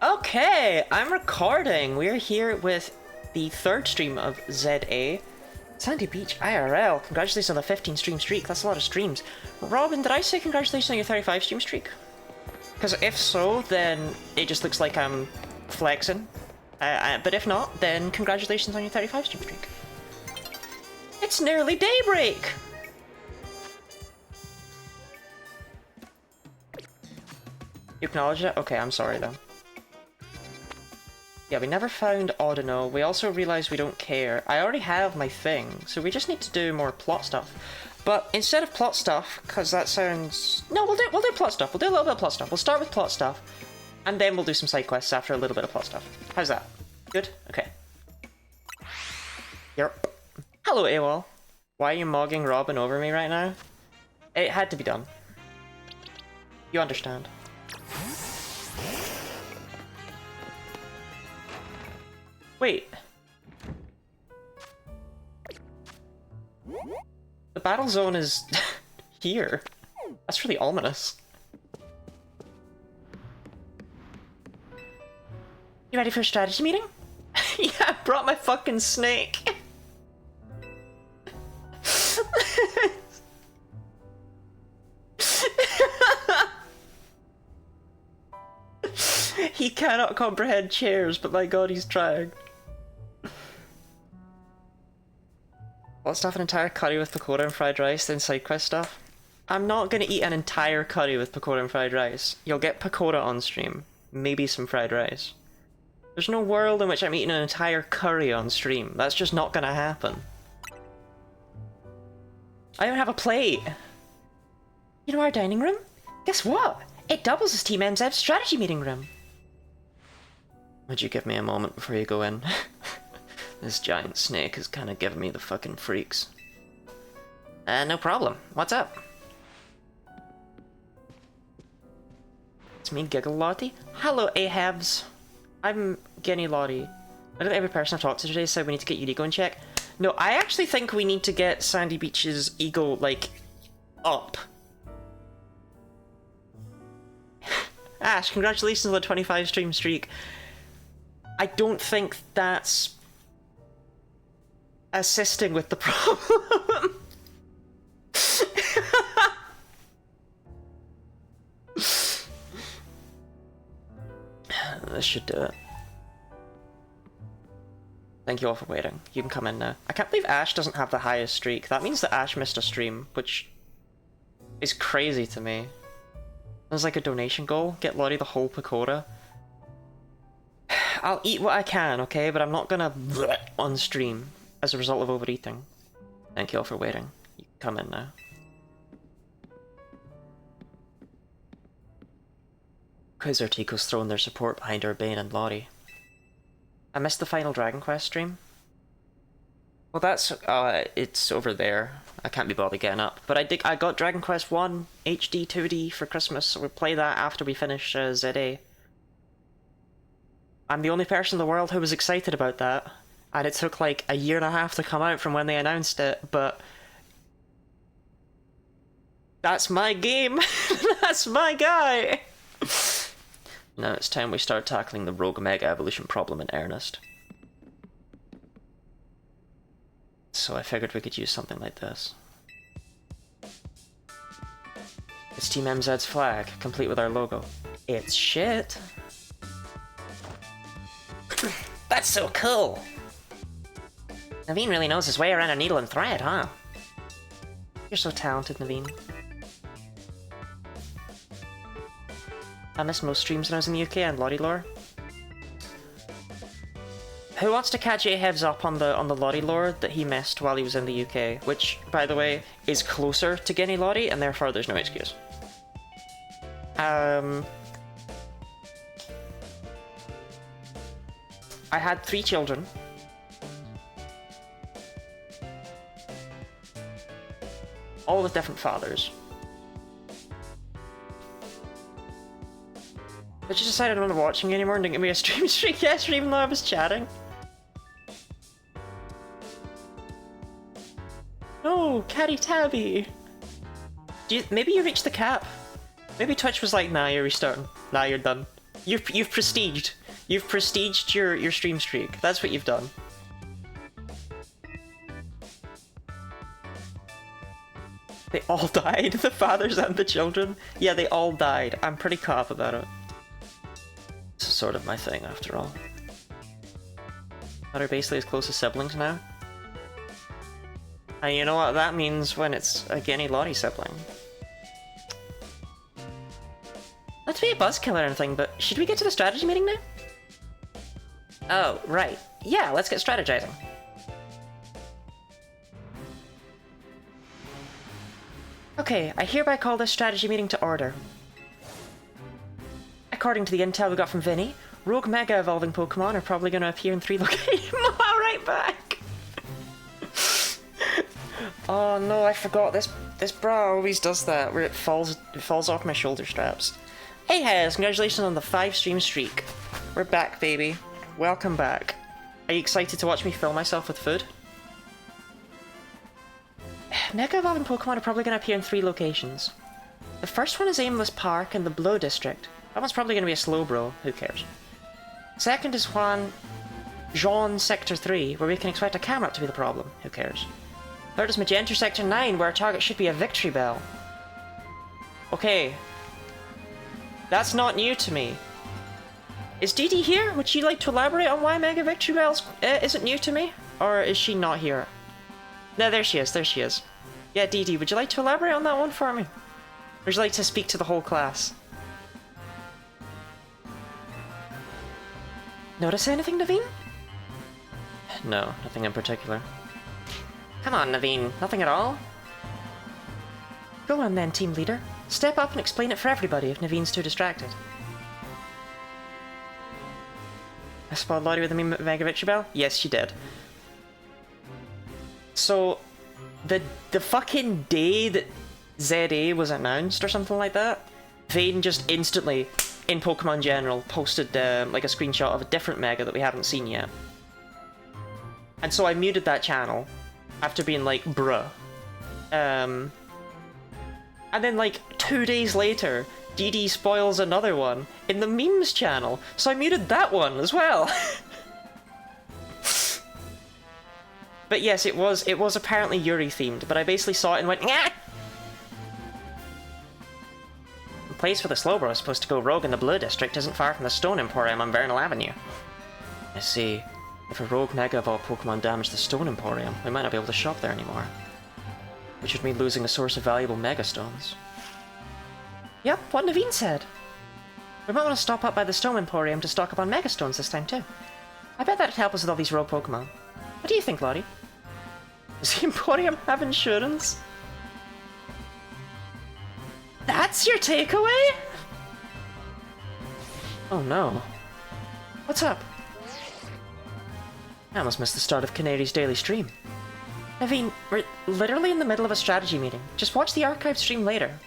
Okay, I'm recording. We're here with the third stream of ZA. Sandy Beach IRL. Congratulations on the 15 stream streak. That's a lot of streams. Robin, did I say congratulations on your 35 stream streak? Because if so, then it just looks like I'm flexing. But if not, then congratulations on your 35 stream streak. It's nearly daybreak! You acknowledge it? Okay, I'm sorry then. Yeah, we never found Audino. We also realized we don't care. I already have my thing, so we just need to do more plot stuff. But instead of plot stuff, because that sounds... No, we'll do plot stuff. We'll do a little bit of plot stuff. We'll start with plot stuff, and then we'll do some side quests after a little bit of plot stuff. How's that? Good? Okay. Yep. Hello, AWOL. Why are you mogging Robin over me right now? It had to be done. You understand. Wait. The battle zone is here. That's really ominous. You ready for a strategy meeting? Yeah, I brought my fucking snake. He cannot comprehend chairs, but my god, he's trying. Let's have an entire curry with pakora and fried rice, then side quest stuff. I'm not gonna eat an entire curry with pakora and fried rice. You'll get pakora on stream. Maybe some fried rice. There's no world in which I'm eating an entire curry on stream. That's just not gonna happen. I don't have a plate. You know our dining room? Guess what? It doubles as Team MZ's strategy meeting room. Would you give me a moment before you go in? This giant snake is kind of giving me the fucking freaks. No problem. What's up? It's me, Giggle Lottie. Hello, Ahabs. I'm Guinea Lottie. I think every person I've talked to today said we need to get your ego in check. No, I actually think we need to get Sandy Beach's ego, like, up. Ash, congratulations on the 25 stream streak. I don't think that's assisting with the problem. This should do it. Thank you all for waiting. You can come in now. I can't believe Ash doesn't have the highest streak. That means that Ash missed a stream, which is crazy to me. There's like a donation goal. Get Lottie the whole pakora. I'll eat what I can, okay? But I'm not gonna on stream as a result of overeating. Thank you all for waiting. You can come in now. Quizzer Tico's throwing their support behind Urbane and Lottie. I missed the final Dragon Quest stream. Well, that's it's over there. I can't be bothered getting up. But I got Dragon Quest 1 HD 2D for Christmas, so we'll play that after we finish ZA. I'm the only person in the world who was excited about that, and it took like a year and a half to come out from when they announced it, but that's my game. That's my guy. Now it's time we start tackling the rogue mega evolution problem in earnest. So I figured we could use something like this. It's Team MZ's flag, complete with our logo. It's shit. That's so cool! Naveen really knows his way around a needle and thread, huh? You're so talented, Naveen. I missed most streams when I was in the UK and Lottie lore. Who wants to catch Ahabs up on the Lottie lore that he missed while he was in the UK? Which, by the way, is closer to Guinea Lottie, and therefore there's no excuse. I had 3 children. All with different fathers. But you decided I'm not watching anymore and didn't give me a stream streak yesterday even though I was chatting. No, Catty Tabby! Maybe you reached the cap. Maybe Twitch was like, nah, you're restarting. Nah, you're done. You've prestiged. You've prestiged your stream streak. That's what you've done. They all died, the fathers and the children. Yeah, they all died. I'm pretty caught up about it. It's sort of my thing, after all. But are basically as close as siblings now. And you know what that means when it's a Guinea Lottie sibling. Not to be a buzzkill or anything, but should we get to the strategy meeting now? Oh, right. Yeah, let's get strategizing. Okay, I hereby call this strategy meeting to order. According to the intel we got from Vinny, rogue mega evolving Pokemon are probably going to appear in 3 locations. Right back! Oh no, I forgot this bra always does that, where it falls off my shoulder straps. Hey Hez, congratulations on the 5 stream streak. We're back, baby. Welcome back. Are you excited to watch me fill myself with food? Mega evolving Pokemon are probably going to appear in 3 locations. The first one is Aimless Park in the Blow District. That one's probably going to be a Slowbro, who cares. Second is Jean Sector 3, where we can expect a camera to be the problem, who cares. Third is Magenta Sector 9, where our target should be a Victory Bell. Okay. That's not new to me. Is Dee Dee here? Would you like to elaborate on why Mega Victory Bells isn't new to me? Or is she not here? No, there she is, there she is. Yeah, Dee Dee, would you like to elaborate on that one for me? Or would you like to speak to the whole class? Notice anything, Naveen? No, nothing in particular. Come on, Naveen, nothing at all? Go on then, team leader. Step up and explain it for everybody if Naveen's too distracted. I spotted Lottie with a Mega Victory Bell? Yes, she did. So, the fucking day that ZA was announced or something like that, Vayne just instantly, in Pokemon General, posted like a screenshot of a different Mega that we haven't seen yet. And so I muted that channel after being like, bruh. And then like 2 days later, Dee Dee spoils another one in the memes channel, so I muted that one as well. But yes, it was apparently Yuri themed, but I basically saw it and went, "Nyah!" The place where the Slowbro is supposed to go rogue in the Blue District isn't far from the Stone Emporium on Vernal Avenue. I see. If a rogue Mega Evolved Pokemon damaged the Stone Emporium, we might not be able to shop there anymore. Which would mean losing a source of valuable Mega Stones. Yep, what Naveen said. We might want to stop up by the Stone Emporium to stock up on Mega Stones this time too. I bet that'd help us with all these rogue Pokemon. What do you think, Lottie? Does the Emporium have insurance? That's your takeaway? Oh no. What's up? I almost missed the start of Canary's daily stream. Naveen, we're literally in the middle of a strategy meeting. Just watch the archive stream later.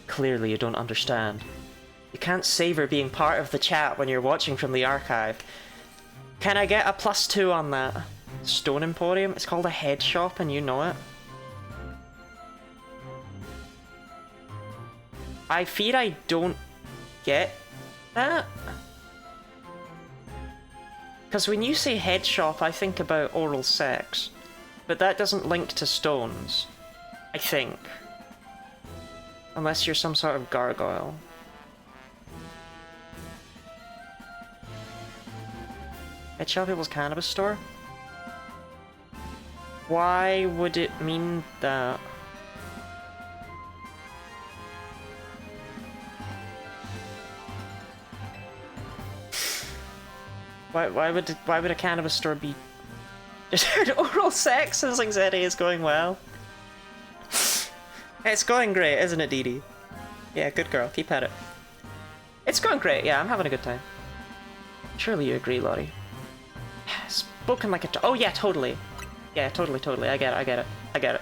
Clearly you don't understand. You can't savor being part of the chat when you're watching from the archive. Can I get a +2 on that? Stone Emporium? It's called a head shop and you know it. I fear I don't get that. Because when you say head shop, I think about oral sex. But that doesn't link to stones. I think. Unless you're some sort of gargoyle. Head shop equals cannabis store? Why would it mean that? Why would a cannabis store be? Just heard oral sex. Sounds like ZA is going well. It's going great, isn't it, Dee Dee? Yeah, good girl. Keep at it. It's going great. Yeah, I'm having a good time. Surely you agree, Lottie. Spoken like a. Oh yeah, totally. Yeah, totally. I get it.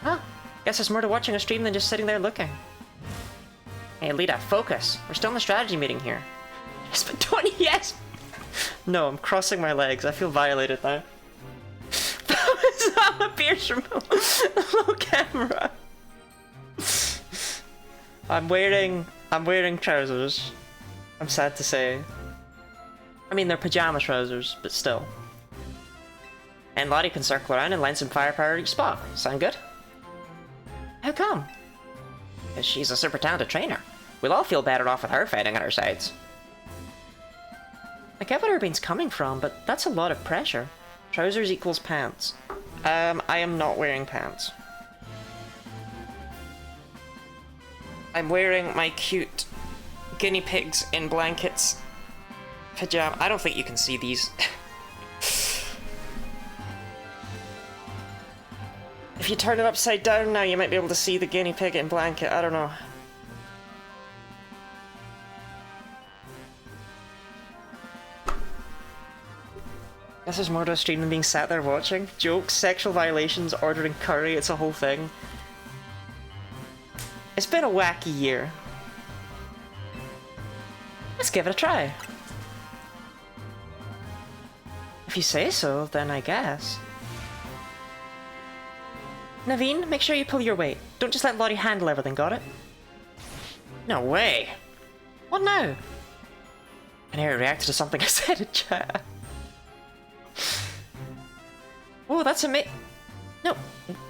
Huh? Guess there's more to watching a stream than just sitting there looking. Hey, Lita, focus. We're still in the strategy meeting here. Yes, but Tony, yes. No, I'm crossing my legs. I feel violated now. That was a pierce from a low camera. I'm wearing trousers. I'm sad to say. I mean, they're pajama trousers, but still. And Lottie can circle around and lend some firepower at each spot. Sound good? How come? Because she's a super talented trainer. We'll all feel better off with her fighting at our sides. I get where Urbane's coming from, but that's a lot of pressure. Trousers equals pants. I am not wearing pants. I'm wearing my cute guinea pigs in blankets pajama. I don't think you can see these. If you turn it upside down now, you might be able to see the guinea pig in blanket. I don't know. This is more to a stream than being sat there watching. Jokes, sexual violations, ordering curry, it's a whole thing. It's been a wacky year. Let's give it a try. If you say so, then I guess. Naveen, make sure you pull your weight. Don't just let Lottie handle everything, got it? No way! What now? Canary reacted to something I said in chat. Oh, that's No,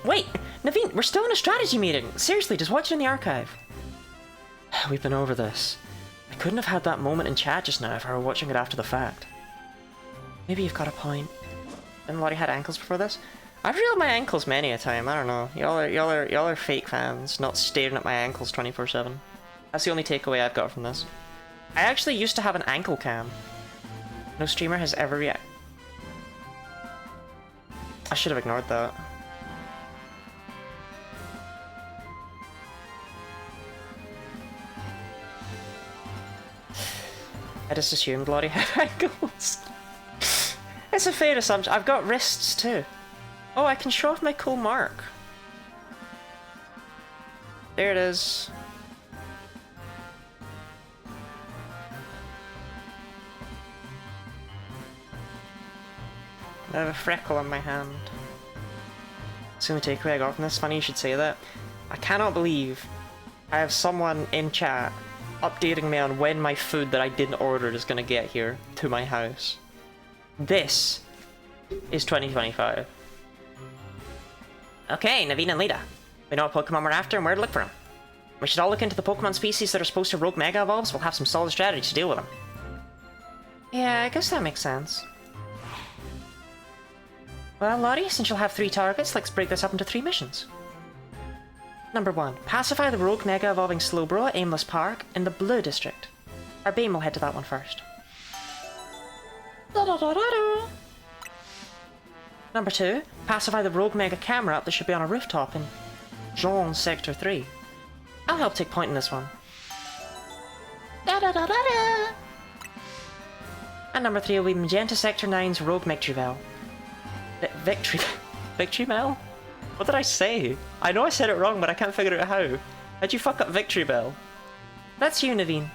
wait! Naveen, we're still in a strategy meeting! Seriously, just watch it in the archive. We've been over this. I couldn't have had that moment in chat just now if I were watching it after the fact. Maybe you've got a point. Didn't Lottie had ankles before this? I've reeled my ankles many a time, I don't know. Y'all are fake fans, not staring at my ankles 24/7. That's the only takeaway I've got from this. I actually used to have an ankle cam. No streamer has ever reacted. I should have ignored that. I just assumed Lottie had ankles. It's a fair assumption. I've got wrists too. Oh, I can show off my cool mark. There it is. I have a freckle on my hand. That's the only takeaway I got from this. Funny you should say that. I cannot believe I have someone in chat updating me on when my food that I didn't order is gonna get here to my house. This is 2025. Okay, Naveen and Lita. We know what Pokemon we're after and where to look for them. We should all look into the Pokemon species that are supposed to rogue Mega Evolve, so we'll have some solid strategy to deal with them. Yeah, I guess that makes sense. Well, Lottie, since you'll have 3 targets, let's break this up into 3 missions. Number 1. Pacify the rogue Mega Evolving Slowbro at Aimless Park in the Blue District. Our Bane will head to that one first. Number 2. Pacify the rogue Mega Camera that should be on a rooftop in Jean's Sector 3. I'll help take point in this one. And number 3 will be Magenta Sector 9's rogue Victreebel. Victreebel? What did I say? I know I said it wrong, but I can't figure out how. How'd you fuck up Victreebel? That's you, Naveen.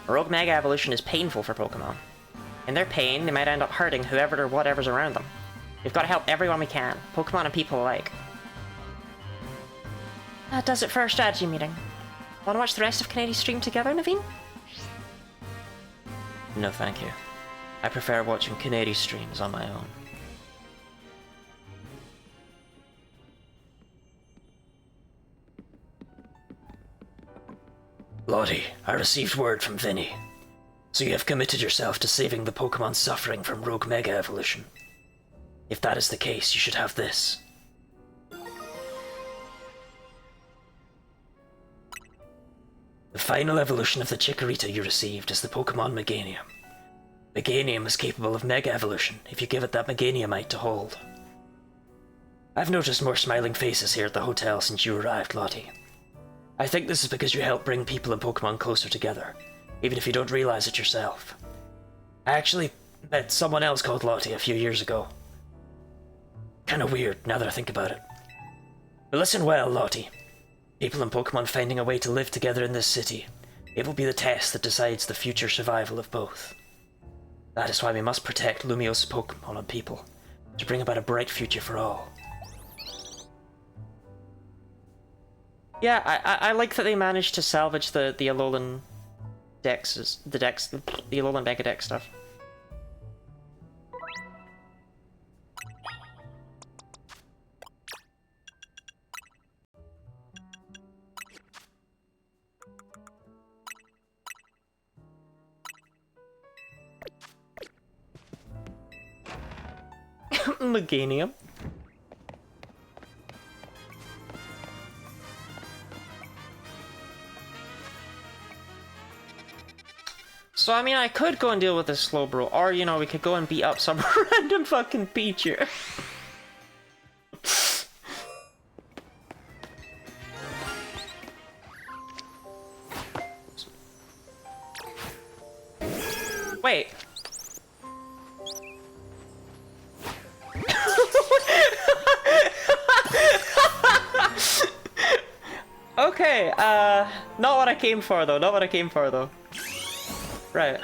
Rogue Mega Evolution is painful for Pokemon. In their pain, they might end up hurting whoever or whatever's around them. We've got to help everyone we can, Pokemon and people alike. That does it for our strategy meeting. Want to watch the rest of Canadi's stream together, Naveen? No, thank you. I prefer watching Canadi's streams on my own. Lottie, I received word from Vinny. So you have committed yourself to saving the Pokemon suffering from rogue Mega Evolution. If that is the case, you should have this. The final evolution of the Chikorita you received is the Pokemon Meganium. Meganium is capable of Mega Evolution if you give it that Meganiumite to hold. I've noticed more smiling faces here at the hotel since you arrived, Lottie. I think this is because you help bring people and Pokemon closer together, even if you don't realize it yourself. I actually met someone else called Lottie a few years ago. Kinda weird, now that I think about it. But listen well, Lottie. People and Pokemon finding a way to live together in this city. It will be the test that decides the future survival of both. That is why we must protect Lumiose Pokemon and people, to bring about a bright future for all. Yeah, I like that they managed to salvage the Alolan decks, the Alolan Mega Deck stuff. Meganium. So, I mean, I could go and deal with this Slowbro, or, you know, we could go and beat up some random fucking Pichu. Wait. Okay, not what I came for though, not what I came for though. Right.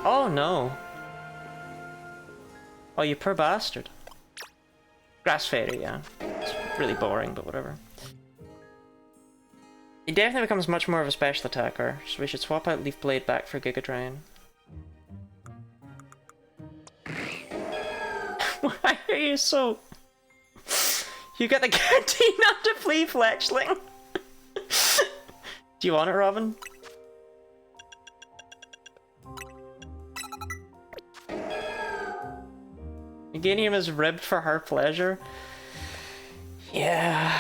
Oh no. Oh, you poor bastard. Grass Fairy, yeah. It's really boring, but whatever. He definitely becomes much more of a special attacker, so we should swap out Leaf Blade back for Giga Drain. Why are you so... You get the guarantee not to flee, Fletchling! Do you want it, Robin? Meganium is ribbed for her pleasure? Yeah...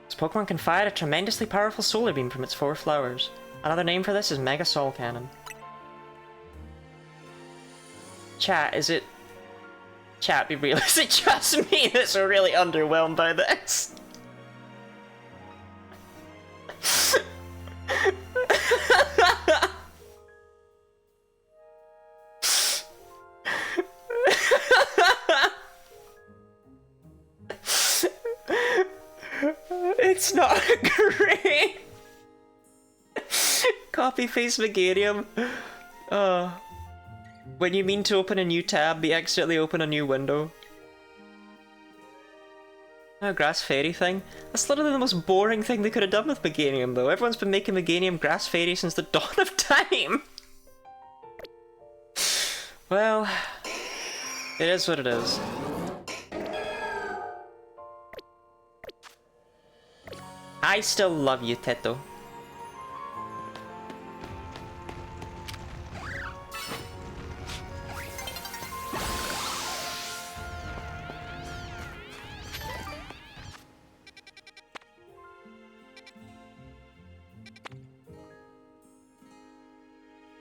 This Pokemon can fire a tremendously powerful solar beam from its 4 flowers. Another name for this is Mega Sol Cannon. Chat, is it... Chat, be real, is it just me that's really underwhelmed by this? It's not great. Copy paste Meganium. When you mean to open a new tab, you accidentally open a new window. A Grass Fairy thing? That's literally the most boring thing they could have done with Meganium though. Everyone's been making Meganium Grass Fairy since the dawn of time. Well, it is what it is. I still love you, Teto.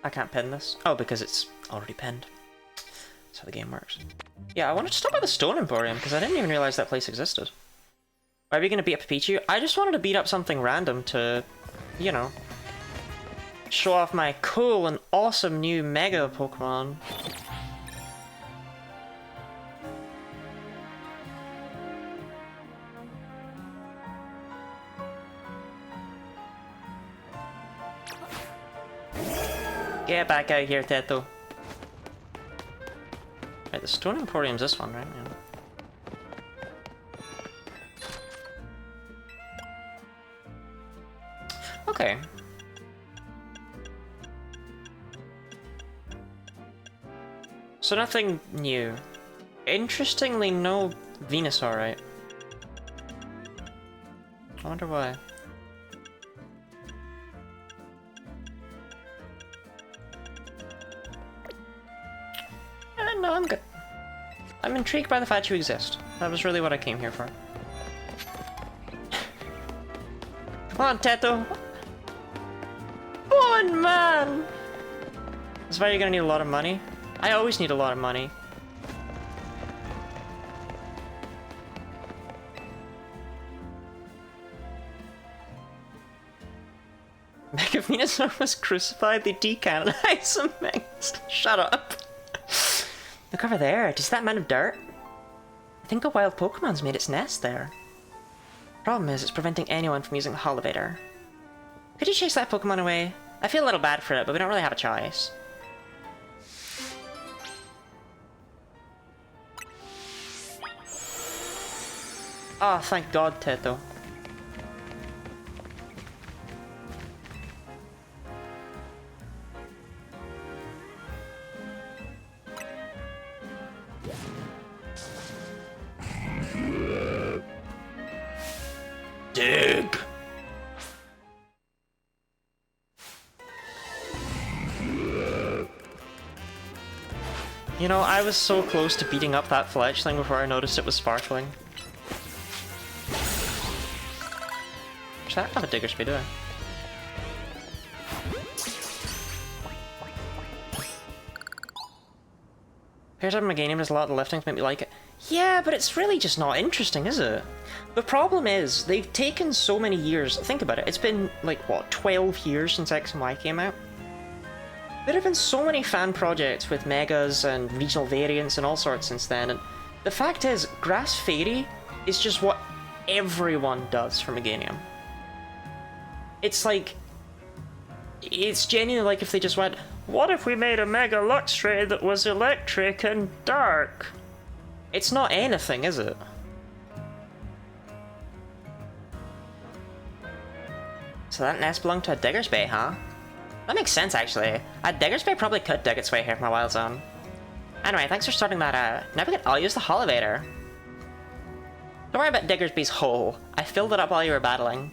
I can't pin this. Oh, because it's already pinned. That's how the game works. Yeah, I wanted to stop by the Stone Emporium, because I didn't even realize that place existed. Are we gonna beat up Pichu? I just wanted to beat up something random to, you know, show off my cool and awesome new Mega Pokemon. Get back out here, Teto. Right, the Stone Emporium's this one, right? Yeah. Okay. So nothing new. Interestingly, no Venusaur, right? I wonder why. No, I'm good. I'm intrigued by the fact you exist. That was really what I came here for. Come on, Teto! Come on, man! This is why you're gonna need a lot of money. I always need a lot of money. Mega Venusaur was crucified, they decanonized him. Shut up. Look over there, do you see that mound of dirt? I think a wild Pokemon's made its nest there. Problem is, it's preventing anyone from using the Holovator. Could you chase that Pokemon away? I feel a little bad for it, but we don't really have a choice. Oh, thank God, Teto. Dig! You know, I was so close to beating up that fletchling before I noticed it was sparkling. Should I have a digger speed, do I? Here's my game is a lot of lifting to make me like it. Yeah, but it's really just not interesting, is it? The problem is, they've taken so many years. Think about it, it's been, like, what, 12 years since X and Y came out? There have been so many fan projects with megas and regional variants and all sorts since then, and the fact is, Grass Fairy is just what everyone does for Meganium. It's like... It's genuinely like if they just went, what if we made a Mega Luxray that was electric and dark? It's not anything, is it? So that nest belonged to a Digger's Bay, huh? That makes sense, actually. A Digger's Bay probably could dig its way here from a wild zone. Anyway, thanks for sorting that out. Now I'll use the Holovator. Don't worry about Digger's Bay's hole. I filled it up while you were battling.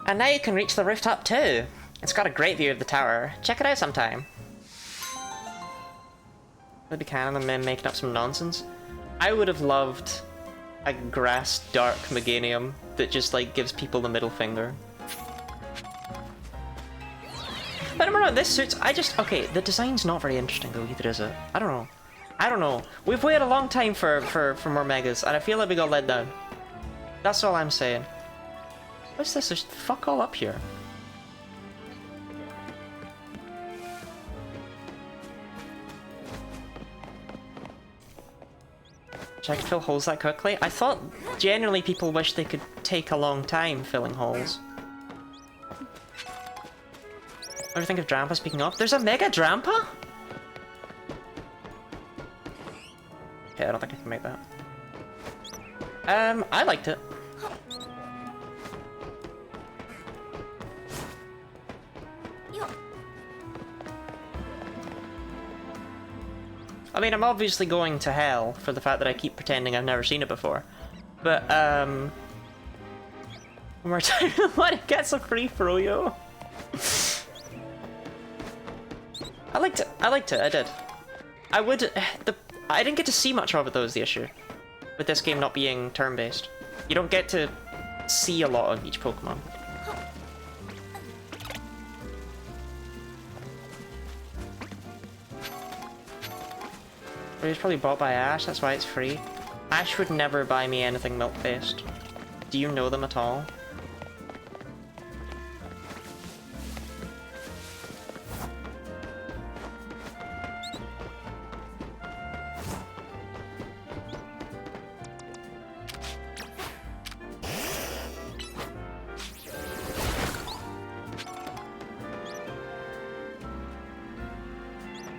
And now you can reach the rooftop too. It's got a great view of the tower. Check it out sometime. Would be kind of them making up some nonsense. I would have loved a grass dark Meganium that just like gives people the middle finger. But no, this suits. Okay, the design's not very interesting though either, is it? I don't know. We've waited a long time for more megas, and I feel like we got let down. That's all I'm saying. What's this? There's fuck all up here. Should I fill holes that quickly? I thought generally people wish they could take a long time filling holes. What do you think of Drampa speaking of? There's a Mega Drampa? Okay, I don't think I can make that. I liked it. I mean, I'm obviously going to hell for the fact that I keep pretending I've never seen it before. But, one more time, what, it gets a free froyo? I liked it, I did. I didn't get to see much of it though is the issue. With this game not being turn-based. You don't get to see a lot of each Pokemon. It was probably bought by Ash, that's why it's free. Ash would never buy me anything milk-based. Do you know them at all?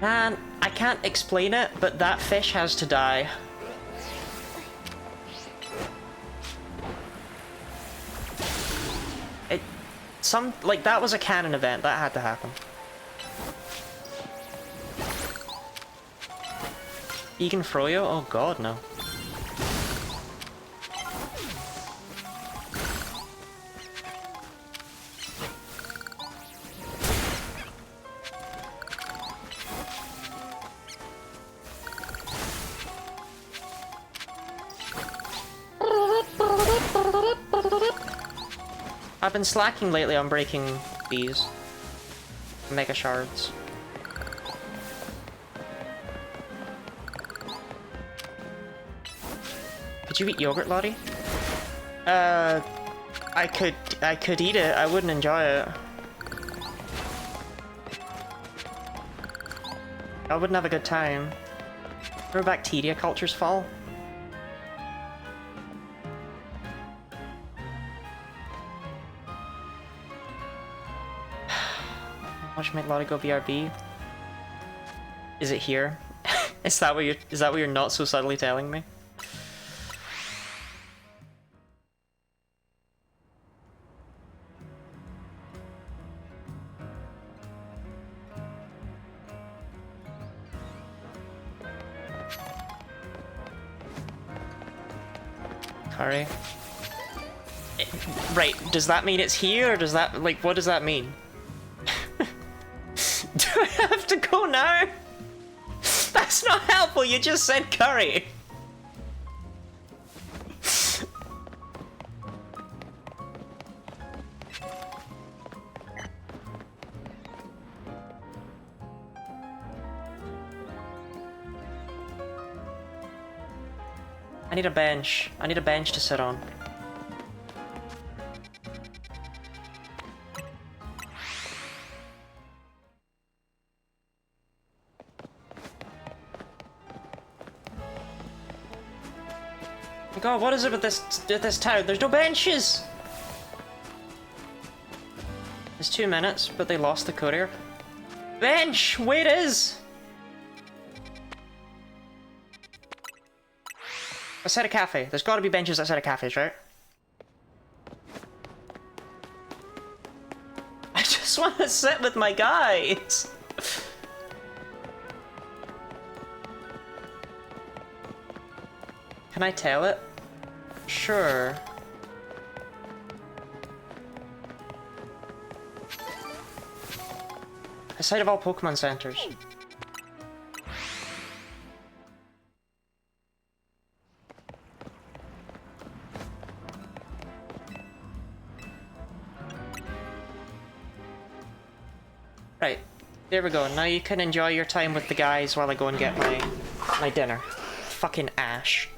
Man, I can't explain it, but that fish has to die. That was a canon event, that had to happen. Egan Froyo? Oh god, no. I've been slacking lately on breaking these Mega Shards. Could you eat yogurt, Lottie? I could eat it, I wouldn't enjoy it. I wouldn't have a good time. Remember bacteria cultures fall? Watch make Lottie go BRB. Is it here? Is that what you're not so subtly telling me? Curry. Right, does that mean it's here, or does that, like, what does that mean? Do I have to go now? That's not helpful, you just said curry! I need a bench. I need a bench to sit on. My god, what is it with this town? There's no benches! It's 2 minutes, but they lost the courier. Bench! Where is? Outside a cafe. There's gotta be benches outside of cafes, right? I just want to sit with my guys! Can I tell it? Sure. Outside of all Pokemon centers. Right, there we go. Now you can enjoy your time with the guys while I go and get my dinner. Fucking Ash.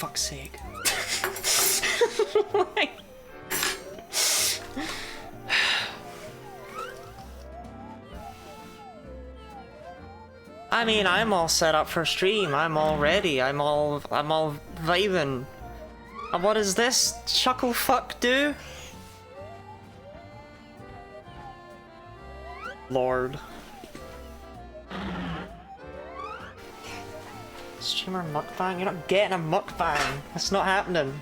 Fuck's sake. I mean, I'm all set up for stream. I'm all ready. I'm all vibing. And what does this chuckle fuck do? Lord. Streamer mukbang? You're not getting a mukbang. That's not happening.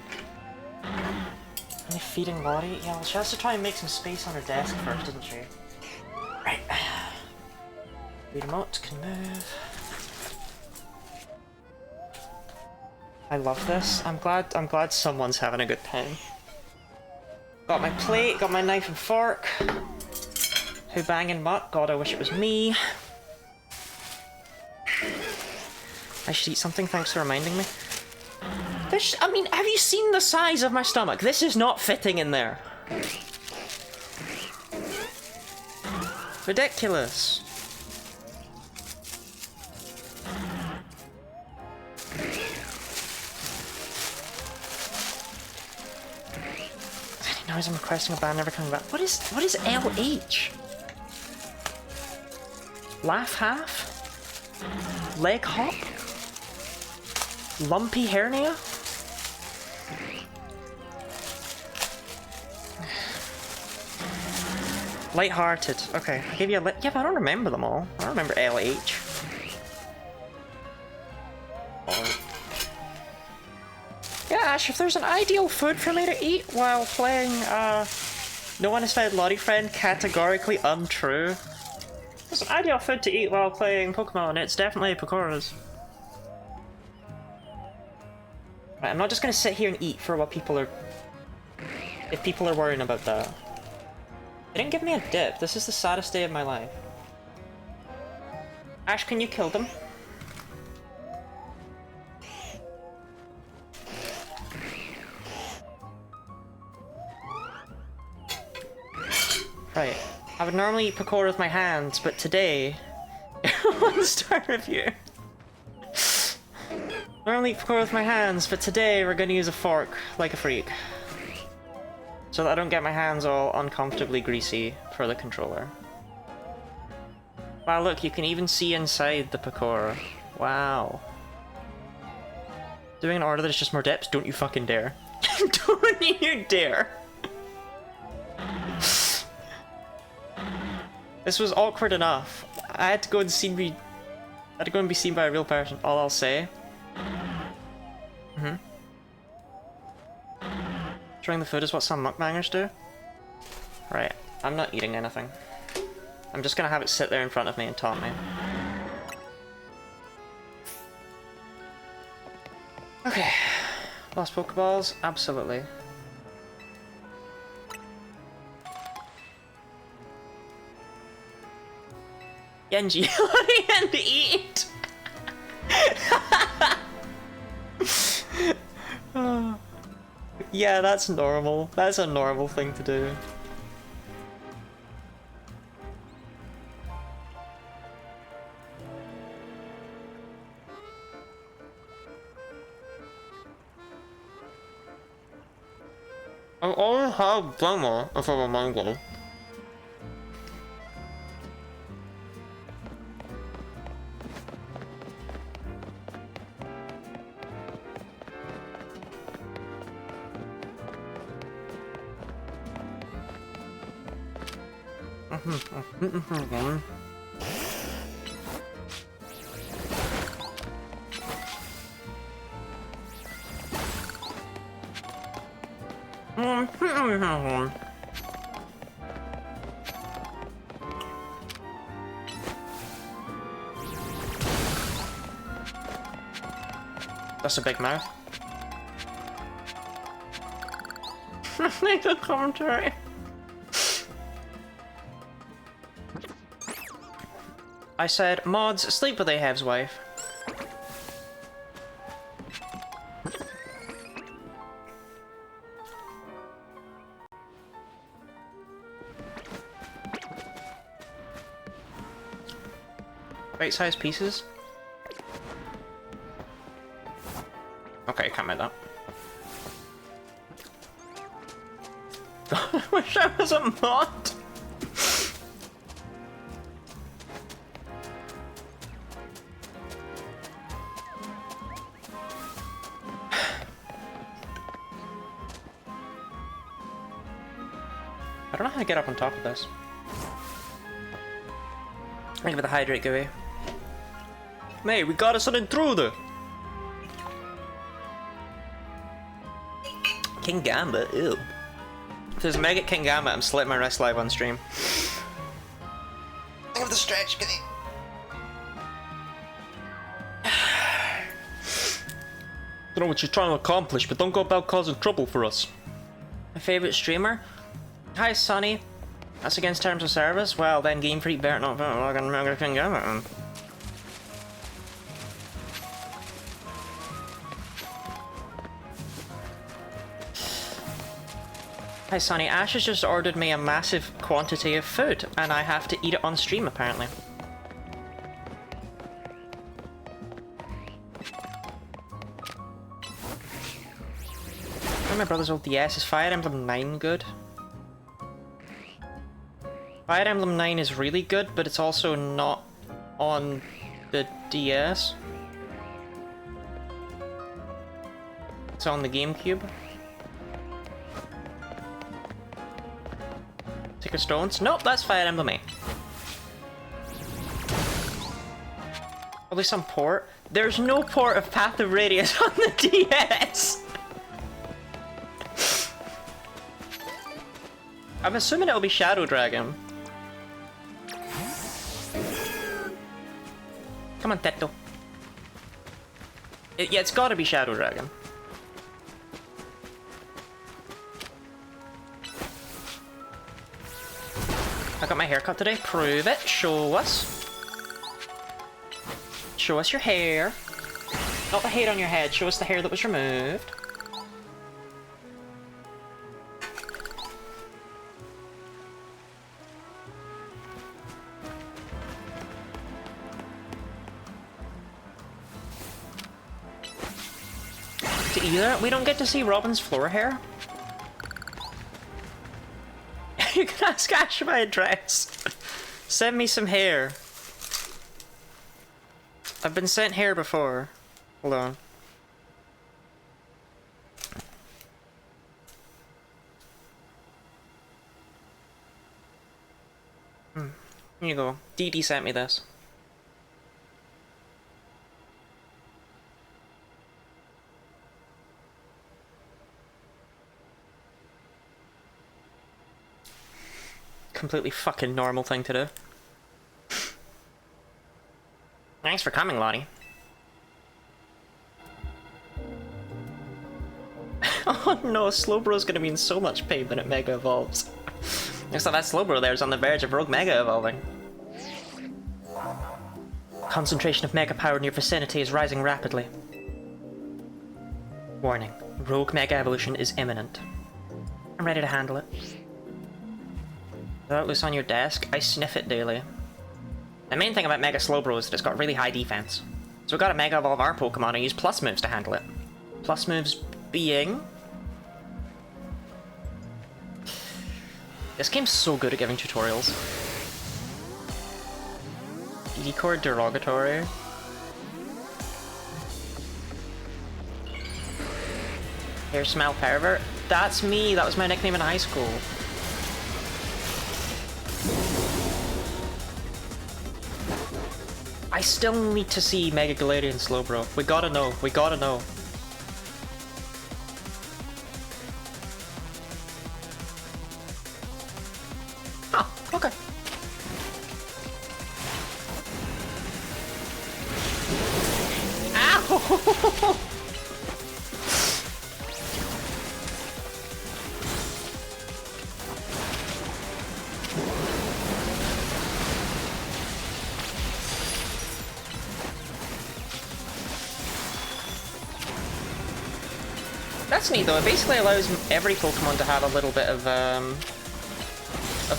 Only feeding Lottie? Yeah, well, she has to try and make some space on her desk first, doesn't she? Right. The remote can move. I love this. I'm glad someone's having a good time. Got my plate, got my knife and fork. Who banging mutt? God, I wish it was me. I should eat something, thanks for reminding me. This, I mean, have you seen the size of my stomach? This is not fitting in there. Ridiculous. Any noise I'm requesting a band never coming back. What is LH? Laugh half? Leg hop? Lumpy hernia? Lighthearted. Okay, I gave you a yeah, but I don't remember them all. I don't remember LH. Yeah, Ash, if there's an ideal food for me to eat while playing, No One Has Fed Lottie Friend, categorically untrue. There's an ideal food to eat while playing Pokemon, it's definitely pakoras. Right, I'm not just gonna sit here and eat for what people are... if people are worrying about that. They didn't give me a dip. This is the saddest day of my life. Ash, can you kill them? Right. I would normally eat pakora with my hands, but today... One star review. Normally eat pakora with my hands, but today we're gonna use a fork, like a freak. So that I don't get my hands all uncomfortably greasy for the controller. Wow, look, you can even see inside the pakora. Wow. Doing an order that's just more dips? Don't you fucking dare. Don't you dare. This was awkward enough. I had to go and be seen by a real person, all I'll say. Trying the food is what some mukbangers do? Right, I'm not eating anything. I'm just gonna have it sit there in front of me and taunt me. Okay. Lost Pokeballs? Absolutely. Genji, and eat! Oh. Yeah, that's normal. That's a normal thing to do. I always have demo if I remind you. That's a big mouth. Make a commentary. I said, mods, sleep with Ahab's wife. Right-sized pieces? Okay, can't make that. I wish I was a mod! I don't know how to get up on top of this. I'll give it the hydrate gooey. Mate, we got us an intruder! King Gambit, ew. If there's a Mega King Gambit, I'm slitting my wrist live on stream. Think of the stretch, gooey. Don't know what you're trying to accomplish, but don't go about causing trouble for us. My favourite streamer? Hi, Sonny. That's against terms of service? Well, then Game Freak better not fucking Mega King Gambit. Hi Sonny, Ash has just ordered me a massive quantity of food, and I have to eat it on stream apparently. My brother's old DS, is Fire Emblem 9 good? Fire Emblem 9 is really good, but it's also not on the DS. It's on the GameCube. Sacred Stones? Nope, that's Fire Emblem 8. Probably some port. There's no port of Path of Radius on the DS! I'm assuming it'll be Shadow Dragon. Come on, Tetto. Yeah, it's gotta be Shadow Dragon. I got my hair cut today. Prove it. Show us. Show us your hair. Not the hair on your head. Show us the hair that was removed. We don't get to see Robin's floor hair. You can ask Ash my address. Send me some hair. I've been sent hair before. Hold on. Here you go. Dee Dee sent me this. Completely fucking normal thing to do. Thanks for coming, Lottie. Oh no, Slowbro's gonna be in so much pain when it Mega Evolves. Looks like that Slowbro there is on the verge of Rogue Mega Evolving. Concentration of Mega power in your vicinity is rising rapidly. Warning, Rogue Mega Evolution is imminent. I'm ready to handle it. Without loose on your desk, I sniff it daily. The main thing about Mega Slowbro is that it's got really high defense. So we gotta Mega Evolve our Pokemon and use plus moves to handle it. Plus moves being... This game's so good at giving tutorials. Decor derogatory. Hair smell pervert? That's me, that was my nickname in high school. I still need to see Mega Galarian Slowbro. We gotta know, we gotta know. That's neat though, it basically allows every Pokemon to have a little bit of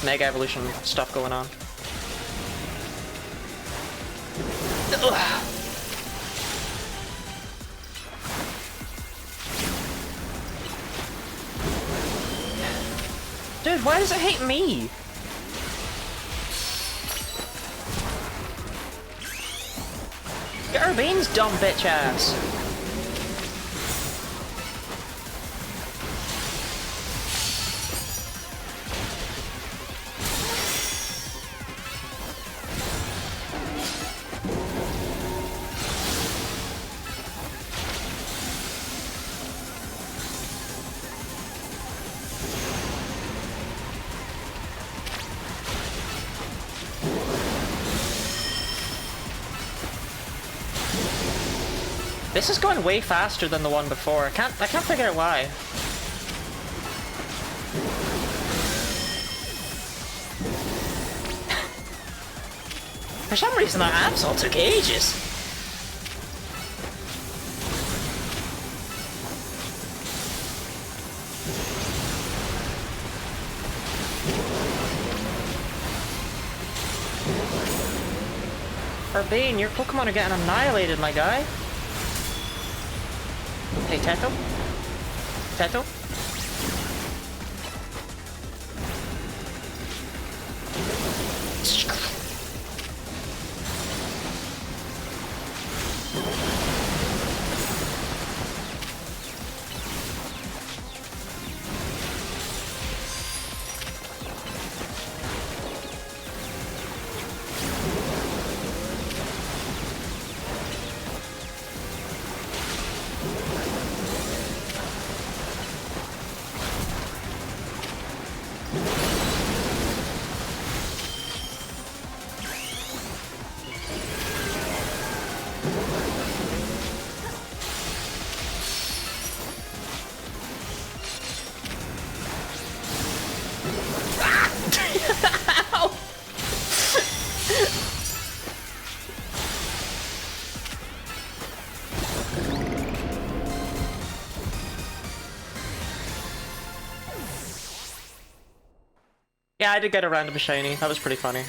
Mega Evolution stuff going on. Ugh. Dude, why does it hate me? Get Urbane's dumb bitch ass. This is going way faster than the one before. I can't figure out why. For some reason that Absol took ages. Urbane, your Pokemon are getting annihilated, my guy. Hey, Teto? Teto? Yeah, I did get a random shiny. That was pretty funny.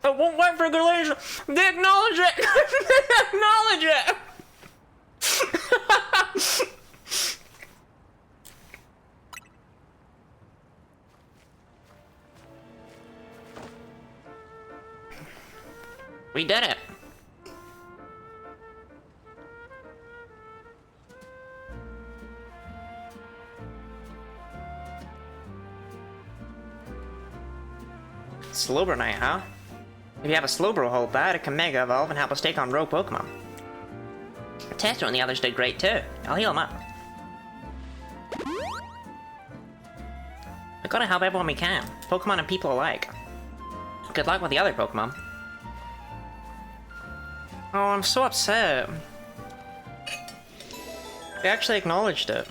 It won't wait for Galatian. They acknowledge it! They acknowledge it! We did it! Slowbro Knight, huh? If you have a Slowbro hold that, it can Mega Evolve and help us take on rogue Pokemon. Testo and the others did great too. I'll heal them up. We've gotta help everyone we can, Pokemon and people alike. Good luck with the other Pokemon. Oh, I'm so upset. They actually acknowledged it.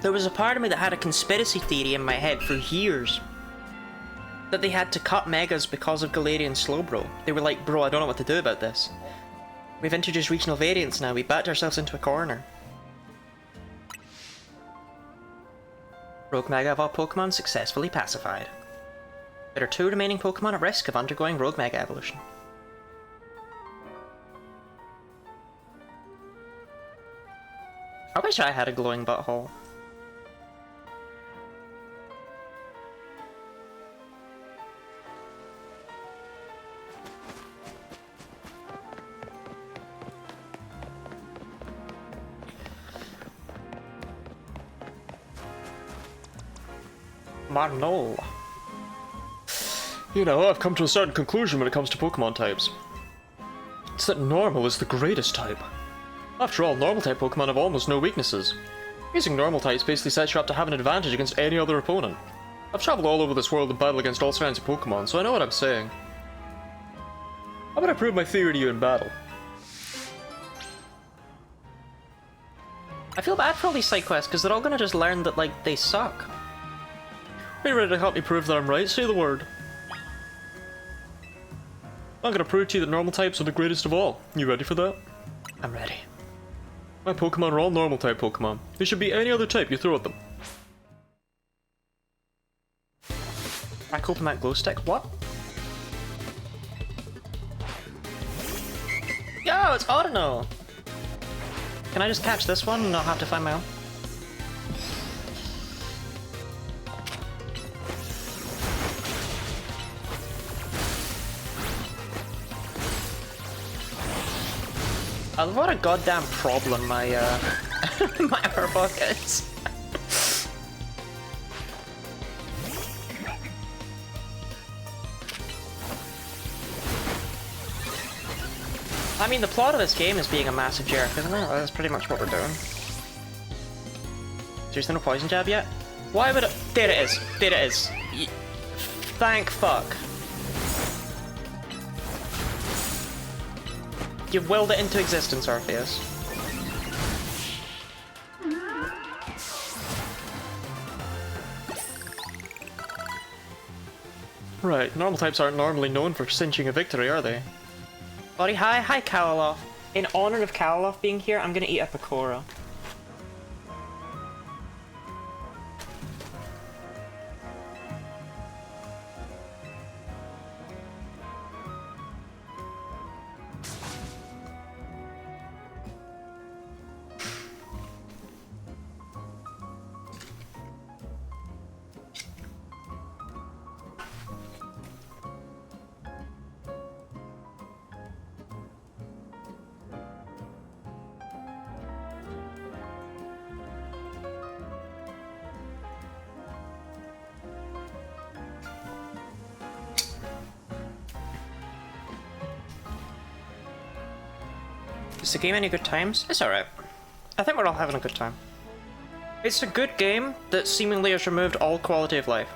There was a part of me that had a conspiracy theory in my head for years. That they had to cut Megas because of Galarian Slowbro. They were like, bro, I don't know what to do about this. We've introduced regional variants now, we backed ourselves into a corner. Rogue Mega Evolved Pokemon successfully pacified. There are 2 remaining Pokemon at risk of undergoing Rogue Mega Evolution. I wish I had a glowing butthole. Marnol. You know, I've come to a certain conclusion when it comes to Pokemon types. It's that normal is the greatest type. After all, normal type Pokemon have almost no weaknesses. Using normal types basically sets you up to have an advantage against any other opponent. I've traveled all over this world and battled against all kinds of Pokemon, so I know what I'm saying. How about I prove my theory to you in battle? I feel bad for all these side quests, because they're all gonna just learn that, like, they suck. Are you ready to help me prove that I'm right? Say the word. I'm gonna prove to you that normal types are the greatest of all. You ready for that? I'm ready. My Pokemon are all normal type Pokemon. They should be any other type you throw at them. Crack open that glow stick. What? Yo, it's Audino! Can I just catch this one and not have to find my own? What a goddamn problem my my Arbok is. I mean, the plot of this game is being a massive jerk, isn't it? That's pretty much what we're doing. Seriously, no poison jab yet? Why would it? There it is. There it is. Thank fuck. You've willed it into existence, Orpheus. Right, normal types aren't normally known for cinching a victory, are they? Buddy, hi Kalaloff. In honor of Kalaloff being here, I'm gonna eat a Pecora. Is the game any good times? It's alright. I think we're all having a good time. It's a good game that seemingly has removed all quality of life.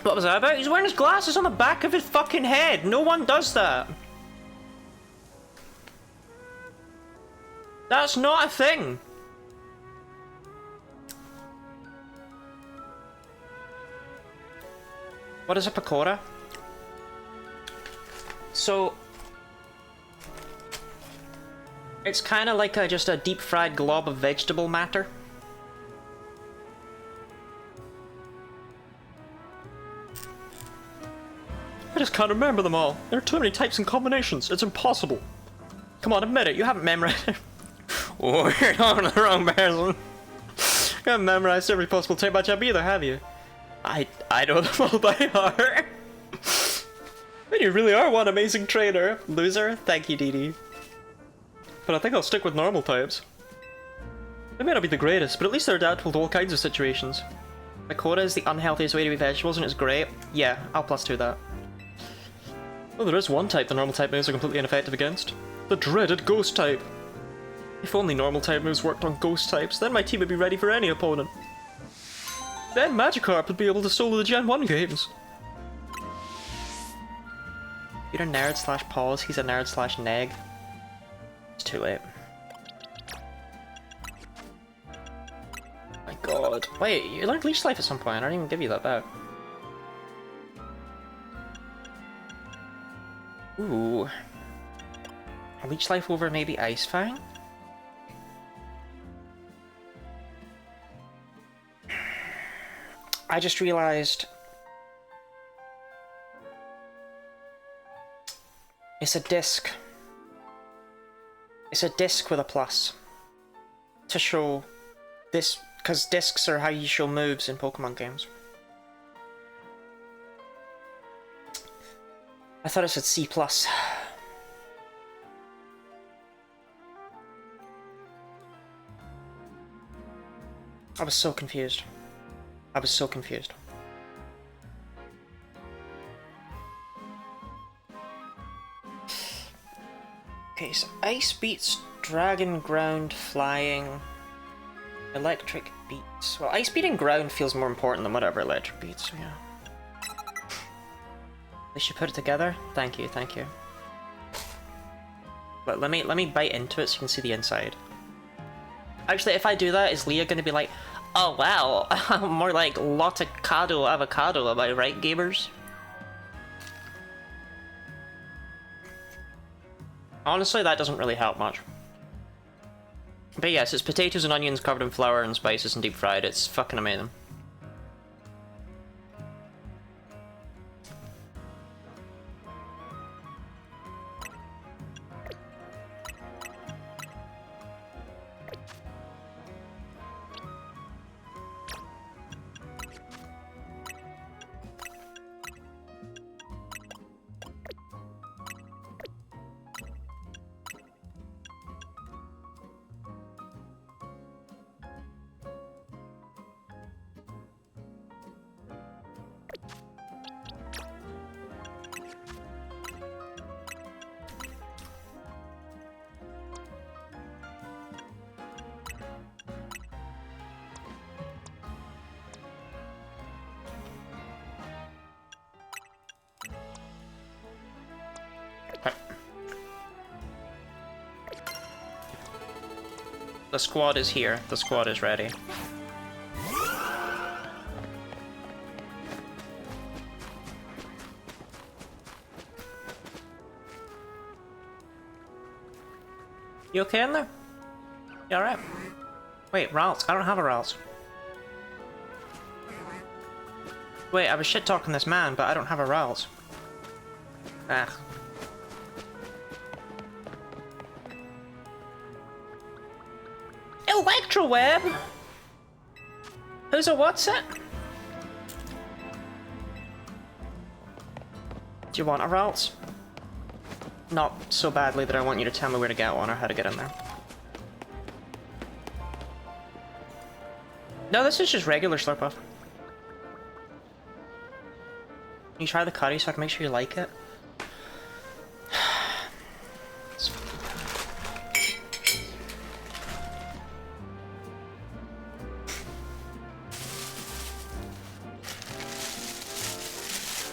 What was that about? He's wearing his glasses on the back of his fucking head! No one does that! That's not a thing! What is a Pecora? So, it's kind of like just a deep-fried glob of vegetable matter. I just can't remember them all. There are too many types and combinations. It's impossible. Come on, admit it. You haven't memorized it. Oh, you're talking to the wrong person. You haven't memorized every possible type matchup either, have you? I know them all by heart. And you really are one amazing trainer, loser. Thank you, Dee. But I think I'll stick with normal types. They may not be the greatest, but at least they're adaptable to all kinds of situations. Pecora is the unhealthiest way to eat vegetables and it's great. Yeah, I'll +2 that. Well, there is one type the normal type moves are completely ineffective against. The dreaded ghost type. If only normal type moves worked on ghost types, then my team would be ready for any opponent. Then Magikarp would be able to solo the Gen 1 games. You're a nerd / pause, he's a nerd / neg. It's too late. My god. Wait, you learned Leech Life at some point, I didn't even give you that back. Ooh. Leech Life over maybe Ice Fang? I just realized it's a disc. It's a disc with a plus to show this, because discs are how you show moves in Pokemon games. I thought it said C+. I was so confused. I was so confused. Okay, so Ice beats Dragon, Ground, Flying, Electric beats. Well, Ice beating Ground feels more important than whatever Electric beats, so yeah. They should put it together? Thank you, thank you. But let me bite into it so you can see the inside. Actually, if I do that, is Leah gonna be like, oh wow, more like Loticado avocado, am I right, gamers? Honestly, that doesn't really help much. But yes, it's potatoes and onions covered in flour and spices and deep fried. It's fucking amazing. The squad is here. The squad is ready. You okay in there? You alright? Wait, Ralts. I don't have a Ralts. Wait, I was shit-talking this man, but I don't have a Ralts. Ah. Electroweb? Who's a what's it? Do you want a Ralts? Not so badly that I want you to tell me where to get one or how to get in there. No, this is just regular Slurpuff. Can you try the curry so I can make sure you like it?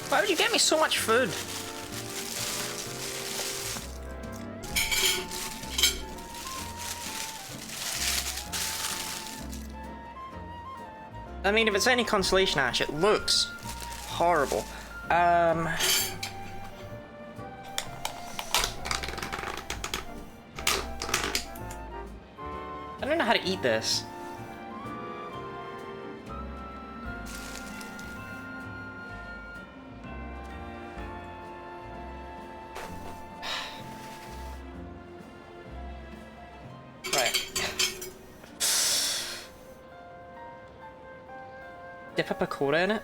Why would you get me so much food? I mean, if it's any consolation, Ash, it looks horrible. I don't know how to eat this. Dip a pakora in it?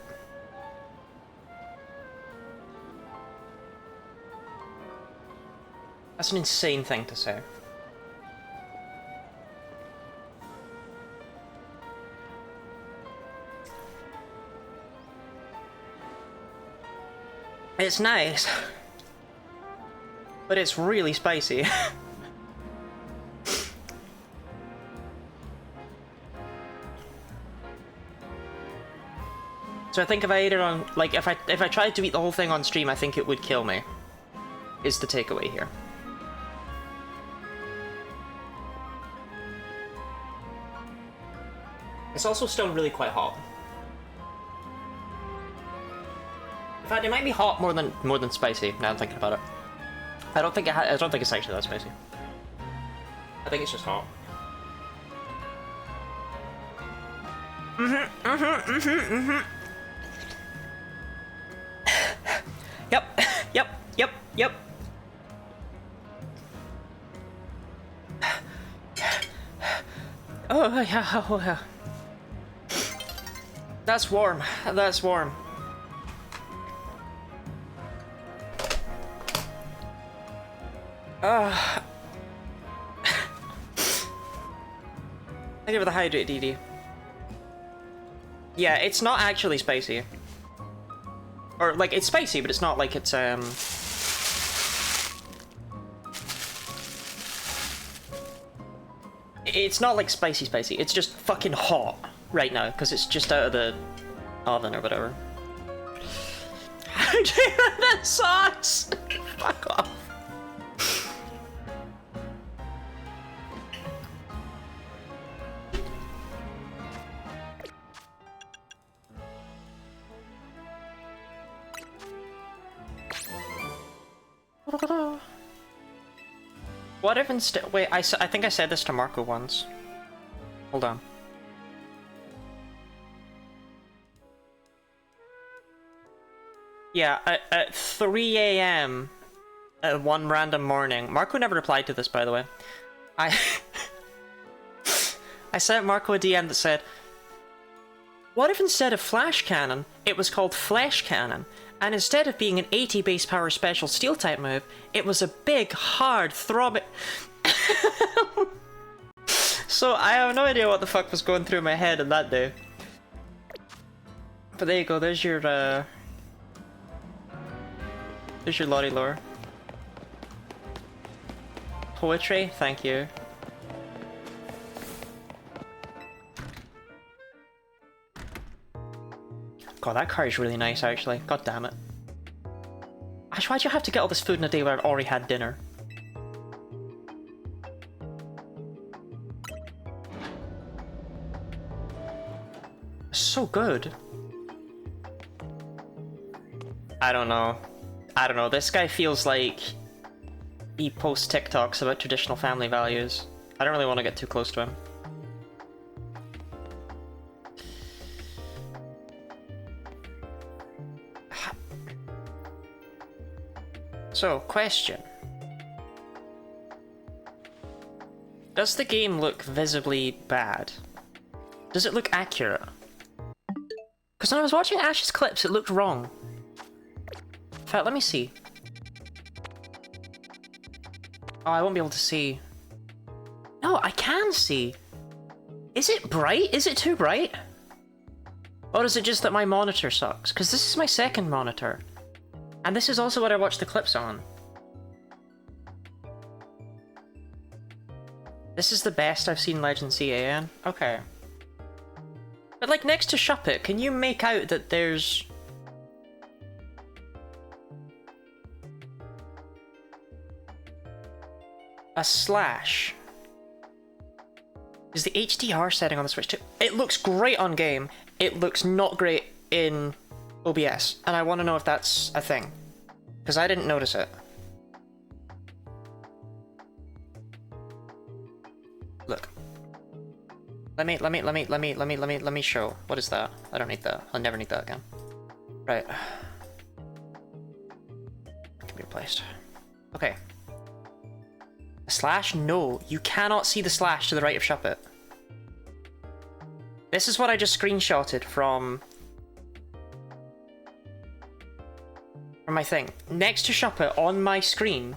That's an insane thing to say. It's nice, but it's really spicy. So I think if I ate it on, like, if I tried to eat the whole thing on stream, I think it would kill me. Is the takeaway here. It's also still really quite hot. In fact, it might be hot more than spicy. Now I'm thinking about it. I don't think it's actually that spicy. I think it's just hot. Yep. Oh yeah. That's warm. That's warm. I give it the hydrate, DD. Yeah, it's not actually spicy. Or, like, it's spicy, but it's not like it's, It's not like spicy. It's just fucking hot right now, because it's just out of the oven or whatever. That sucks! Fuck off. What if instead... Wait, I think I said this to Marco once. Hold on. Yeah, at 3 AM one random morning. Marco never replied to this, by the way. I sent Marco a DM that said, what if instead of Flash Cannon, it was called Flesh Cannon, and instead of being an 80 base power special steel type move, it was a big, hard, throbbing... So I have no idea what the fuck was going through my head in that day. But there you go, there's your Lottie lore. Poetry? Thank you. God, that car is really nice, actually. God damn it. Ash, why'd you have to get all this food in a day where I've already had dinner? So good. I don't know. This guy feels like he posts TikToks about traditional family values. I don't really want to get too close to him. So, question. Does the game look visibly bad? Does it look accurate? Because when I was watching Ash's clips, it looked wrong. In fact, let me see. Oh, I won't be able to see. No, I can see. Is it bright? Is it too bright? Or is it just that my monitor sucks? Because this is my second monitor. And this is also what I watch the clips on. This is the best I've seen Legends CAN. Okay. But like next to Shuppet, can you make out that there's... a slash? Is the HDR setting on the Switch too? It looks great on game. It looks not great in OBS. And I want to know if that's a thing. Because I didn't notice it. Look. Let me show. What is that? I don't need that. I'll never need that again. Right. Can be replaced. Okay. A slash? No. You cannot see the slash to the right of Shuppet. This is what I just screenshotted from my thing. Next to Shuppet on my screen,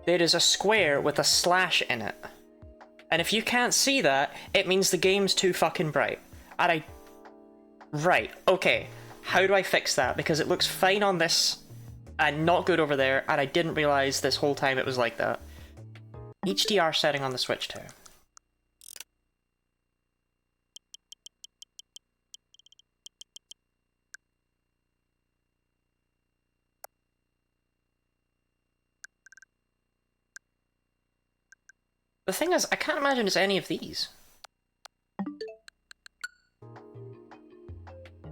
there is a square with a slash in it. And if you can't see that, it means the game's too fucking bright. And Right, okay. How do I fix that? Because it looks fine on this and not good over there, and I didn't realize this whole time it was like that. HDR setting on the Switch too. The thing is, I can't imagine it's any of these.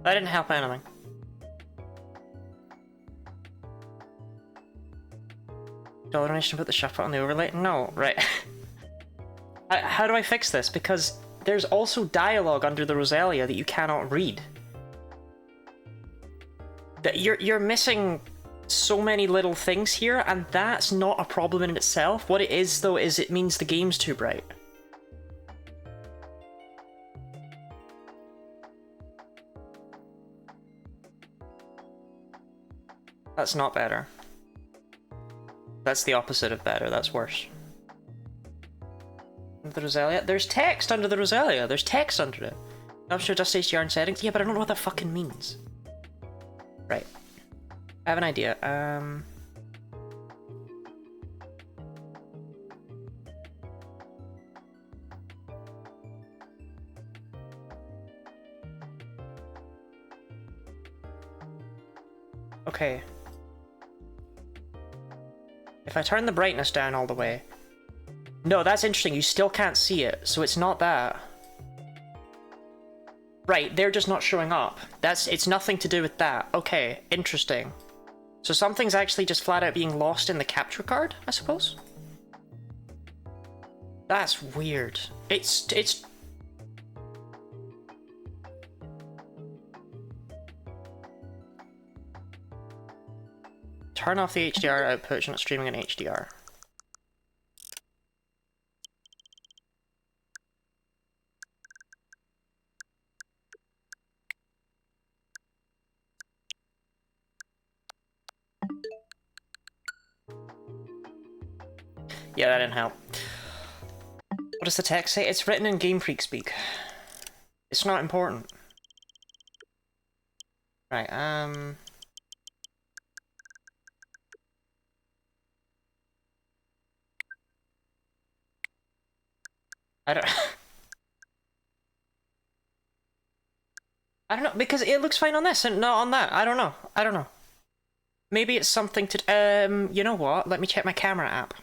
That didn't help anything. Dollar donation to put the Shuffle on the overlay? No, right. How do I fix this? Because there's also dialogue under the Rosalia that you cannot read. That you're missing so many little things here, and that's not a problem in itself. What it is, though, is it means the game's too bright. That's not better. That's the opposite of better, that's worse. The Rosalia? There's text under the Rosalia. There's text under it. I'm sure just HDR and settings. Yeah, but I don't know what that fucking means. Right. I have an idea. Okay. If I turn the brightness down all the way... No, that's interesting. You still can't see it, so it's not that. Right, they're just not showing up. It's nothing to do with that. Okay, interesting. So something's actually just flat out being lost in the capture card, I suppose? That's weird. It's... Turn off the HDR output, you're not streaming in HDR. Yeah, that didn't help. What does the text say? It's written in Game Freak speak. It's not important. Right, I don't... I don't know, because it looks fine on this and not on that. I don't know. I don't know. Maybe it's something to... you know what? Let me check my camera app.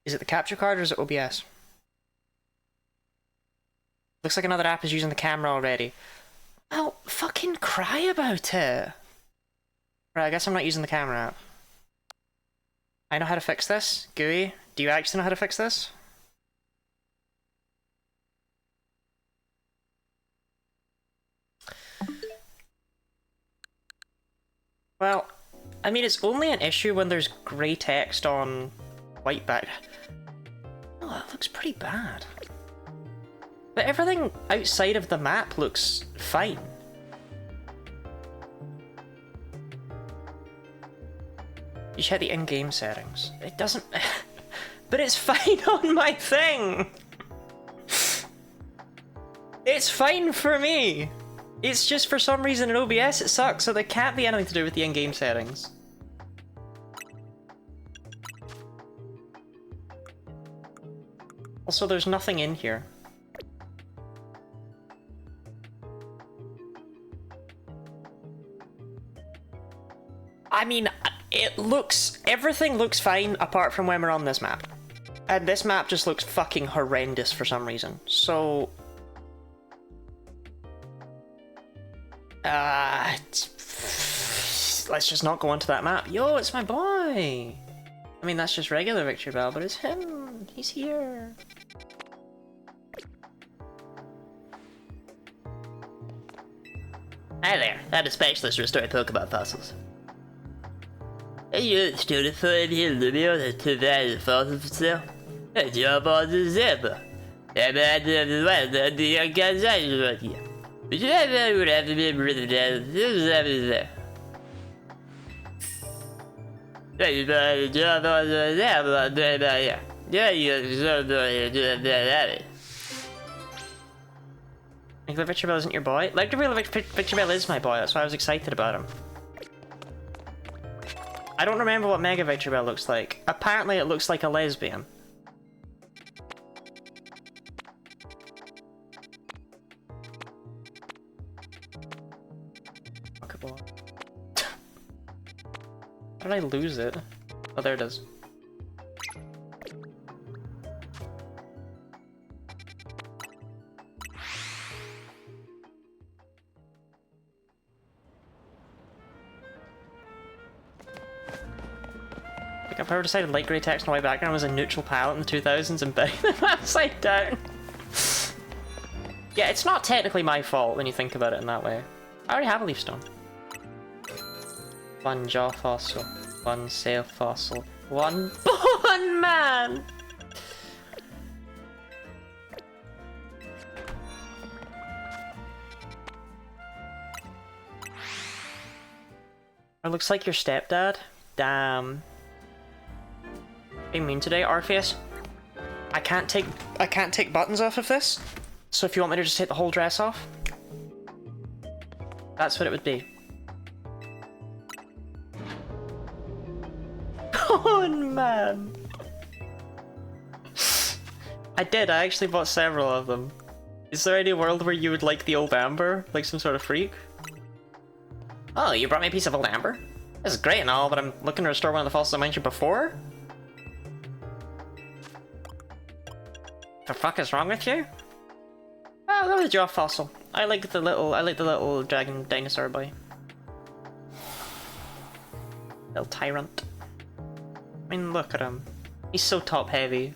Is it the capture card or is it OBS? Looks like another app is using the camera already. Oh, fucking cry about it! Right, I guess I'm not using the camera app. I know how to fix this. GUI, do you actually know how to fix this? Well, I mean, it's only an issue when there's grey text on white background. Oh, that looks pretty bad. But everything outside of the map looks fine. You check the in-game settings. It doesn't... But it's fine on my thing! It's fine for me! It's just for some reason in OBS it sucks, so there can't be anything to do with the in-game settings. Also, there's nothing in here. I mean, everything looks fine apart from when we're on this map. And this map just looks fucking horrendous for some reason. So... let's just not go onto that map. Yo, it's my boy! I mean, that's just regular Victory Bell, but it's him! He's here! Hi there, I'm a specialist restoring Pokemon fossils. Are you a student for any Lumio to value fossils for sale? A job on the Zebra. I'm at the organization right here. But you would have to be written down. There. You got a job on the Zebra. Yeah, you're that. Like the Victory Bell isn't your boy? Like the real Victory Bell is my boy, that's why I was excited about him. I don't remember what Mega Victory Bell looks like. Apparently it looks like a lesbian. Pokeball. How did I lose it? Oh, there it is. I've ever decided light grey text on my background was a neutral palette in the 2000s and buried them upside down. Yeah, it's not technically my fault when you think about it in that way. I already have a leaf stone. One jaw fossil, one sail fossil, one bone man! It looks like your stepdad. Damn. Being mean today, Arceus. I can't take buttons off of this. So if you want me to just take the whole dress off, that's what it would be. Oh man. I actually bought several of them. Is there any world where you would like the old amber? Like some sort of freak? Oh, you brought me a piece of old amber? This is great and all, but I'm looking to restore one of the fossils I mentioned before? The fuck is wrong with you? Oh, that was a giraffe fossil. I like the little dragon dinosaur boy. Little tyrant. I mean, look at him. He's so top heavy.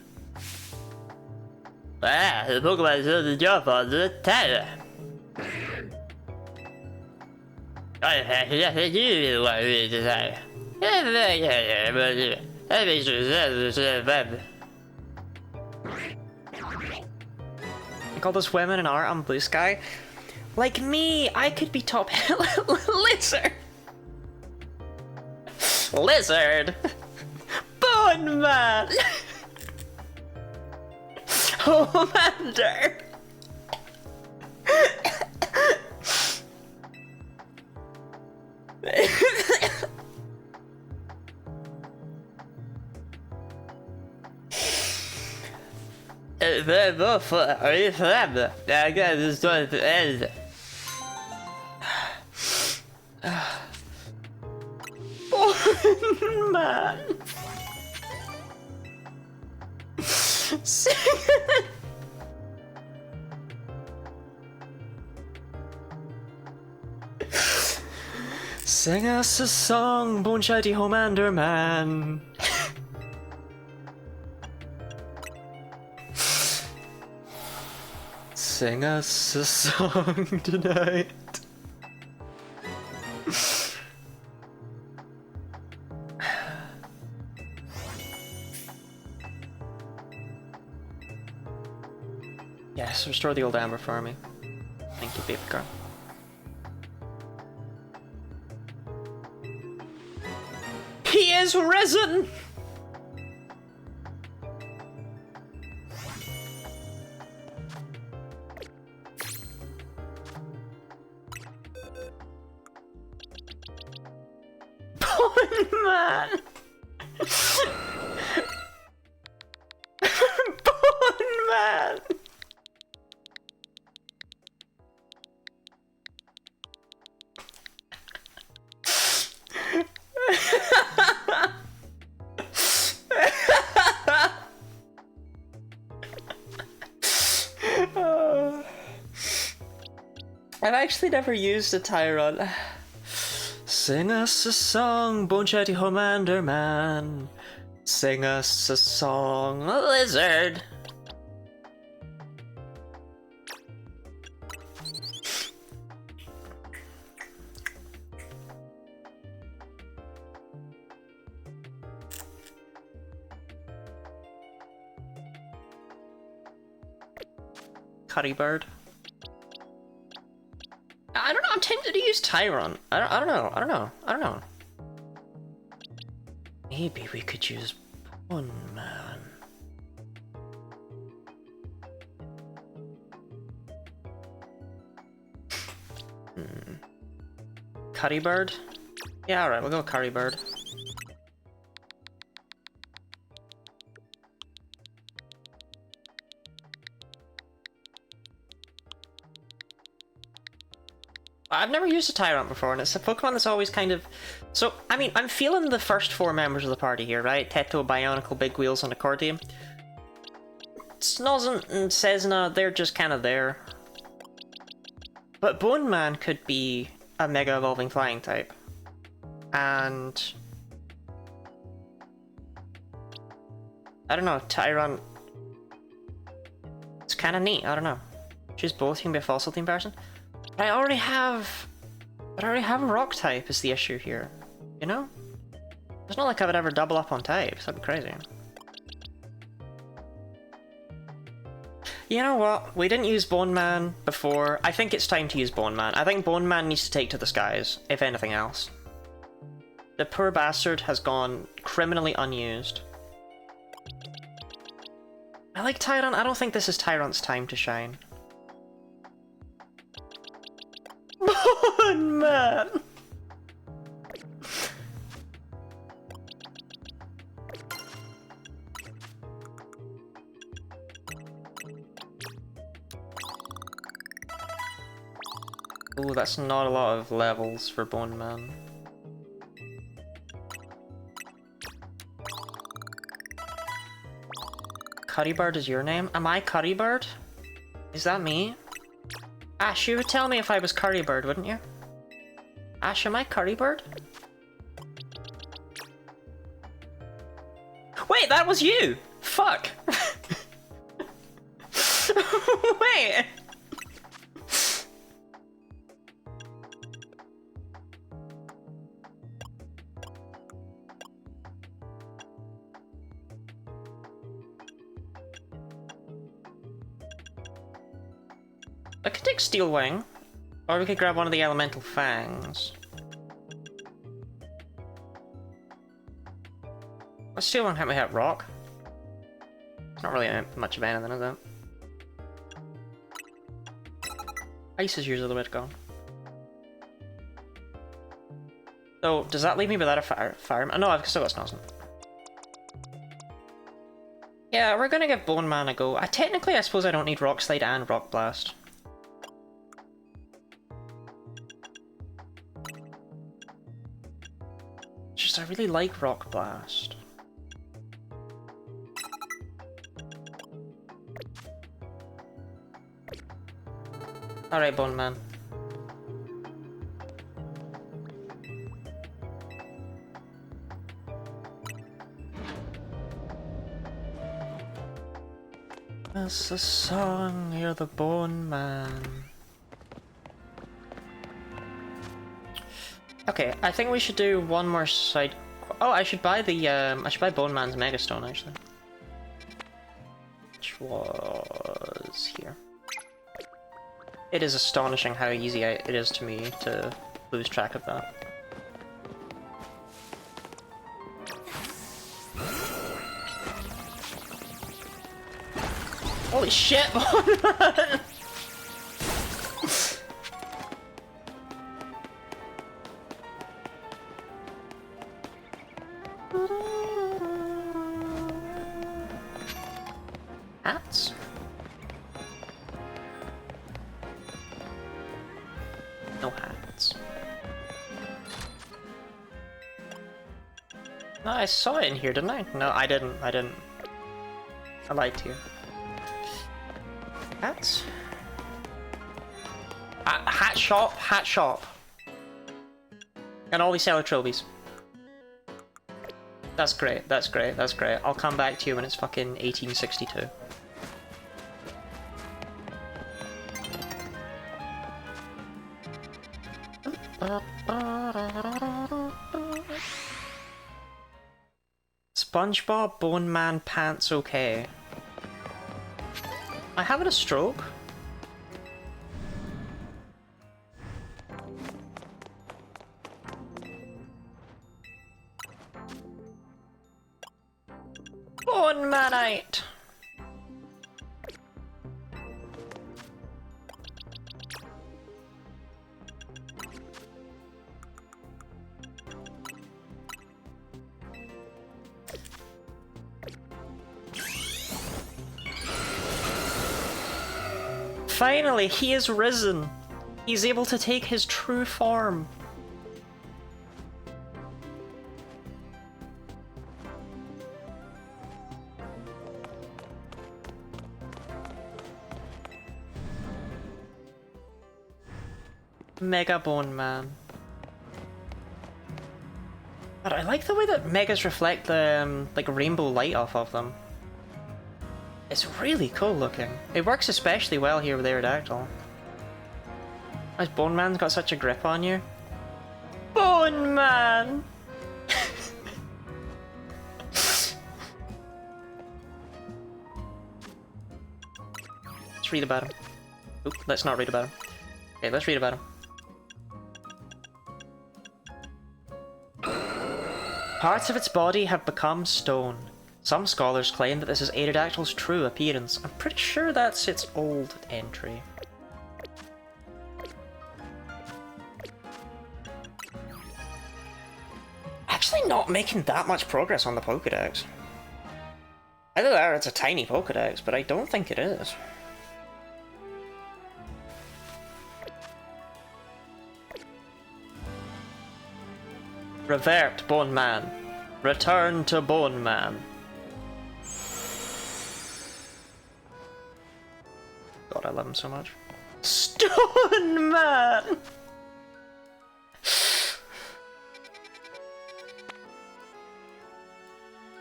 Ah, the Pokemon is the giraffe on the tyrant. Like all those women in art on Blue Sky. Like me, I could be top lizard. Lizard. Bone man. Homelander. Man. Sing us a song, Bone Shady Homelander man. Sing us a song tonight. Yes, restore the old amber for me. Thank you, baby girl. He is risen! Bone man! Bone man! I've actually never used a Tyron. Sing us a song, Bone Shady Homelander man. Sing us a song, lizard. Curry bird. I don't know, I'm tempted to use Tyron. I don't know. Maybe we could use Bone Man. Curry bird? Yeah, alright, we'll go curry bird. I've never used a Tyrant before, and it's a Pokemon that's always kind of... So, I mean, I'm feeling the first four members of the party here, right? Teto, Bionicle, Big Wheels, and Accordion. Snozzant and Cessna, they're just kind of there. But Bone Man could be a Mega Evolving Flying type. And... I don't know, Tyrant... It's kind of neat, I don't know. Choose both, you can be a fossil team person. But I already have a rock type is the issue here, you know? It's not like I would ever double up on types, that'd be crazy. You know what, we didn't use Bone Man before, I think it's time to use Bone Man. I think Bone Man needs to take to the skies, if anything else. The poor bastard has gone criminally unused. I like Tyrant, I don't think this is Tyrant's time to shine. Bone Man! Ooh, that's not a lot of levels for Bone Man. Currybird is your name? Am I Currybird? Is that me? Ash, you would tell me if I was Curry Bird, wouldn't you? Ash, am I Curry Bird? Wait, that was you! Fuck! Wait! I could take Steel Wing, or we could grab one of the Elemental Fangs. Let's Steel Wing help me hit Rock. It's not really much of anything, is it? Ice is usually the way to go. So, does that leave me without a fire? No, I've still got Snozzle. Yeah, we're gonna give Bone Man a go. Technically, I suppose I don't need Rock Slide and Rock Blast. It's just I really like Rock Blast. Alright, Bone Man. That's a song, you're the Bone Man. Okay, I think we should do one more side. Oh, I should buy the I should buy Bone Man's Megastone actually. Which was here. It is astonishing how easy it is to me to lose track of that. Holy shit! Hats? No hats. No, I saw it in here, didn't I? No, I didn't. I lied to you. Hats? Hat shop. And all these seller trophies. That's great. I'll come back to you when it's fucking 1862. SpongeBob Bone Man pants okay. I having a stroke? Bone Manite! Finally, he is risen! He's able to take his true form. Mega Bone Man. But I like the way that Megas reflect the like rainbow light off of them. It's really cool looking. It works especially well here with Aerodactyl. Has Bone Man's got such a grip on you? Bone Man! Let's read about him. Oop, let's not read about him. Okay, let's read about him. Parts of its body have become stone. Some scholars claim that this is Aerodactyl's true appearance. I'm pretty sure that's its old entry. Actually not making that much progress on the Pokédex. Either that or it's a tiny Pokédex, but I don't think it is. Revert, Bone Man. Return to Bone Man. God, I love him so much. Stone man!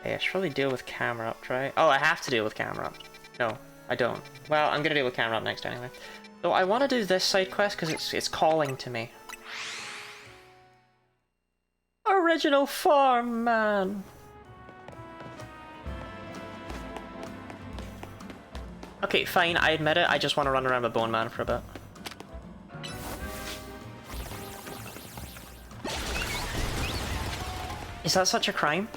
Hey, I should probably deal with camera up, right? Oh, I have to deal with camera up. No, I don't. Well, I'm gonna deal with camera up next anyway. So I want to do this side quest because it's calling to me. Original farm man. Okay, fine, I admit it, I just want to run around with Bone Man for a bit. Is that such a crime?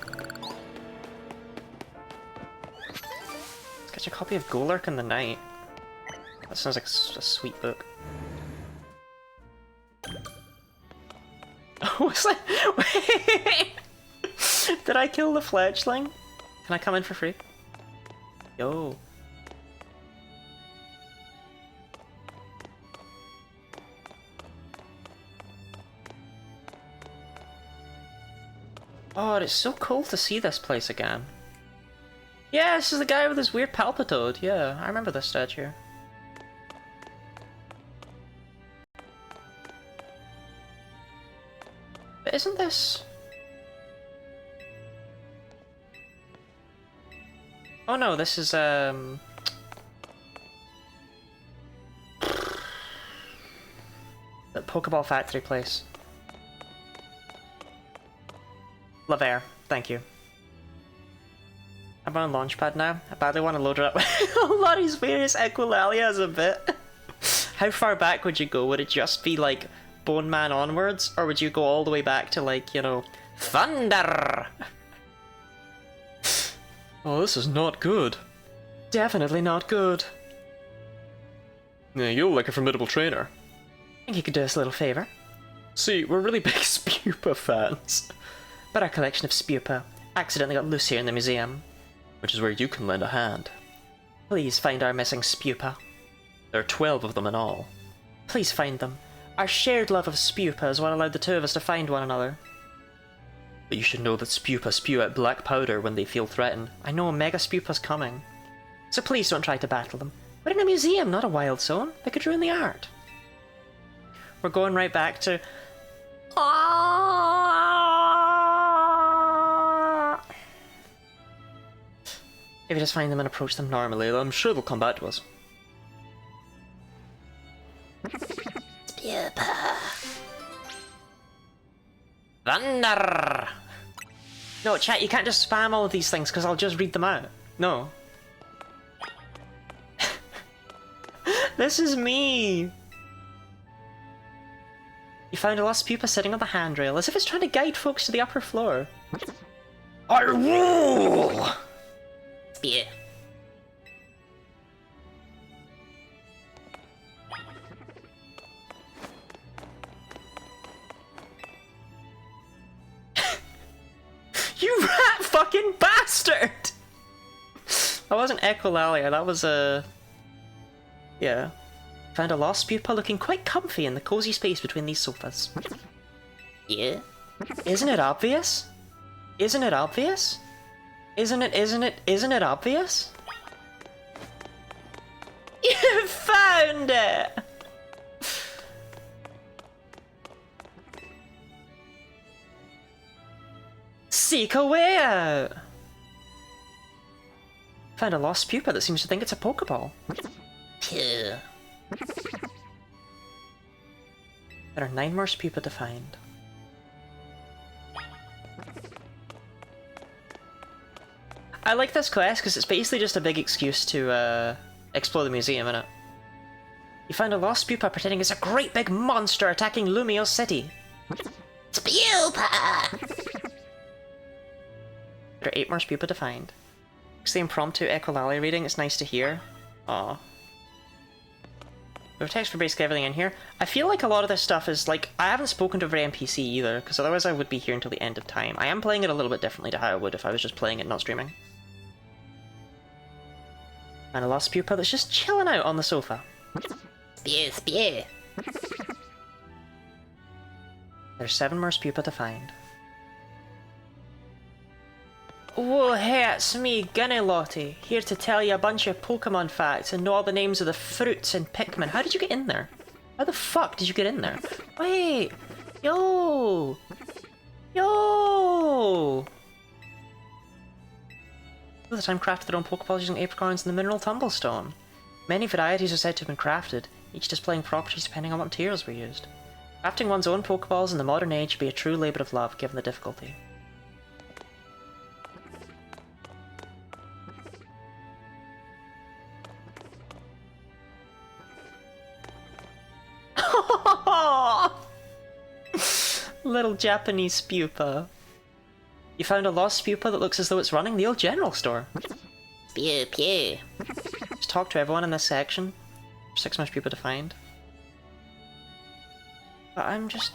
Let's get a copy of Golurk in the Night. That sounds like a sweet book. What's that? Wait! Did I kill the fledgling? Can I come in for free? Yo. Oh, it's so cool to see this place again. Yeah, this is the guy with this weird palpitoad. Yeah, I remember this statue. But isn't this... Oh no, this is, the Pokeball Factory place. Laver, thank you. I'm on Launchpad now. I badly want to load it up with Lottie's various Equalalia as a bit. How far back would you go? Would it just be like Bone Man onwards? Or would you go all the way back to like, you know, Thunder? Oh, this is not good. Definitely not good. Yeah, you look like a formidable trainer. I think you could do us a little favour. See, we're really big Spupa fans. But our collection of Spupa accidentally got loose here in the museum. Which is where you can lend a hand. Please find our missing Spupa. There are 12 of them in all. Please find them. Our shared love of Spupa is what allowed the two of us to find one another. But you should know that Spupa spew out black powder when they feel threatened. I know a Mega Spupa's coming. So please don't try to battle them. We're in a museum, not a wild zone. They could ruin the art. We're going right back to... If you just find them and approach them normally, I'm sure they'll come back to us. Spupa. Thunder! No, chat, you can't just spam all of these things because I'll just read them out. No. This is me! You found a lost Spupa sitting on the handrail, as if it's trying to guide folks to the upper floor. I rule! Yeah. You rat fucking bastard! That wasn't Equalalia, that was a... Yeah. Found a lost Spupa looking quite comfy in the cozy space between these sofas. Yeah? Isn't it obvious? Isn't it obvious? Isn't it obvious? You found it! Seek a way out! Found a lost Spupa that seems to think it's a Pokeball. Phew. There are 9 more Spupa to find. I like this quest because it's basically just a big excuse to explore the museum, innit? You find a lost Spupa pretending it's a great big monster attacking Lumio City. Spupa! There are 8 more Spupa to find. It's the impromptu Equalalia reading, it's nice to hear. Aw. We have text for basically everything in here. I feel like a lot of this stuff is like, I haven't spoken to every NPC either, because otherwise I would be here until the end of time. I am playing it a little bit differently to how I would if I was just playing it, not streaming. And a lost Spupa that's just chilling out on the sofa. Spew, spew. There's 7 more Spupa to find. Whoa, hey, it's me, Gunny Lottie, here to tell you a bunch of Pokemon facts and know all the names of the fruits in Pikmin. How did you get in there? How the fuck did you get in there? Wait! Yo! Yo! At the time crafted their own Pokeballs using apricorns and the mineral tumblestone. Many varieties are said to have been crafted, each displaying properties depending on what materials were used. Crafting one's own Pokeballs in the modern age would be a true labour of love, given the difficulty. Little Japanese pupa. You found a lost pupa that looks as though it's running the old general store. Pew pew. Just talk to everyone in this section. 6 much pupa to find. But I'm just...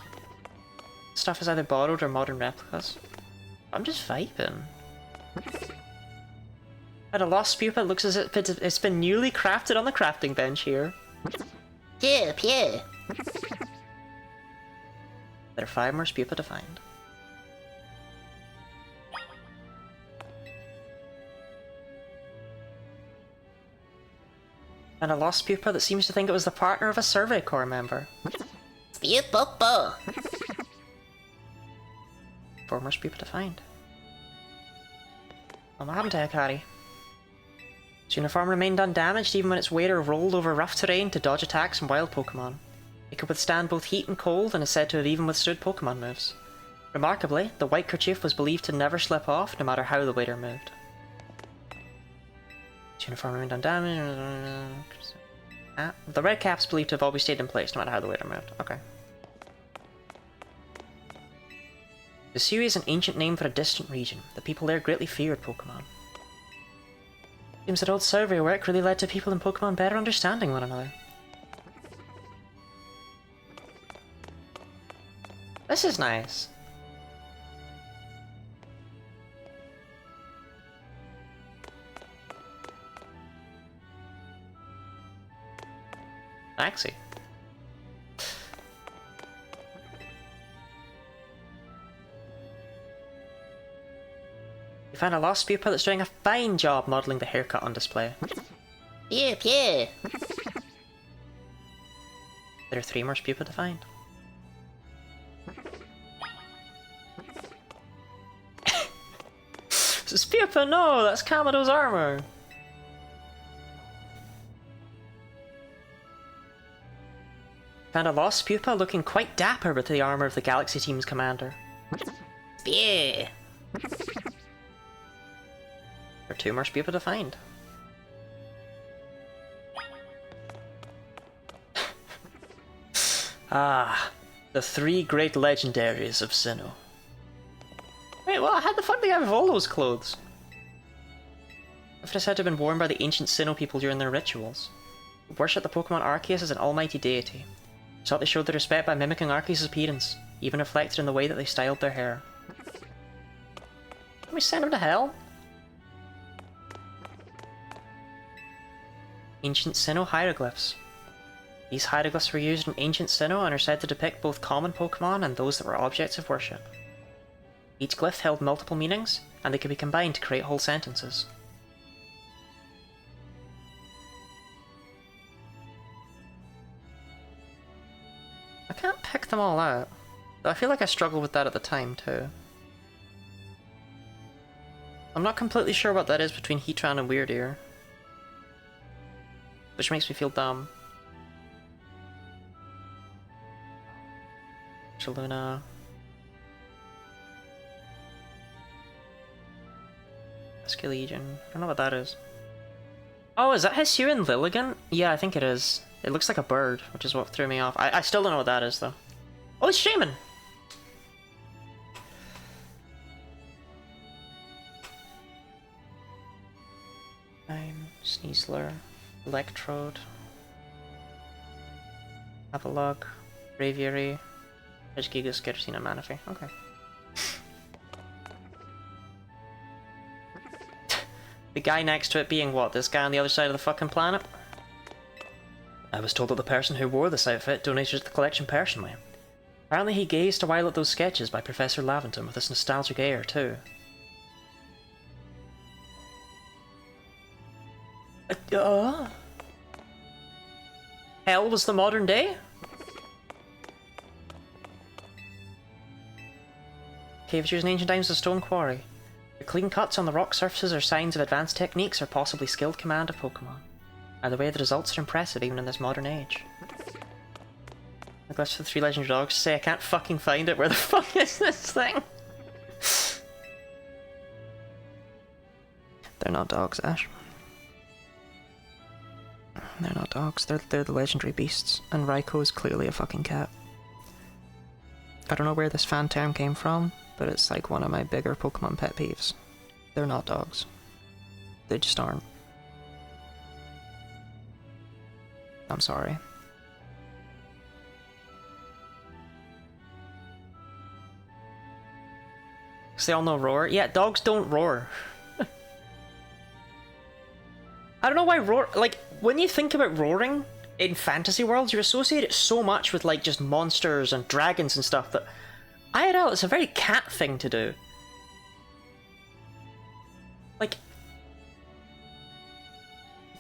Stuff is either borrowed or modern replicas. I'm just vibing. Had a lost pupa that looks as if it's been newly crafted on the crafting bench here. Pew pew. There are 5 more pupa to find. And a lost pupa that seems to think it was the partner of a Survey Corps member. Pupa! 4 more pupa to find. What happened to Hikari? Its uniform remained undamaged even when its wearer rolled over rough terrain to dodge attacks from wild Pokemon. It could withstand both heat and cold and is said to have even withstood Pokemon moves. Remarkably, the white kerchief was believed to never slip off no matter how the wearer moved. Its uniform remained undamaged. The red cap's believed to have always stayed in place no matter how the wearer moved. Okay. Hisui is an ancient name for a distant region. The people there greatly feared Pokemon. Seems that old survey work really led to people in Pokemon better understanding one another. This is nice. Maxie. You found a lost pupa that's doing a fine job modelling the haircut on display. Pew pew. There are 3 more pupa to find. This is pupa, no, that's Kamado's armor. Found a lost pupa looking quite dapper with the armor of the Galaxy Team's commander. Spear. There are 2 more pupa to find. Ah, the 3 great legendaries of Sinnoh. Wait, what? How the fuck do they have all those clothes? If it is said to have been worn by the ancient Sinnoh people during their rituals. They worshipped the Pokemon Arceus as an almighty deity. So they showed their respect by mimicking Arceus' appearance, even reflected in the way that they styled their hair. Can we send him to hell? Ancient Sinnoh hieroglyphs. These hieroglyphs were used in ancient Sinnoh and are said to depict both common Pokemon and those that were objects of worship. Each glyph held multiple meanings, and they could be combined to create whole sentences. I can't pick them all out, though I feel like I struggled with that at the time too. I'm not completely sure what that is between Heatran and Weirdeer, which makes me feel dumb. Shaluna. Escalegion. I don't know what that is. Oh, is that Hisuian Lilligant? Yeah, I think it is. It looks like a bird, which is what threw me off. I still don't know what that is, though. Oh, it's Shaman! Sneasler. Electrode. Avalugg. Braviary. Regigigas, Giratina, Manaphy. Okay. The guy next to it being what? This guy on the other side of the fucking planet? I was told that the person who wore this outfit donated the collection personally. Apparently he gazed a while at those sketches by Professor Laventon with this nostalgic air too. Hell was the modern day? Caves used in ancient times as a stone quarry. The clean cuts on the rock surfaces are signs of advanced techniques or possibly skilled command of Pokemon. Either way, the results are impressive even in this modern age. The glyphs for the 3 legendary dogs say I can't fucking find it. Where the fuck is this thing? They're not dogs, Ash. They're not dogs, they're the legendary beasts, and Raikou is clearly a fucking cat. I don't know where this fan term came from, but it's like one of my bigger Pokemon pet peeves. They're not dogs. They just aren't. I'm sorry. Because they all know roar? Yeah, dogs don't roar. I don't know why roar, like, when you think about roaring in fantasy worlds, you associate it so much with, like, just monsters and dragons and stuff that IRL, it's a very cat thing to do. Like,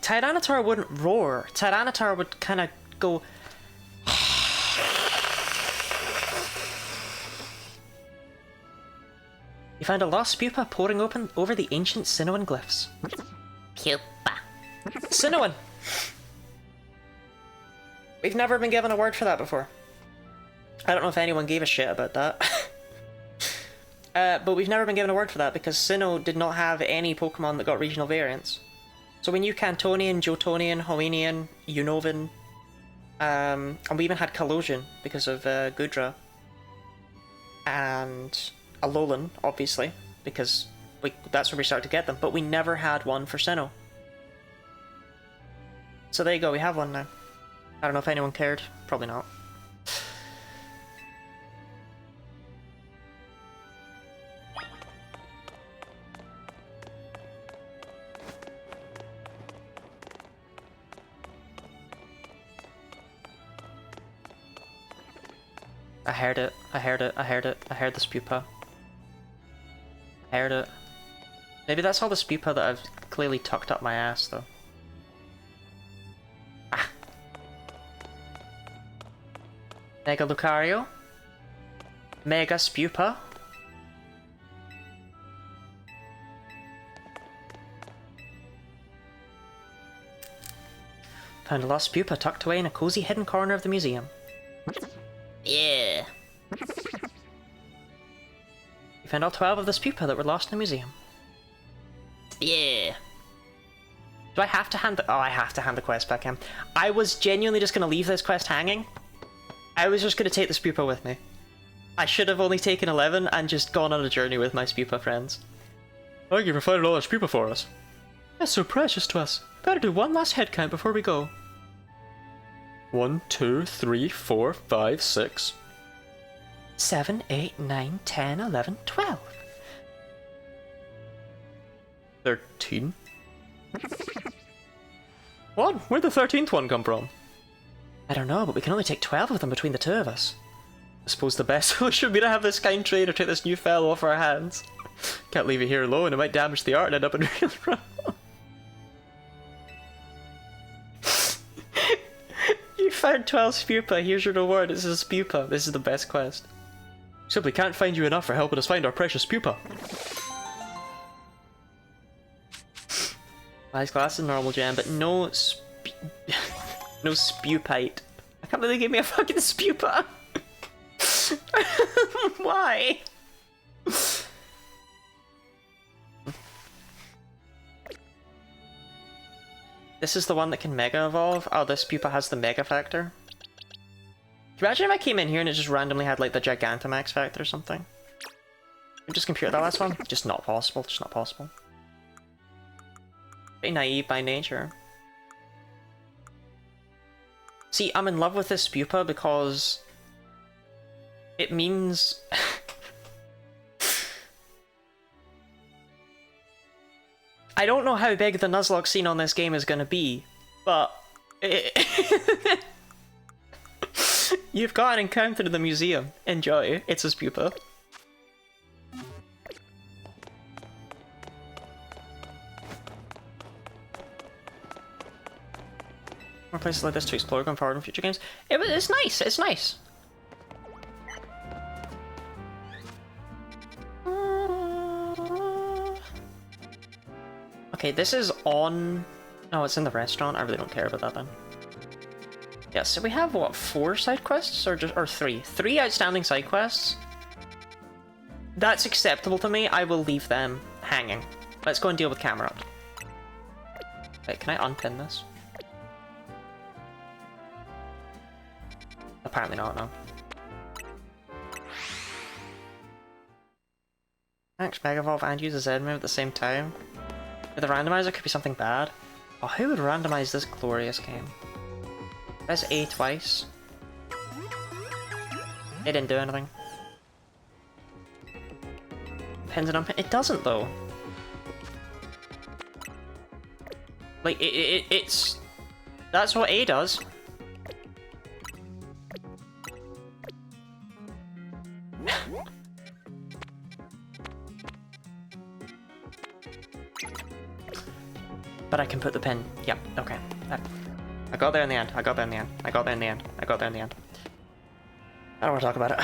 Tyranitar wouldn't roar. Tyranitar would kind of go... You found a lost pupa poring open over the ancient Sinnoh glyphs. Pupa. Sinnoh. We've never been given a word for that before. I don't know if anyone gave a shit about that. But we've never been given a word for that because Sinnoh did not have any Pokemon that got regional variants. So we knew Cantonian, Jotonian, Hoennian, Unnovan, and we even had Kalosian because of Gudra. And Alolan, obviously, because that's where we started to get them, but we never had one for Sinnoh. So there you go, we have one now. I don't know if anyone cared. Probably not. I heard it. I heard it. I heard it. I heard the Spupa. I heard it. Maybe that's all the Spupa that I've clearly tucked up my ass, though. Ah. Mega Lucario. Mega Spupa. Found a lost Spupa tucked away in a cozy hidden corner of the museum. Yeah. We found all 12 of the Spupa that were lost in the museum. Yeah. Do I have to hand the... Oh, I have to hand the quest back in. I was genuinely just going to leave this quest hanging. I was just going to take the Spupa with me. I should have only taken 11 and just gone on a journey with my Spupa friends. Thank you for finding all our Spupa for us. That's so precious to us. Better do one last head count before we go. 1, 2, 3, 4, 5, 6. 7, 8, 9, 10, 11, 12. 13. What? Where'd the 13th one come from? I don't know, but we can only take 12 of them between the two of us. I suppose the best solution would be to have this kind trader take this new fellow off our hands. Can't leave it here alone, it might damage the art and end up in real trouble. You found 12 Spupa, here's your reward, this is a Spupa. This is the best quest. Simply can't find you enough for helping us find our precious Spupa. Eyes glass is normal gem, but no no Spupite. I can't believe they gave me a fucking Spupa! Why? This is the one that can Mega Evolve? Oh, this Pupa has the Mega Factor. Can you imagine if I came in here and it just randomly had like the Gigantamax Factor or something? Just compute that last one? Just not possible, just not possible. Pretty naive by nature. See, I'm in love with this Spupa because it means... I don't know how big the Nuzlocke scene on this game is going to be, but you've got an encounter in the museum. Enjoy. It's a Spupa. More places like this to explore going forward in future games. It's nice, it's nice. Okay, this is on... Oh, it's in the restaurant. I really don't care about that then. Yeah, so we have, what, 4 side quests? Or 3? 3 outstanding side quests. That's acceptable to me. I will leave them hanging. Let's go and deal with Camelot. Wait, can I unpin this? Apparently not, no. Max Mega Evolve and use a Z move at the same time. With the randomizer, could be something bad. Oh, who would randomize this glorious game? Press A twice. It didn't do anything. Pins and unpin. It doesn't though. Like it's. That's what A does. But I can put the pin. Yep, okay. I got there in the end. I got there in the end. I got there in the end. I got there in the end. I don't want to talk about it.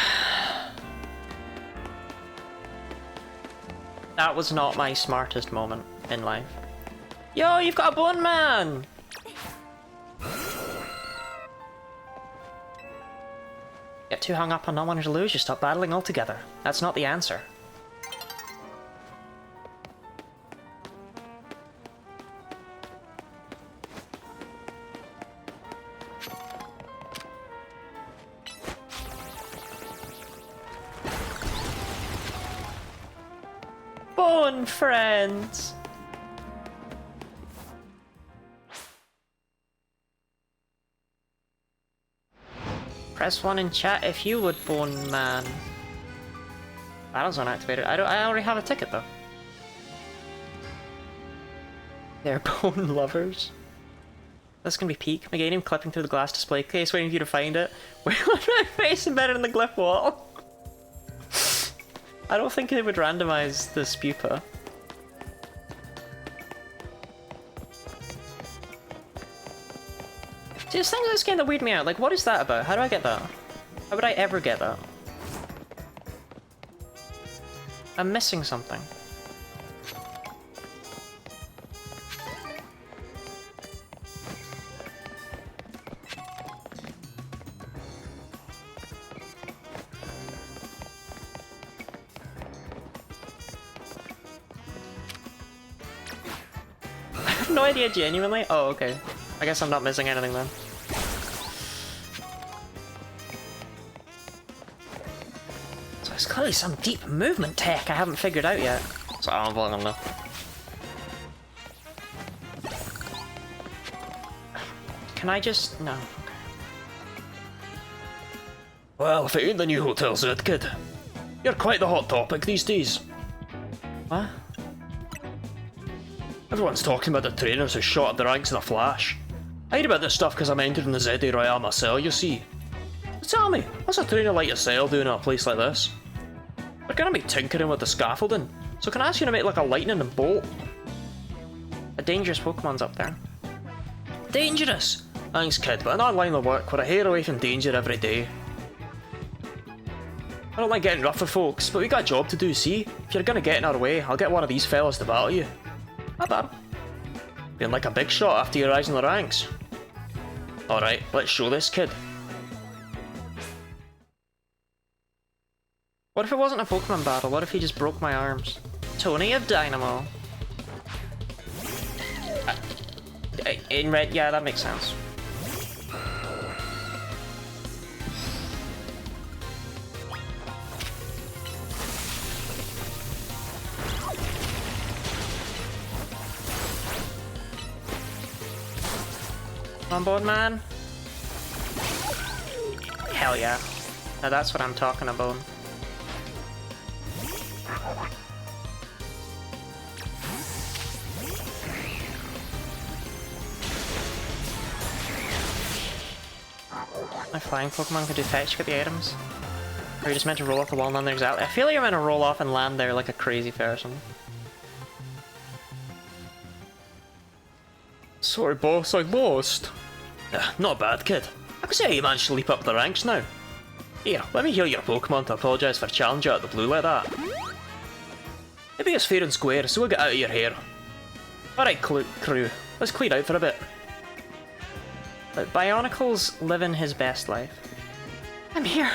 That was not my smartest moment in life. Yo, you've got a bone man! Get too hung up on not wanting to lose, you stop battling altogether. That's not the answer. Bone friends! Press 1 in chat if you would, bone man. Battle zone activated. I already have a ticket though. They're bone lovers. This can be peak. Meganium clipping through the glass display case, waiting for you to find it. Wait, what's my face embedded in the glyph wall? I don't think they would randomize the Spupa. See, there's things in this game that weird me out. Like, what is that about? How do I get that? How would I ever get that? I'm missing something. I have no idea, genuinely. Oh, okay. I guess I'm not missing anything then. So there's clearly some deep movement tech I haven't figured out yet. So I don't fucking know. Can I just... no. Okay. Well, if it ain't the new Hotel Z, kid. You're quite the hot topic these days. What? Everyone's talking about the trainers who shot up the ranks in a flash. I heard about this stuff because I'm entered in the Z Royale myself, you see. So tell me, what's a trainer like yourself doing in a place like this? We're gonna be tinkering with the scaffolding, so can I ask you to make like a lightning and bolt? A dangerous Pokemon's up there. Dangerous? Thanks kid, but in our line of work, we're a hair away from danger every day. I don't like getting rough with folks, but we got a job to do, see? If you're gonna get in our way, I'll get one of these fellas to battle you. Not bad. Feeling like a big shot after you rise in the ranks. Alright, let's show this kid. What if it wasn't a Pokemon battle? What if he just broke my arms? Tony of Dynamo. In red, yeah, that makes sense. On board, man. Hell yeah. Now that's what I'm talking about. My flying Pokemon can do fetch to get the items. Or you just meant to roll off the wall and land there exactly. I feel like you're meant to roll off and land there like a crazy person. Sorry boss, I lost. Not bad, kid. I can say you managed to leap up the ranks now. Here, let me heal your Pokemon to apologise for challenging you out of the blue like that. Maybe it's fair and square, so we'll get out of your hair. Alright, crew, let's clear out for a bit. But Bionicle's living his best life. I'm here.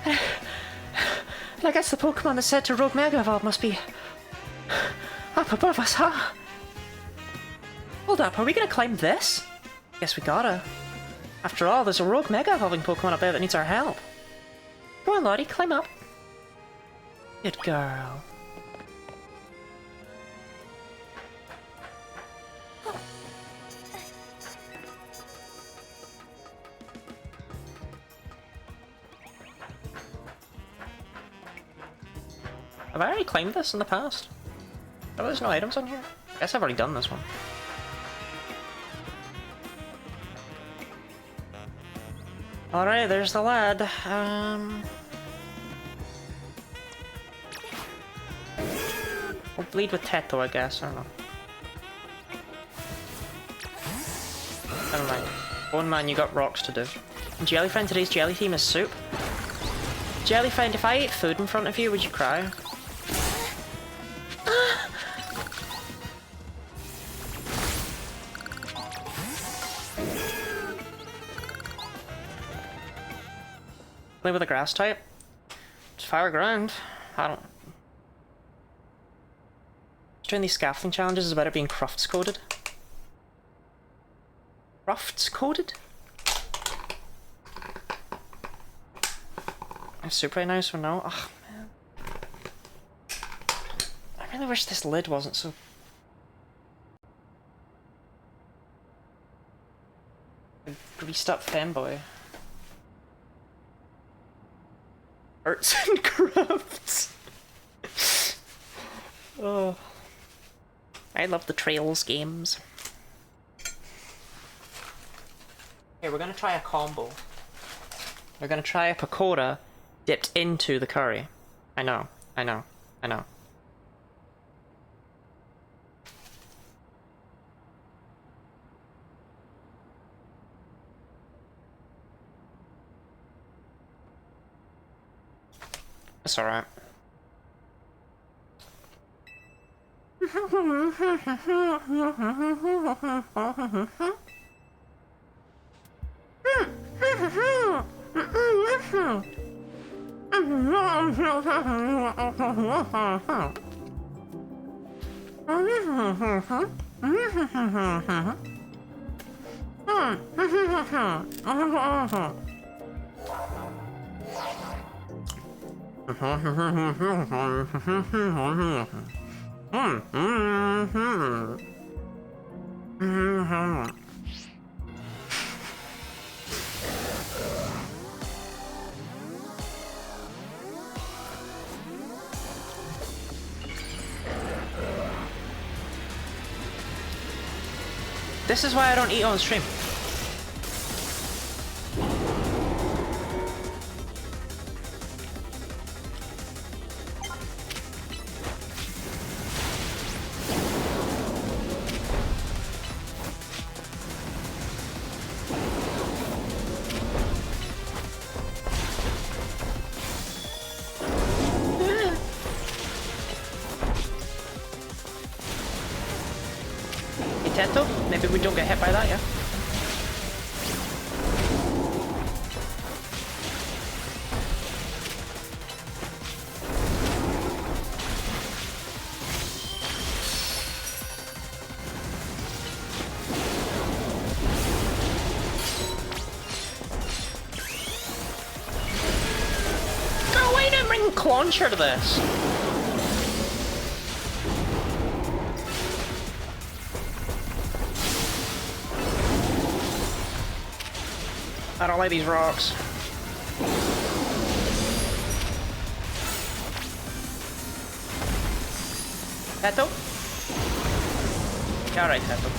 I guess the Pokemon that said to Rogue Mega Evolve must be up above us, huh? Hold up, are we gonna climb this? Guess we gotta. After all, there's a Rogue Mega Evolving Pokemon up there that needs our help. Come on, Lottie, climb up. Good girl. Have I already claimed this in the past? Oh, there's no items on here? I guess I've already done this one. Alright, there's the lad. We'll bleed with Teto, I guess. I don't know. Never mind. Bone Man, you got rocks to do. Jellyfriend, today's jelly theme is soup. Jellyfriend, if I ate food in front of you, would you cry? Play with a grass type? It's fire ground. I don't... Doing these scaffolding challenges is about it being crufts coded. Crufts coded? I'm super right now, so no. Oh man. I really wish this lid wasn't so... greased up femboy. Arts and crafts. Oh. I love the Trails games. Okay, we're gonna try a combo. We're gonna try a pakora dipped into the curry. I know, I know, I know. It's alright. This is why I don't eat on stream. Maybe we don't get hit by that, yeah? Go away and bring Clauncher to this! I don't like these rocks. Teto? Alright, Teto.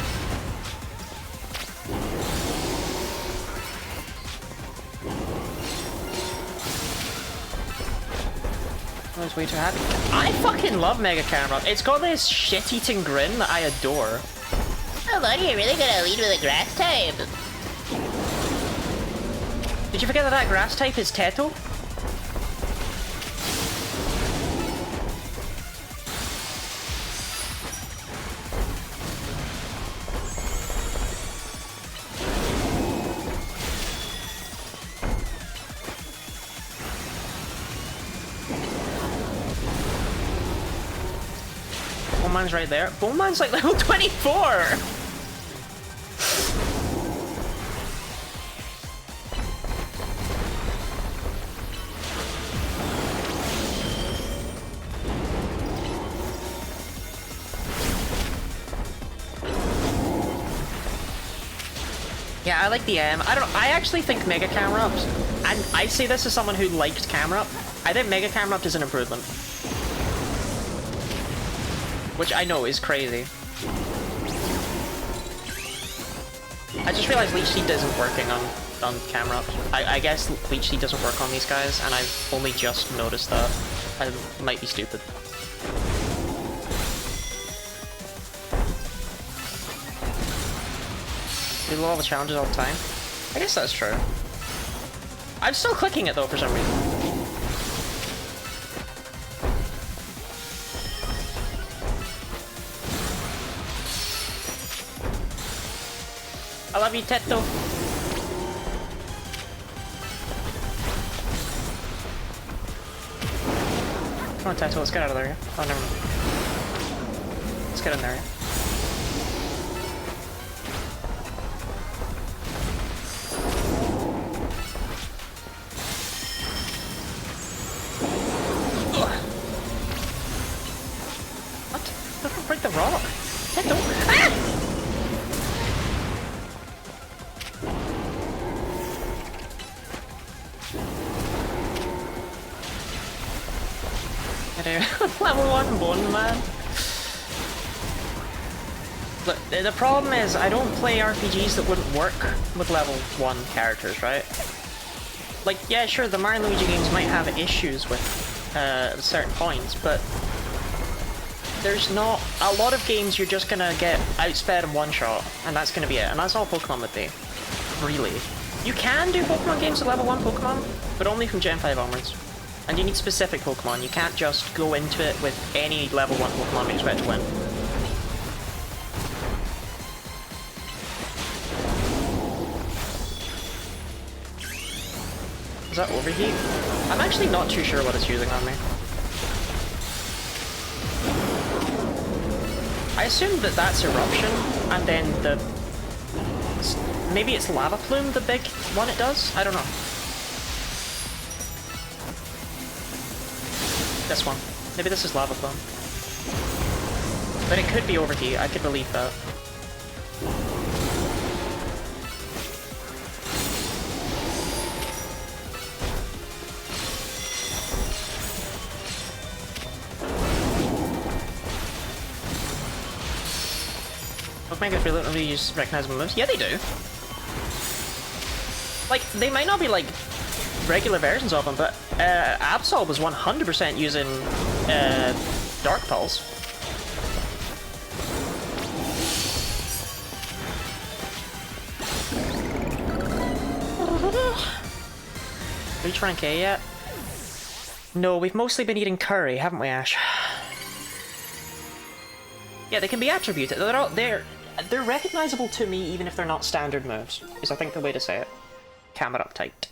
I was way too happy. I fucking love Mega Camera. It's got this shit-eating grin that I adore. Oh, Lottie, you're really gonna lead with a grass type. Did you forget that that grass type is Teto? Bowman's right there. Bowman's like level 24! Yeah, I like the I don't know, I actually think Mega Camerupt, and I say this as someone who liked Camerupt, I think Mega Camerupt is an improvement. Which I know is crazy. I just realized Leech Seed isn't working on Camerupt. I guess Leech Seed doesn't work on these guys, and I've only just noticed that. I might be stupid. We do all the challenges all the time. I guess that's true. I'm still clicking it though for some reason. I love you, Teto. Come on, Teto, let's get out of there. Oh, never mind. Let's get in there. What? Don't break the rock. Teto. Ah! Level 1 bone, man. Look, the problem is I don't play RPGs that wouldn't work with level 1 characters, right? Like, yeah, sure, the Mario and Luigi games might have issues with certain points, but there's not a lot of games you're just gonna get outsped in one shot, and that's gonna be it. And that's all Pokemon would be, really. You can do Pokemon games with level 1 Pokemon, but only from Gen 5 onwards. And you need specific Pokemon. You can't just go into it with any level 1 Pokemon and expect to win. Is that Overheat? I'm actually not too sure what it's using on me. I assumed that that's Eruption, and then the... maybe it's Lava Plume, the big one it does? I don't know. This one. Maybe this is Lava Plume. But it could be Overheat, I could believe that. Pokemon frequently use recognizable moves? Yeah, they do. Like, they might not be like regular versions of them, but Absol was 100% using Dark Pulse. Reach rank A yet? No, we've mostly been eating curry, haven't we, Ash? Yeah, they can be attributed. They're recognizable to me even if they're not standard moves, is I think the way to say it. Camera up tight.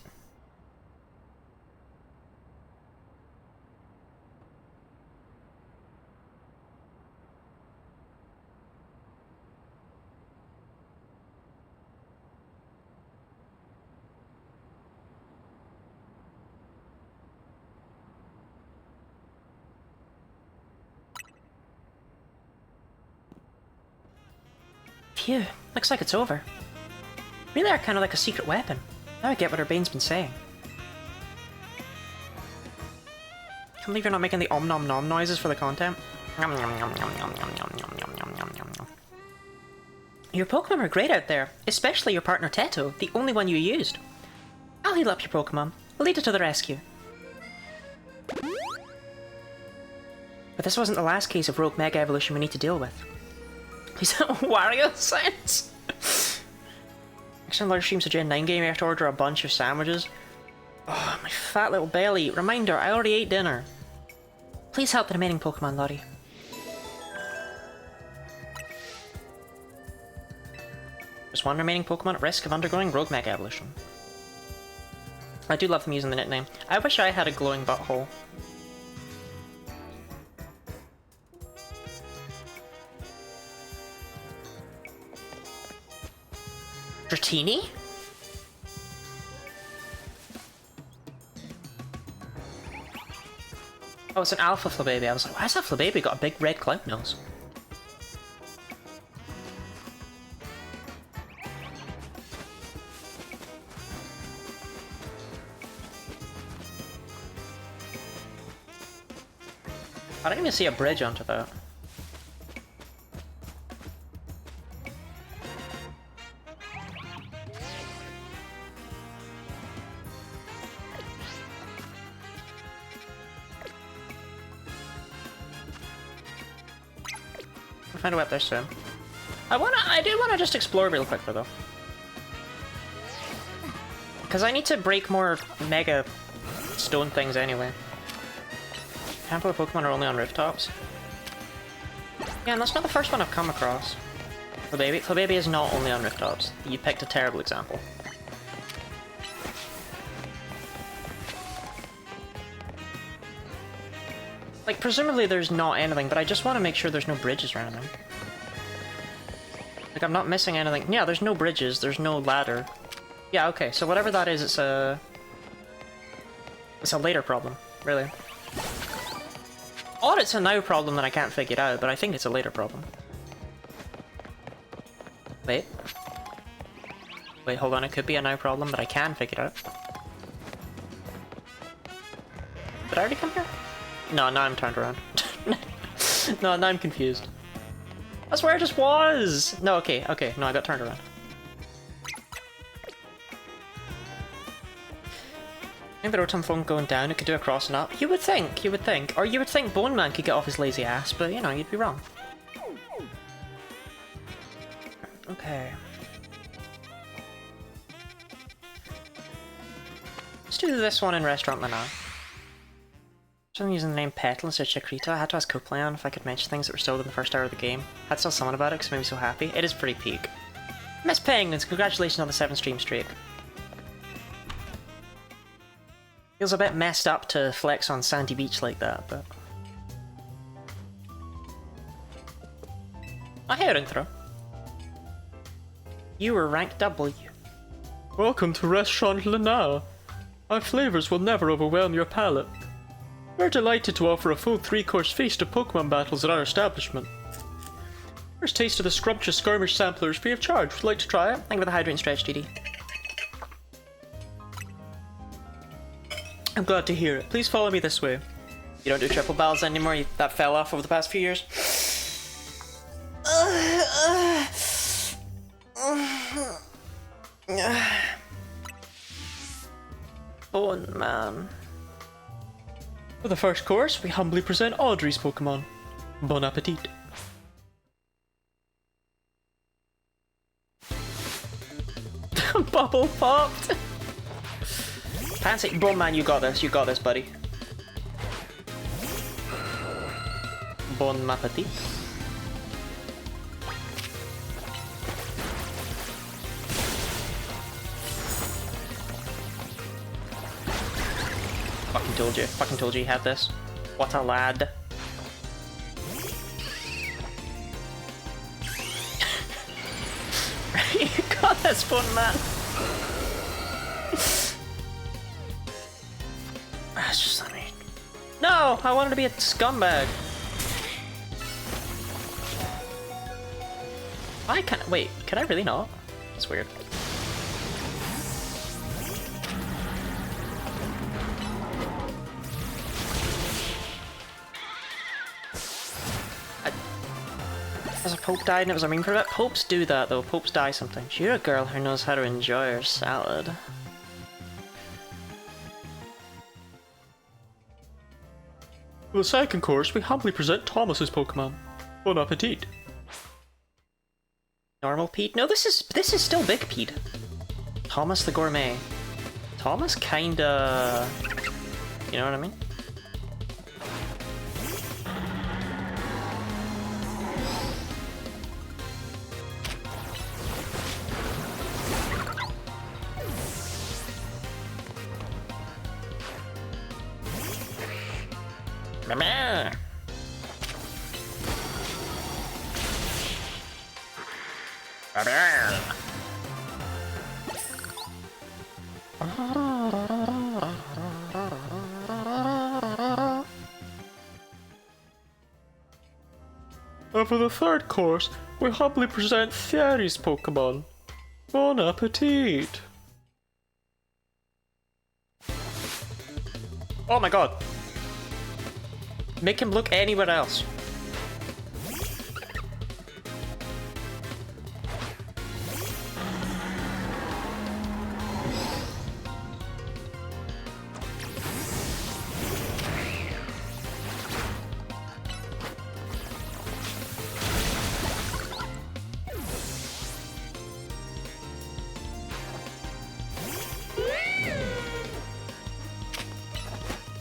Phew, looks like it's over. Really are kind of like a secret weapon. Now I get what Urbane's been saying. Can't believe you're not making the om nom nom noises for the content. Your Pokemon are great out there, especially your partner Teto, the only one you used. I'll heal up your Pokemon. Lead it to the rescue. But this wasn't the last case of rogue Mega Evolution we need to deal with. Is that Wario sounds? Actually, Next time live streams to Gen 9 game, you have to order a bunch of sandwiches. Oh, my fat little belly. Reminder, I already ate dinner. Please help the remaining Pokemon, Lottie. There's one remaining Pokemon at risk of undergoing Rogue Mega Evolution. I do love them using the nickname. I wish I had a glowing butthole. Dratini? Oh, it's an alpha Flababy. I was like, why has that Flababy got a big red cloud nose? I don't even see a bridge onto that. We'll find a way up there soon. I do wanna just explore real quick though. Because I need to break more mega stone things anyway. A handful of Pokemon are only on rooftops. Yeah, and that's not the first one I've come across. Flababy is not only on rooftops. You picked a terrible example. Like, presumably there's not anything, but I just want to make sure there's no bridges or anything. Like, I'm not missing anything. Yeah, there's no bridges, there's no ladder. Yeah, okay, so whatever that is, it's a later problem, really. Or it's a now problem that I can't figure it out, but I think it's a later problem. Wait. Wait, hold on, it could be a now problem, but I can figure it out. Did I already come here? No, now I'm turned around. No, now I'm confused. That's where I just was! No, okay, no, I got turned around. I think the rotom phone going down, it could do a cross and up. You would think. Or you would think Bone Man could get off his lazy ass, but you know, you'd be wrong. Okay. Let's do this one in Restaurant Mana. I'm using the name Petal instead of Chikorita. I had to ask Coplayan if I could mention things that were still in the first hour of the game. I had to tell someone about it because it made me so happy. It is pretty peak. Miss Penguins, congratulations on the 7-stream streak. Feels a bit messed up to flex on Sandy Beach like that, but... A hair throw. You were ranked W. Welcome to Restaurant Lana. Our flavors will never overwhelm your palate. We're delighted to offer a full 3-course feast of Pokemon battles at our establishment. First taste of the scrumptious skirmish sampler is free of charge. Would you like to try it? Thank you for the hydrant stretch, DD. I'm glad to hear it. Please follow me this way. You don't do triple battles anymore? That fell off over the past few years? Bone Man. For the first course, we humbly present Audrey's Pokemon. Bon appetit. Bubble popped! Fancy. Bone Man, you got this, buddy. Bon appetit. Fucking told you you had this. What a lad. You got this, Bone Man. That's just, I mean... No! I wanted to be a scumbag. I can't... Wait, can I really not? That's weird. As a Pope died and it was a meme for a bit. Popes do that though. Popes die sometimes. You're a girl who knows how to enjoy her salad. For the second course, we humbly present Thomas's Pokemon. Bon appetit. Normal Pete? No, this is still Big Pete. Thomas the Gourmet. Thomas kinda... You know what I mean? Mama. And for the third course, we humbly present Thierry's Pokémon. Bon appetit! Oh my god. Make him look anywhere else.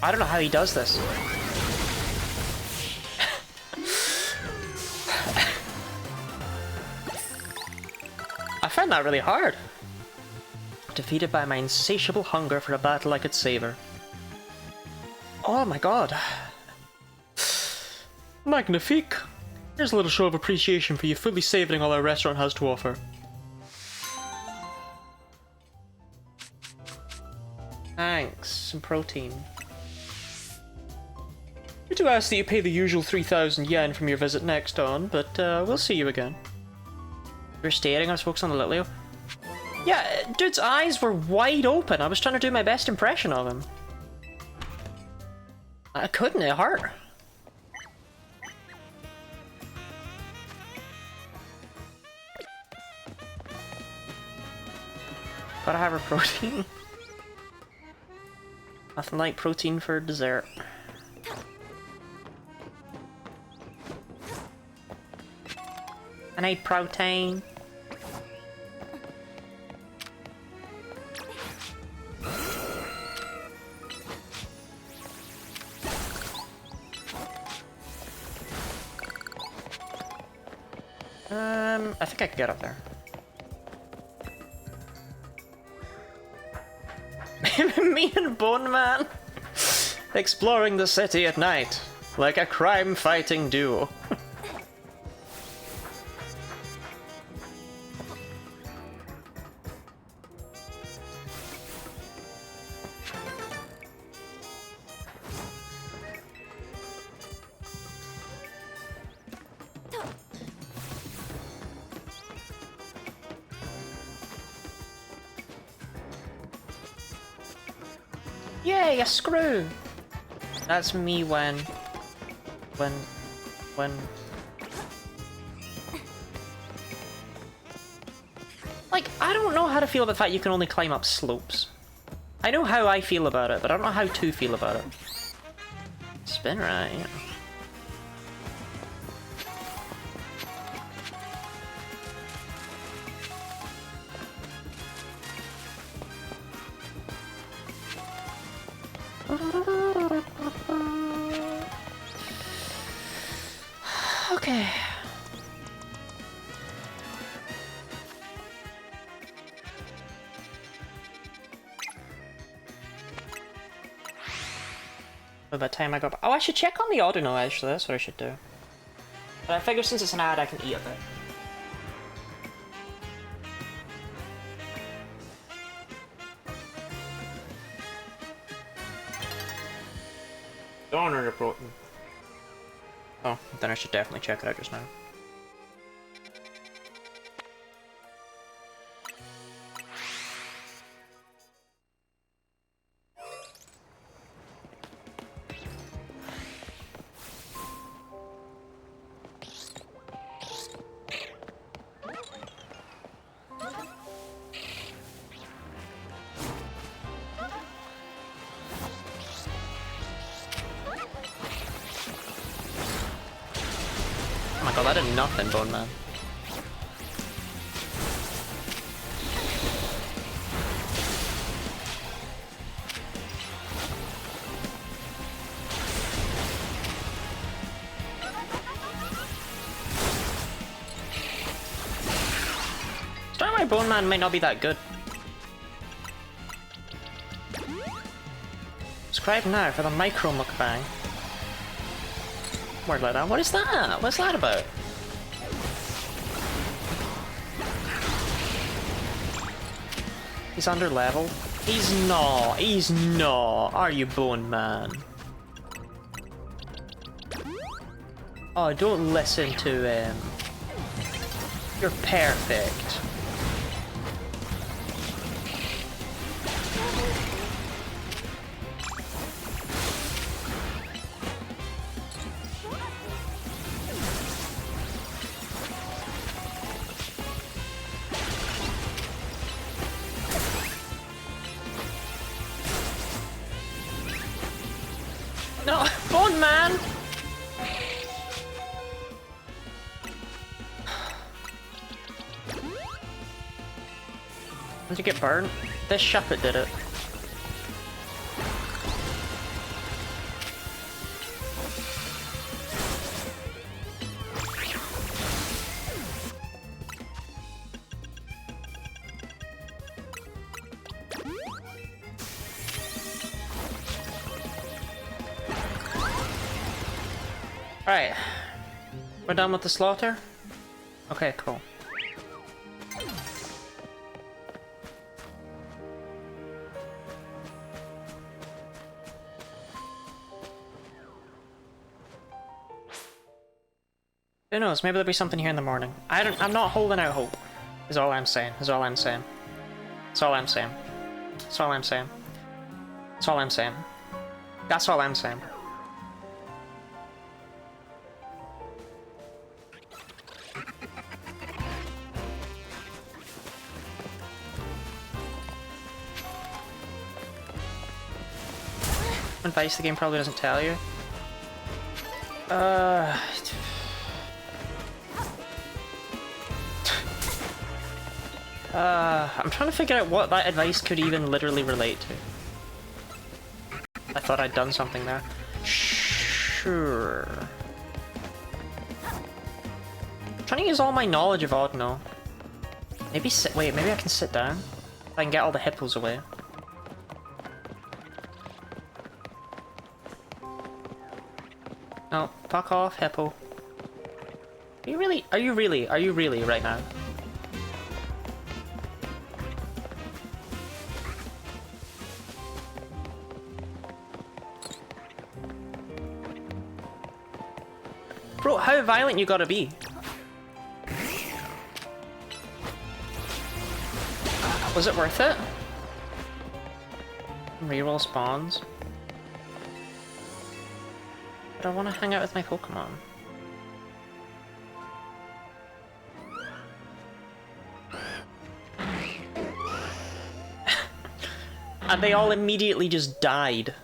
I don't know how he does this. I find that really hard. Defeated by my insatiable hunger for a battle I could savor. Oh my god. Magnifique! Here's a little show of appreciation for you fully savoring all our restaurant has to offer. Thanks. Some protein. We do ask that you pay the usual 3,000 yen from your visit next on, but we'll see you again. You're staring at us folks on the Litleo? Yeah, dude's eyes were wide open. I was trying to do my best impression of him. I couldn't, it hurt. Gotta have her protein. Nothing like protein for dessert. I need protein. I think I can get up there. Me and Bone Man exploring the city at night like a crime-fighting duo. Yay, a screw! That's me when... Like, I don't know how to feel about the fact you can only climb up slopes. I know how I feel about it, but I don't know how to feel about it. Spin right, yeah. Okay. By the time I go back. Oh, I should check on the Audino actually, that's what I should do. But I figure since it's an ad, I can eat a bit. Donor protein. Oh, then I should definitely check it out just now. Oh my god, that did nothing, Bone Man. why Bone Man might not be that good. Subscribe now for the micro mukbang. Word like that. What is that? What's that about? He's under level. He's not. He's not. Are you, Bone Man? Oh, don't listen to him. You're perfect. No, Bone Man! Did you get burned? This Shuppet did it. Alright. We're done with the slaughter? Okay, cool. Who knows, maybe there'll be something here in the morning. I'm not holding out hope. Is all I'm saying. Is all I'm saying. That's all I'm saying. That's all I'm saying. That's all I'm saying. That's all I'm saying. Advice the game probably doesn't tell you. I'm trying to figure out what that advice could even literally relate to. I thought I'd done something there. Sure. I'm trying to use all my knowledge of Audino. Maybe wait, maybe I can sit down? I can get all the hippos away. No, fuck off, hippo. Are you really right now? Bro, how violent you gotta be? Was it worth it? Reroll spawns. But I want to hang out with my Pokemon. And they all immediately just died.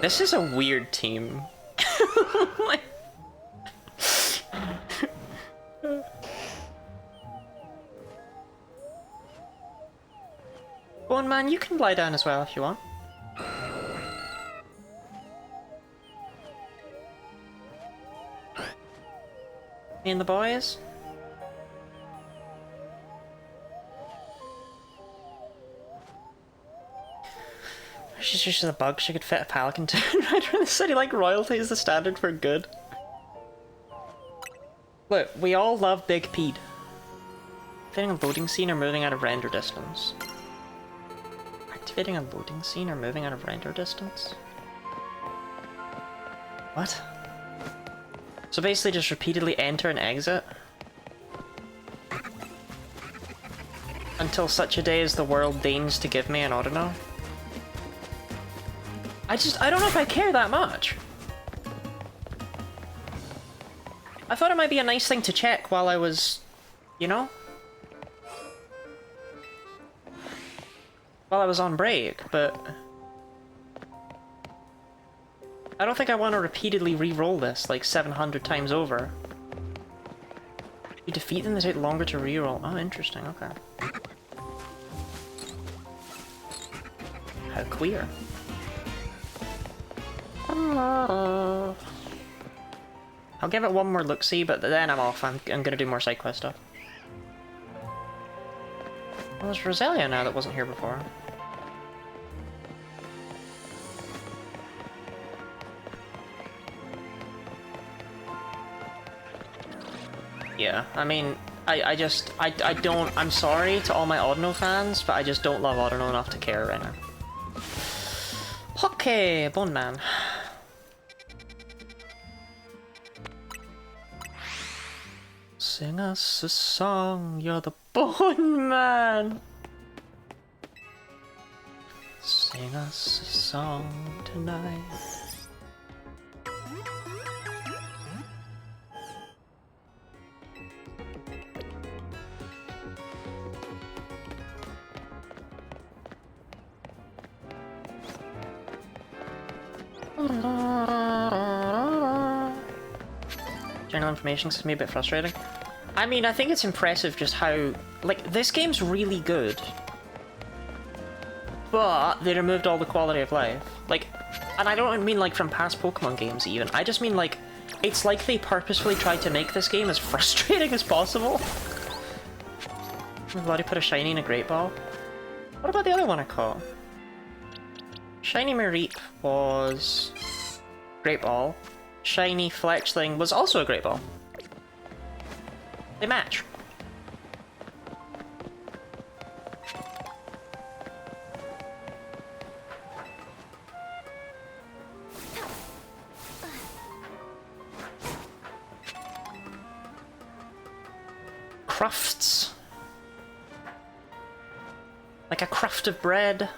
This is a weird team. Bone Man, you can lie down as well if you want. Me and the boys? She's just a bug, she could fit a pelican to right around the city like royalty is the standard for good. Look, we all love Big Pete. Activating a loading scene or moving out of render distance. Activating a loading scene or moving out of render distance? What? So basically just repeatedly enter and exit? Until such a day as the world deigns to give me an Audino? I don't know if I care that much. I thought it might be a nice thing to check while I was, you know? While I was on break, but... I don't think I want to repeatedly re-roll this, like 700 times over. You defeat them, they take longer to re-roll. Oh, interesting, okay. How queer. I'll give it one more look-see, but then I'm off. I'm gonna do more side quest stuff. Well, there's Roselia now that wasn't here before. Yeah, I mean, I don't, I'm sorry to all my Audino fans, but I just don't love Audino enough to care right now. Okay, Bone Man. Sing us a song, you're the Bone Man. Sing us a song tonight. General information seems to be a bit frustrating. I mean, I think it's impressive just how, like, this game's really good, but they removed all the quality of life. Like, and I don't mean like from past Pokemon games even, I just mean like, it's like they purposefully tried to make this game as frustrating as possible. I've already put a shiny in a Great Ball. What about the other one I caught? Shiny Mareep was Great Ball. Shiny Fletchling was also a Great Ball. They match. Crufts. Like a cruft of bread.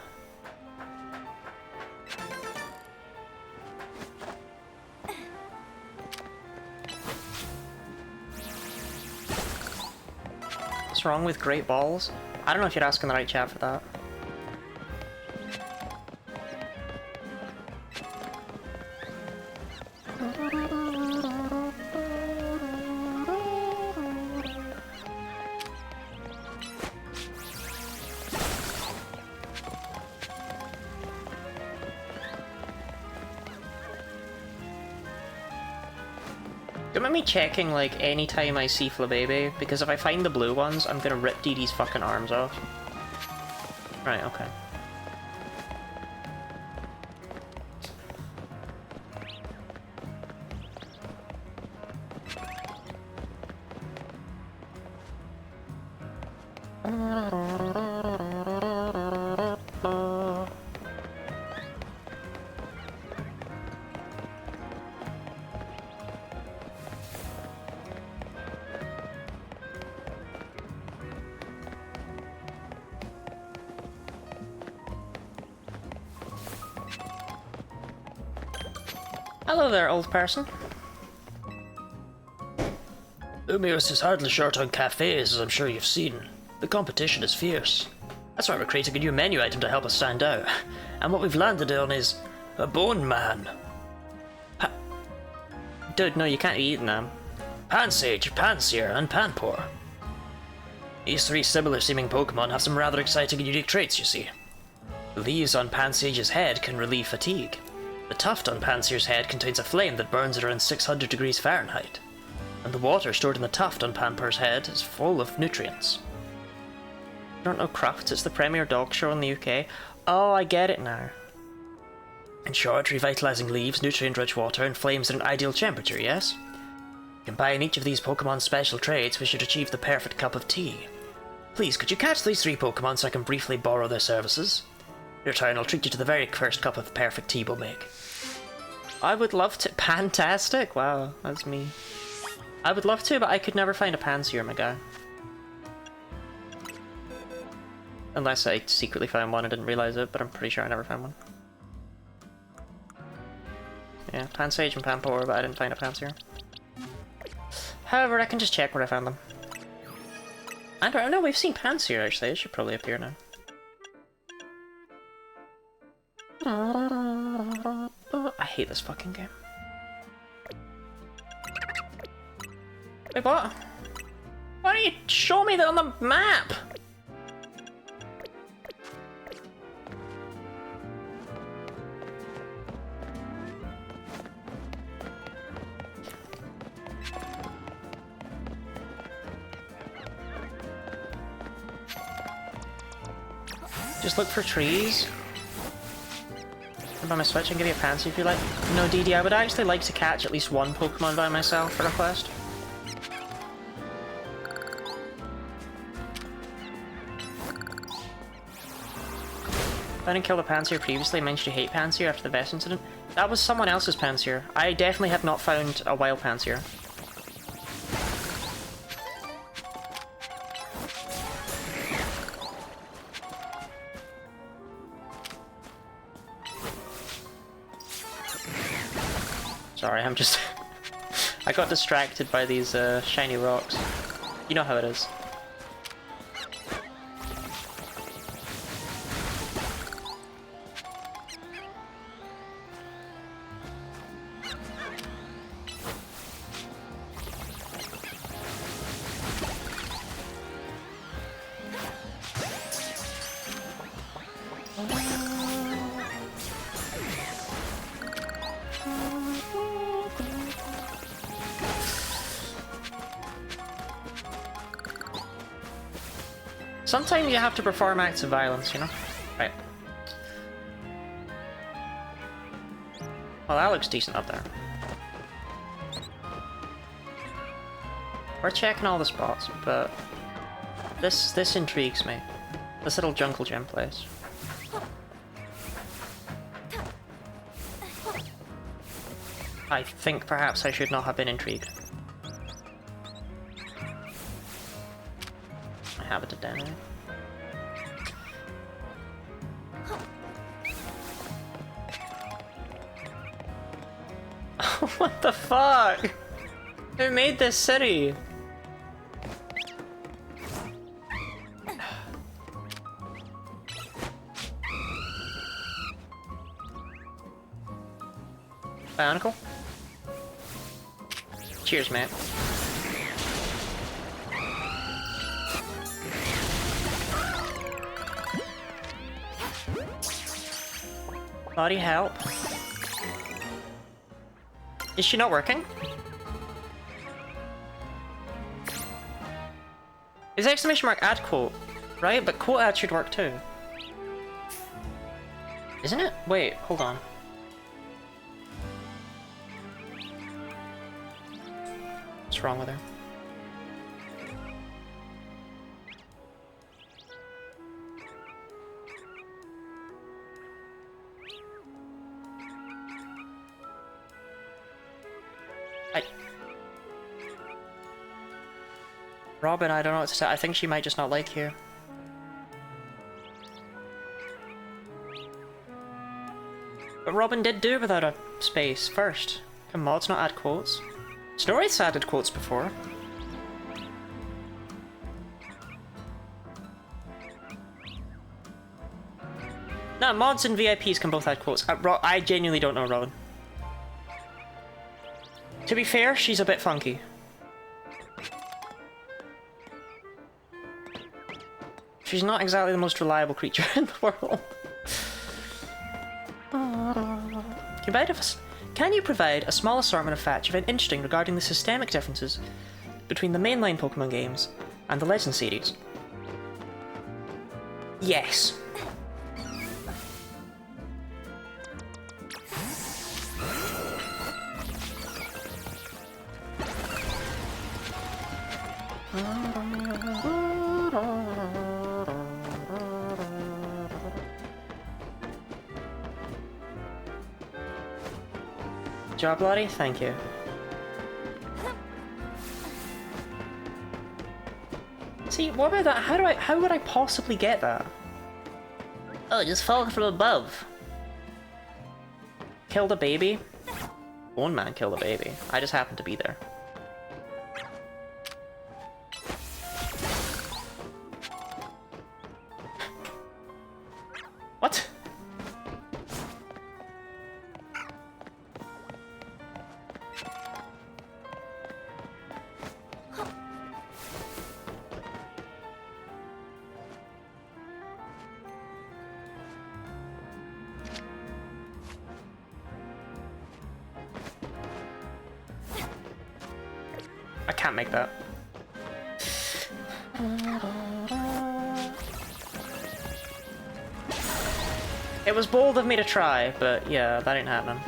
What's wrong with Great Balls? I don't know if you're asking the right chat for that. Don't mind me checking, like, anytime I see Flabébé, because if I find the blue ones, I'm gonna rip Dee Dee's fucking arms off. Right, okay. Hello there, old person. Lumios is hardly short on cafes, as I'm sure you've seen. The competition is fierce. That's why we're creating a new menu item to help us stand out. And what we've landed on is a Bone Man. Dude, no, you can't be eating them. Pansage, Pansear, and Panpour. These three similar-seeming Pokemon have some rather exciting and unique traits, you see. The leaves on Pansage's head can relieve fatigue. The tuft on Pansear's head contains a flame that burns at around 600 degrees Fahrenheit. And the water stored in the tuft on Panpour's head is full of nutrients. You don't know Crufts? It's the premier dog show in the UK. Oh, I get it now. In short, revitalizing leaves, nutrient-rich water, and flames at an ideal temperature, yes? Combine each of these Pokemon's special traits, we should achieve the perfect cup of tea. Please, could you catch these three Pokemon so I can briefly borrow their services? In return, I'll treat you to the very first cup of perfect tea we'll make. I would love to. Fantastic! Wow, that's me. I would love to, but I could never find a Pansear, my guy. Unless I secretly found one and didn't realize it, but I'm pretty sure I never found one. Yeah, Pansage and Panpour, but I didn't find a Pansear. However, I can just check where I found them. And I know we've seen Pansear actually, it should probably appear now. I hate this fucking game. Wait, what? Why don't you show me that on the map? Just look for trees. By my switch and give you a Pansy if you like. No, DD, I would actually like to catch at least one Pokemon by myself for a quest. I didn't kill the Pansear previously. I mentioned you hate Pansear after the Vest incident. That was someone else's Pansear. I definitely have not found a wild Pansear. Sorry, I'm just... I got distracted by these shiny rocks. You know how it is. Sometimes you have to perform acts of violence, you know? Right. Well, that looks decent up there. We're checking all the spots, but this intrigues me. This little jungle gym place. I think perhaps I should not have been intrigued. I have it down there. What the fuck? Who made this city? Bionicle? Cheers, mate. Body help. Is she not working? Is exclamation mark add quote, right? But quote add should work too. Isn't it? Wait, hold on. What's wrong with her? Robin, I don't know what to say. I think she might just not like you. But Robin did do it without a space first. Can mods not add quotes? Snorri's added quotes before. No, mods and VIPs can both add quotes. I genuinely don't know Robin. To be fair, she's a bit funky. She's not exactly the most reliable creature in the world. Can you provide a small assortment of facts you find interesting regarding the systemic differences between the mainline Pokemon games and the Legends series? Yes. Job, Lottie? Thank you. See, what about that? How would I possibly get that? Oh, just falling from above. Killed a baby? One man killed a baby. I just happened to be there. What? I can't make that. It was bold of me to try, but yeah, that ain't happening.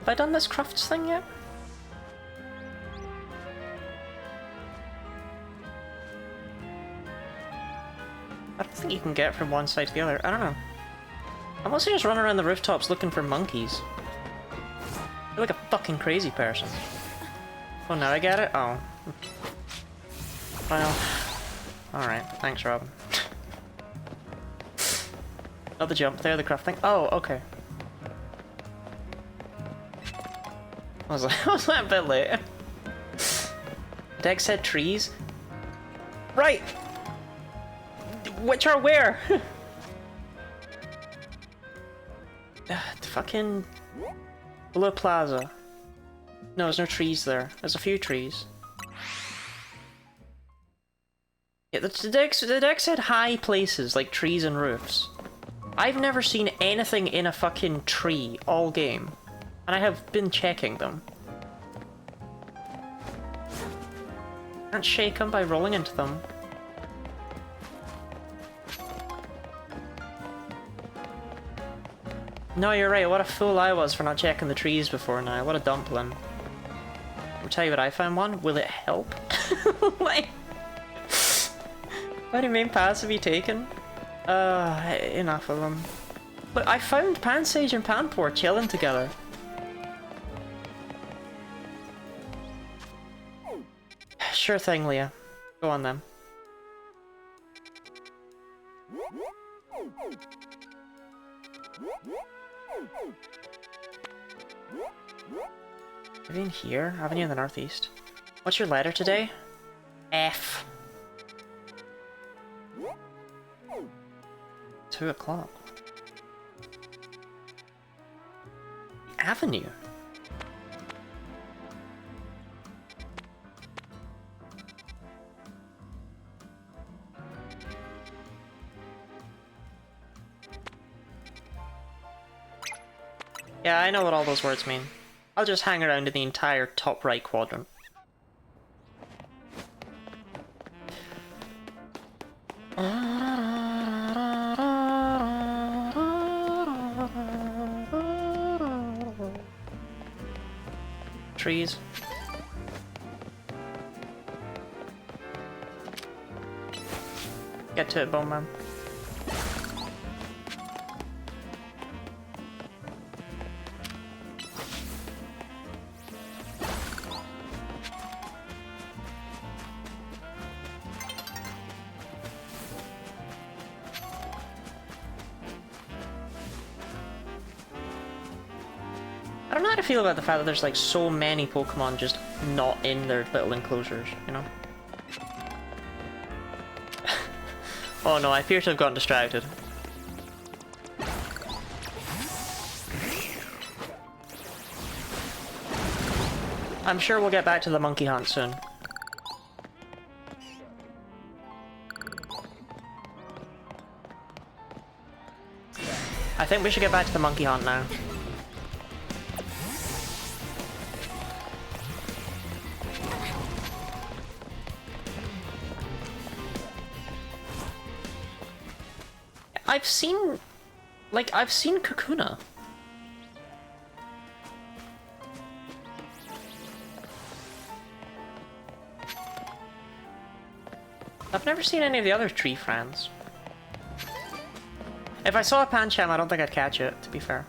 Have I done this crafts thing yet? I don't think you can get from one side to the other. I don't know. I'm mostly just running around the rooftops looking for monkeys. I feel like a fucking crazy person. Oh, now I get it? Oh. Well. Alright, thanks, Robin. Not the jump there, the craft thing. Oh, okay. I was like a bit late. Deck said trees. Right! Which are where? Fucking Blue Plaza. No, there's no trees there. There's a few trees. Yeah, the deck said high places, like trees and roofs. I've never seen anything in a fucking tree all game. And I have been checking them. Can't shake them by rolling into them. No, you're right. What a fool I was for not checking the trees before now. What a dumpling. I'll tell you what, I found one. Will it help? Like, how many main paths have you taken? Enough of them. Look, I found Pansage and Panpour chilling together. Sure thing, Leah. Go on then. Are you in here? Avenue in the northeast. What's your letter today? F. 2 o'clock. Avenue. Yeah, I know what all those words mean. I'll just hang around in the entire top right quadrant. Trees. Get to it, Bone Man. I don't know how to feel about the fact that there's like so many Pokemon just not in their little enclosures, you know? Oh no, I appear to have gotten distracted. I'm sure we'll get back to the monkey hunt soon. I think we should get back to the monkey hunt now. I've seen Kakuna. I've never seen any of the other tree friends. If I saw a Pancham, I don't think I'd catch it, to be fair.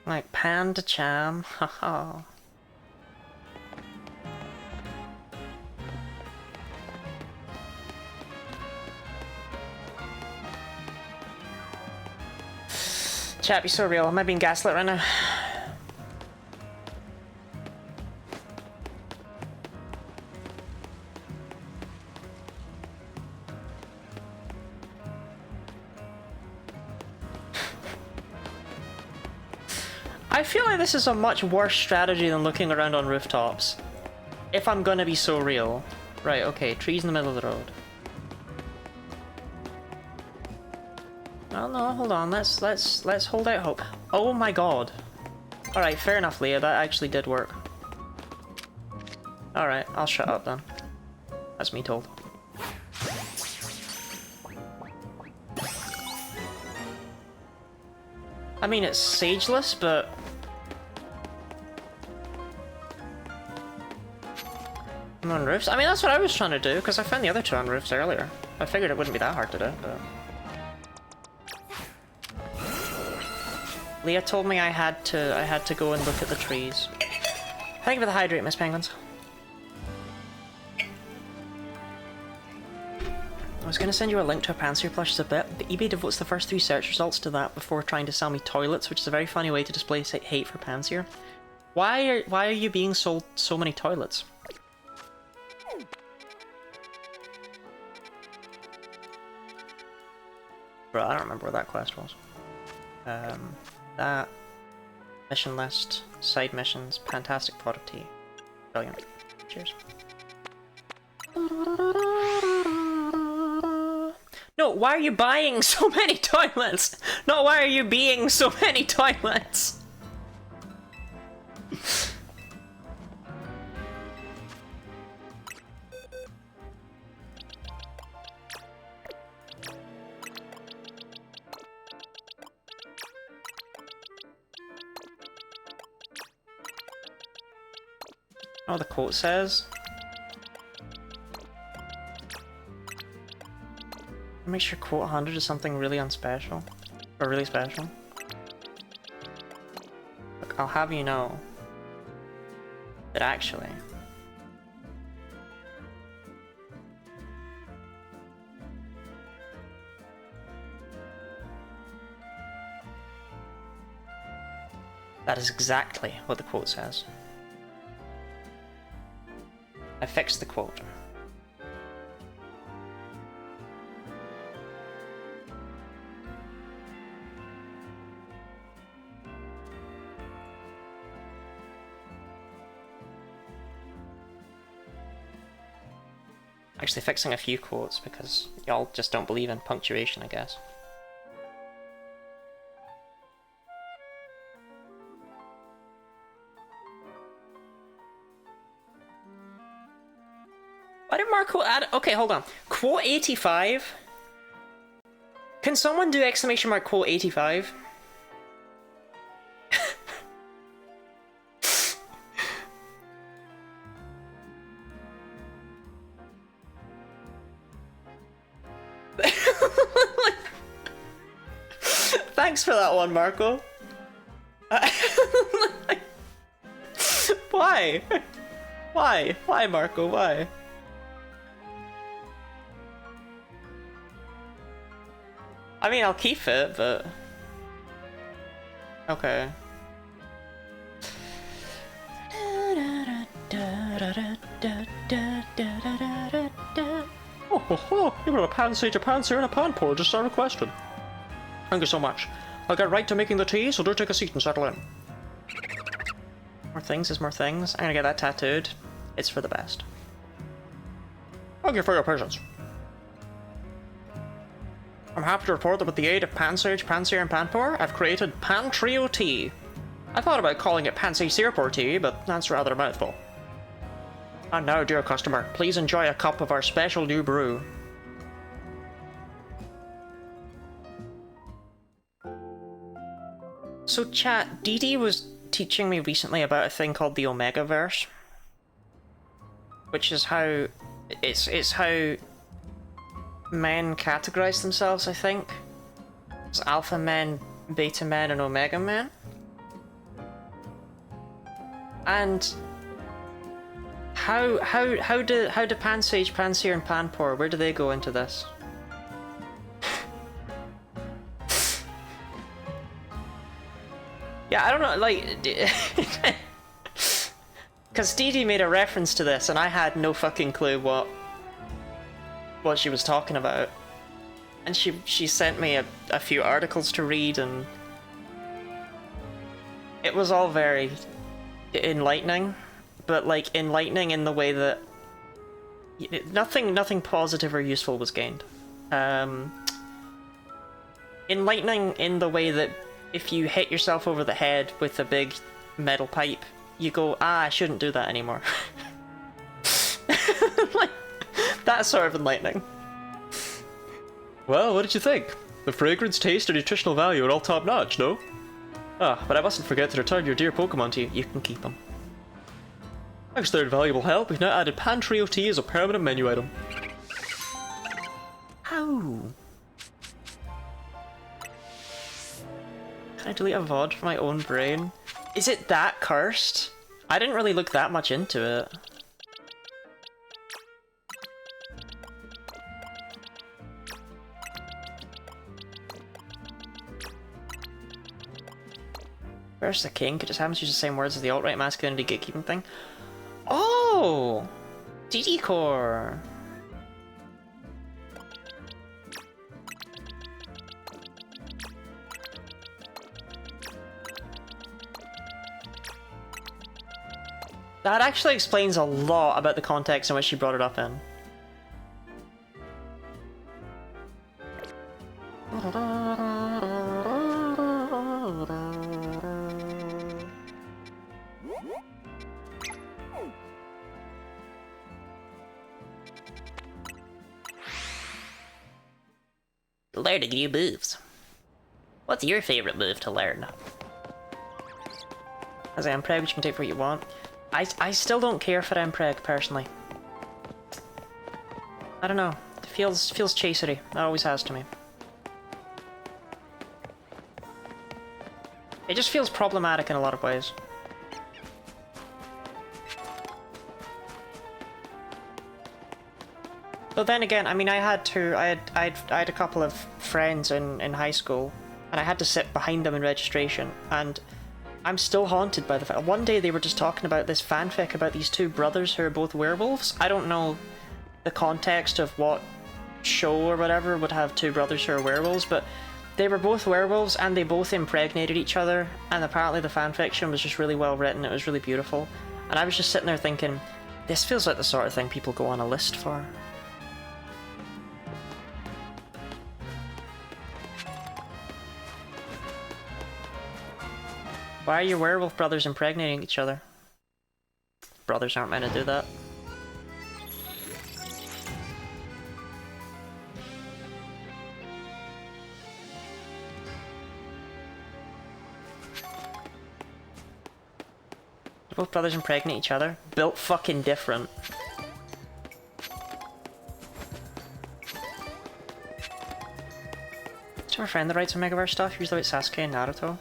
Like Panda Cham, haha. Chat, be so real. Am I being gaslit right now? I feel like this is a much worse strategy than looking around on rooftops. if I'm gonna be so real. Right, okay, trees in the middle of the road. Oh no, hold on, let's hold out hope. Oh my god. Alright, fair enough, Leah, that actually did work. Alright, I'll shut up then. That's me told. I mean, it's sageless, but... I'm on roofs? I mean, that's what I was trying to do, because I found the other two on roofs earlier. I figured it wouldn't be that hard to do, but... Leah told me I had to go and look at the trees. Thank you for the hydrate, Miss Penguins. I was going to send you a link to a Pansear plush as a bit, but eBay devotes the first 3 search results to that before trying to sell me toilets, which is a very funny way to display hate for Pansear. Why are you being sold so many toilets? Bro, I don't remember where that quest was. That mission list, side missions, fantastic pot of tea. Brilliant. Cheers. No, why are you buying so many toilets? No, why are you being so many toilets? Oh, the quote says. Make sure quote 100 is something really unspecial. Or really special. Look, I'll have you know that actually that is exactly what the quote says. I fixed the quote. Actually fixing a few quotes because y'all just don't believe in punctuation, I guess. Why did Marco add... Okay, hold on. Quote 85? Can someone do exclamation mark quote 85? Thanks for that one, Marco. Why? Why? Why, Marco? Why? I mean, I'll keep it, but... Okay. Oh ho ho! You got a Pansage, a Pansear, and a Panpour just as I requested. Thank you so much. I'll get right to making the tea, so do take a seat and settle in. More things is more things. I'm gonna get that tattooed. It's for the best. Thank you for your patience. I'm happy to report that with the aid of Pansage, Pansear, and Panpour, I've created Pan Trio Tea. I thought about calling it Pansage Searpour Tea, but that's rather a mouthful. And now, dear customer, please enjoy a cup of our special new brew. So chat, Dee Dee was teaching me recently about a thing called the Omegaverse. Which is how... It's how men categorize themselves, I think. It's alpha men, beta men, and omega men. And how do Pansage, Pansear, and Panpour, where do they go into this? Yeah, I don't know, like... Because Dee Dee made a reference to this, and I had no fucking clue what she was talking about. And she sent me a few articles to read, and... It was all very enlightening, but like enlightening in the way that nothing positive or useful was gained. Enlightening in the way that if you hit yourself over the head with a big metal pipe, you go, I shouldn't do that anymore. Like, that's sort of enlightening. Well, what did you think? The fragrance, taste, and nutritional value are all top-notch, no? Ah, but I mustn't forget to return your dear Pokemon to you. You can keep them. Thanks for their invaluable help, we've now added Pan Trio Tea as a permanent menu item. Ow! Can I delete a VOD from my own brain? Is it that cursed? I didn't really look that much into it. Where's the king? It just happens to use the same words as the alt-right masculinity gatekeeping thing. Oh! DD Core! That actually explains a lot about the context in which she brought it up in. Learning new moves. What's your favorite move to learn? As I am preg, which you can take for what you want. I still don't care for Mpreg personally. I don't know. It feels chasery. It always has to me. It just feels problematic in a lot of ways. But then again, I mean, I had a couple of friends in high school, and I had to sit behind them in registration, and I'm still haunted by the fact. One day they were just talking about this fanfic about these two brothers who are both werewolves. I don't know the context of what show or whatever would have two brothers who are werewolves, but they were both werewolves and they both impregnated each other, and apparently the fanfiction was just really well written. It was really beautiful, and I was just sitting there thinking, this feels like the sort of thing people go on a list for. Why are your werewolf brothers impregnating each other? Brothers aren't meant to do that. Both brothers impregnate each other? Built fucking different. Do you have a friend that writes on Megaverse stuff? Usually it's Sasuke and Naruto.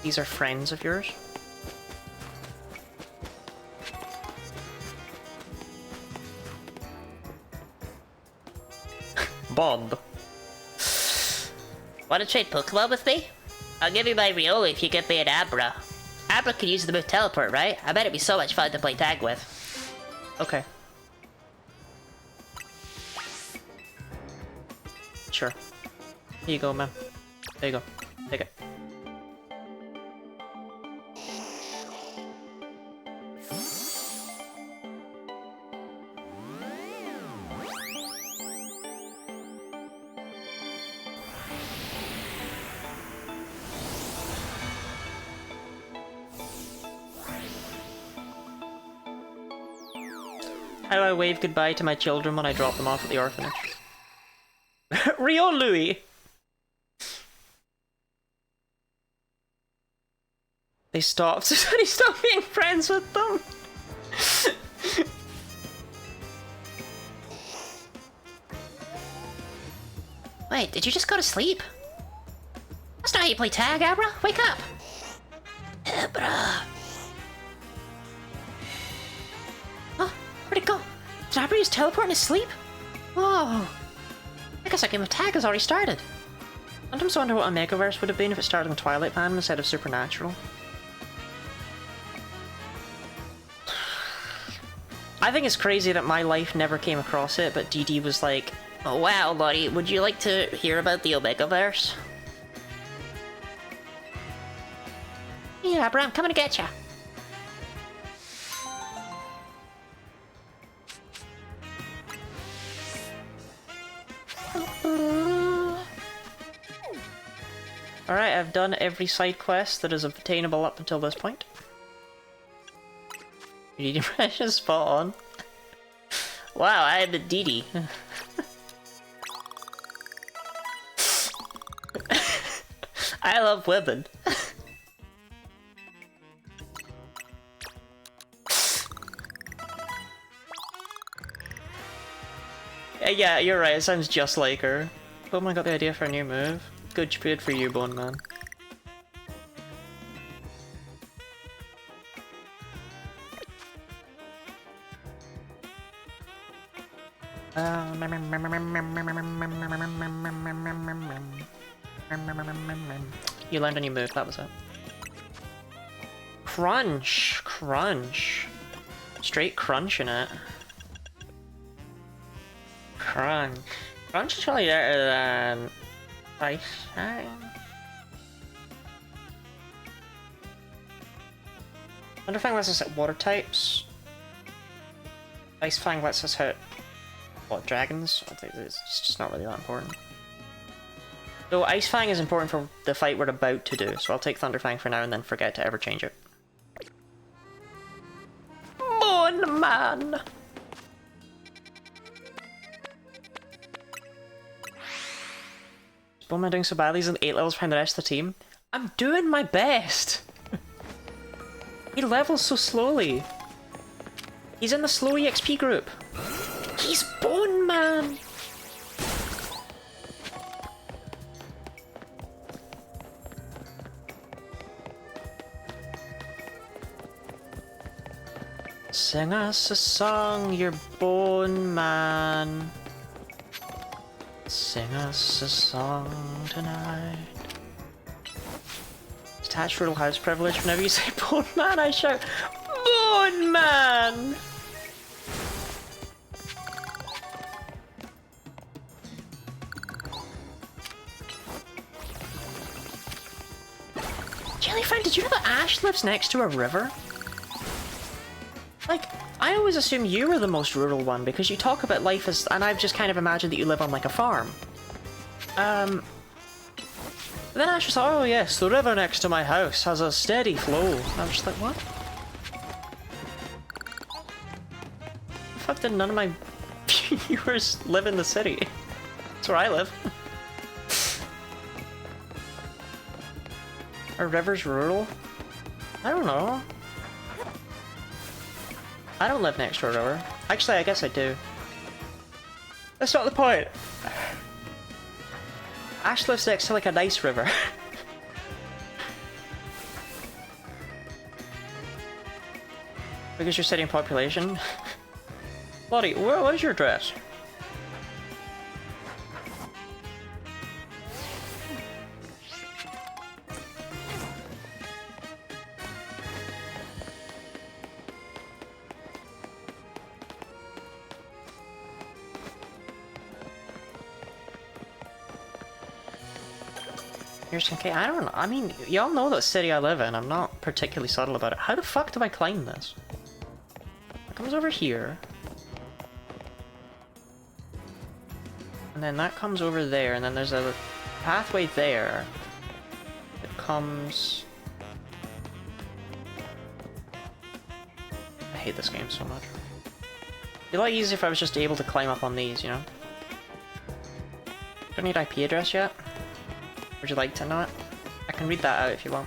These are friends of yours? Bond. Want to trade Pokemon with me? I'll give you my Riolu if you give me an Abra. Abra can use the move Teleport, right? I bet it'd be so much fun to play tag with. Okay. Sure. Here you go, man. There you go. Take it. How do I wave goodbye to my children when I drop them off at the orphanage? Rio Louis! They stopped. He stopped being friends with them! Wait, did you just go to sleep? That's not how you play tag, Abra. Wake up! Abra. Oh, where'd it go? Did Abra use teleport in his sleep? Whoa. I guess that game of tag has already started. I sometimes wonder what a Megaverse would have been if it started in Twilight Pan instead of Supernatural. I think it's crazy that my life never came across it, but DD was like, Oh wow, buddy, would you like to hear about the Omegaverse? yeah, Abra, I'm coming to get ya. done every side quest that is obtainable up until this point. You need impression spot on. Wow, I am a Didi. I love women. Yeah, you're right, it sounds just like her. Oh my god, the idea for a new move. Good for you, Bone Man. You learned a new move, that was it. Crunch! Crunch. Straight crunching it. Crunch. Crunch is probably better than Ice Fang. Thunder Fang lets us hit water types. Ice Fang lets us hit what, dragons? I think it's just not really that important. So Ice Fang is important for the fight we're about to do, so I'll take Thunder Fang for now and then forget to ever change it. Bone Man! Is Bone Man doing so badly? He's in 8 levels behind the rest of the team. I'm doing my best! He levels so slowly. He's in the slow EXP group. He's Bone Man! Sing us a song, you're Bone Man. Sing us a song tonight. Detached rural house privilege. Whenever you say Bone Man, I shout, Bone Man! Jellyfang, did you know that Ash lives next to a river? Like, I always assume you were the most rural one because you talk about life as, and I've just kind of imagined that you live on like a farm. But then Ash was like, oh yes, the river next to my house has a steady flow. And I was just like, what? The fuck did none of my viewers live in the city? That's where I live. Are rivers rural? I don't know. I don't live next to a river. Actually, I guess I do. That's not the point. Ash lives next to like a nice river. Because you're city and population. Lottie, what is your address? Here's okay, I don't know. I mean, y'all know the city I live in. I'm not particularly subtle about it. How the fuck do I climb this? It comes over here. And then that comes over there, and then there's a pathway there. It comes... I hate this game so much. It'd be a lot easier if I was just able to climb up on these, you know? Don't need IP address yet. Would you like to know it? I can read that out if you want.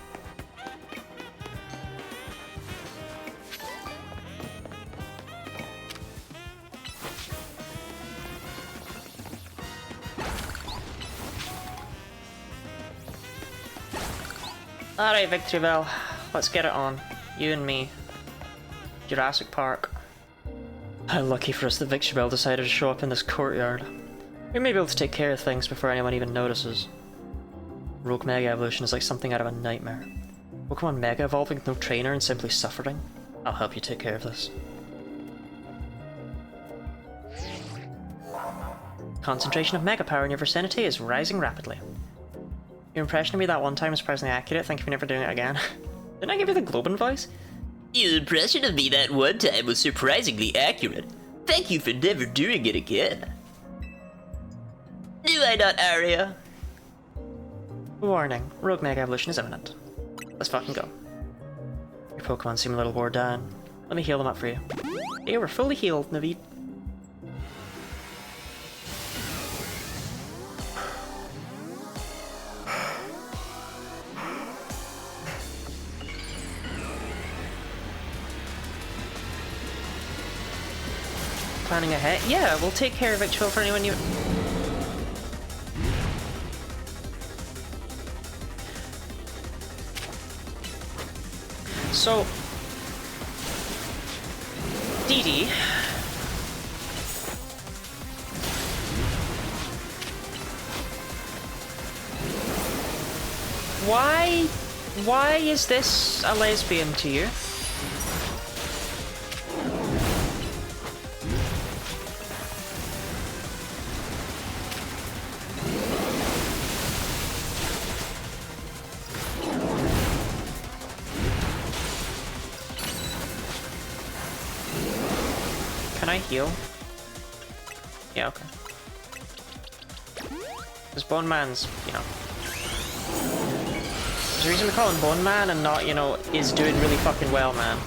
Alright, Victoryville. Let's get it on. You and me. Jurassic Park. How lucky for us that Victoryville decided to show up in this courtyard. We may be able to take care of things before anyone even notices. Rogue Mega Evolution is like something out of a nightmare. Pokemon Mega evolving with no trainer and simply suffering. I'll help you take care of this. Concentration of Mega Power in your vicinity is rising rapidly. Your impression of me that one time was surprisingly accurate. Thank you for never doing it again. Didn't I give you the Globin voice? Your impression of me that one time was surprisingly accurate. Thank you for never doing it again. Do I not, Aria? Warning, Rogue Mega Evolution is imminent. Let's fucking go. Your Pokemon seem a little wore down. Let me heal them up for you. They were fully healed, Naveed. Planning ahead? Yeah, we'll take care of it for anyone you... So... Dee Dee... Why is this a lesbian to you? Can I heal? Yeah, okay. This Bone Man's, you know... There's a reason we call him Bone Man and not, you know, is doing really fucking well, man.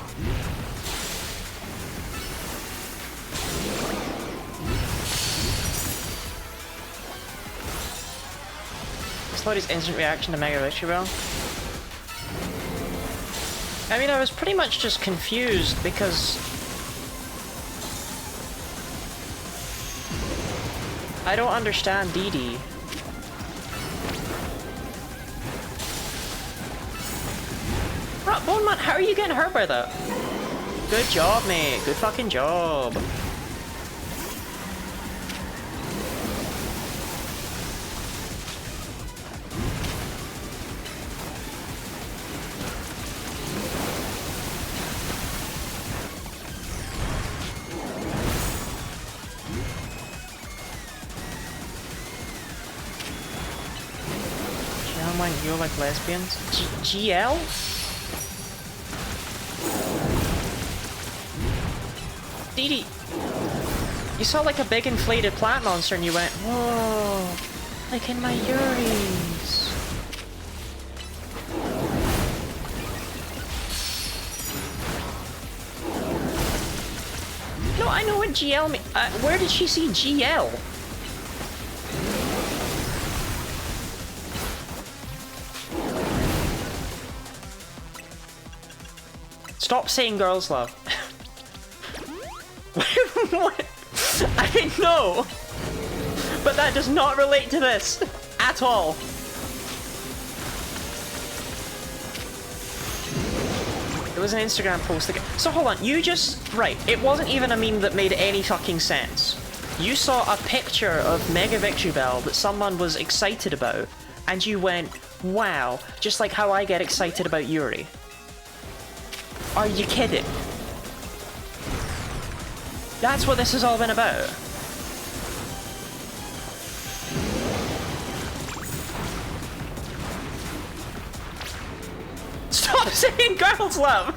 Slowed his instant reaction to Mega Victory Bell. I mean, I was pretty much just confused because... I don't understand Dee Dee. Bone Man, how are you getting hurt by that? Good job, mate. Good fucking job. GL, you like lesbians? GL? Dee Dee, you saw like a big inflated plant monster and you went, whoa, like in my Yuris. No, I know what GL means. Where did she see GL? Stop saying girls love. What? I didn't know! But that does not relate to this at all. It was an Instagram post again. So hold on, you just... Right, it wasn't even a meme that made any fucking sense. You saw a picture of Mega Victory Bell that someone was excited about, and you went, wow, just like how I get excited about Yuri. Are you kidding? That's what this has all been about. Stop saying girls love!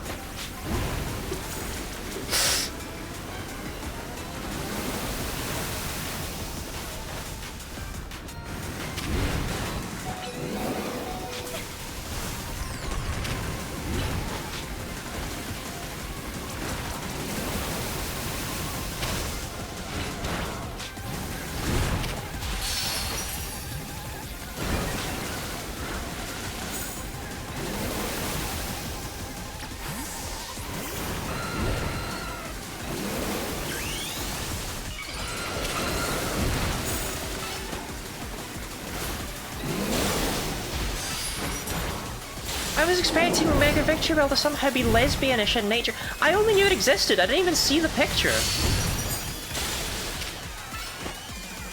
I was expecting Mega Victory Bell to somehow be lesbianish in nature. I only knew it existed, I didn't even see the picture.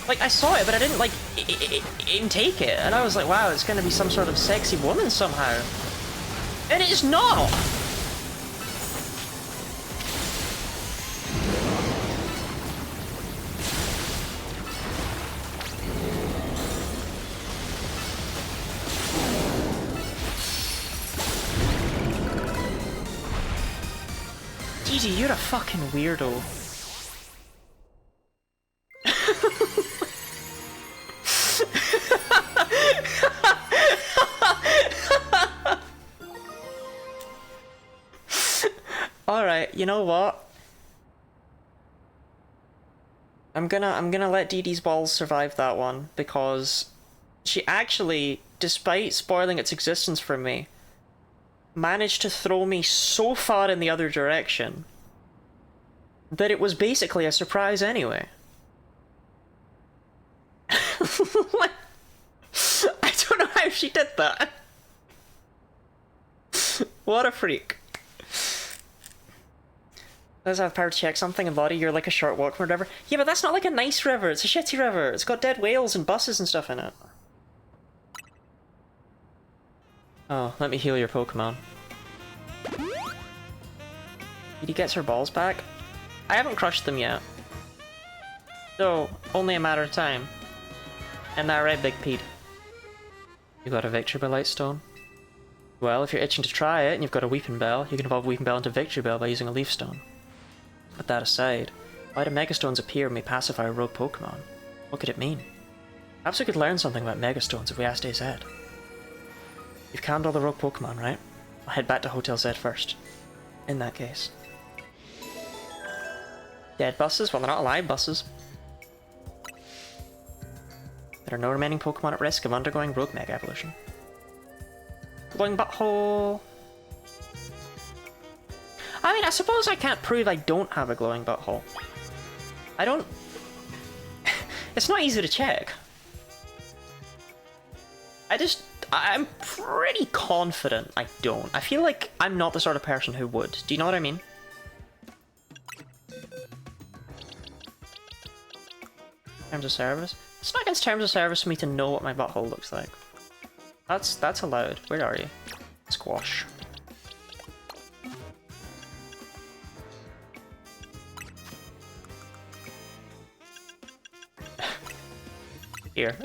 Like, I saw it, but I didn't, like, intake it. And I was like, wow, it's gonna be some sort of sexy woman somehow. And it is not! Gigi, you're a fucking weirdo. Alright, you know what? I'm gonna let Dee Dee's balls survive that one, because she actually, despite spoiling its existence for me, managed to throw me so far in the other direction that it was basically a surprise anyway. What? I don't know how she did that. What a freak. Does have power to check something and Lottie, you're like a short walk from a river. Yeah, but that's not like a nice river, it's a shitty river. It's got dead whales and buses and stuff in it. Oh, let me heal your Pokemon. Did he get her balls back? I haven't crushed them yet. So, only a matter of time. And that right, Big Pete? You got a Victory Bell Lightstone? Well, if you're itching to try it and you've got a Weeping Bell, you can evolve Weeping Bell into Victory Bell by using a Leaf Stone. Put that aside, why do Megastones appear when we pacify a rogue Pokemon? What could it mean? Perhaps we could learn something about Megastones if we asked AZ. You've calmed all the rogue Pokemon, right? I'll head back to Hotel Z first. In that case. Dead buses? Well, they're not alive buses. There are no remaining Pokemon at risk of undergoing rogue Mega Evolution. Glowing butthole. I mean, I suppose I can't prove I don't have a glowing butthole. I don't... It's not easy to check. I'm pretty confident I don't. I feel like I'm not the sort of person who would. Do you know what I mean? Terms of service? It's not against terms of service for me to know what my butthole looks like. That's allowed. Where are you? Squash. Here.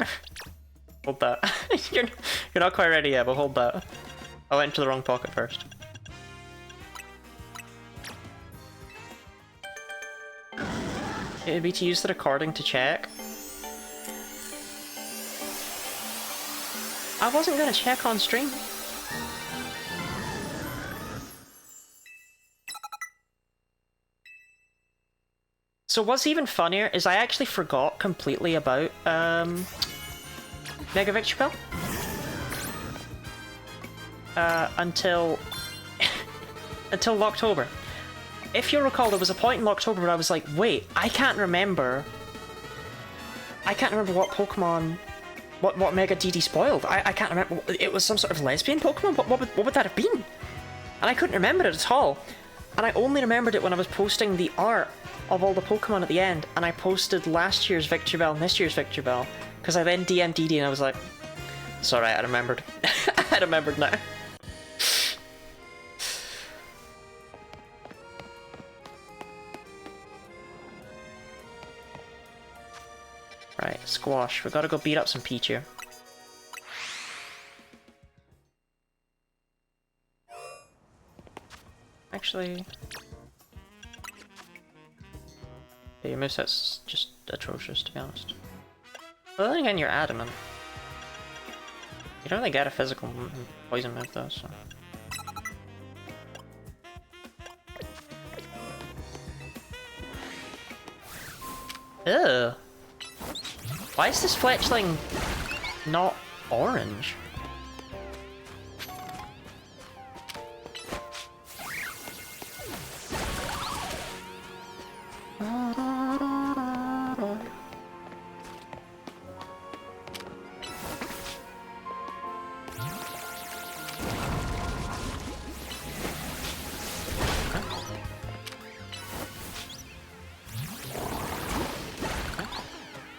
Hold that. you're not quite ready yet, but hold that. I went into the wrong pocket first. It'd be to use the recording to check. I wasn't gonna check on stream. So what's even funnier is I actually forgot completely about Mega Victory Bell until until October. If you recall, there was a point in October where I was like, wait, I can't remember what Pokemon, what Mega DD spoiled. I can't remember. It was some sort of lesbian Pokemon? What would that have been? And I couldn't remember it at all. And I only remembered it when I was posting the art of all the Pokemon at the end, and I posted last year's Victory Bell and this year's Victory Bell, because I then DM'd DD and I was like, it's alright, I remembered. I remembered now. Right, Squash, we gotta go beat up some Pichu. Actually... yeah, your moveset's just atrocious, to be honest. But then again, you're adamant. You don't really get a physical poison move, though, so... Ugh! Why is this Fletchling not orange?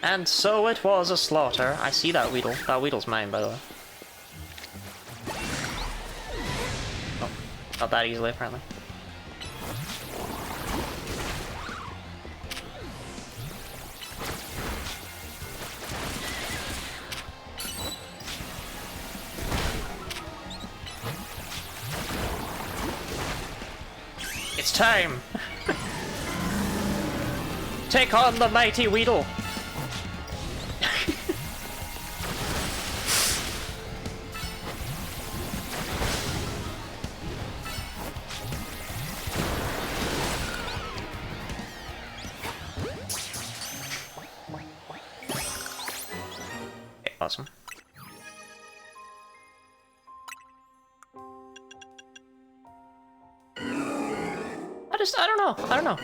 And so it was a slaughter. I see that Weedle. That Weedle's mine, by the way. Oh, not that easily, apparently. It's time! Take on the mighty Weedle! Awesome. I don't know.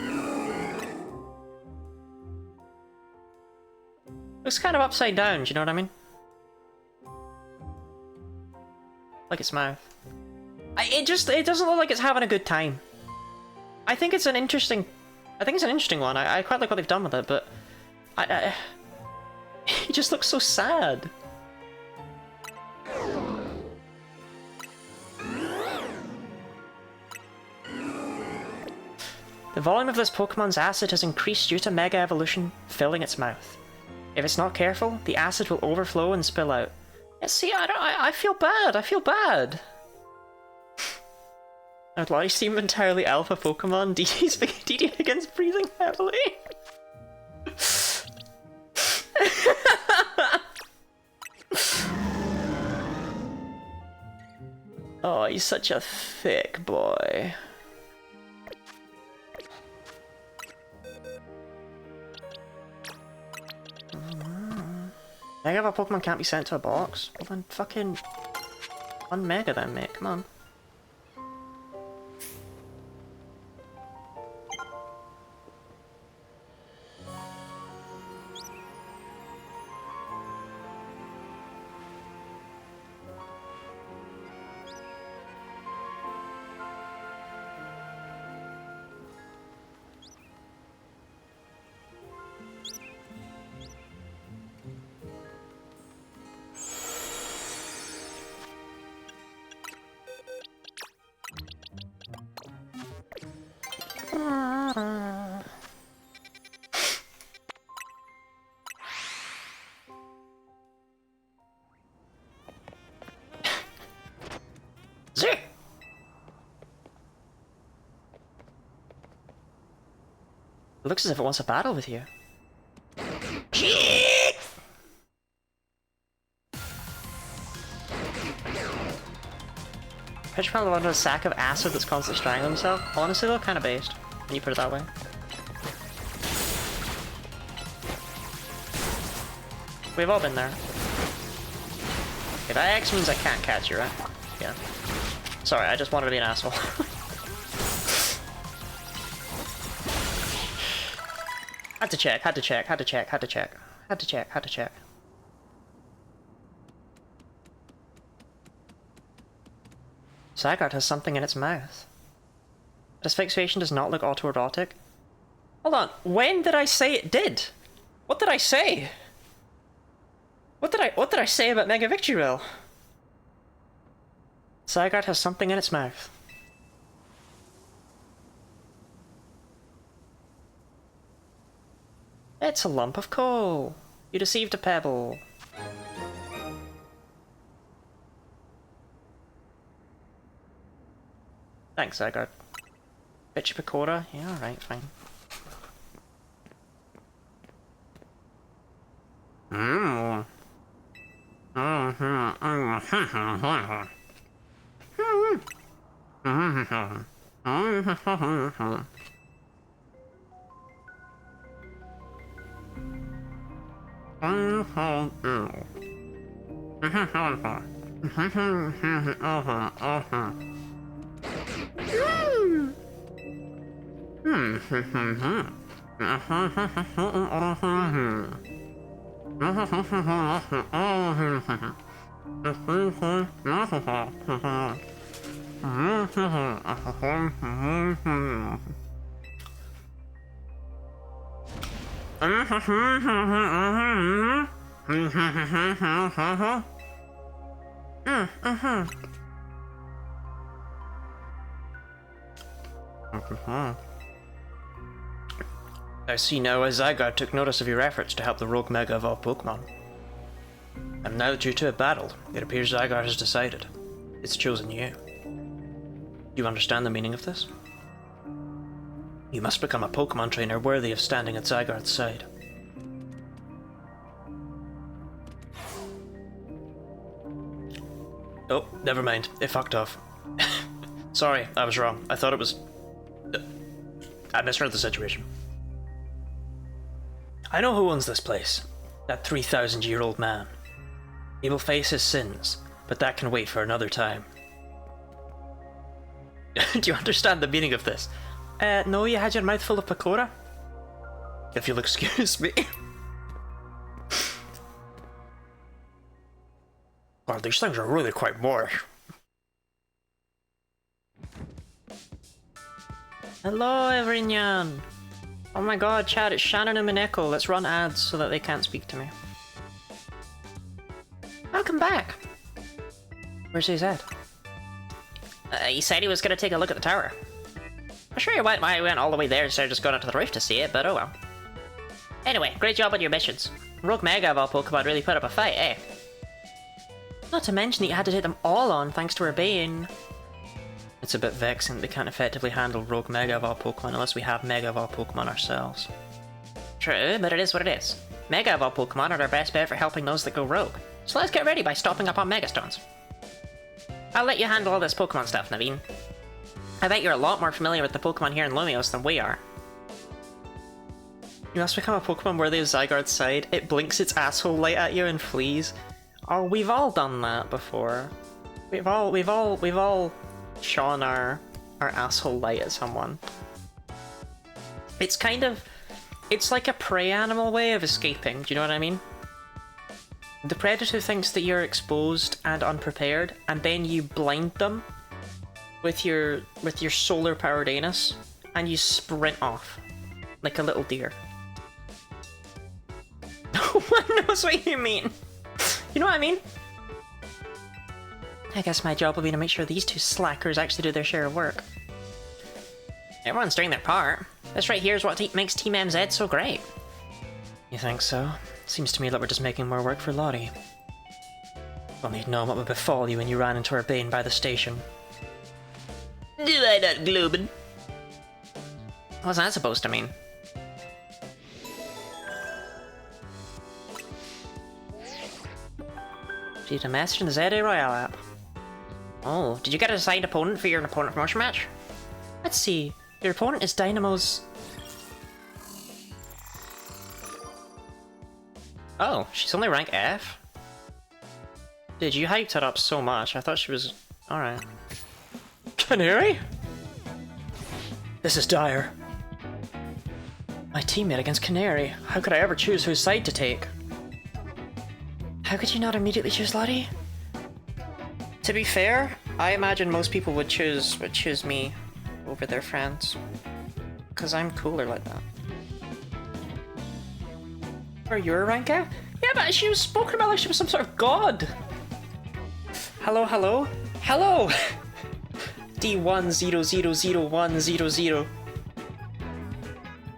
Looks kind of upside down, do you know what I mean? Like its mouth. It doesn't look like it's having a good time. I think it's an interesting one. I quite like what they've done with it, but he just looks so sad. The volume of this Pokemon's acid has increased due to Mega Evolution filling its mouth. If it's not careful, the acid will overflow and spill out. Yeah, see, I feel bad. I feel bad. Outlaw seem entirely alpha Pokemon. DD begins breathing heavily. Oh, he's such a thick boy. Mega of a Pokemon can't be sent to a box? Well then fucking... Unmega then, mate, come on. It looks as if it wants a battle with you. Pitch probably wanted a sack of acid that's constantly strangling himself. Honestly though, kinda based, when you put it that way. We've all been there. Okay, that X means I can't catch you, right? Yeah. Sorry, I just wanted to be an asshole. Had to check. Zygarde has something in its mouth. Asphyxiation does not look autoerotic. Hold on, when did I say it did? What did I say? What did I say about Mega Victreebel? Zygarde has something in its mouth. It's a lump of coal. You deceived a pebble. Thanks, Zygarde. Bitchy Pecora? Yeah, alright, fine. I see now why Zygarde took notice of your efforts to help the rogue Mega Evolved Pokemon. And now that you're to a battle, it appears Zygarde has decided. It's chosen you. Do you understand the meaning of this? You must become a Pokemon trainer worthy of standing at Zygarde's side. Oh, never mind. It fucked off. Sorry, I was wrong. I thought it was... I misread the situation. I know who owns this place. That 3,000-year-old man. He will face his sins, but that can wait for another time. Do you understand the meaning of this? No, you had your mouth full of pakora? If you'll excuse me. God, these things are really quite moorish. Hello, everyone. Oh my god, chat, it's Shannon and Mineko. Let's run ads so that they can't speak to me. Welcome back. Where's his head? He said he was gonna take a look at the tower. I'm sure he went all the way there instead of just going up to the roof to see it, but oh well. Anyway, great job on your missions. Rogue Mega of all Pokemon really put up a fight, eh? Not to mention that you had to take them all on thanks to her Bane. It's a bit vexing that we can't effectively handle Rogue Mega of all Pokemon unless we have Mega of all Pokemon ourselves. True, but it is what it is. Mega of all Pokemon are our best bet for helping those that go rogue. So let's get ready by stopping up on Megastones. I'll let you handle all this Pokemon stuff, Naveen. I bet you're a lot more familiar with the Pokemon here in Lumios than we are. You must become a Pokemon worthy of Zygarde's side. It blinks its asshole light at you and flees. Oh, we've all done that before. We've all shone our asshole light at someone. It's like a prey animal way of escaping, do you know what I mean? The predator thinks that you're exposed and unprepared, and then you blind them with your solar powered anus, and you sprint off like a little deer. No one knows what you mean. You know what I mean? I guess my job will be to make sure these two slackers actually do their share of work. Everyone's doing their part. This right here is what makes Team MZ so great. You think so? Seems to me that we're just making more work for Lottie. Only you'd know what would befall you when you ran into her Bane by the station. Do I not, Globin? What's that supposed to mean? Received a message in the ZA Royale app. Oh, did you get an assigned opponent for your opponent promotion match? Let's see. Your opponent is Dynamo's... Oh, she's only rank F? Dude, you hyped her up so much. I thought she was... Alright. Canary? This is dire. My teammate against Canary. How could I ever choose whose side to take? How could you not immediately choose Lottie? To be fair, I imagine most people would choose me over their friends. Because I'm cooler like that. Are you a rank F? Yeah, but she was spoken about like she was some sort of god! Hello, hello? Hello! D10000100.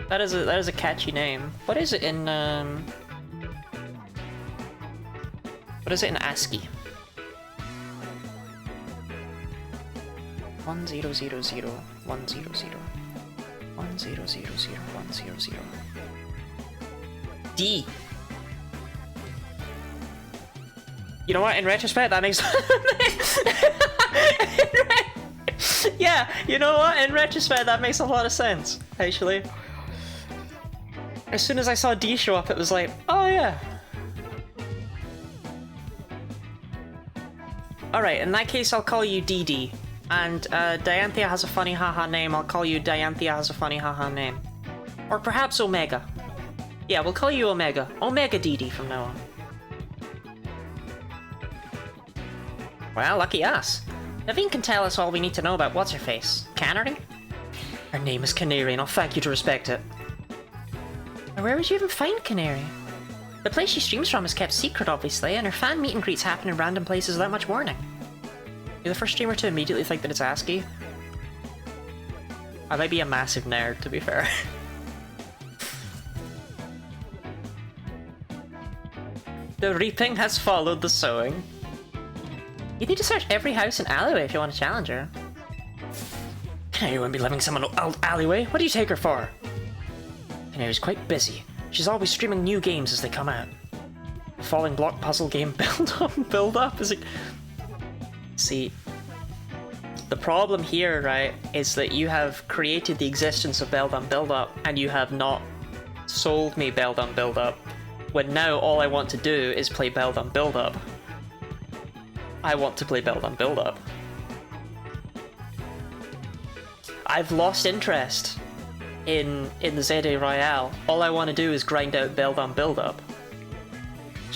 That is a catchy name. What is it in what is it in ASCII? 1000100010001000. D. You know what? In retrospect, that makes. Yeah, you know what? In retrospect, that makes a lot of sense. Actually, as soon as I saw D show up, it was like, oh yeah. All right. In that case, I'll call you DD. And Dianthia has a funny haha name. I'll call you Dianthia has a funny haha name. Or perhaps Omega. Yeah, we'll call you Omega. Omega DD from now on. Well, lucky us. Naveen can tell us all we need to know about what's-her-face. Canary? Her name is Canary, and I'll thank you to respect it. Where would you even find Canary? The place she streams from is kept secret, obviously, and her fan meet and greets happen in random places without much warning. You're the first streamer to immediately think that it's ASCII. I might be a massive nerd, to be fair. The reaping has followed the sowing. You need to search every house and alleyway if you want to challenge her. Canary won't be living in some old alleyway. What do you take her for? Canary's quite busy. She's always streaming new games as they come out. The falling block puzzle game build up is it? See, the problem here, right, is that you have created the existence of Beldum Build Up and you have not sold me Beldum Build Up, when now all I want to do is play Beldum Build Up. I want to play build on build up. I've lost interest in the ZA Royale. All I want to do is grind out build on build up.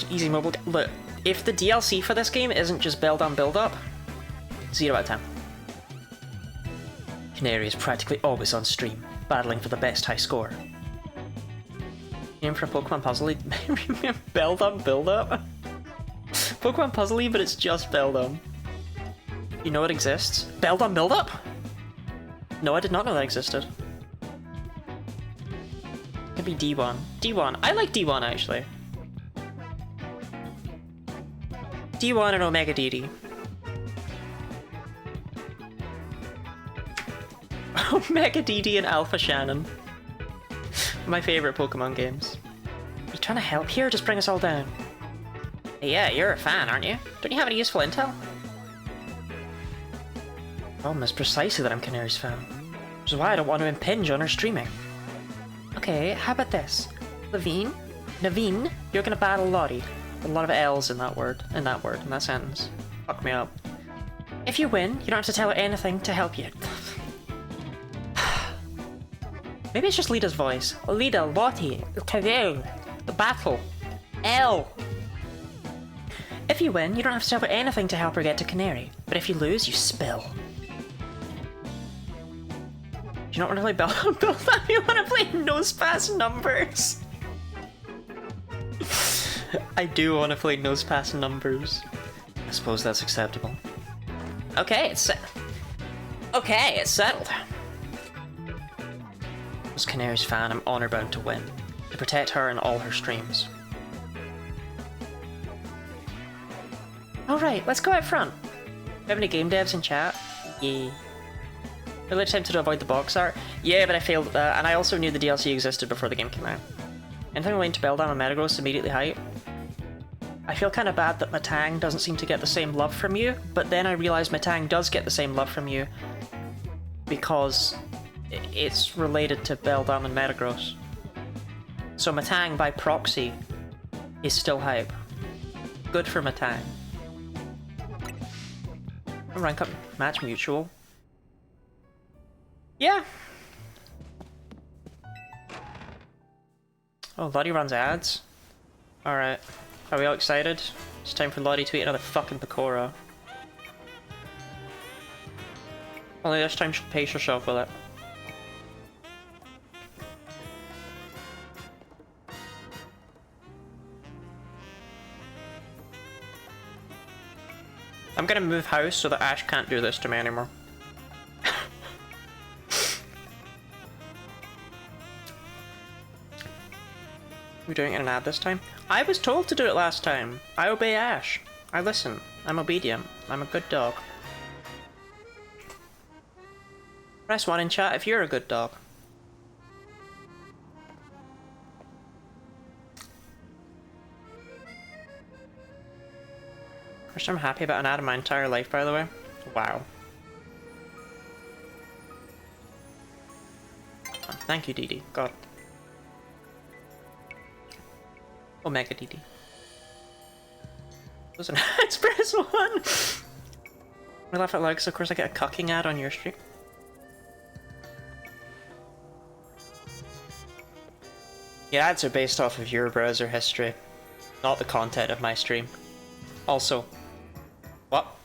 Easy mobile. Look, if the DLC for this game isn't just build on build up, 0 out of 10. Canary is practically always on stream, battling for the best high score. Name for a Pokemon puzzle? Build on build up? Pokemon puzzle, but it's just build on. You know it exists? Build on build up? No, I did not know that existed. Could be D1. D1. I like D1 actually. D1 and Omega DD. Omega DD and Alpha Shannon. My favorite Pokemon games. You trying to help here or just bring us all down? Yeah, you're a fan, aren't you? Don't you have any useful intel? Problem is precisely that I'm Canary's fan. Which is why I don't want to impinge on her streaming. Okay, how about this? Naveen, you're gonna battle Lottie. A lot of L's in that sentence. Fuck me up. If you win, you don't have to tell her anything to help you. Maybe it's just Lita's voice. Lita, Lottie, Kavell, the battle. L. If you win, you don't have to tell her anything to help her get to Canary. But if you lose, you spill. Do you not want to play build up? You want to play nose pass numbers? I do want to play nose pass numbers. I suppose that's acceptable. Okay, it's settled. As Canary's fan, I'm honor bound to win. To protect her and all her streams. Alright, let's go out front. Do you have any game devs in chat? Yeah. Really tempted to avoid the box art? Yeah, but I failed at that, and I also knew the DLC existed before the game came out. Anything relating to Beldam and Metagross immediately hype. I feel kind of bad that Matang doesn't seem to get the same love from you, but then I realised Matang does get the same love from you because it's related to Beldam and Metagross. So Matang, by proxy, is still hype. Good for Matang. Rank up match mutual. Yeah. Oh, Lottie runs ads. Alright. Are we all excited? It's time for Lottie to eat another fucking Pecora. Only this time she'll pace herself with it. I'm gonna move house so that Ash can't do this to me anymore. We're doing it in an ad this time? I was told to do it last time. I obey Ash. I listen. I'm obedient. I'm a good dog. Press 1 in chat if you're a good dog. First I'm happy about an ad in my entire life, by the way. Wow. Oh, thank you, Didi. God. Omega DD. Was an ad, press 1! I laugh out loud because of course I get a cucking ad on your stream. Yeah, ads are based off of your browser history, not the content of my stream. Also, what?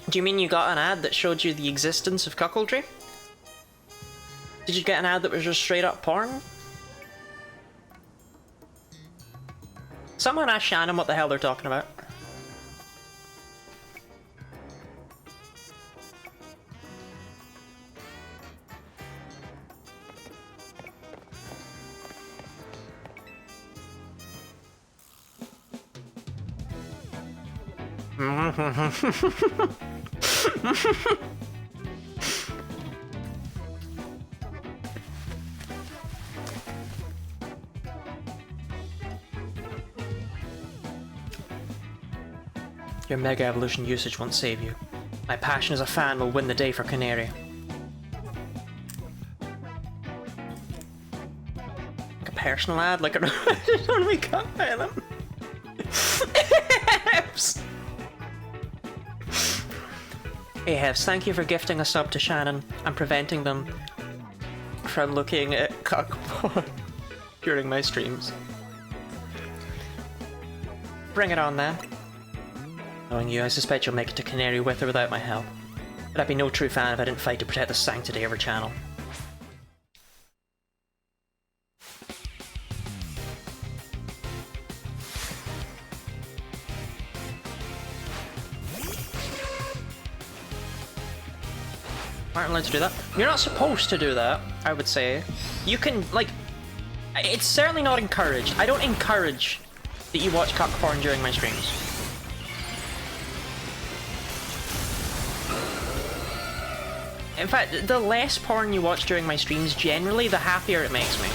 Do you mean you got an ad that showed you the existence of cuckoldry? Did you get an ad that was just straight up porn? Someone ask Shannon what the hell they're talking about. Your Mega Evolution usage won't save you. My passion as a fan will win the day for Canary. Like a personal ad? Like I don't really cut by them. Hey Hevs, thank you for gifting a sub to Shannon and preventing them from looking at cock porn during my streams. Bring it on then. Knowing you, I suspect you'll make it to Canary with or without my help. But I'd be no true fan if I didn't fight to protect the sanctity of her channel. Aren't allowed to do that. You're not supposed to do that, I would say. You can, like... It's certainly not encouraged. I don't encourage that you watch cock porn during my streams. In fact, the less porn you watch during my streams, generally, the happier it makes me.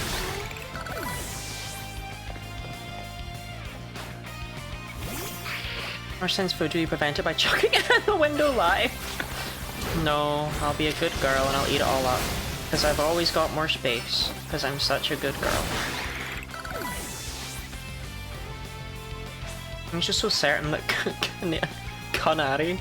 Or since food, do you prevent it by chucking it out the window live? No, I'll be a good girl and I'll eat it all up. Because I've always got more space. Because I'm such a good girl. I'm just so certain that Canary.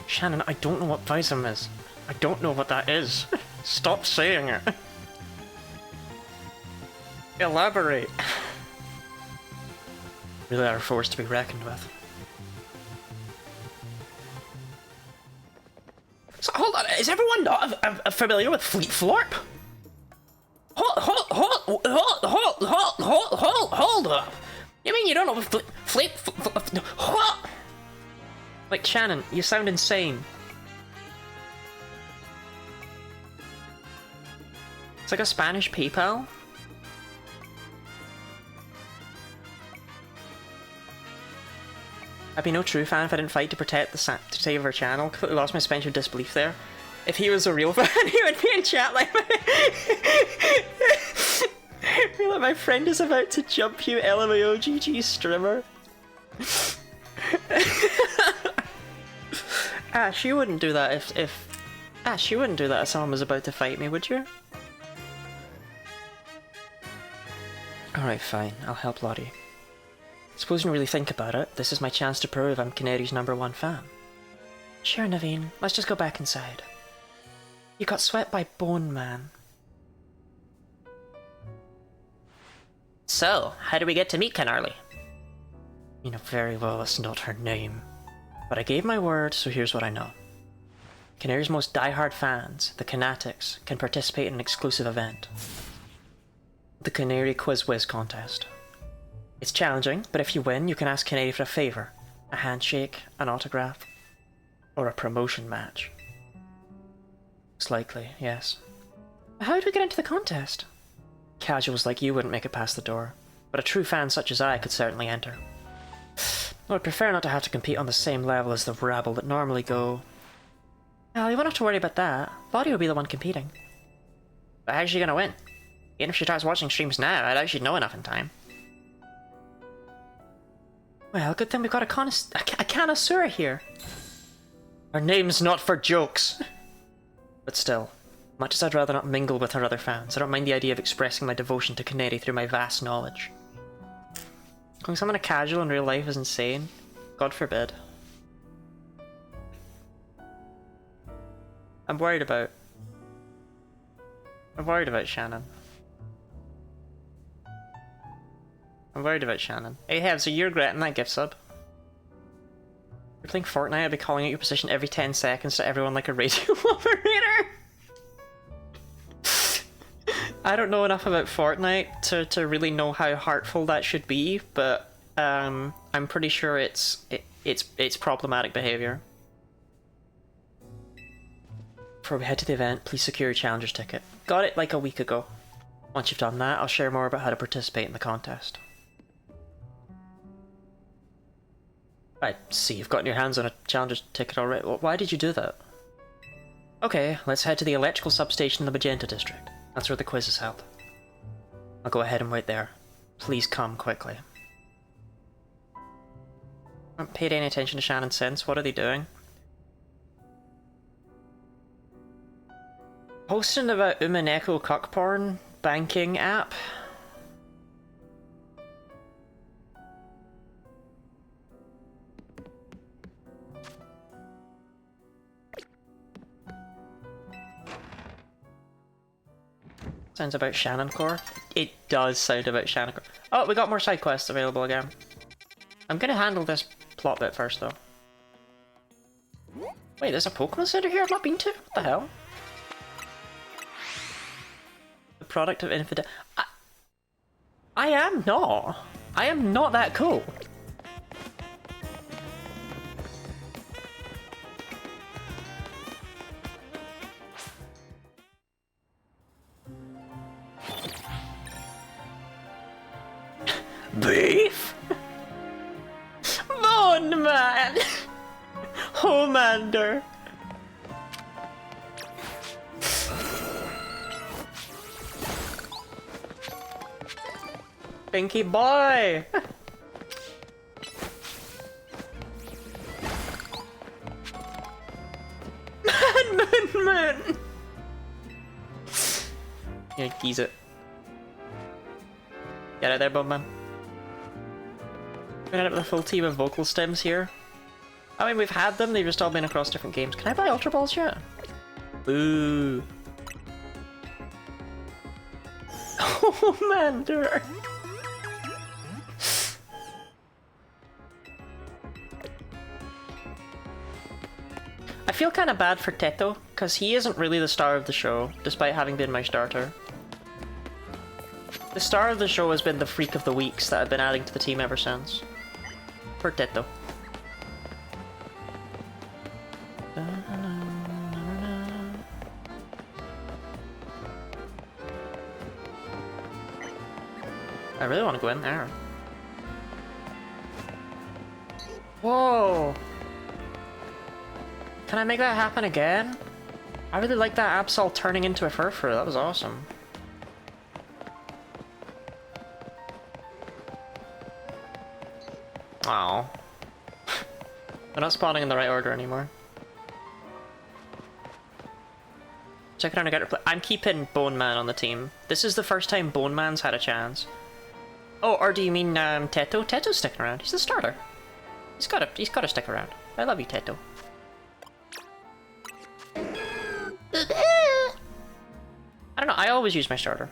Shannon, I don't know what Visum is. I don't know what that is. Stop saying it. Elaborate. Really are a force to be reckoned with. So, hold on, is everyone not familiar with Fleet Florp? Hold up. You mean you don't know what Fleet what? Like, Shannon, you sound insane. It's like a Spanish PayPal. I'd be no true fan if I didn't fight to protect the sanctity of our channel. Completely lost my suspension of disbelief there. If he was a real fan, he would be in chat like feel like my friend is about to jump you, LMAO GG streamer. Ash, you wouldn't do that if Ash, you wouldn't do that if someone was about to fight me, would you? Alright, fine. I'll help Lottie. Suppose you really think about it, this is my chance to prove I'm Canary's #1 fan. Sure, Naveen. Let's just go back inside. You got swept by Bone Man. So, how do we get to meet Canarly? You know very well that's not her name. But I gave my word, so here's what I know. Canary's most die-hard fans, the Canatics, can participate in an exclusive event. The Canary Quiz Whiz contest. It's challenging, but if you win, you can ask Canary for a favour. A handshake, an autograph, or a promotion match. It's likely, yes. How do we get into the contest? Casuals like you wouldn't make it past the door, but a true fan such as I could certainly enter. I'd prefer not to have to compete on the same level as the rabble that normally go... Well, you won't have to worry about that. Lottie will be the one competing. But how's she gonna win? Even if she starts watching streams now, I doubt she'd know enough in time. Well, good thing we've got a connoisseur here. Her name's not for jokes. But still, much as I'd rather not mingle with her other fans, I don't mind the idea of expressing my devotion to Canary through my vast knowledge. Calling someone a casual in real life is insane. God forbid. I'm worried about Shannon. I'm worried about Shannon. Hey Hev, so you're regretting that gift sub? You're playing Fortnite, I'd be calling out your position every 10 seconds to everyone like a radio operator. I don't know enough about Fortnite to really know how heartful that should be, but I'm pretty sure it's problematic behavior. Before we head to the event, please secure your challenger's ticket. Got it like a week ago. Once you've done that, I'll share more about how to participate in the contest. I see you've gotten your hands on a challenger's ticket already. Well, why did you do that? Okay, let's head to the electrical substation in the Magenta District. That's where the quiz is held. I'll go ahead and wait there. Please come quickly. I haven't paid any attention to Shannon since. What are they doing? Posting about Umaneko cuck porn banking app. Sounds about Shannoncore. It does sound about Shannoncore. Oh, we got more side quests available again. I'm gonna handle this plot bit first, though. Wait, there's a Pokemon Center here I've not been to? What the hell? The product of infidel. I am not. I am not that cool. Beef? Bone Man! Homander! Pinky boy! Man! Yeah, geese it. Get out there, Bone Man. We're gonna have the full team of vocal stems here. I mean, we've had them, they've just all been across different games. Can I buy Ultra Balls yet? Boo. Oh, Mander. I feel kind of bad for Teto, because he isn't really the star of the show, despite having been my starter. The star of the show has been the Freak of the Weeks that I've been adding to the team ever since. For Teto. I really want to go in there. Whoa! Can I make that happen again? I really like that Absol turning into a Furfur, that was awesome. Wow. They're not spawning in the right order anymore. Check it out and get replay. I'm keeping Bone Man on the team. This is the first time Bone Man's had a chance. Oh, or do you mean Teto? Teto's sticking around. He's the starter. He's gotta stick around. I love you, Teto. I don't know, I always use my starter.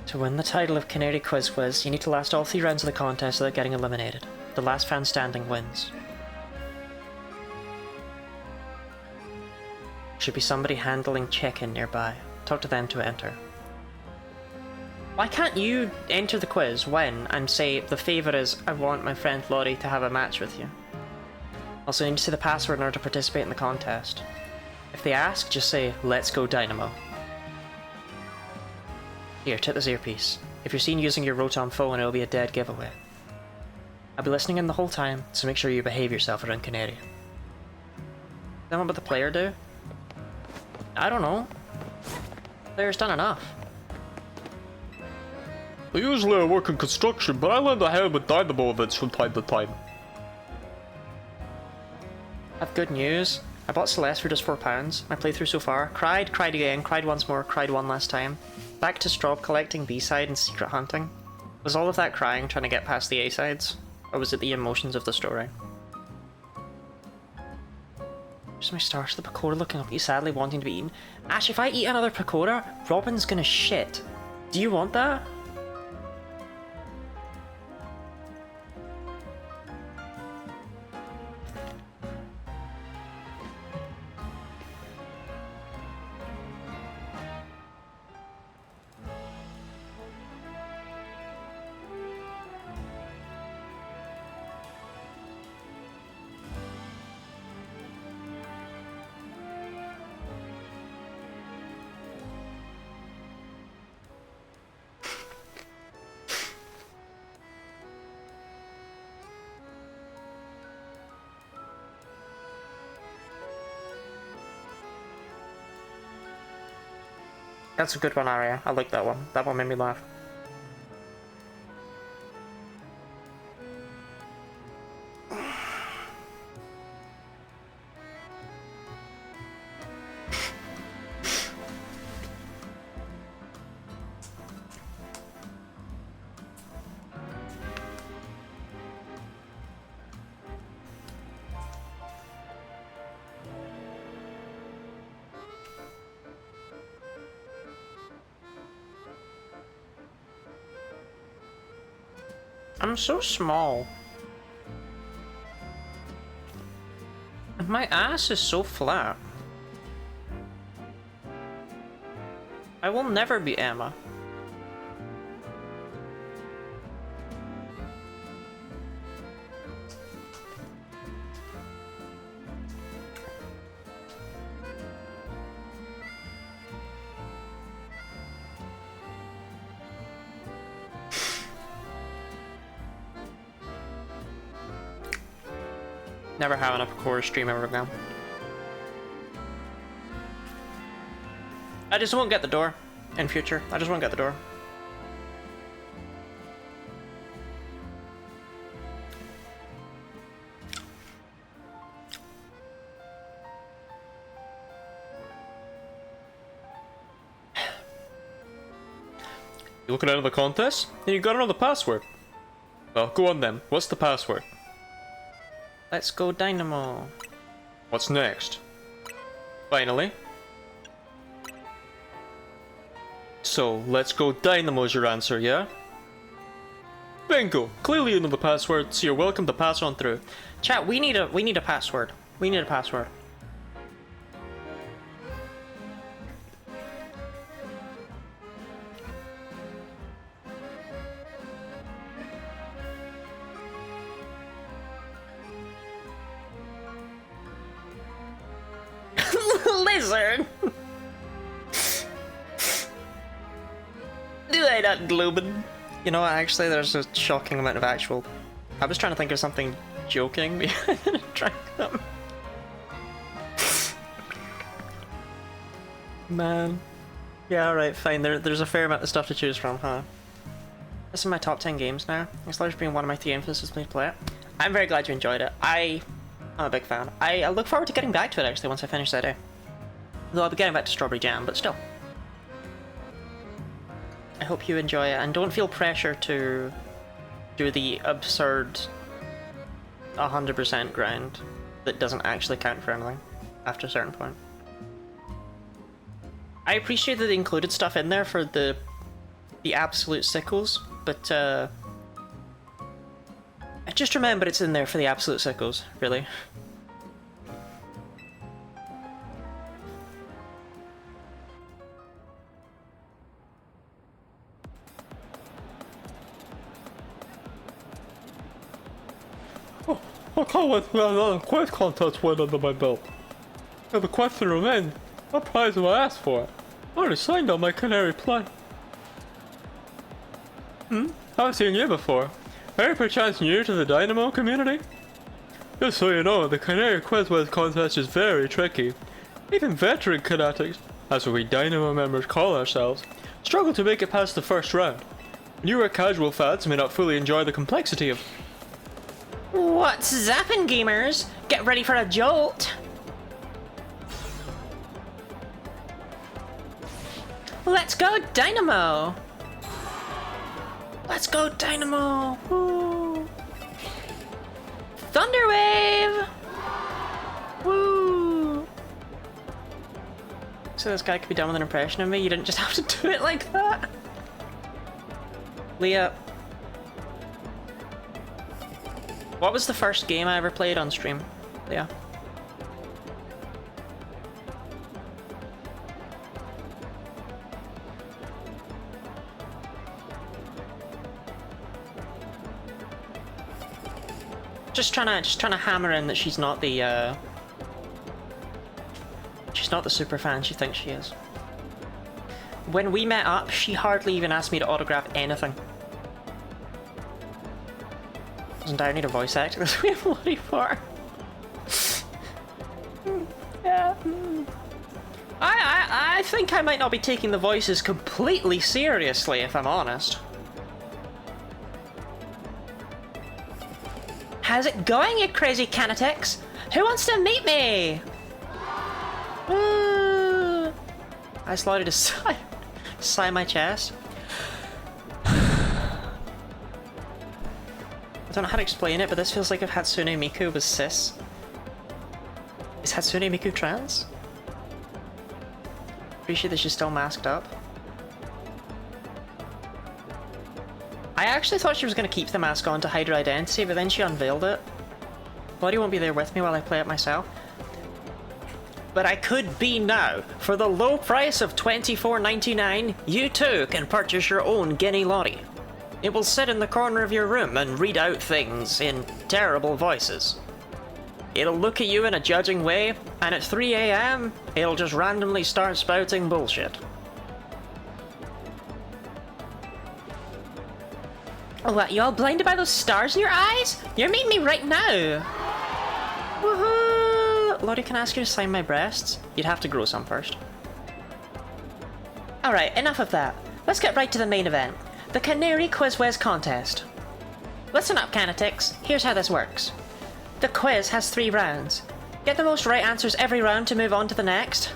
To win the title of Canary Quiz Quiz, you need to last all 3 rounds of the contest without getting eliminated. The last fan standing wins. Should be somebody handling check-in nearby. Talk to them to enter. Why can't you enter the quiz when and say the favour is I want my friend Lottie to have a match with you? Also, you need to say the password in order to participate in the contest. If they ask, just say, let's go Dynamo. Here, take this earpiece. If you're seen using your Rotom phone, it'll be a dead giveaway. I'll be listening in the whole time, so make sure you behave yourself around Canary. Then what would the player do? I don't know. Player's done enough. Usually I work in construction, but I lend a hand with Dynamo events from time to time. I've good news. I bought Celeste for just £4. My playthrough so far. Cried, cried again, cried once more, cried one last time. Back to Straub collecting B-side and secret hunting. Was all of that crying trying to get past the A-sides? Or was it the emotions of the story? Here's my star to the Pakora looking up at you sadly wanting to be eaten. Ash, if I eat another Pakora, Robin's gonna shit. Do you want that? That's a good one, Arya. I like that one. That one made me laugh. I'm so small. And my ass is so flat. I will never be Emma. Never have enough core stream ever again. I just won't get the door in future. I just won't get the door. You looking out of the contest? And you got another password. Well, go on then. What's the password? Let's go Dynamo. What's next? Finally. So, let's go Dynamo's your answer, yeah? Bingo! Clearly you know the password, so you're welcome to pass on through. Chat, we need a password. We need a password. Lizard! Do I not globin? You know what, actually there's a shocking amount of actual... I was trying to think of something joking behind trying them. Man. Yeah, alright, fine. There's a fair amount of stuff to choose from, huh? This is my top 10 games now. It's largely been one of my 3 influences me to play it. I'm very glad you enjoyed it. I'm a big fan. I look forward to getting back to it actually once I finish that day. Though I'll be getting back to Strawberry Jam, but still. I hope you enjoy it, and don't feel pressure to do the absurd 100% grind that doesn't actually count for anything after a certain point. I appreciate that they included stuff in there for the absolute sickles, but just remember it's in there for the absolute sickles, really. I can't wait for another quiz contest win under my belt. And the question remains, what prize do I ask for? I already signed on my Canary play. Haven't seen you before. Are you perchance new to the Dynamo community? Just so you know, the Canary Quiz contest is very tricky. Even veteran Canatics, that's what we Dynamo members call ourselves, struggle to make it past the first round. Newer casual fans may not fully enjoy the complexity of... What's zappin', gamers? Get ready for a jolt! Let's go Dynamo! Let's go Dynamo! Woo! Thunderwave! Woo! So this guy could be done with an impression of me, you didn't just have to do it like that! Leah. What was the first game I ever played on stream? Leah. Just trying to hammer in that she's not the super fan she thinks she is. When we met up, she hardly even asked me to autograph anything. Doesn't I need a voice actor? That's what we have money for. Yeah. I think I might not be taking the voices completely seriously, if I'm honest. How's it going, you crazy Canatix? Who wants to meet me? Woo! I slotted a sigh in my chest. I don't know how to explain it, but this feels like if Hatsune Miku was cis. Is Hatsune Miku trans? Appreciate that she's still masked up. I actually thought she was going to keep the mask on to hide her identity, but then she unveiled it. Lottie won't be there with me while I play it myself. But I could be now. For the low price of $24.99, you too can purchase your own Guinea Lottie. It will sit in the corner of your room and read out things in terrible voices. It'll look at you in a judging way, and at 3 AM, it'll just randomly start spouting bullshit. Oh, what, you all blinded by those stars in your eyes? You're meeting me right now! Woohoo! Lottie, can I ask you to sign my breasts? You'd have to grow some first. Alright, enough of that. Let's get right to the main event. The Canary Quiz Wiz contest. Listen up, Canatics. Here's how this works. The quiz has 3 rounds. Get the most right answers every round to move on to the next.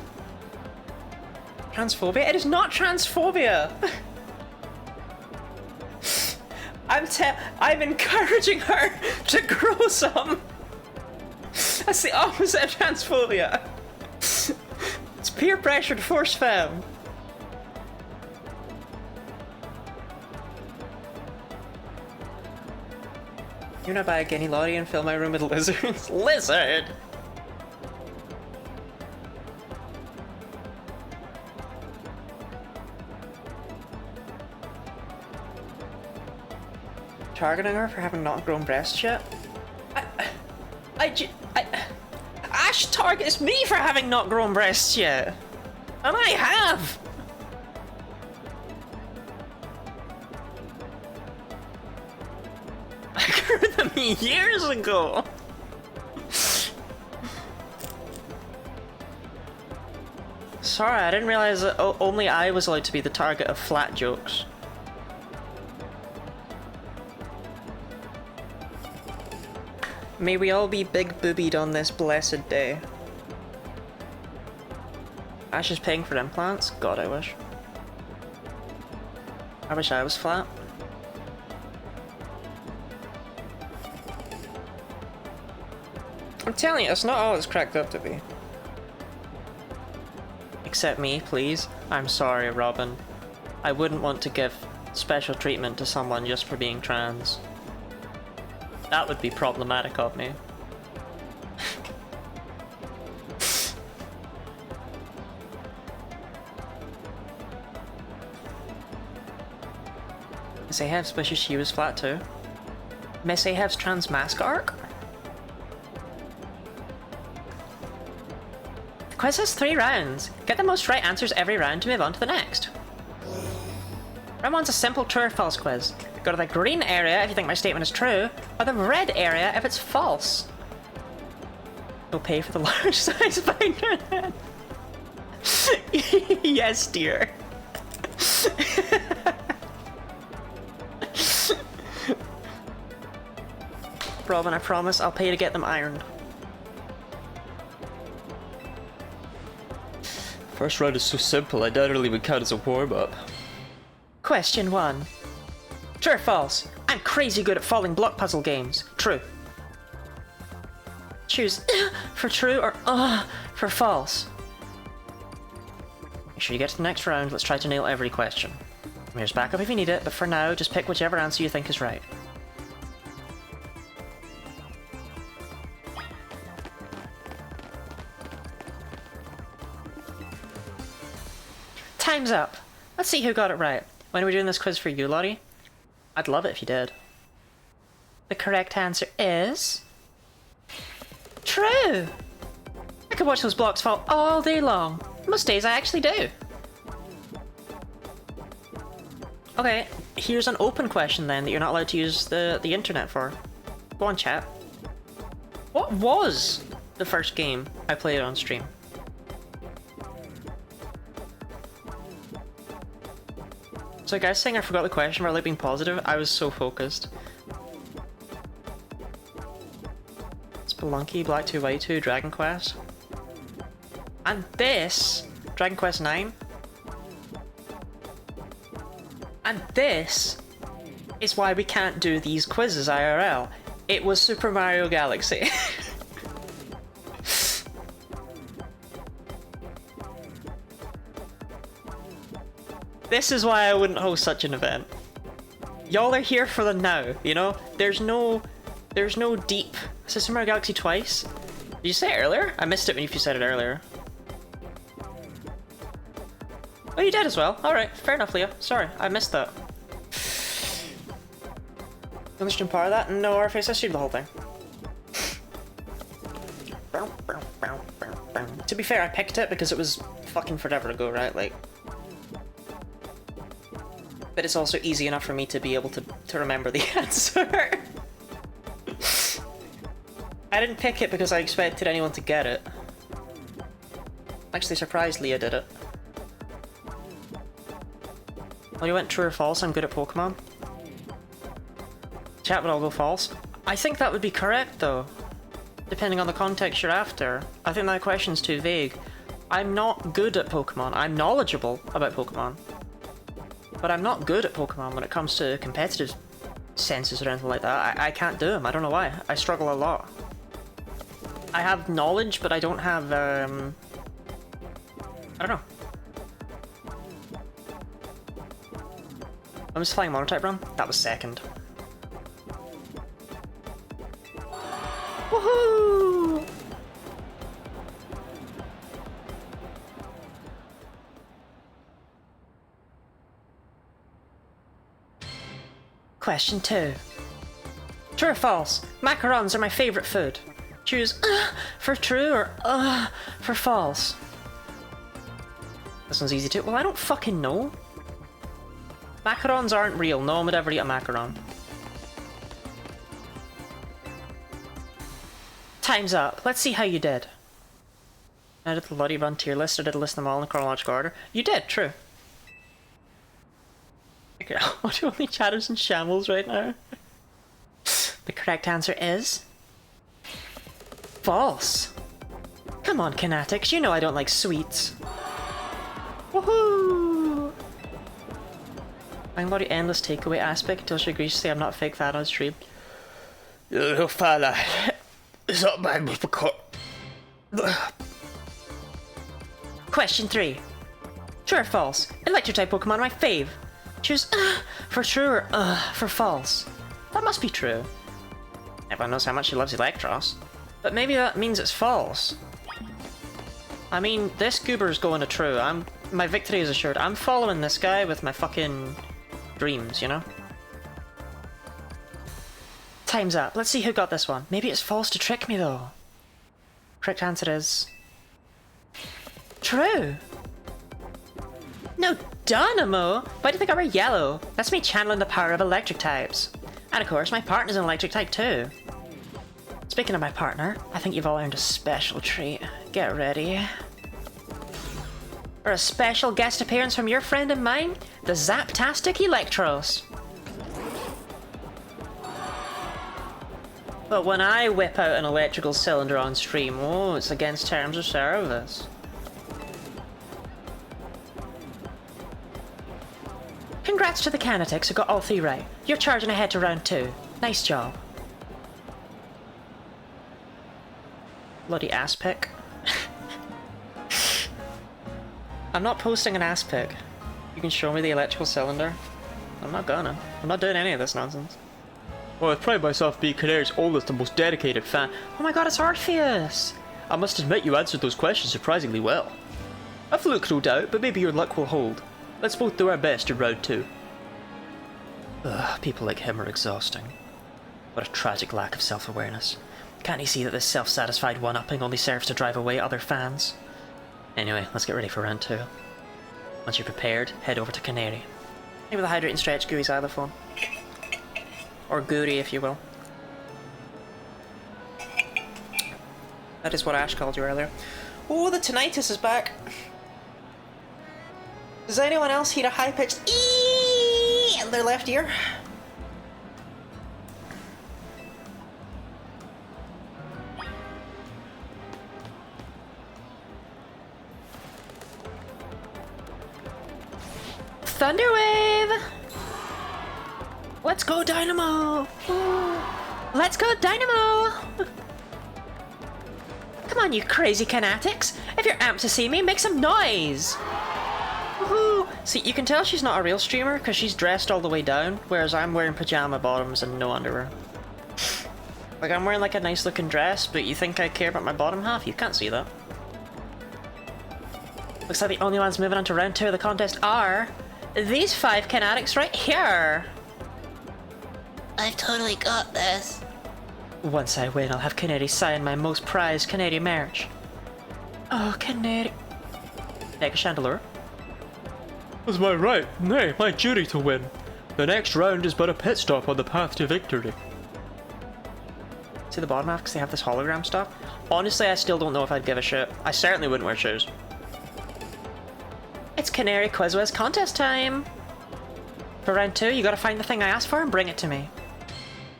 Transphobia? It is not transphobia! I'm encouraging her to grow some! That's the opposite of transphobia! It's peer pressure to force femme. You wanna buy a Guinea Lottie and fill my room with lizards? Lizard! Targeting her for having not grown breasts yet? Ash targets me for having not grown breasts yet! And I have! I grew them years ago! Sorry, I didn't realize that only I was allowed to be the target of flat jokes. May we all be big boobied on this blessed day. Ash is paying for implants? God, I wish. I wish I was flat. I'm telling you, it's not all it's cracked up to be. Except me, please. I'm sorry, Robin. I wouldn't want to give special treatment to someone just for being trans. That would be problematic of me. Miss Ahab's wishes she was flat too. Miss Ahab's trans mask arc? The quiz has 3 rounds. Get the most right answers every round to move on to the next. Round 1's a simple true or false quiz. Go to the green area if you think my statement is true, or the red area if it's false. You'll pay for the large size binder then. Yes, dear. Robin, I promise I'll pay to get them ironed. First round is so simple, I doubt it'll even count as a warm-up. Question 1. True or false? I'm crazy good at falling block puzzle games. True. Choose for true or for false. Make sure you get to the next round. Let's try to nail every question. Here's backup if you need it, but for now, just pick whichever answer you think is right. Time's up. Let's see who got it right. When are we doing this quiz for you, Lottie? I'd love it if you did. The correct answer is... true! I could watch those blocks fall all day long. Most days I actually do. Okay, here's an open question then that you're not allowed to use the internet for. Go on, chat. What was the first game I played on stream? So guys saying I forgot the question about like being positive, I was so focused. Spelunky, Black 2 White 2, Dragon Quest. And this, Dragon Quest 9. And this is why we can't do these quizzes IRL. It was Super Mario Galaxy. This is why I wouldn't host such an event. Y'all are here for the now, you know? There's no deep... Super Mario Galaxy twice? Did you say it earlier? I missed it when you said it earlier. Oh, you did as well. Alright, fair enough, Leo. Sorry, I missed that. You stream part of that? No, Orpheus, I streamed the whole thing. To be fair, I picked it because it was fucking forever ago, right? Like... But it's also easy enough for me to be able to remember the answer. I didn't pick it because I expected anyone to get it. Actually surprised Leah did it. Well, you went true or false, I'm good at Pokemon. Chat would all go false. I think that would be correct though. Depending on the context you're after. I think that question's too vague. I'm not good at Pokemon. I'm knowledgeable about Pokemon. But I'm not good at Pokemon when it comes to competitive senses or anything like that. I can't do them. I don't know why. I struggle a lot. I have knowledge, but I don't have, I don't know. I was flying Monotype run? That was second. Woohoo! Question 2. True or false? Macarons are my favorite food. Choose for true or for false. This one's easy too. Well, I don't fucking know. Macarons aren't real. No one would ever eat a macaron. Time's up. Let's see how you did. I did the Lottie Run tier list. I did list them all in chronological order. You did, true. Okay, what do only chatters and shambles right now? The correct answer is... false. Come on, Kinetics. You know I don't like sweets. Woohoo! I'm about the endless takeaway aspect until she agrees to say I'm not a fake fan on stream. You little fella. It's not bad with the cut. Question 3. True or false? Electric-type Pokemon are my fave. Choose for true or for false. That must be true. Everyone knows how much she loves Electros. But maybe that means it's false. I mean, this goober's going to true. My victory is assured. I'm following this guy with my fucking dreams, you know? Time's up. Let's see who got this one. Maybe it's false to trick me, though. Correct answer is... true. No, Dynamo! Why do you think I wear yellow? That's me channeling the power of electric types. And of course, my partner's an electric type too. Speaking of my partner, I think you've all earned a special treat. Get ready. For a special guest appearance from your friend and mine, the Zaptastic Electros. But when I whip out an electrical cylinder on stream, oh, it's against terms of service. Congrats to the Canetics who got all 3 right. You're charging ahead to round 2. Nice job. Bloody ass pic. I'm not posting an ass pic. You can show me the electrical cylinder. I'm not gonna. I'm not doing any of this nonsense. Well, I pride myself being Canary's oldest and most dedicated fan. Oh my god, it's Orpheus! I must admit you answered those questions surprisingly well. A fluke, no doubt, but maybe your luck will hold. Let's both do our best in round 2. Ugh, people like him are exhausting. What a tragic lack of self-awareness. Can't he see that this self-satisfied one-upping only serves to drive away other fans? Anyway, let's get ready for round 2. Once you're prepared, head over to Canary. Maybe the hydrate and stretch Gooey xylophone. Or Goody, if you will. That is what Ash called you earlier. Oh, the tinnitus is back. Does anyone else hear a high-pitched eeeeee in their left ear? Thunderwave! Let's go, Dynamo! Ooh. Let's go, Dynamo! Come on, you crazy Canatics! If you're amped to see me, make some noise! Woohoo! See, you can tell she's not a real streamer because she's dressed all the way down, whereas I'm wearing pajama bottoms and no underwear. Like, I'm wearing like a nice looking dress, but you think I care about my bottom half? You can't see that. Looks like the only ones moving on to round 2 of the contest are these 5 kinetics right here. I've totally got this. Once I win, I'll have Canary sign my most prized Canary merch. Oh, Canary. Mega Chandelure. It's my right, nay, my duty to win. The next round is but a pit stop on the path to victory. See the bottom half because they have this hologram stuff? Honestly, I still don't know if I'd give a shit. I certainly wouldn't wear shoes. It's Canary Quizwiz contest time! For round 2, you gotta find the thing I asked for and bring it to me.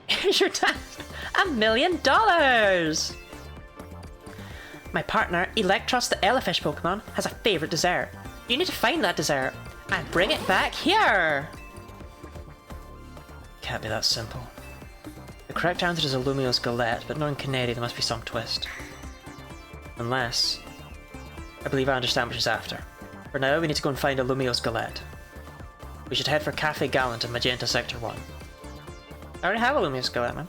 Here's your task! $1 million! My partner, Electros the Elefish Pokemon, has a favourite dessert. You need to find that dessert and bring it back here! Can't be that simple. The correct answer is a Lumiose Galette, but knowing Canary, there must be some twist. Unless... I believe I understand what she's after. For now, we need to go and find a Lumiose Galette. We should head for Cafe Gallant in Magenta Sector 1. I already have a Lumiose Galette, man.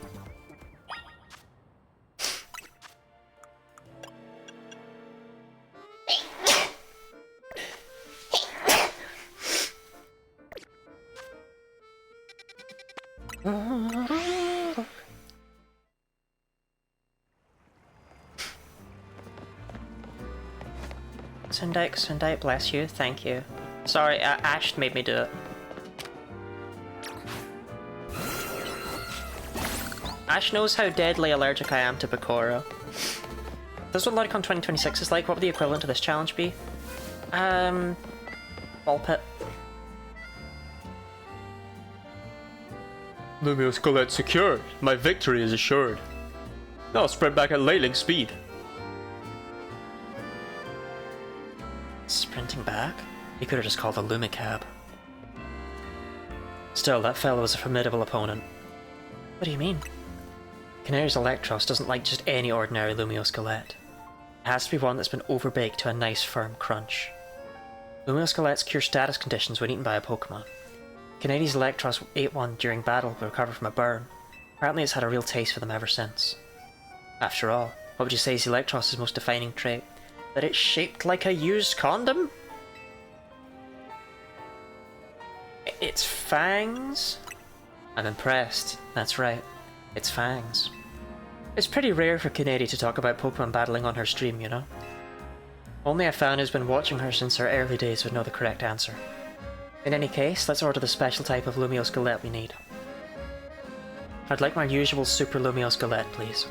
Sundike, bless you, thank you. Sorry, Ash made me do it. Ash knows how deadly allergic I am to Bakura. This is what Loricon 2026 is like. What would the equivalent to this challenge be? Ball pit. Lumiose Galette secured. My victory is assured. Now spread back at lightning speed. Sprinting back? He could have just called a Lumicab. Still, that fellow was a formidable opponent. What do you mean? Canary's Electros doesn't like just any ordinary Lumiose Galette. It has to be one that's been overbaked to a nice firm crunch. Lumiose Galettes cure status conditions when eaten by a Pokemon. Canary's Electros ate one during battle to recover from a burn. Apparently it's had a real taste for them ever since. After all, what would you say is Electros' most defining trait? That it's shaped like a used condom? Its fangs? I'm impressed. That's right. Its fangs. It's pretty rare for Canary to talk about Pokemon battling on her stream, you know? Only a fan who's been watching her since her early days would know the correct answer. In any case, let's order the special type of Lumiose Galette we need. I'd like my usual Super Lumiose Galette, please.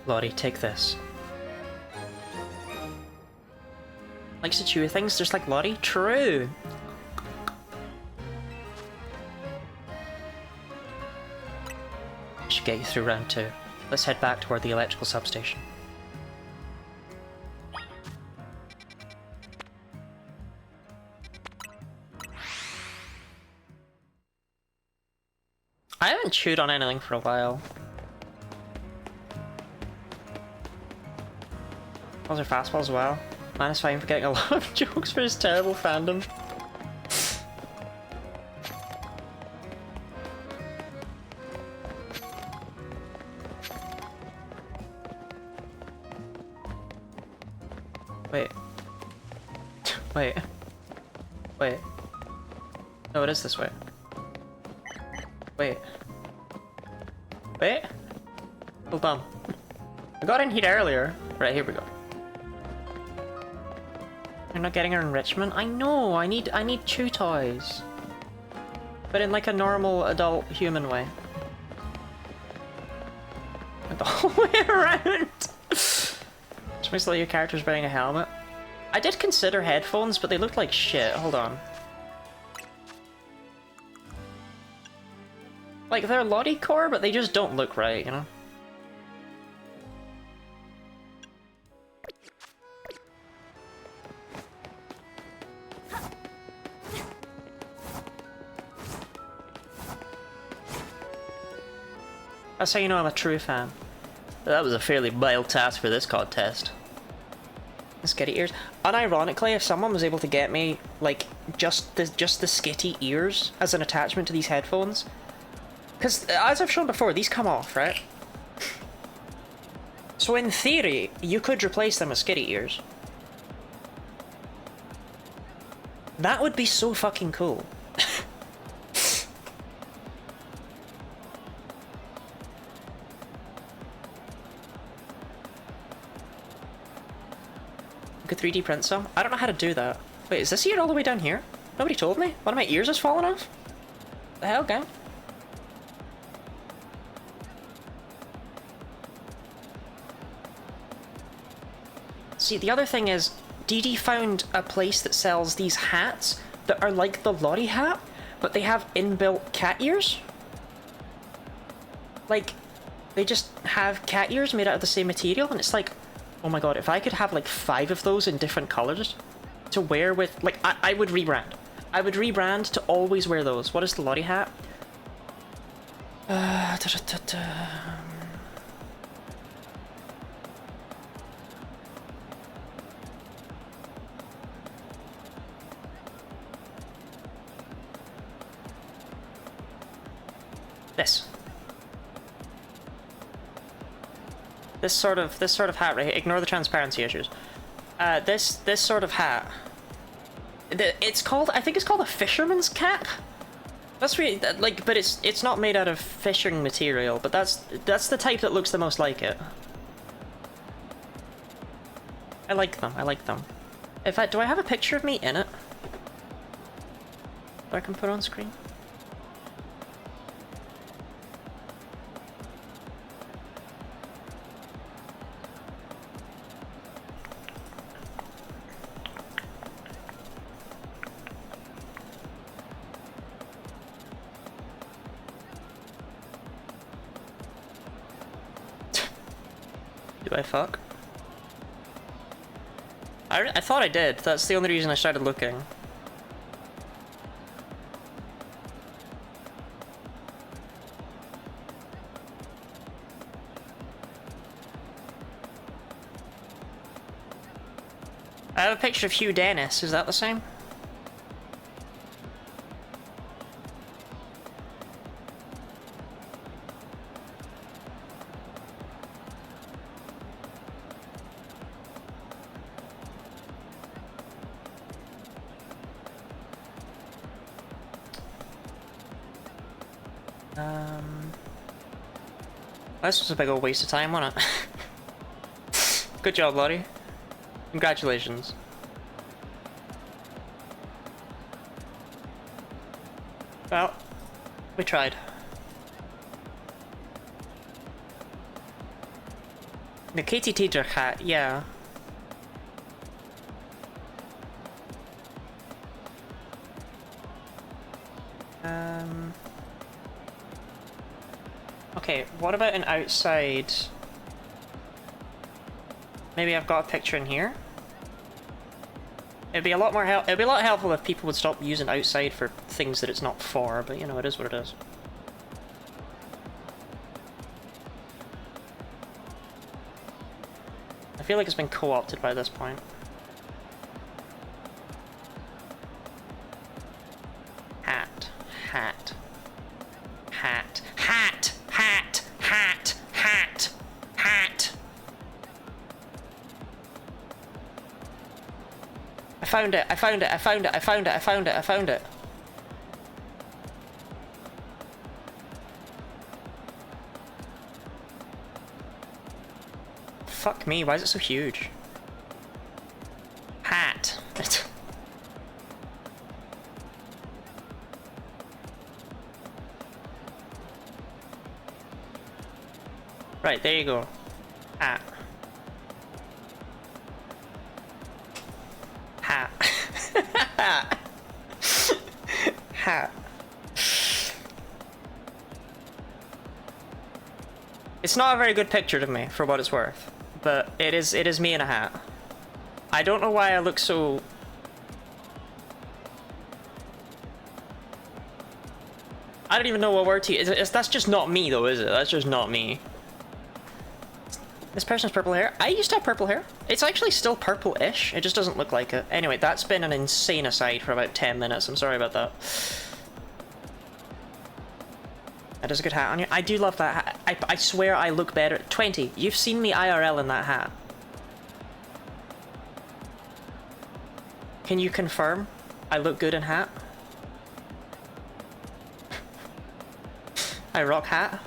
Lottie, take this. Likes to chew things just like Lottie? True! Should get you through round 2. Let's head back toward the electrical substation. I haven't chewed on anything for a while. Those are fastballs as well. Man is fine for getting a lot of jokes for his terrible fandom. Wait. Wait. Wait. No, it is this way. Wait. Wait. Hold on. I got in here earlier. Right, here we go. You're not getting her enrichment? I know, I need chew toys. But in like a normal adult human way. Like the whole way around. Just makes like your character's wearing a helmet. I did consider headphones, but they looked like shit. Hold on. Like they're Lottie core, but they just don't look right, you know? That's how you know I'm a true fan. That was a fairly mild task for this contest. Skitty ears. Unironically, if someone was able to get me like just the skitty ears as an attachment to these headphones, because as I've shown before, these come off, right? So in theory, you could replace them with skitty ears. That would be so fucking cool. Could 3D print some? I don't know how to do that. Wait, is this ear all the way down here? Nobody told me? One of my ears has fallen off? The hell, gang? See, the other thing is, DD found a place that sells these hats that are like the Lottie hat, but they have inbuilt cat ears. Like, they just have cat ears made out of the same material, and it's like, oh my god, if I could have like 5 of those in different colors to wear with, like, I would rebrand. I would rebrand to always wear those. What is the Lottie hat? This sort of hat right here. Ignore the transparency issues. This sort of hat. It's called, I think it's called a fisherman's cap. That's really like, but it's not made out of fishing material. But that's the type that looks the most like it. I like them. I like them. In fact, do I have a picture of me in it that I can put on screen? Do I fuck? I thought I did. That's the only reason I started looking. I have a picture of Hugh Dennis. Is that the same? This was a big old waste of time, wasn't it? Good job, Lottie. Congratulations. Well, we tried. The Katie Teacher hat, yeah. Okay, what about an outside? Maybe I've got a picture in here. It'd be a lot more it'd be a lot helpful if people would stop using outside for things that it's not for, but you know, it is what it is. I feel like it's been co-opted by this point. Hat. Hat. Hat. Hat! Hat! Hat! Hat! Hat! I found it! I found it! I found it! I found it! I found it! I found it! Fuck me, why is it so huge? Hat. Right, there you go. Hat. Hat. Hat. Hat. It's not a very good picture of me, for what it's worth. But it is me in a hat. I don't know why I look so... I don't even know what word to use. That's just not me though, is it? That's just not me. This person has purple hair. I used to have purple hair. It's actually still purple-ish. It just doesn't look like it. Anyway, that's been an insane aside for about 10 minutes. I'm sorry about that. That is a good hat on you. I do love that hat. I swear I look better. 20. You've seen me IRL in that hat. Can you confirm I look good in hat? I rock hat?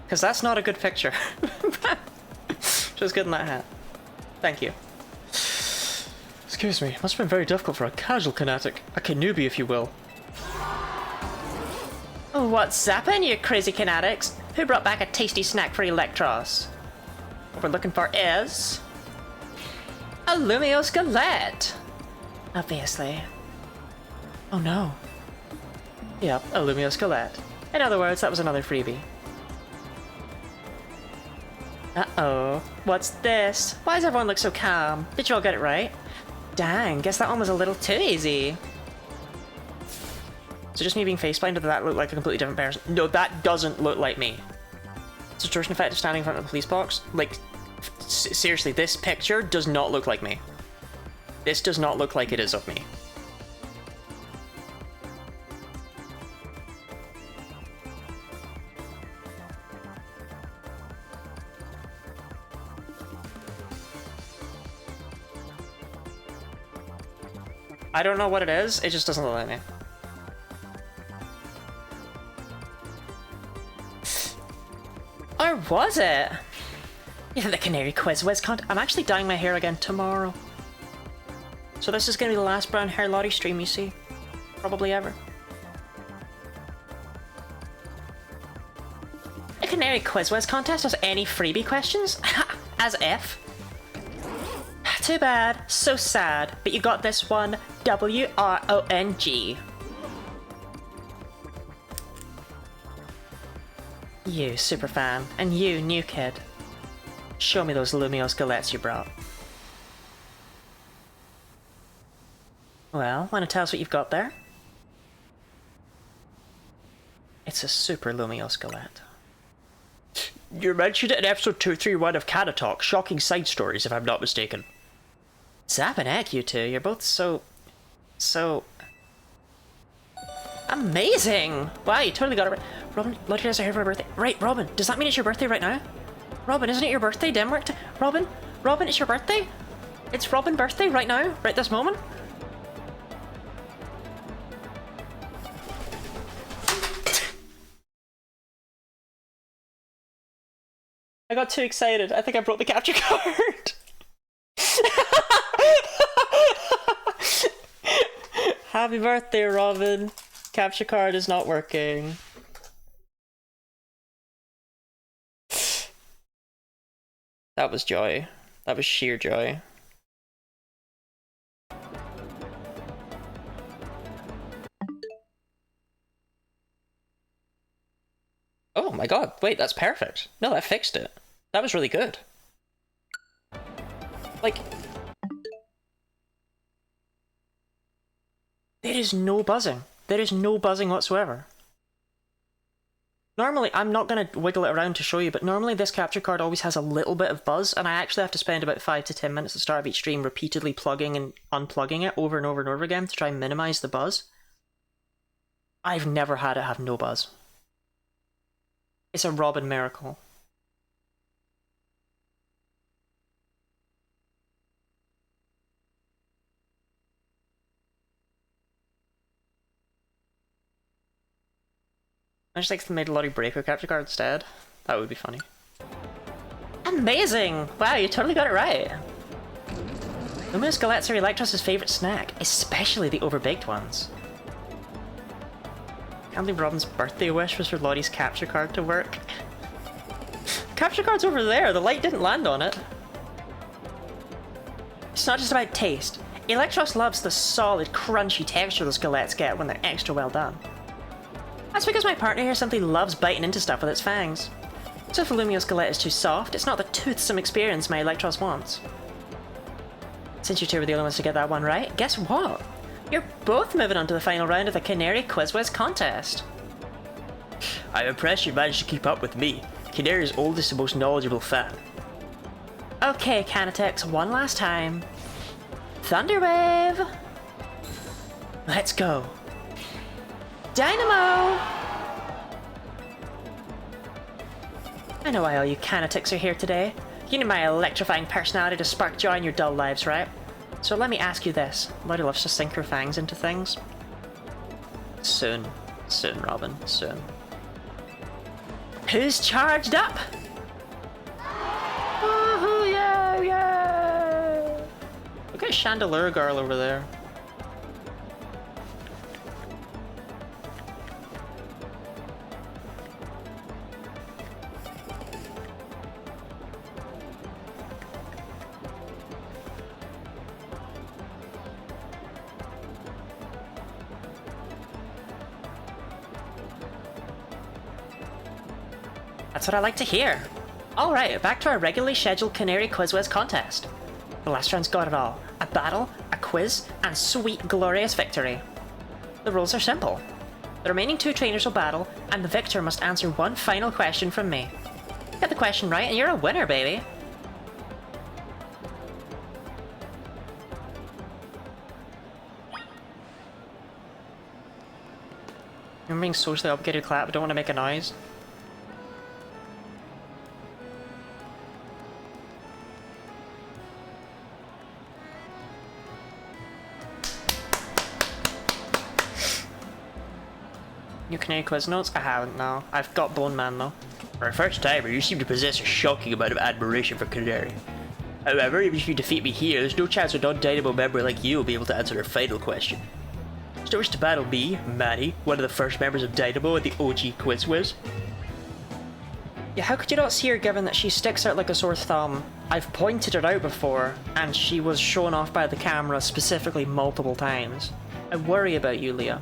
Because that's not a good picture. Just good in that hat. Thank you. Excuse me, must have been very difficult for a casual kinetic. A newbie, if you will. What's zappin', you crazy kinetics? Who brought back a tasty snack for Electros? What we're looking for is... a Lumio Skelette! Obviously. Oh no. Yep, a Lumio Skelette. In other words, that was another freebie. Uh-oh. What's this? Why does everyone look so calm? Did you all get it right? Dang, guess that one was a little too easy. So just me being faceplanted, or did that look like a completely different person? No, that doesn't look like me. Distortion effect of standing in front of the police box? Like, seriously, this picture does not look like me. This does not look like it is of me. I don't know what it is, it just doesn't look like me. Or was it? Yeah, the Canary Quiz Whiz content. I'm actually dyeing my hair again tomorrow. So this is gonna be the last brown hair Lottie stream you see. Probably ever. A Canary Quiz Whiz contest has any freebie questions? As if. Too bad. So sad. But you got this one. WRONG. You, superfan. And you, new kid. Show me those Lumio Skelettes you brought. Well, wanna tell us what you've got there? It's a super Lumio Skelette. You mentioned it in episode 231 of Canna Talk. Shocking side stories, if I'm not mistaken. Zap and Egg, you two. You're both so amazing! Wow, you totally got it right. Robin, lucky us are here for my birthday. Right, Robin, does that mean it's your birthday right now? Robin, isn't it your birthday, Denmark? Robin, it's your birthday? It's Robin's birthday right now? Right this moment? I got too excited. I think I broke the capture card. Happy birthday, Robin. Capture card is not working. That was joy. That was sheer joy. Oh my god, wait, that's perfect. No, that fixed it. That was really good. Like... there is no buzzing. There is no buzzing whatsoever. Normally, I'm not going to wiggle it around to show you, but normally this capture card always has a little bit of buzz, and I actually have to spend about 5 to 10 minutes at the start of each stream repeatedly plugging and unplugging it over and over and over again to try and minimize the buzz. I've never had it have no buzz. It's a Robin miracle. I just like made a Lottie Breaker capture card instead. That would be funny. Amazing! Wow, you totally got it right. Lumio Skelettes are Electros' favourite snack, especially the overbaked ones. Can't believe Robin's birthday wish was for Lottie's capture card to work. Capture card's over there, the light didn't land on it. It's not just about taste. Electros loves the solid, crunchy texture those skelettes get when they're extra well done. That's because my partner here simply loves biting into stuff with its fangs. So if a Lumio Skelette is too soft, it's not the toothsome experience my Electros wants. Since you two were the only ones to get that one right, guess what? You're both moving on to the final round of the Canary Quiz Whiz contest. I'm impressed you managed to keep up with me, Canary's oldest and most knowledgeable fan. Okay, Canatix, one last time. Thunderwave! Let's go. Dynamo! I know why all you Canatix are here today. You need my electrifying personality to spark joy in your dull lives, right? So let me ask you this. Lottie loves to sink her fangs into things. Soon. Soon, Robin. Soon. Who's charged up? Woohoo, yeah, yeah! Look at Chandelier Girl over there. That's what I like to hear. Alright, back to our regularly scheduled Canary Quizwiz contest. The last round's got it all. A battle, a quiz, and sweet, glorious victory. The rules are simple. The remaining 2 trainers will battle, and the victor must answer one final question from me. Get the question right and you're a winner, baby. I'm being socially obligated to clap, but don't want to make a noise. New Canary Quiz notes? I haven't, no. I've got Bone Man, though. For a first timer, you seem to possess a shocking amount of admiration for Canary. However, even if you defeat me here, there's no chance a non-Dynamo member like you will be able to answer our final question. So wish to battle me, Maddie, one of the first members of Dynamo and the OG Quizwiz. Yeah, how could you not see her given that she sticks out like a sore thumb? I've pointed her out before, and she was shown off by the camera specifically multiple times. I worry about you, Leah.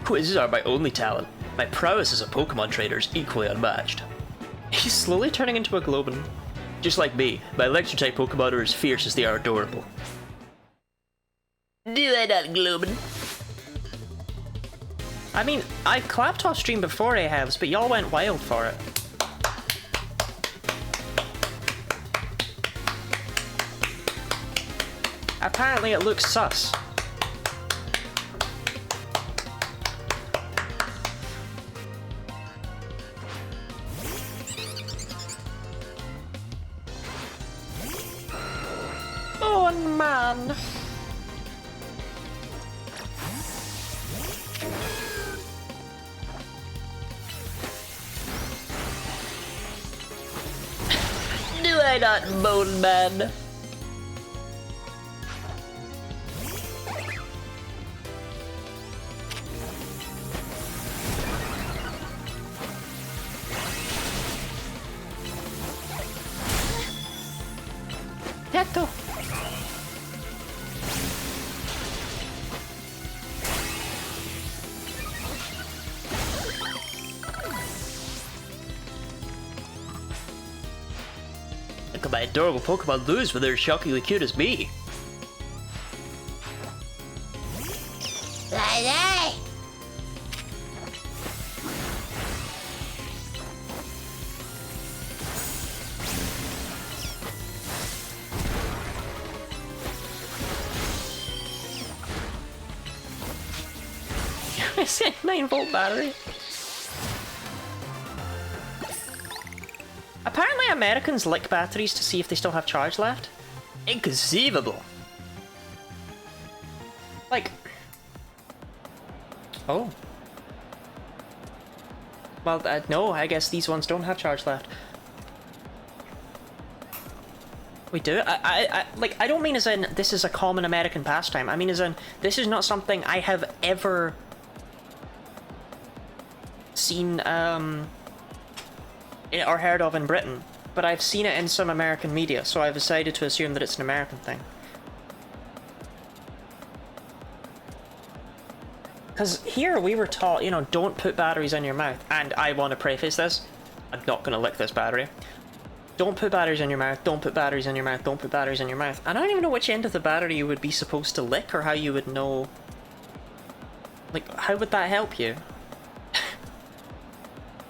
Quizzes are my only talent. My prowess as a Pokemon trainer is equally unmatched. He's slowly turning into a Globin. Just like me, my Electric-type Pokemon are as fierce as they are adorable. Do I not, Globin? I mean, I clapped off stream before Ahabs, but y'all went wild for it. Apparently it looks sus. Oh man! Do I not, Bone Man? Tetto! Look at my adorable Pokemon lose when they're shockingly cute as me. Lay. I said 9-volt battery. Apparently Americans lick batteries to see if they still have charge left. Inconceivable. Like... Oh. Well, no, I guess these ones don't have charge left. We do? Like, I don't mean as in this is a common American pastime. I mean as in this is not something I have ever seen, or heard of in Britain, but I've seen it in some American media, so I've decided to assume that it's an American thing. Because here we were taught, you know, don't put batteries in your mouth, and I want to preface this, I'm not going to lick this battery. Don't put batteries in your mouth, don't put batteries in your mouth, don't put batteries in your mouth. And I don't even know which end of the battery you would be supposed to lick, or how you would know... Like, how would that help you?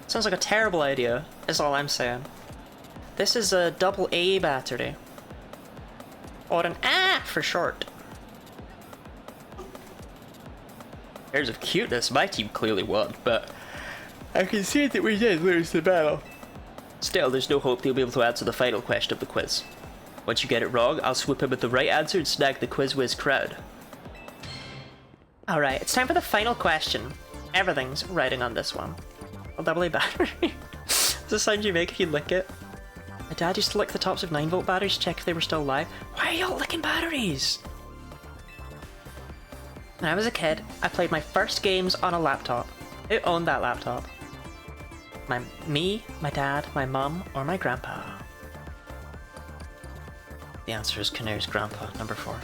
Sounds like a terrible idea, is all I'm saying. This is a double A battery. Or an A for short. Airs of cuteness, my team clearly won, but I can see that we did lose the battle. Still, there's no hope they'll be able to answer the final question of the quiz. Once you get it wrong, I'll swoop in with the right answer and snag the quiz whiz crowd. Alright, it's time for the final question. Everything's riding on this one. A double A battery. Does the sound you make if you lick it? My dad used to lick the tops of 9-volt batteries to check if they were still alive. Why are y'all licking batteries? When I was a kid, I played my first games on a laptop. Who owned that laptop? Me, my dad, my mum, or my grandpa? The answer is Canary's grandpa, number 4.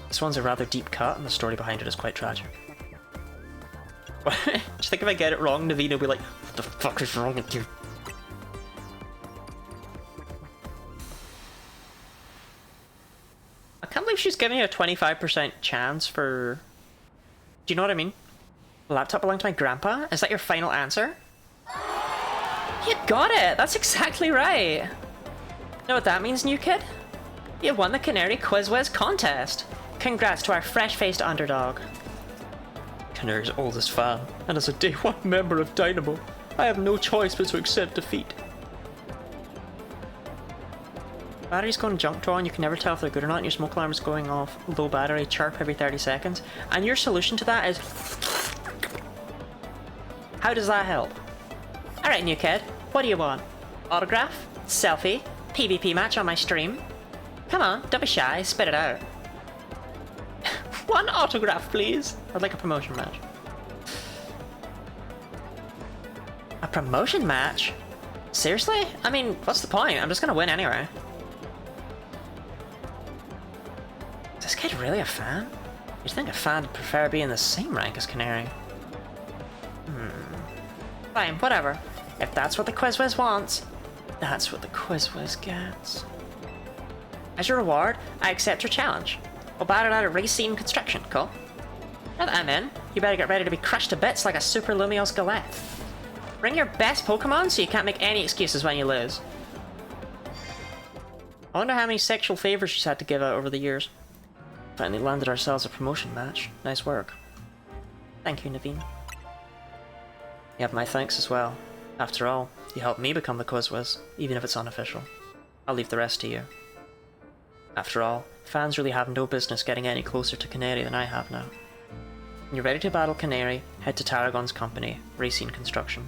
This one's a rather deep cut, and the story behind it is quite tragic. Do you think if I get it wrong, Naveen will be like, what the fuck is wrong with you? I can't believe she's giving you a 25% chance for... Do you know what I mean? The laptop belonged to my grandpa? Is that your final answer? You got it! That's exactly right! Know what that means, new kid? You won the Canary Quiz Whiz contest! Congrats to our fresh-faced underdog. Canary's oldest fan, and as a day 1 member of Dynamo, I have no choice but to accept defeat. Batteries going junk draw and you can never tell if they're good or not, and your smoke alarm is going off low battery chirp every 30 seconds. And your solution to that is... How does that help? Alright, new kid, what do you want? Autograph? Selfie? PvP match on my stream? Come on, don't be shy, spit it out. One autograph, please. I'd like a promotion match. A promotion match? Seriously? I mean, what's the point? I'm just gonna win anyway. Is this kid really a fan? You'd think a fan would prefer being the same rank as Canary. Fine, whatever. If that's what the Quiz Whiz wants, that's what the Quiz Whiz gets. As your reward, I accept your challenge. We'll battle out a race scene construction, cool? Now that I'm in, you better get ready to be crushed to bits like a Super Lumio Skelett. Bring your best Pokemon so you can't make any excuses when you lose. I wonder how many sexual favors she's had to give out over the years. Finally landed ourselves a promotion match. Nice work. Thank you, Naveen. You have my thanks as well. After all, you helped me become the Quiz Whiz, even if it's unofficial. I'll leave the rest to you. After all, fans really have no business getting any closer to Canary than I have now. When you're ready to battle Canary, head to Tarragon's company, Racine Construction.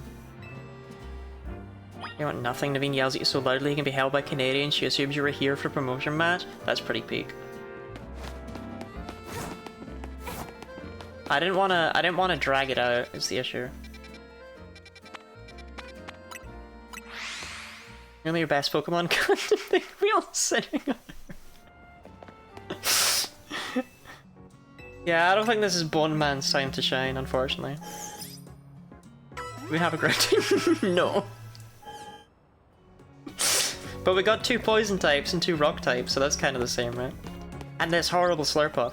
You want nothing? Naveen yells at you so loudly he can be held by Canary and she assumes you were here for a promotion match? That's pretty peak. I didn't wanna drag it out, is the issue. Only your best Pokemon content wheel sitting on. Yeah, I don't think this is Bone Man's time to shine, unfortunately. We have a great team? No. But we got 2 poison types and 2 rock types, so that's kind of the same, right? And this horrible Slurpuff.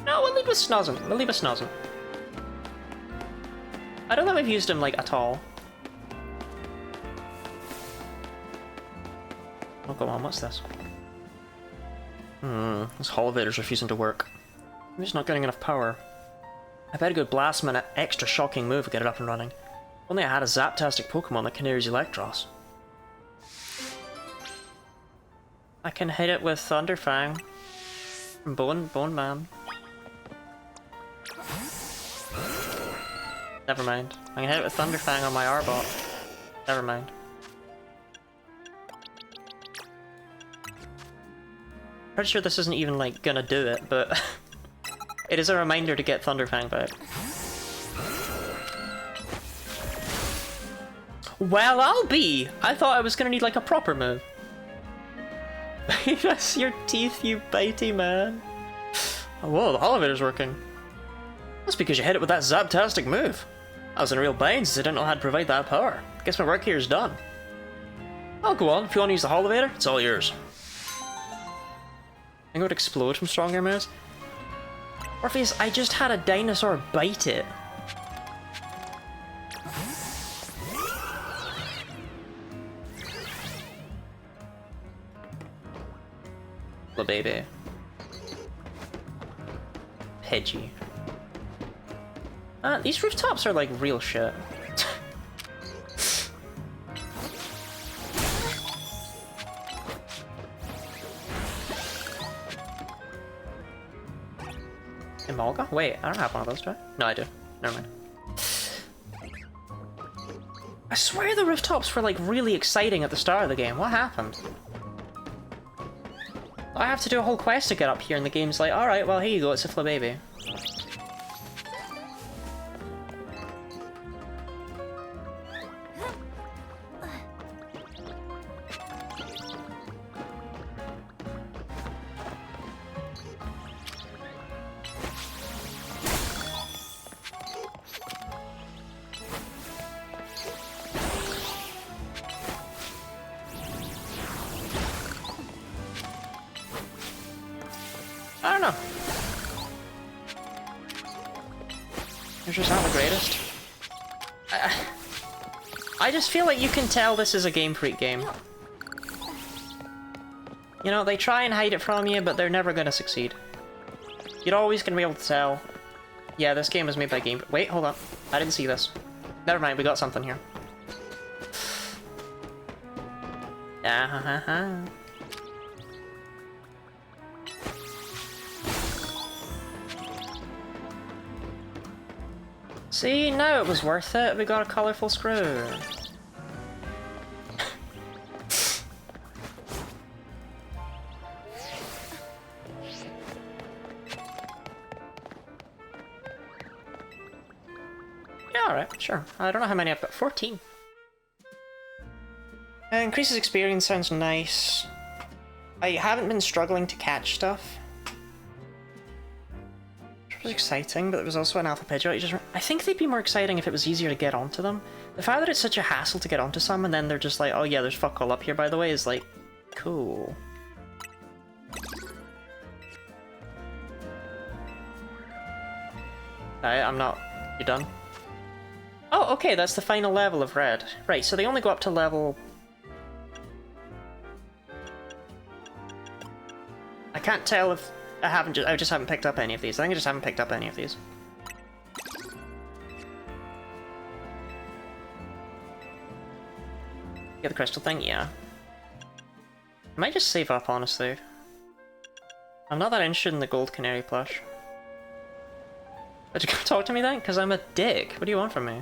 No, we'll leave with Snozzum. We'll leave with Snozzum. I don't think we've used him, like, at all. Oh, go on, what's this? This Holovator's refusing to work. I'm just not getting enough power. I bet a good Blast Man, an extra shocking move, would get it up and running. If only I had a Zaptastic Pokemon that Canary's Electros. I can hit it with Thunderfang. From Bone Man. Never mind. I can hit it with Thunderfang on my Arbok. Never mind. Pretty sure this isn't even, like, gonna do it, but... it is a reminder to get Thunderfang back. Well, I'll be! I thought I was gonna need, like, a proper move. That's your teeth, you bitey man. Oh, whoa, the Holovator's working. That's because you hit it with that Zaptastic move. I was in real bind since I didn't know how to provide that power. Guess my work here is done. Oh, go on. If you want to use the Holovator, it's all yours. I think it would explode from stronger moves. Orpheus, I just had a dinosaur bite it. baby. Pidgey. These rooftops are like real shit. Emolga? Wait, I don't have one of those, do I? No, I do. Never mind. I swear the rooftops were like really exciting at the start of the game. What happened? I have to do a whole quest to get up here and the game's like, alright, well here you go, it's a Flababy. I don't know. Yours just not the greatest. I just feel like you can tell this is a Game Freak game. You know, they try and hide it from you, but they're never gonna succeed. You're always gonna be able to tell. Yeah, this game was made by Game Freak. Wait, hold on. I didn't see this. Never mind, we got something here. See, now it was worth it. We got a colourful screw. Yeah, alright, sure. I don't know how many I've got. 14. Increases experience sounds nice. I haven't been struggling to catch stuff. It was exciting, but there was also an alpha Pidgeot. I think they'd be more exciting if it was easier to get onto them. The fact that it's such a hassle to get onto some and then they're just like, oh yeah, there's fuck all up here by the way, is like, cool. I'm not... You done? Oh, okay, that's the final level of red. Right, so they only go up to level... I can't tell if... I just haven't picked up any of these. I think I just haven't picked up any of these. Get the crystal thing? Yeah. I might just save up, honestly. I'm not that interested in the gold canary plush. Did you come talk to me then? Because I'm a dick. What do you want from me?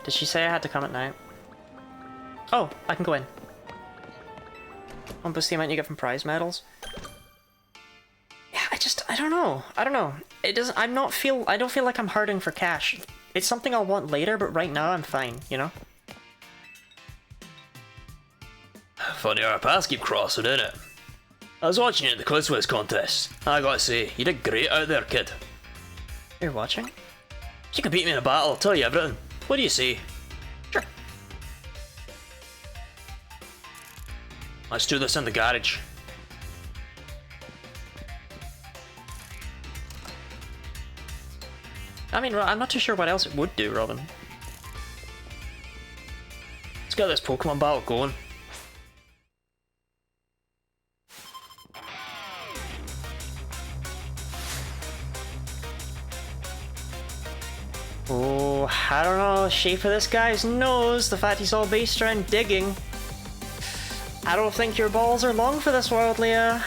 Did she say I had to come at night? Oh, I can go in. Boost the amount you get from prize medals. Yeah, I don't know. I don't know. It doesn't. I don't feel like I'm hurting for cash. It's something I'll want later, but right now I'm fine. You know. Funny our paths keep crossing, innit? I was watching you at the Quiz Wiz contest. I gotta say, you did great out there, kid. You're watching? If you can beat me in a battle, I'll tell you everything. What do you say? Sure. Let's do this in the garage. I mean, I'm not too sure what else it would do, Robin. Let's get this Pokemon battle going. Oh, I don't know, the shape of this guy's nose, the fact he's all based around digging. I don't think your balls are long for this world, Leah.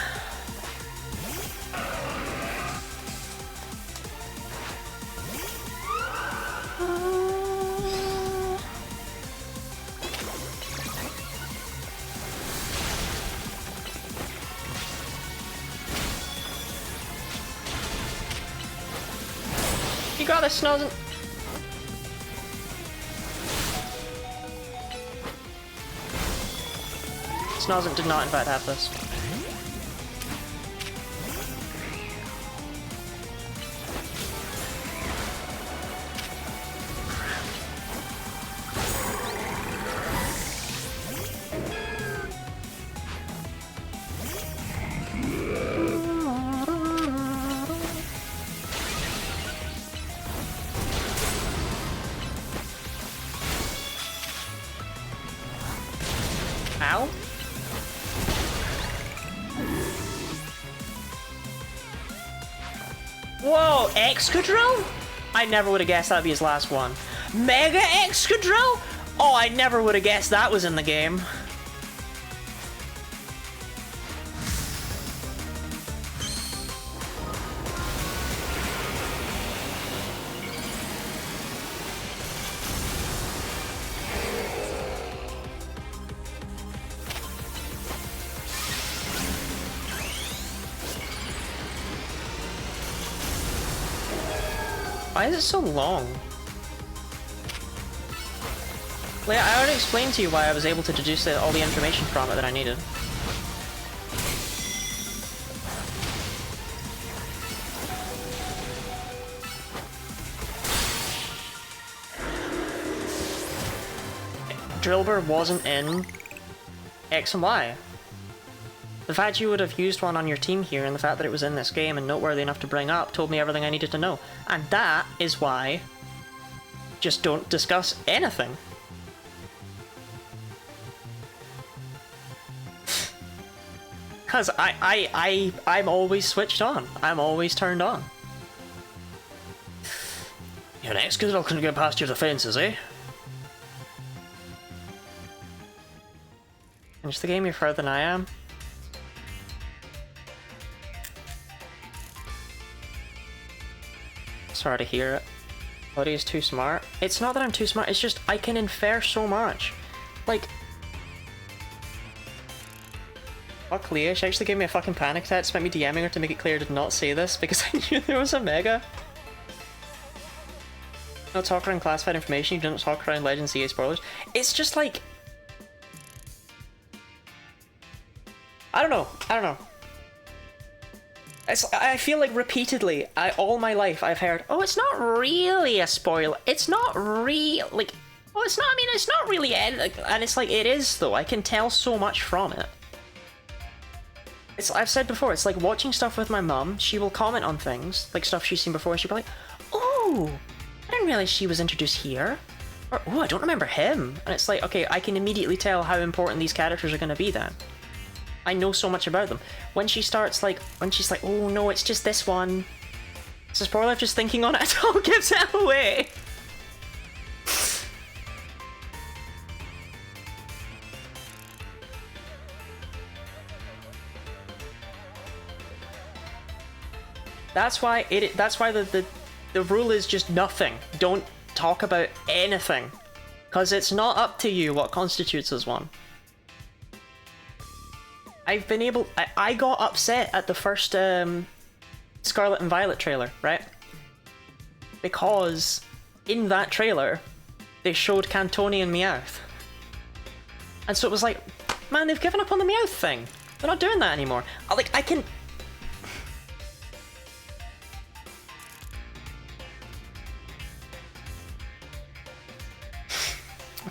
You got this, Snozen. Snozen did not in fact have this. Ow. Whoa, Excadrill? I never would have guessed that'd be his last one. Mega Excadrill? Oh, I never would have guessed that was in the game. Why is it so long? Like, I already explained to you why I was able to deduce all the information from it that I needed. Drillbur wasn't in X and Y. The fact you would have used one on your team here and the fact that it was in this game and noteworthy enough to bring up told me everything I needed to know. And that is why just don't discuss anything. Because I'm always switched on. I'm always turned on. Your next Excadrill couldn't get past your defenses, eh? Finish the game, you're further than I am. Sorry to hear it. Buddy is too smart. It's not that I'm too smart, it's just I can infer so much. Like... Fuck Leah, she actually gave me a fucking panic attack, spent me DMing her to make it clear I did not say this because I knew there was a Mega. No talk around classified information, you don't talk around Legends EA spoilers. It's just like... I don't know. I feel like repeatedly, all my life, I've heard, oh, it's not really a spoiler. It's not real, like, oh, it's not, I mean, it's not really, and it's like, it is, though. I can tell so much from it. I've said before, it's like watching stuff with my mum. She will comment on things, like stuff she's seen before, and she'll be like, oh, I didn't realize she was introduced here. Or, oh, I don't remember him. And it's like, okay, I can immediately tell how important these characters are going to be then. I know so much about them. When she's like, oh no, it's just this one. It's a spoiler, just thinking on it at all gives it away. That's why the rule is just nothing. Don't talk about anything. Because it's not up to you what constitutes as one. I got upset at the first Scarlet and Violet trailer, right? Because in that trailer, they showed Cantoni and Meowth. And so it was like, man, they've given up on the Meowth thing. They're not doing that anymore. I'm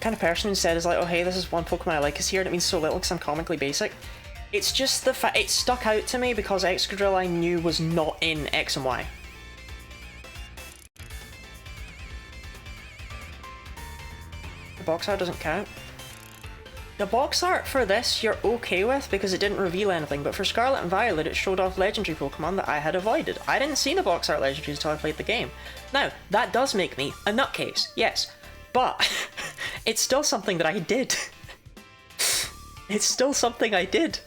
kind of person who said is like, oh hey, this is one Pokemon I like is here, and it means so little because I'm comically basic. It's just the fact it stuck out to me because Excadrill I knew was not in X and Y. The box art doesn't count. The box art for this you're okay with because it didn't reveal anything, but for Scarlet and Violet it showed off legendary Pokemon that I had avoided. I didn't see the box art legendaries until I played the game. Now, that does make me a nutcase, yes, but it's still something that I did. It's still something I did.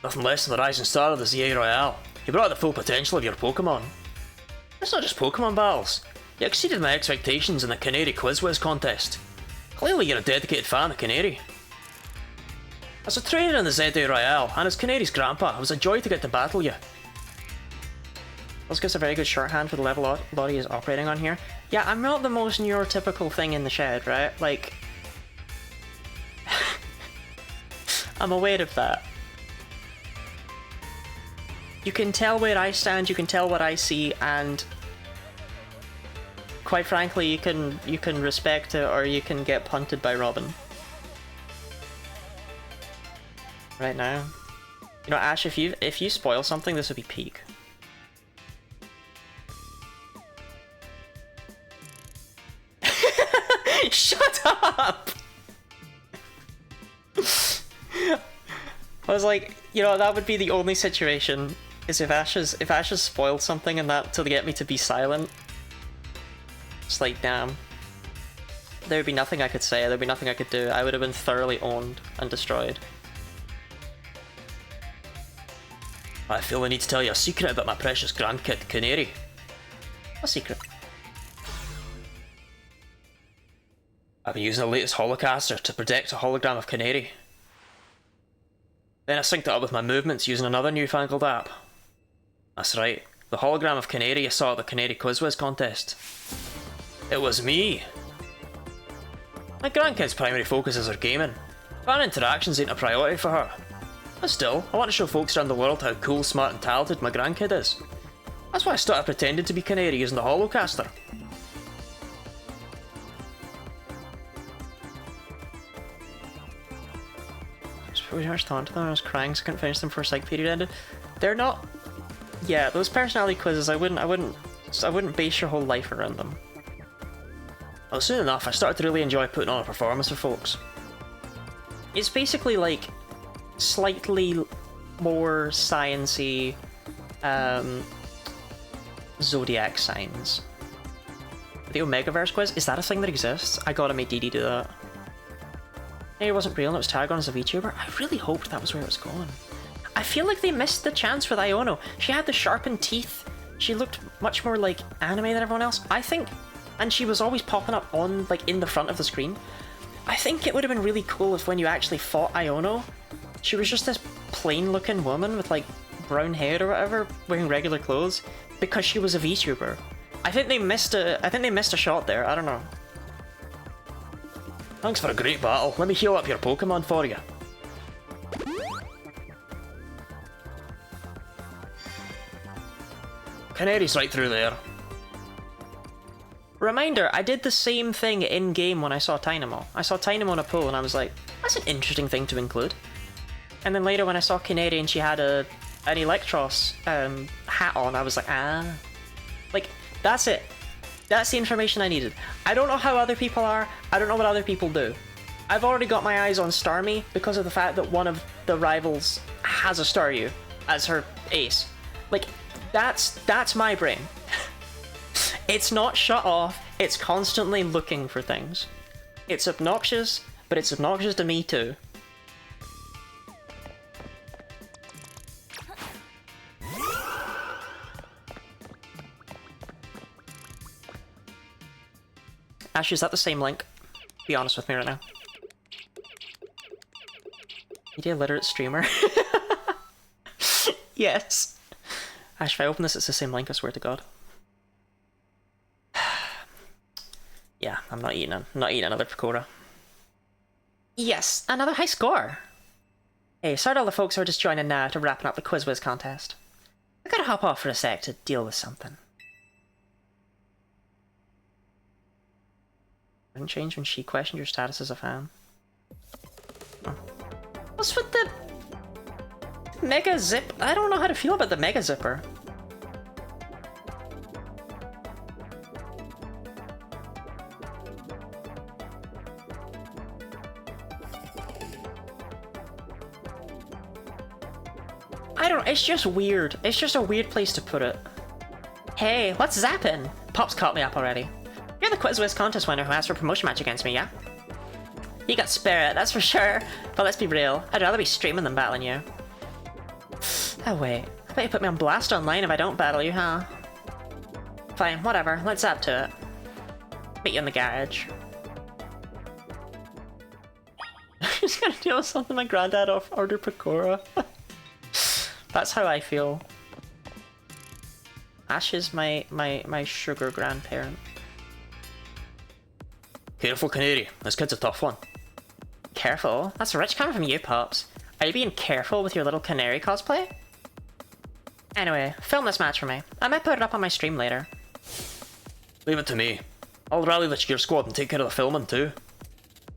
Nothing less than the rising star of the ZA Royale. You brought out the full potential of your Pokemon. It's not just Pokemon battles. You exceeded my expectations in the Canary Quiz Wiz contest. Clearly you're a dedicated fan of Canary. As a trainer in the ZA Royale, and as Canary's grandpa, it was a joy to get to battle you. Let's get a very good shorthand for the level Lottie is operating on here. Yeah, I'm not the most neurotypical thing in the shed, right? Like... I'm aware of that. You can tell where I stand, you can tell what I see, and... quite frankly, you can respect it, or you can get punted by Robin. Right now. You know, Ash, if you spoil something, this would be peak. Shut up! I was like, you know, that would be the only situation, is if Ashes spoiled something and that to get me to be silent. It's like, damn. There would be nothing I could say, there would be nothing I could do. I would have been thoroughly owned and destroyed. I feel I need to tell you a secret about my precious grandkid, Canary. What secret? I've been using the latest holocaster to protect a hologram of Canary. Then I synced it up with my movements using another newfangled app. That's right, the hologram of Canary you saw at the Canary Quiz Whiz contest. It was me! My grandkid's primary focus is her gaming. Fan interactions ain't a priority for her. But still, I want to show folks around the world how cool, smart and talented my grandkid is. That's why I started pretending to be Canary using the holocaster. We were taunting them, I was crying so I couldn't finish them before psych period ended. They're not... Yeah, those personality quizzes, I wouldn't base your whole life around them. Well, soon enough, I started to really enjoy putting on a performance for folks. It's basically like slightly more science-y zodiac signs. The Omegaverse quiz, is that a thing that exists? I gotta make DD do that. It wasn't real and it was tagged on as a VTuber. I really hoped that was where it was going. I feel like they missed the chance with Iono. She had the sharpened teeth. She looked much more like anime than everyone else. I think, and she was always popping up on, like, in the front of the screen. I think it would have been really cool if when you actually fought Iono, she was just this plain looking woman with like brown hair or whatever, wearing regular clothes, because she was a VTuber. I think they missed a shot there, I don't know. Thanks for a great battle. Let me heal up your Pokemon for you. Canary's right through there. Reminder, I did the same thing in-game when I saw Tynamo. I saw Tynamo in a pool and I was like, that's an interesting thing to include. And then later when I saw Canary and she had an Electros hat on, I was like, ah. Like, that's it. That's the information I needed. I don't know how other people are, I don't know what other people do. I've already got my eyes on Starmie because of the fact that one of the rivals has a Staryu as her ace. Like, that's my brain. It's not shut off, it's constantly looking for things. It's obnoxious, but it's obnoxious to me too. Ash, is that the same link? Be honest with me right now. Media literate streamer? Yes. Ash, if I open this, it's the same link, I swear to God. Yeah, I'm not eating another Pakora. Yes, another high score! Hey, sorry to all the folks who are just joining now to wrapping up the Quiz Whiz contest. I gotta hop off for a sec to deal with something. Didn't change when she questioned your status as a fan. Oh. What's with the Mega Zip? I don't know how to feel about the Mega Zipper. I don't know, it's just weird. It's just a weird place to put it. Hey, what's zapping? Pop's caught me up already. You're the Quiz Whiz contest winner who asked for a promotion match against me, yeah? You got spirit, that's for sure. But let's be real, I'd rather be streaming than battling you. Oh wait, I bet you put me on blast online if I don't battle you, huh? Fine, whatever, let's zap to it. Meet you in the garage. I'm just gonna deal with something my granddad ordered Pakora. That's how I feel. Ash is my sugar grandparent. Careful, Canary. This kid's a tough one. Careful? That's rich coming from you, Pops. Are you being careful with your little canary cosplay? Anyway, film this match for me. I might put it up on my stream later. Leave it to me. I'll rally the cheer squad and take care of the filming too.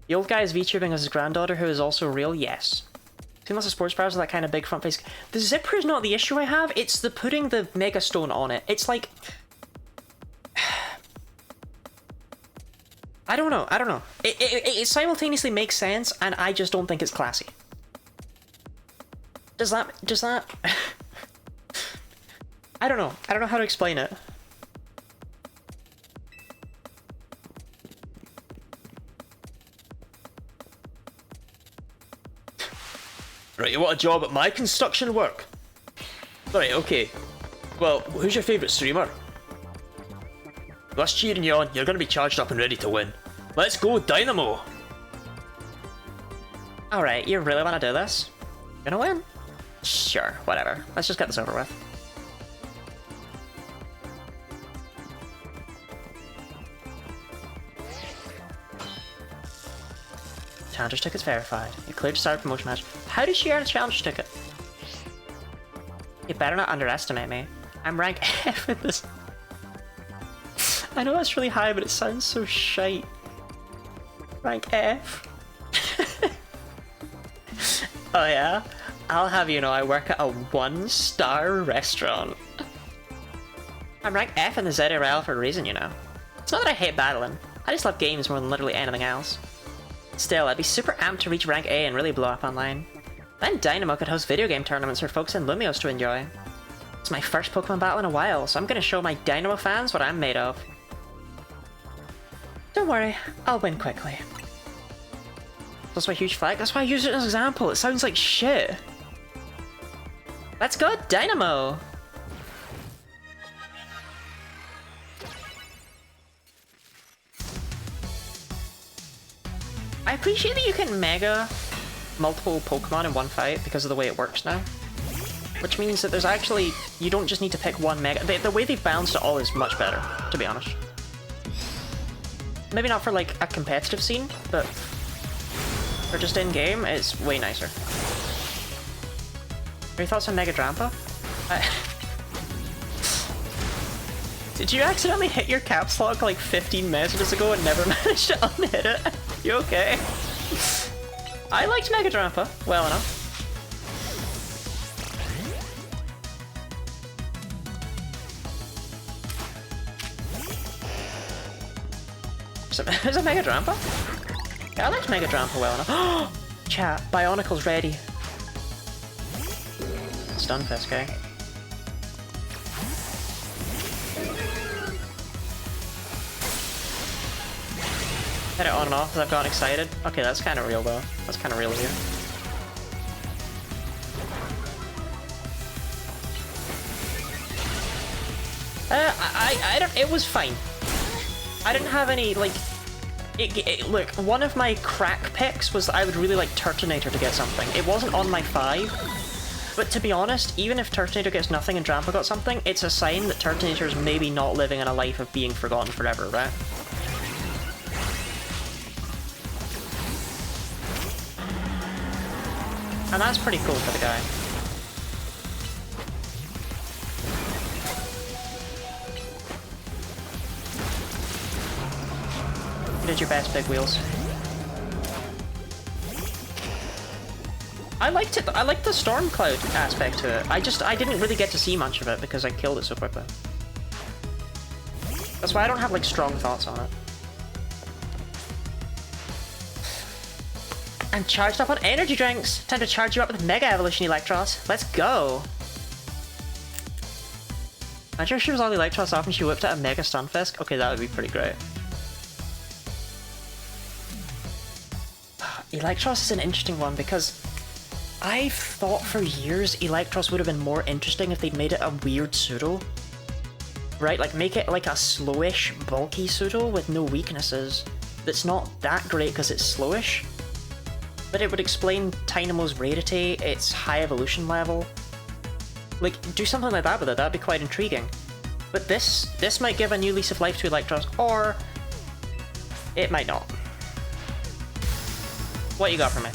The old guy is VTubing as his granddaughter who is also real? Yes. Seen lots of sports bars with that kind of big front face. The zipper is not the issue I have, it's the putting the Mega Stone on it. It's like... I don't know. It simultaneously makes sense, and I just don't think it's classy. Does that... I don't know. I don't know how to explain it. Right, you want a job at my construction work? Right, okay. Well, who's your favourite streamer? That's cheering you on. You're gonna be charged up and ready to win. Let's go, Dynamo! Alright, you really want to do this? Gonna win? Sure, whatever. Let's just get this over with. Challenger's ticket's verified. You cleared to start a promotion match. How did she earn a challenger's ticket? You better not underestimate me. I'm rank F in this. I know that's really high, but it sounds so shite. Rank F. Oh yeah? I'll have you know I work at a 1-star restaurant. I'm rank F in the ZRL for a reason, you know. It's not that I hate battling. I just love games more than literally anything else. Still, I'd be super amped to reach rank A and really blow up online. Then Dynamo could host video game tournaments for folks in Lumios to enjoy. It's my first Pokemon battle in a while, so I'm gonna show my Dynamo fans what I'm made of. Don't worry, I'll win quickly. That's my huge flag. That's why I use it as an example. It sounds like shit. Let's go, Dynamo! I appreciate that you can Mega multiple Pokemon in one fight because of the way it works now. Which means that there's actually... you don't just need to pick one Mega. The way they've balanced it all is much better, to be honest. Maybe not for like a competitive scene, but for just in-game, it's way nicer. Your thoughts on Mega Drampa? Did you accidentally hit your caps lock like 15 messages ago and never managed to unhit it? You okay? I liked Mega Drampa well enough. Is it Mega Drampa? Yeah, I liked Mega Drampa well enough. Chat, Bionicle's ready. Stunfisk, eh? Hit it on and off as I've gotten excited. Okay, that's kind of real though. That's kind of real of you. I don't. It was fine. I didn't have any like. Look, one of my crack picks was that I would really like Turtonator to get something. It wasn't on my 5, but to be honest, even if Turtonator gets nothing and Drampa got something, it's a sign that Turtonator is maybe not living in a life of being forgotten forever, right? And that's pretty cool for the guy. You did your best, Big Wheels. I liked it. I liked the storm cloud aspect to it. I didn't really get to see much of it because I killed it so quickly. That's why I don't have like strong thoughts on it. I'm charged up on energy drinks! Time to charge you up with Mega Evolution Electros. Let's go! Imagine if she was all the Electros off and she whipped out a Mega Stunfisk. Okay, that would be pretty great. Electros is an interesting one because I've thought for years Electros would have been more interesting if they'd made it a weird pseudo. Right, like make it like a slowish, bulky pseudo with no weaknesses. That's not that great because it's slowish. But it would explain Dynamo's rarity, its high evolution level. Like, do something like that with it, that'd be quite intriguing. But this might give a new lease of life to Electros, or it might not. What you got for me?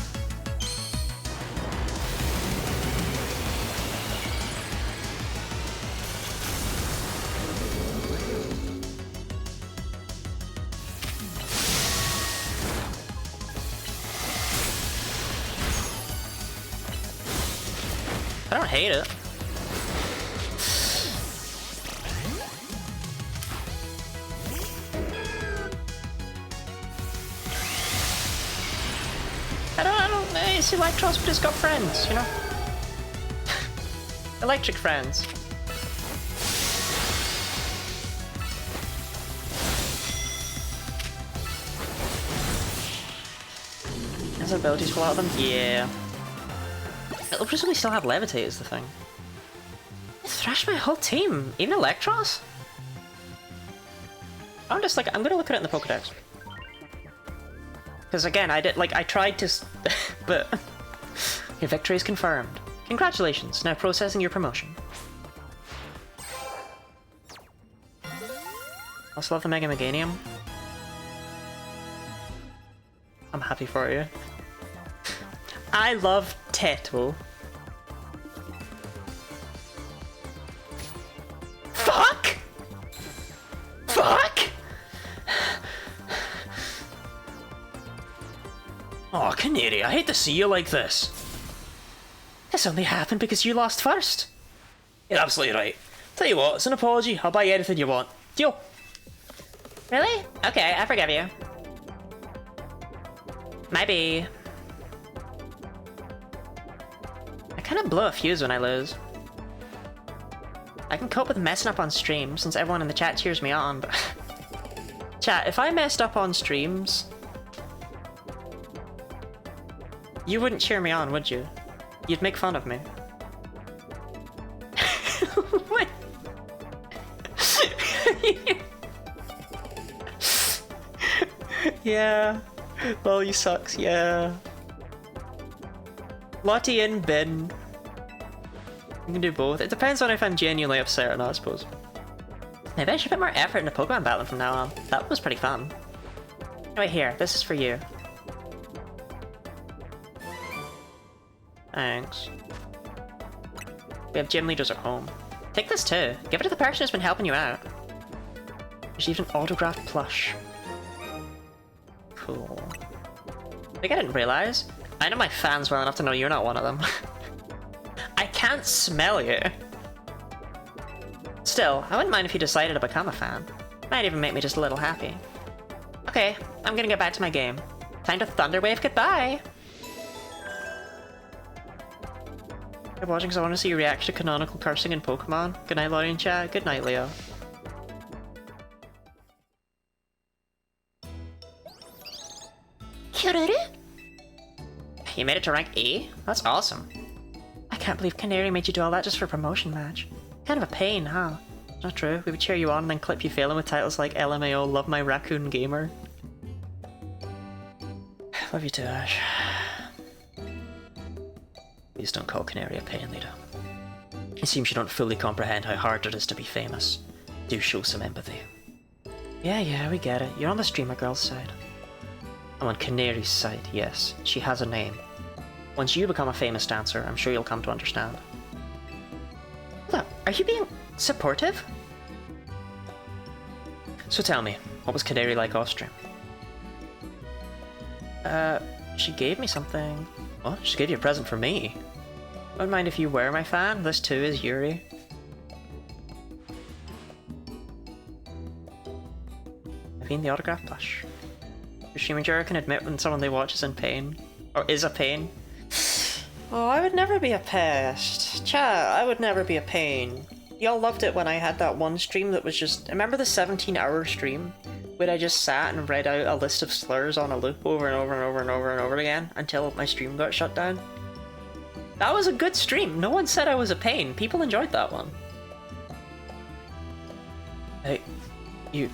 I don't hate it. It's Electros, but it's got friends, you know? Electric friends. Has abilities for a lot of them? Yeah. It'll presumably still have Levitate is the thing. It thrashed my whole team, even Electros? I'm gonna look at it in the Pokedex. Because again, I tried to, but your victory is confirmed. Congratulations, now processing your promotion. Also love the Mega Meganium. I'm happy for you. I love Teto. Fuck! Fuck! Oh, Canary, I hate to see you like this. This only happened because you lost first. You're absolutely right. Tell you what, it's an apology. I'll buy you anything you want. Deal. Really? Okay, I forgive you. Maybe. I kind of blow a fuse when I lose. I can cope with messing up on stream since everyone in the chat cheers me on, but... Chat, if I messed up on streams... You wouldn't cheer me on, would you? You'd make fun of me. What? Yeah. Well, you sucks, yeah. Lottie and Ben. You can do both. It depends on if I'm genuinely upset or not, I suppose. Maybe I should put more effort into Pokemon battling from now on. That was pretty fun. Right here, this is for you. Thanks. We have gym leaders at home. Take this too. Give it to the person who's been helping you out. Received an autographed plush. Cool. I think I didn't realize. I know my fans well enough to know you're not one of them. I can't smell you. Still, I wouldn't mind if you decided to become a fan. Might even make me just a little happy. Okay, I'm gonna get back to my game. Time to Thunderwave goodbye! I'm watching because I want to see your reaction to canonical cursing in Pokemon. Good night, Lottie and chat. Good night, Leo. You made it to rank A? That's awesome. I can't believe Canary made you do all that just for a promotion match. Kind of a pain, huh? Not true. We would cheer you on and then clip you failing with titles like LMAO, Love My Raccoon Gamer. Love you too, Ash. Please don't call Canary a pain, leader. It seems you don't fully comprehend how hard it is to be famous. Do show some empathy. Yeah, we get it. You're on the streamer girl's side. I'm on Canary's side, yes. She has a name. Once you become a famous dancer, I'm sure you'll come to understand. Hold up, are you being supportive? So tell me, what was Canary like off stream? She gave me something. What? She gave you a present for me? I wouldn't mind if you were my fan. This too is Yuri. I've been the autograph plush. Your streaming juror can admit when someone they watch is in pain. Or is a pain. Oh, I would never be a pest. Chat, I would never be a pain. Y'all loved it when I had that one stream that was just... Remember the 17-hour stream? Where I just sat and read out a list of slurs on a loop over and over and over and over and over again until my stream got shut down? That was a good stream. No one said I was a pain. People enjoyed that one. Hey, you...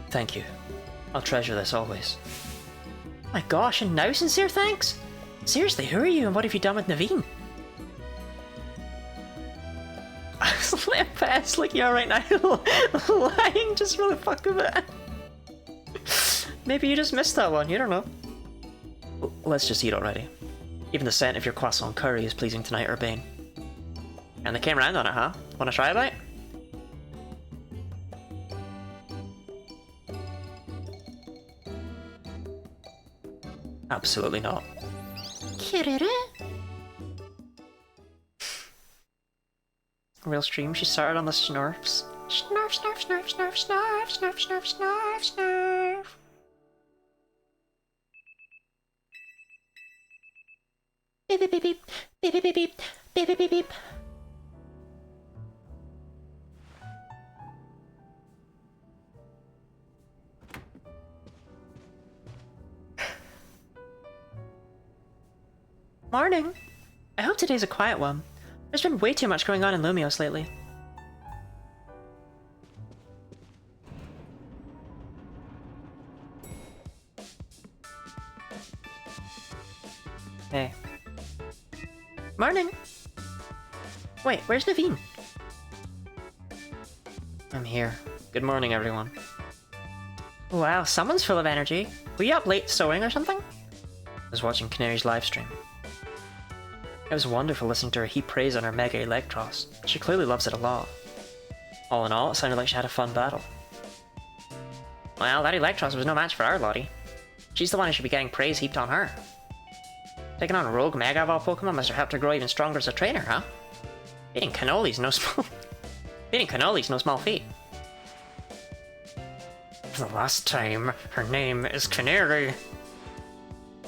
Thank you. I'll treasure this always. My gosh, and now sincere thanks? Seriously, who are you and what have you done with Naveen? I was like a pest like you're right now, lying just for the fuck of it. Maybe you just missed that one, you don't know. Let's just eat already. Even the scent of your croissant curry is pleasing tonight, Urbane. And they came round on it, huh? Wanna try a bite? Absolutely not. Real stream, she started on the snurfs. Snurf, snurf, snurf, snurf, snurf, snurf, snurf, snurf, snurf. Beep beep beep beep. Beep beep beep beep. Beep beep beep beep. Morning. I hope today's a quiet one. There's been way too much going on in Lumios lately. Hey. Morning! Wait, where's Naveen? I'm here. Good morning, everyone. Wow, someone's full of energy. Were you up late sewing or something? I was watching Canary's livestream. It was wonderful listening to her heap praise on her Mega Electros. She clearly loves it a lot. All in all, it sounded like she had a fun battle. Well, that Electros was no match for our Lottie. She's the one who should be getting praise heaped on her. Taking on Rogue Mega Evolved Pokemon must have helped her grow even stronger as a trainer, huh? Beating Cannoli's no small feat. For the last time, her name is Canary.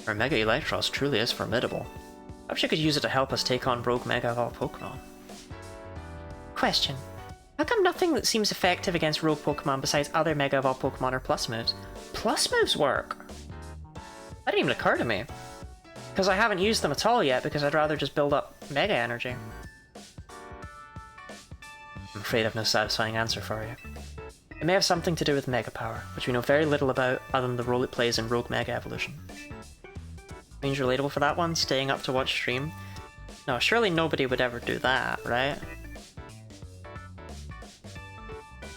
Her Mega Electros truly is formidable. I wish I could use it to help us take on Rogue Mega Evolved Pokemon. Question. How come nothing that seems effective against Rogue Pokemon besides other Mega Evolved Pokemon are Plus moves? Plus moves work? That didn't even occur to me. Because I haven't used them at all yet, because I'd rather just build up Mega Energy. I'm afraid I've no satisfying answer for you. It may have something to do with Mega Power, which we know very little about other than the role it plays in Rogue Mega Evolution. Seems relatable for that one, staying up to watch stream? No, surely nobody would ever do that, right?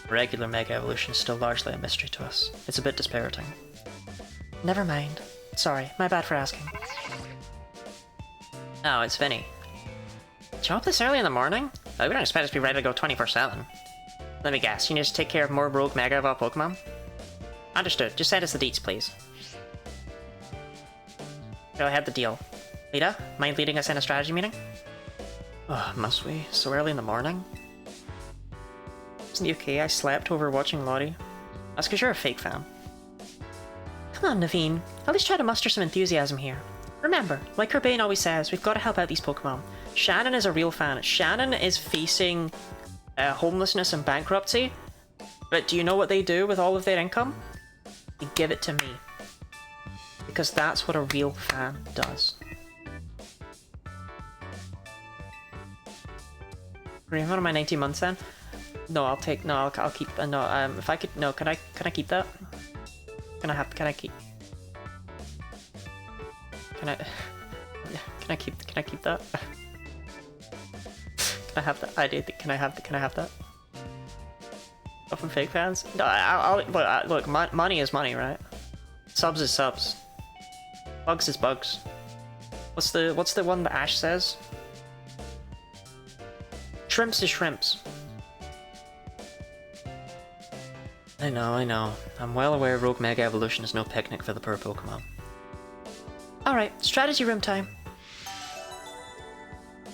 Regular Mega Evolution is still largely a mystery to us. It's a bit dispiriting. Never mind. Sorry, my bad for asking. Oh, it's Vinny. Did you up this early in the morning? Oh, we don't expect us to be ready to go 24/7. Let me guess, you need to take care of more Rogue Mega Evolved Pokemon? Understood, just send us the deets, please. Go ahead, the deal. Lita, mind leading us in a strategy meeting? Oh, must we? So early in the morning? Isn't it okay I slept over watching Lottie? That's because you're a fake fan. Come on, Naveen. At least try to muster some enthusiasm here. Remember, like Urbane always says, we've got to help out these Pokemon. Shannon is a real fan. Shannon is facing homelessness and bankruptcy. But do you know what they do with all of their income? They give it to me. Because that's what a real fan does. Green one of my 19 months then? No, I'll take, no, I'll keep, no, if I could, no, can I keep that? Can I keep that? Can I have that? Can I have that? Oh, from fake fans? No, I'll look, money is money, right? Subs is subs. Bugs is bugs. What's the one that Ash says? Shrimps is shrimps. I know. I'm well aware Rogue Mega Evolution is no picnic for the poor Pokemon. Alright, strategy room time.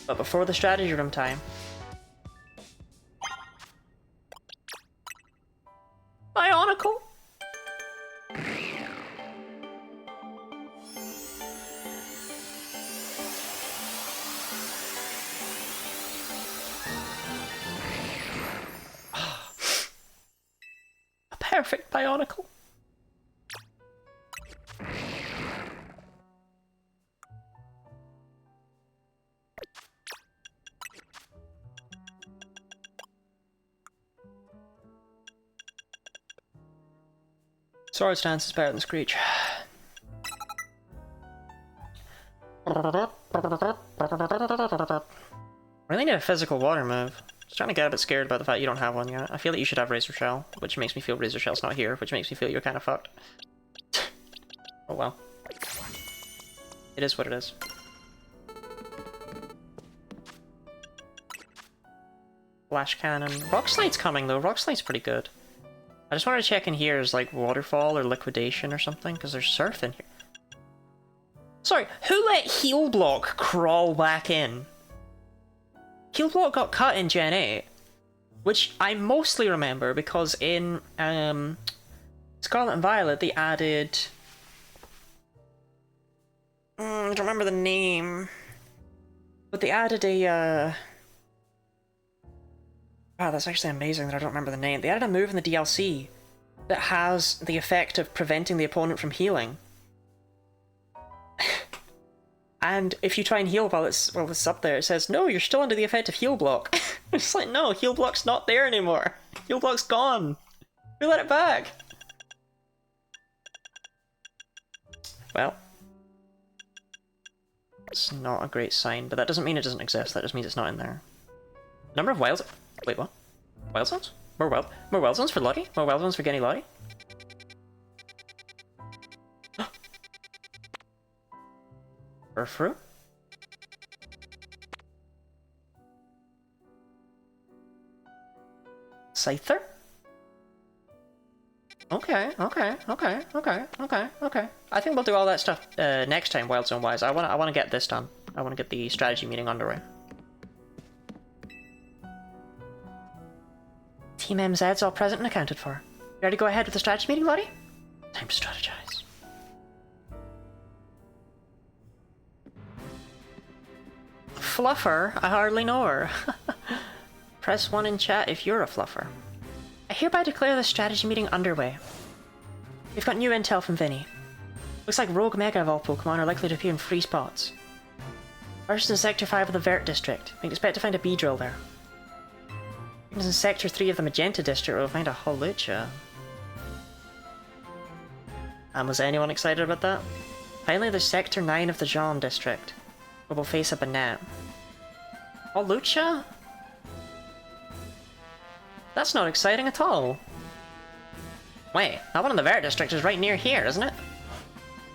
But before the strategy room time... Bionicle! A perfect Bionicle. Sword stance is better than Screech. Really need a physical water move. Just trying to get a bit scared about the fact you don't have one yet. I feel that you should have Razor Shell, which makes me feel Razor Shell's not here, which makes me feel you're kind of fucked. Oh well. It is what it is. Flash Cannon. Rock Slide's coming though, Rock Slide's pretty good. I just wanted to check in here as like Waterfall or Liquidation or something, because there's Surf in here. Sorry, who let Heal Block crawl back in? Heal Block got cut in Gen 8, which I mostly remember because in Scarlet and Violet they added... I don't remember the name. But they added a, wow, that's actually amazing that I don't remember the name. They added a move in the DLC that has the effect of preventing the opponent from healing. And if you try and heal while it's up there, it says, no, you're still under the effect of heal block. It's like, no, heal block's not there anymore. Heal block's gone. We let it back. Well. It's not a great sign, but that doesn't mean it doesn't exist, that just means it's not in there. Number of wilds... Wait, what? Wild zones? More wild zones for Lottie? More wild zones for Genny Lottie? Urfru? Scyther? Okay. I think we'll do all that stuff next time, Wild Zone wise. I wanna get this done. I wanna get the strategy meeting underway. Team MZ's all present and accounted for. You ready to go ahead with the strategy meeting, Lottie? Time to strategize. Fluffer? I hardly know her. Press 1 in chat if you're a fluffer. I hereby declare the strategy meeting underway. We've got new intel from Vinny. Looks like rogue Mega Evolved Pokemon are likely to appear in 3 spots. First in Sector 5 of the Vert District. We can expect to find a Beedrill there. In Sector 3 of the Magenta District, we'll find a Holucha. And was anyone excited about that? Finally, there's Sector 9 of the Jean District, where we'll face a Banette. Holucha? That's not exciting at all. Wait, that one in the Vert District is right near here, isn't it?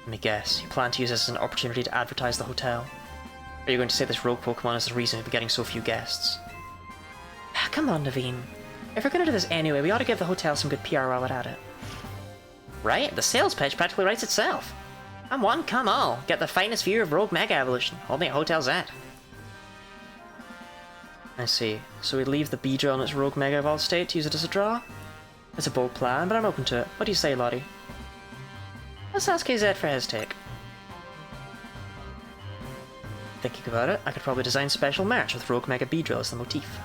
Let me guess, you plan to use this as an opportunity to advertise the hotel? Or are you going to say this rogue Pokemon is the reason we'll be getting so few guests? Come on, Naveen. If we're gonna do this anyway, we ought to give the hotel some good PR while we're at it. Right? The sales pitch practically writes itself. I'm one, come all. Get the finest view of Rogue Mega Evolution, only at Hotel Z. I see. So we leave the Beedrill in its Rogue Mega Evolved state to use it as a draw? It's a bold plan, but I'm open to it. What do you say, Lottie? Let's ask KZ for his take. Thinking about it, I could probably design special merch with Rogue Mega Beedrill as the motif.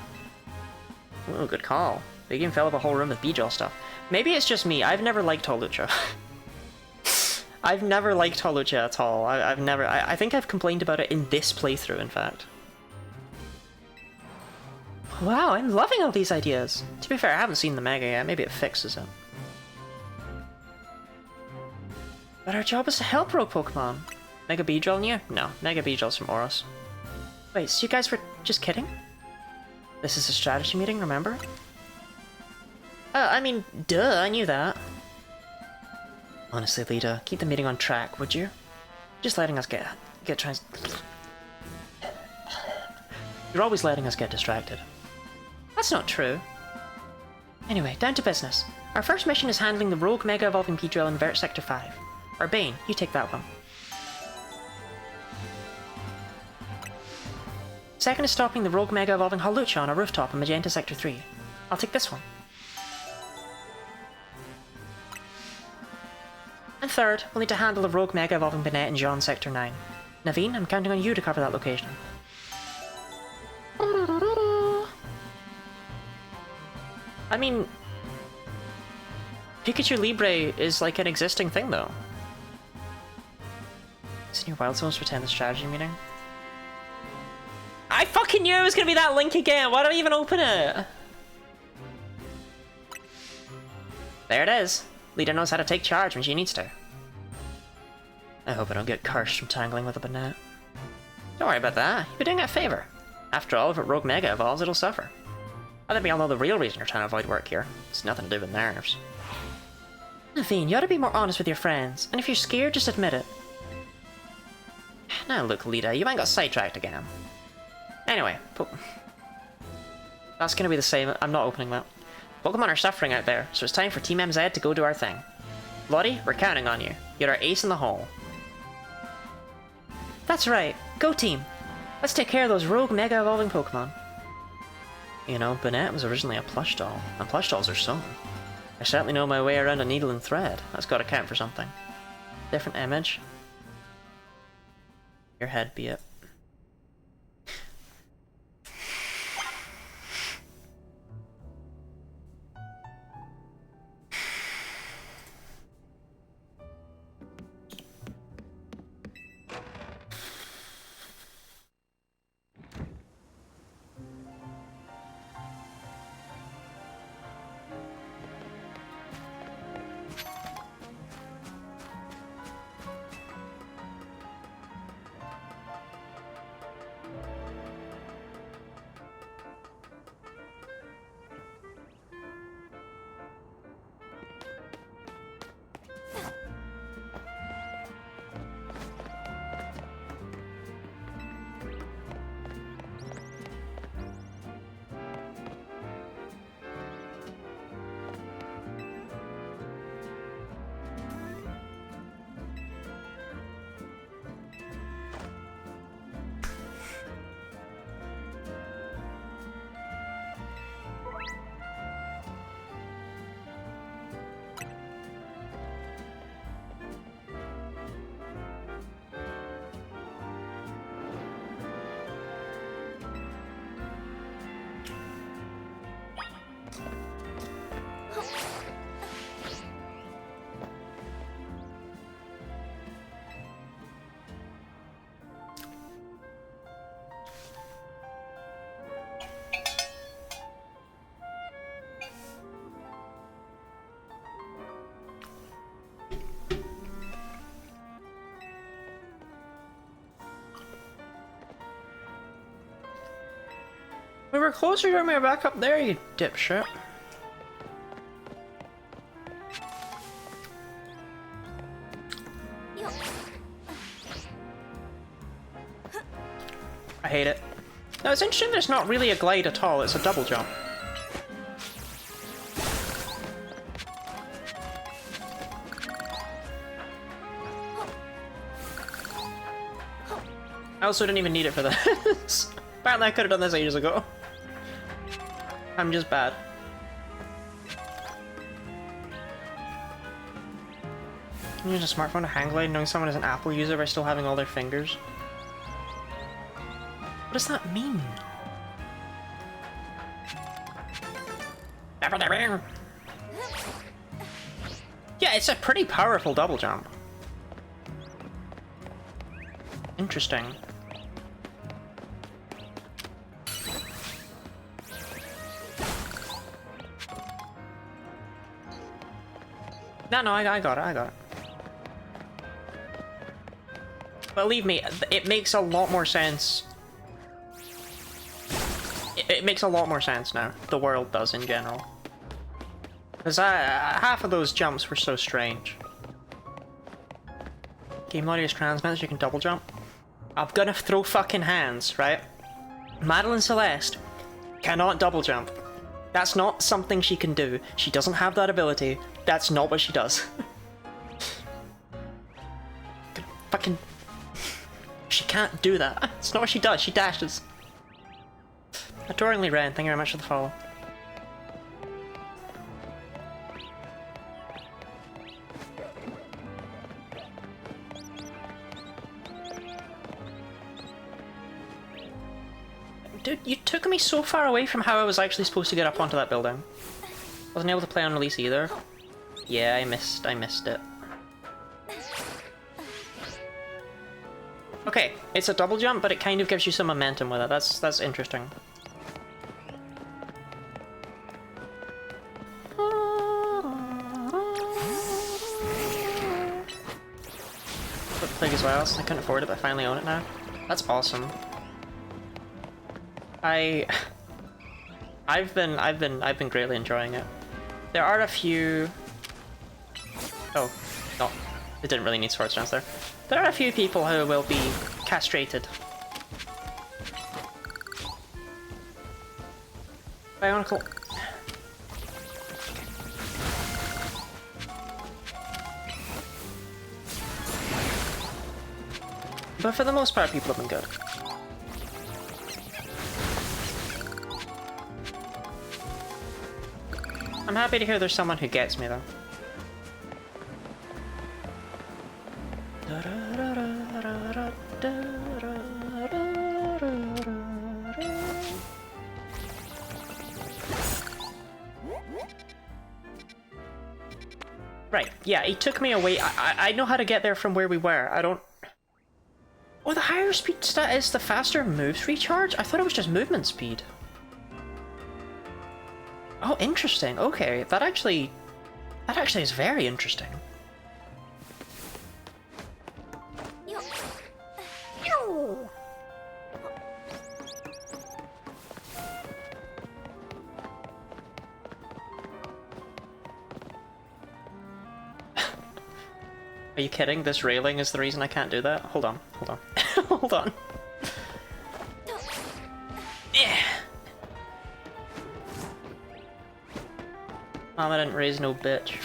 Ooh, good call. We can fill up a whole room with Beedrill stuff. Maybe it's just me. I've never liked Holucha. I've never liked Holucha at all. I think I've complained about it in this playthrough, in fact. Wow, I'm loving all these ideas. To be fair, I haven't seen the Mega yet. Maybe it fixes it. But our job is to help rogue Pokemon. Mega Beedrill new? No, Mega Beedrill's from Oros. Wait, so you guys were just kidding? This is a strategy meeting, remember? I mean, duh, I knew that. Honestly, Lita, keep the meeting on track, would you? Just letting us get You're always letting us get distracted. That's not true. Anyway, down to business. Our first mission is handling the rogue Mega Evolving Beedrill in Vert Sector 5. Urbane, you take that one. Second is stopping the rogue Mega Evolving Holucha on a rooftop in Magenta Sector 3. I'll take this one. And third, we'll need to handle the rogue Mega Evolving Banette in Jean Sector 9. Naveen, I'm counting on you to cover that location. I mean, Pikachu Libre is like an existing thing though. Is in your Wild Zones to attend the strategy meeting? I fucking knew it was gonna be that link again! Why don't I even open it? There it is. Lita knows how to take charge when she needs to. I hope I don't get cursed from tangling with a Banette. Don't worry about that. You're doing it a favor. After all, if a rogue Mega evolves, it'll suffer. I think we all know the real reason you're trying to avoid work here. It's nothing to do with nerves. Naveen, you ought to be more honest with your friends. And if you're scared, just admit it. Now look, Lita, you ain't got sidetracked again. Anyway, that's gonna be the same. I'm not opening that. Pokemon are suffering out there, so it's time for Team MZ to go do our thing. Lottie, we're counting on you. You're our ace in the hole. That's right. Go team. Let's take care of those rogue Mega Evolving Pokemon. You know, Banette was originally a plush doll, and plush dolls are sewn. I certainly know my way around a needle and thread. That's gotta count for something. Different image. Your head be it. We were closer when we were back up there, you dipshit. I hate it. Now it's interesting there's not really a glide at all, it's a double jump. I also didn't even need it for this. Apparently I could have done this ages ago. I'm just bad. You use a smartphone to hang glide knowing someone is an Apple user by still having all their fingers. What does that mean? Yeah, it's a pretty powerful double jump. Interesting. No, I got it. Believe me, it makes a lot more sense. It makes a lot more sense now. The world does in general. Because half of those jumps were so strange. Game audio is transmitted, you can double jump. I'm gonna throw fucking hands, right? Madeline Celeste cannot double jump. That's not something she can do. She doesn't have that ability. That's not what she does. Fucking... She can't do that. It's not what she does. She dashes. Adoringly Ren, thank you very much for the follow. Dude, you took me so far away from how I was actually supposed to get up onto that building. Wasn't able to play on release either. Yeah, I missed it. Okay, it's a double jump, but it kind of gives you some momentum with it. That's interesting. Flip Plague as well, so I couldn't afford it, but I finally own it now. That's awesome. I've been greatly enjoying it. There are a few... Oh, no. It didn't really need sword stance there. There are a few people who will be castrated. Bionicle. But for the most part, people have been good. I'm happy to hear there's someone who gets me, though. Right, yeah, he took me away. I know how to get there from where we were. I don't... Oh, the higher speed stat is the faster moves recharge? I thought it was just movement speed. Oh, interesting. Okay, that actually is very interesting. Are you kidding? This railing is the reason I can't do that? Hold on, hold on. Hold on. Yeah. Mama didn't raise no bitch.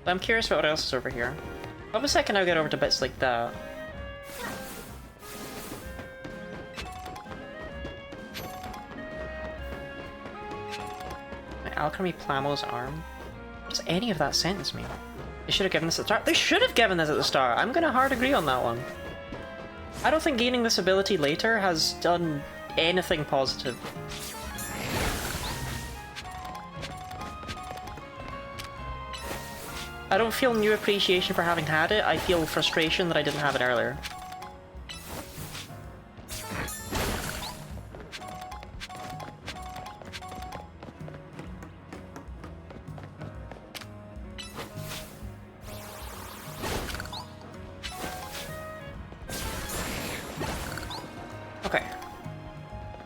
I'm curious about what else is over here. Obviously I can now get over to bits like that. My Alchemy Plamo's arm? What does any of that sentence mean? They should have given this at the start. They should have given this at the start! I'm gonna hard agree on that one. I don't think gaining this ability later has done anything positive. I don't feel new appreciation for having had it, I feel frustration that I didn't have it earlier.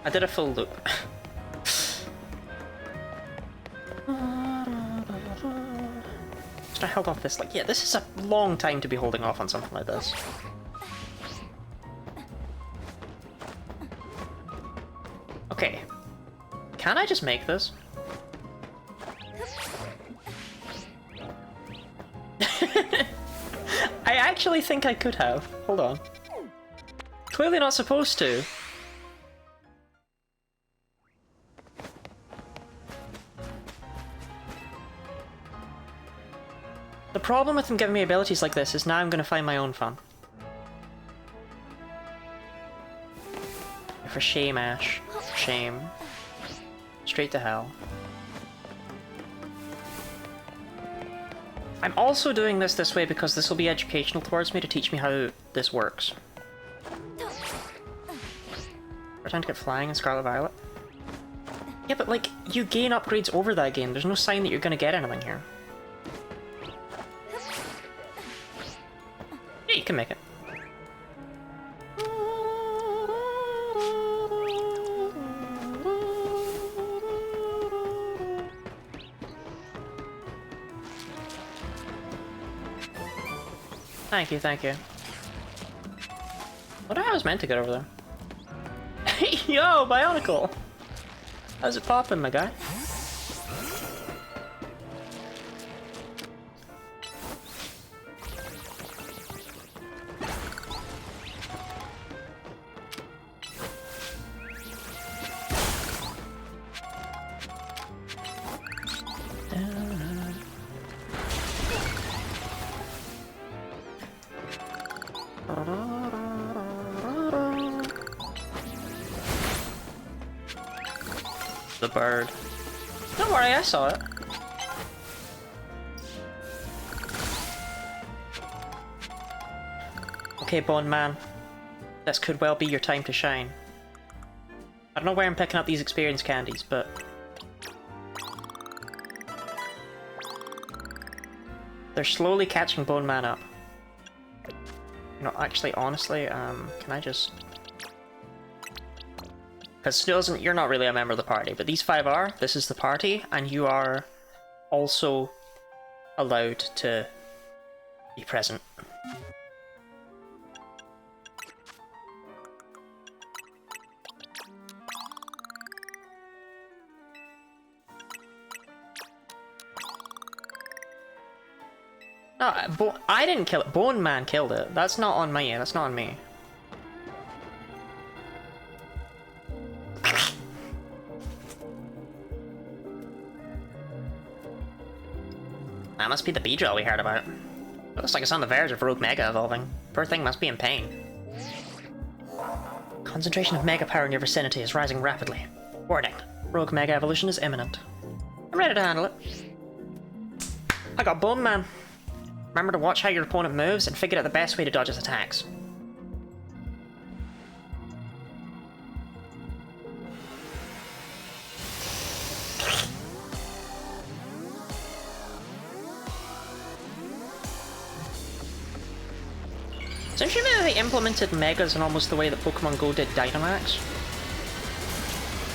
I did a full loop. Just I held off this, like, yeah, this is a long time to be holding off on something like this. Okay. Can I just make this? I actually think I could have. Hold on. Clearly not supposed to. The problem with them giving me abilities like this is now I'm gonna find my own fun. For shame, Ash. For shame. Straight to hell. I'm also doing this way because this will be educational towards me to teach me how this works. Pretend to get flying in Scarlet Violet. Yeah, but like, you gain upgrades over that game. There's no sign that you're gonna get anything here. Yeah, you can make it. Thank you, thank you. What I was meant to get over there? Yo, Bionicle! How's it poppin', my guy? The bird. Don't worry, I saw it. Okay, Bone Man. This could well be your time to shine. I don't know where I'm picking up these experience candies, but... they're slowly catching Bone Man up. You know, actually, honestly, can I just... because you're not really a member of the party, but these 5 are. This is the party, and you are also allowed to be present. No, I didn't kill it. Bone Man killed it. That's not on me. That's not on me. That must be the Beedrill we heard about. It looks like it's on the verge of Rogue Mega evolving. Poor thing must be in pain. Concentration of Mega power in your vicinity is rising rapidly. Warning. Rogue Mega evolution is imminent. I'm ready to handle it. I got Bone Man. Remember to watch how your opponent moves and figure out the best way to dodge his attacks. Don't you think they implemented Megas in almost the way that Pokemon Go did Dynamax?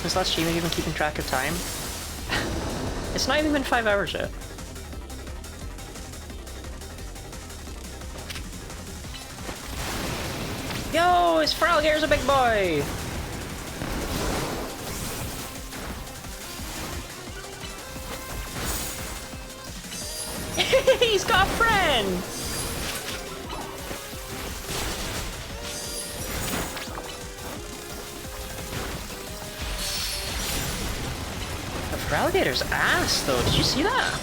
Is that streamer even keeping track of time? It's not even been 5 hours yet. Yo, his Frogger's a big boy! He's got a friend! The Frogger's ass, though. Did you see that?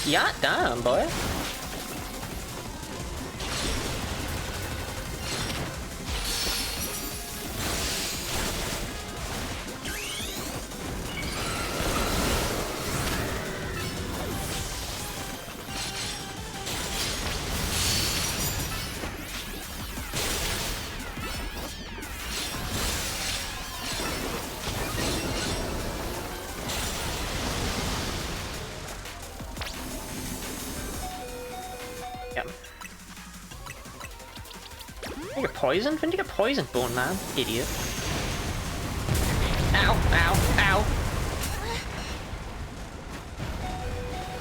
Yeah, damn, boy. Yep. You get poisoned? When did you get poisoned, Bone Man? Idiot.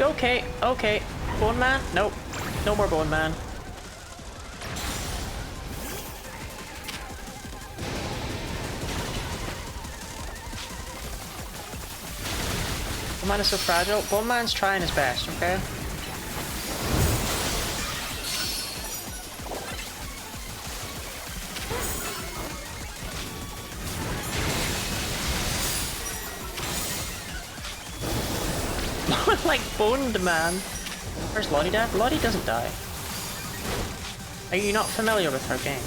Okay, okay. Bone Man? Nope. No more Bone Man. Bone Man is so fragile. Bone Man's trying his best, okay? Like boned man. Where's Lottie Dad? Lottie doesn't die. Are you not familiar with her game?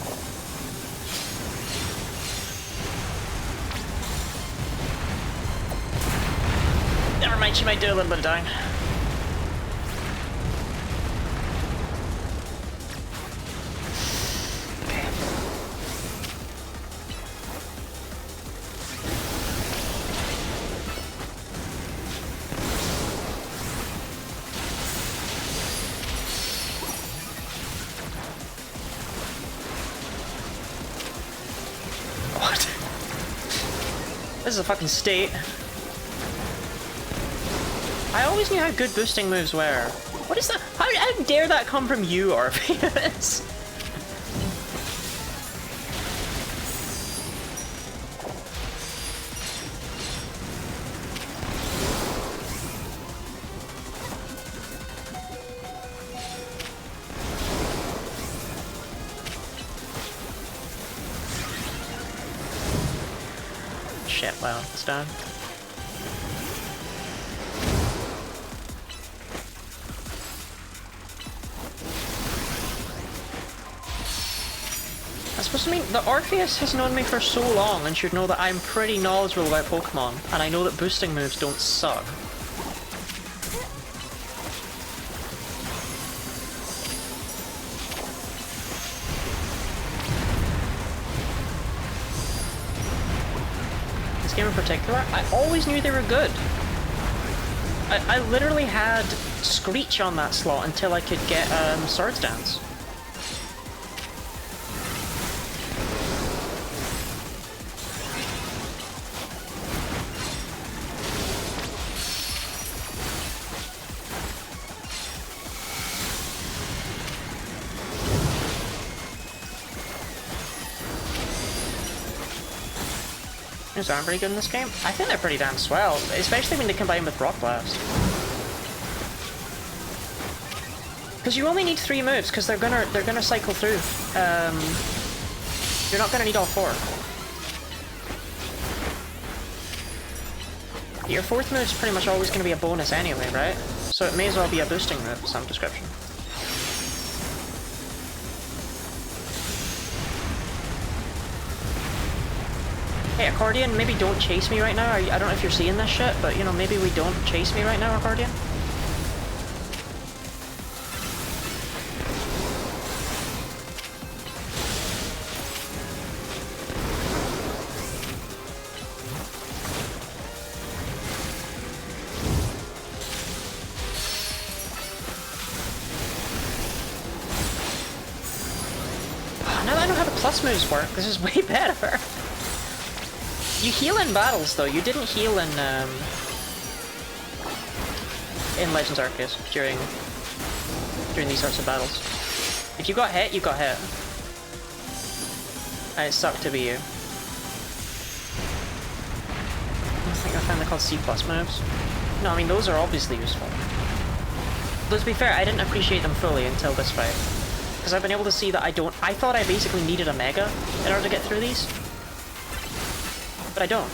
Never mind, she might do a little bit of dying. Okay. What? This is a fucking state. I always knew how good boosting moves were. What is that? How dare that come from you, Orpheus? Shit, well, it's done. That's supposed to mean that Orpheus has known me for so long and should know that I'm pretty knowledgeable about Pokemon, and I know that boosting moves don't suck. This game in particular, I always knew they were good. I literally had Screech on that slot until I could get Swords Dance. Moves aren't pretty good in this game. I think they're pretty damn swell, especially when they combine with Rock Blast. Because you only need 3 moves, because they're gonna cycle through. You're not gonna need all 4. Your 4th move is pretty much always gonna be a bonus anyway, right? So it may as well be a boosting move of some description. Hey, Accordion, maybe don't chase me right now. I don't know if you're seeing this shit, but, you know, maybe we don't chase me right now, Accordion. Now that I know how the plus moves work, this is way better. You heal in battles, though. You didn't heal in Legends Arceus during these sorts of battles. If you got hit, you got hit. And it sucked to be you. I think I found they're called C+ moves. No, I mean, those are obviously useful. But to be fair, I didn't appreciate them fully until this fight. Because I've been able to see that I thought I basically needed a Mega in order to get through these. But I don't.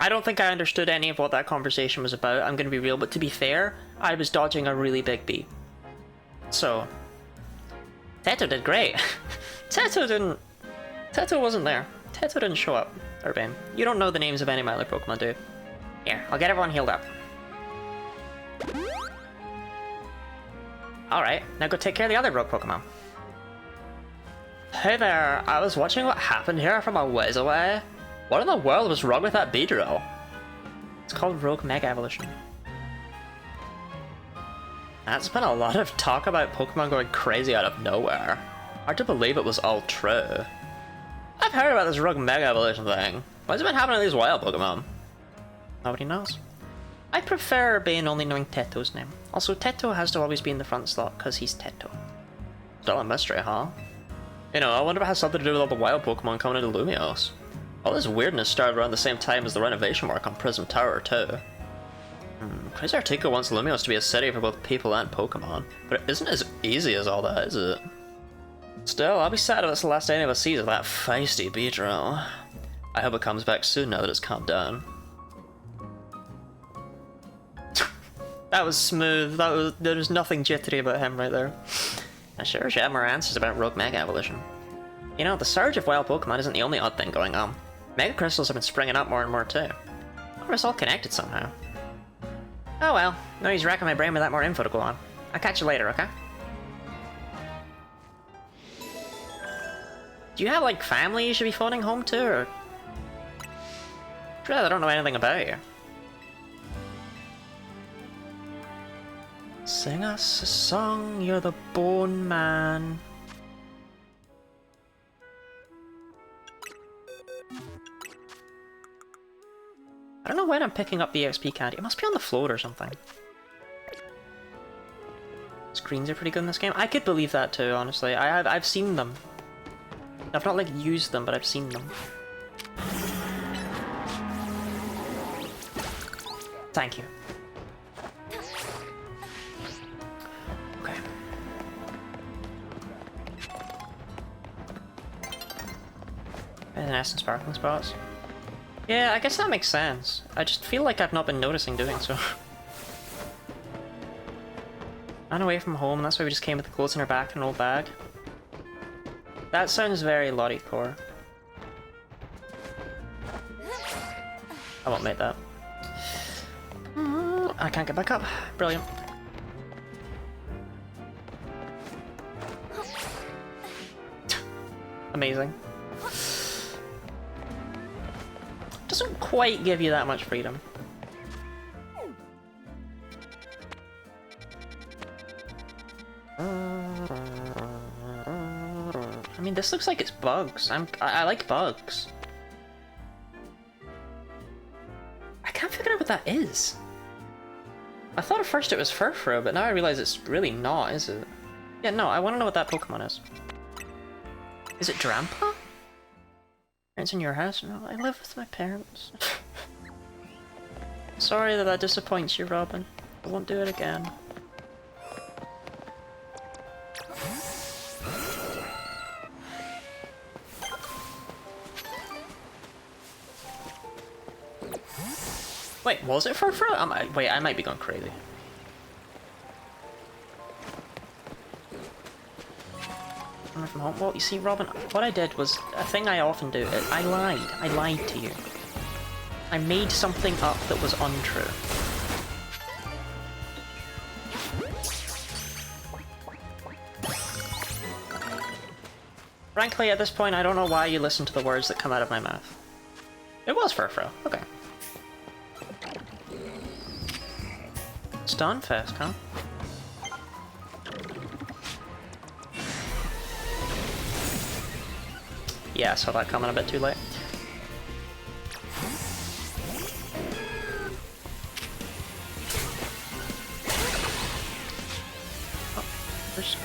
I don't think I understood any of what that conversation was about, I'm gonna be real, but to be fair, I was dodging a really big bee. So... Teto did great. Teto wasn't there. Teto didn't show up. Urbane. You don't know the names of any of my other Pokemon, do you? Here, I'll get everyone healed up. Alright, now go take care of the other rogue Pokemon. Hey there, I was watching what happened here from a ways away. What in the world was wrong with that Beedrill? It's called Rogue Mega Evolution. That's been a lot of talk about Pokemon going crazy out of nowhere. Hard to believe it was all true. I've heard about this Rogue Mega Evolution thing. Why's it been happening to these wild Pokemon? Nobody knows. I prefer Bane only knowing Teto's name. Also, Teto has to always be in the front slot because he's Teto. Still a mystery, huh? You know, I wonder if it has something to do with all the wild Pokemon coming into Lumios. All this weirdness started around the same time as the renovation work on Prism Tower too. Crazy Artico wants Lumios to be a city for both people and Pokemon, but it isn't as easy as all that, is it? Still, I'll be sad if it's the last any of us sees of that feisty Beedrill. I hope it comes back soon now that it's calmed down. That was smooth. There was nothing jittery about him right there. I sure wish I had more answers about Rogue Mega Evolution. You know, the surge of wild Pokemon isn't the only odd thing going on. Mega Crystals have been springing up more and more too. Or it's all connected somehow. Oh well, no use racking my brain with that more info to go on. I'll catch you later, okay? Do you have, like, family you should be phoning home to, or...? I don't know anything about you. Sing us a song, you're the Bone Man. I don't know when I'm picking up the EXP candy. It must be on the floor or something. Screens are pretty good in this game. I could believe that too, honestly. I've seen them. I've not, like, used them, but I've seen them. Thank you. Okay. There's an S and sparkling spots. Yeah, I guess that makes sense. I just feel like I've not been noticing doing so. Ran away from home, that's why we just came with the clothes in our back and an old bag. That sounds very Lottie core. I won't make that. I can't get back up. Brilliant. Amazing. Doesn't quite give you that much freedom. I mean, this looks like it's bugs. I like bugs. I can't figure out what that is. I thought at first it was Furfrou, but now I realize it's really not, is it? Yeah, no, I want to know what that Pokemon is. Is it Drampa? Parents in your house? No, I live with my parents. Sorry that disappoints you, Robin. I won't do it again. Wait, was it Furfrou? Wait, I might be going crazy. From home. Well, you see, Robin, what I did was a thing I often do. I lied. I lied to you. I made something up that was untrue. Frankly, at this point, I don't know why you listen to the words that come out of my mouth. It was Furfrou. Okay. Stunfisk, huh? Yeah, I saw that coming a bit too late. Oh, there's...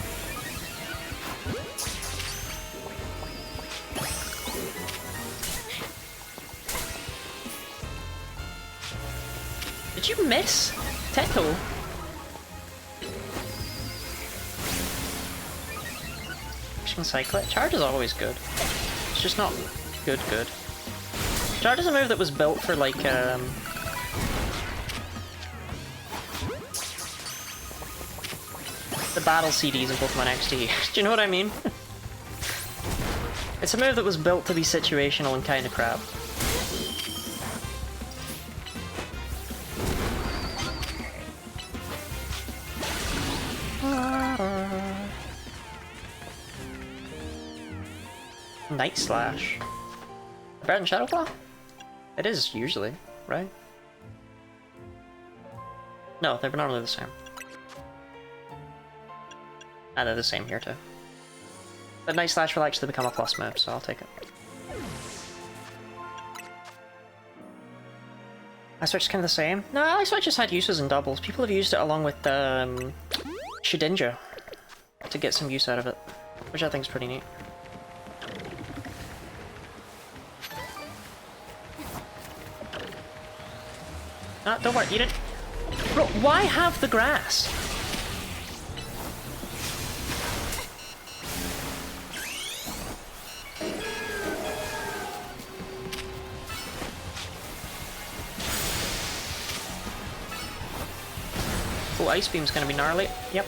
Did you miss Teto? Just gonna cycle it. Charge is always good. It's just not good. Charge is a move that was built for, like, the battle CDs in Pokemon XD. Do you know what I mean? It's a move that was built to be situational and kind of crap. Night Slash. Better than Shadow Claw? It is usually, right? No, they're normally the same. And they're the same here too. But Night Slash will actually become a plus move, so I'll take it. Ice Switch is kind of the same. No, Ice Switch has had uses in doubles. People have used it along with Shedinja to get some use out of it, which I think is pretty neat. Ah, don't worry, you didn't... Bro, why have the grass? Oh, Ice Beam's gonna be gnarly. Yep.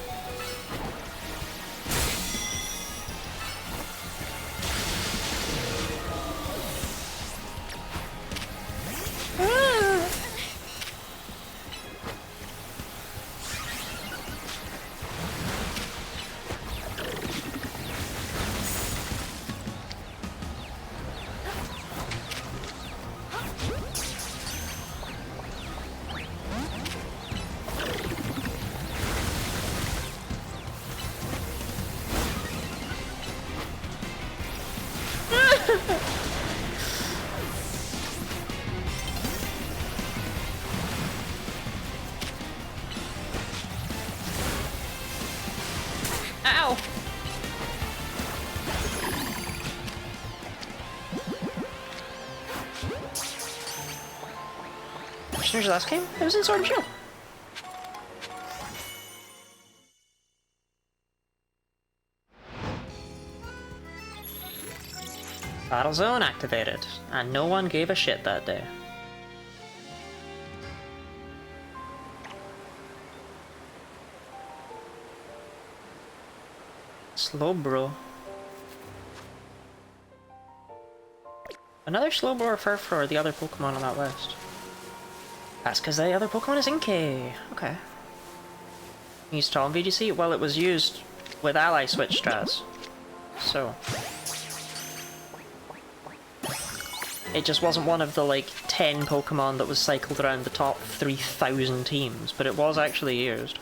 Ow! Which was your last game? It was in Sword and Shield. Battle Zone activated, and no one gave a shit that day. Slowbro. Another Slowbro or Furfur are the other Pokemon on that list. That's because the other Pokemon is Inkay. Okay. Used Tall in VGC? Well, it was used with Ally Switch strats. So. It just wasn't one of the, like, 10 Pokemon that was cycled around the top 3,000 teams, but it was actually used.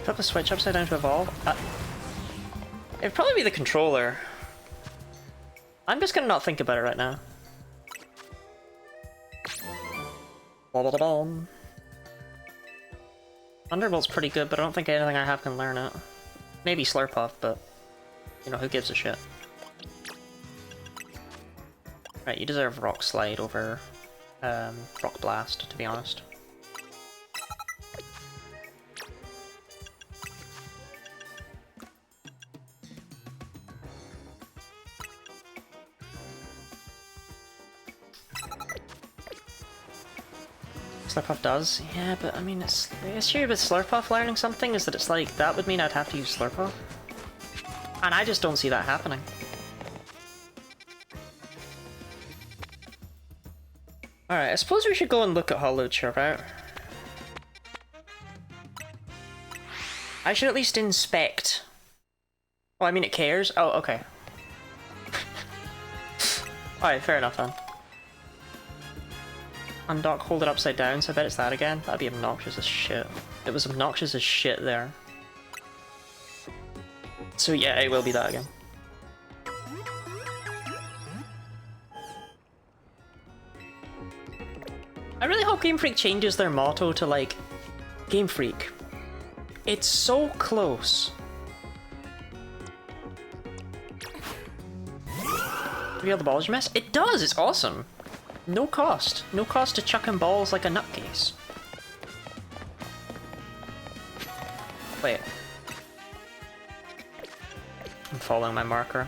Flip the switch upside down to evolve? It'd probably be the controller. I'm just gonna not think about it right now. Thunderbolt's pretty good, but I don't think anything I have can learn it. Maybe Slurpuff, but you know, who gives a shit? Right, you deserve Rock Slide over Rock Blast, to be honest. Slurpuff does, yeah, but I mean, it's the issue with Slurpuff learning something is that it's like, that would mean I'd have to use Slurpuff. And I just don't see that happening. Alright, I suppose we should go and look at Holucha, right? I should at least inspect. Oh, I mean it cares? Oh, okay. Alright, fair enough then. Undock, hold it upside down, so I bet it's that again. That'd be obnoxious as shit. It was obnoxious as shit there. So yeah, it will be that again. I really hope Game Freak changes their motto to like, Game Freak. It's so close. Reveal the balls you miss? It does, it's awesome. No cost. No cost to chucking balls like a nutcase. Wait. I'm following my marker.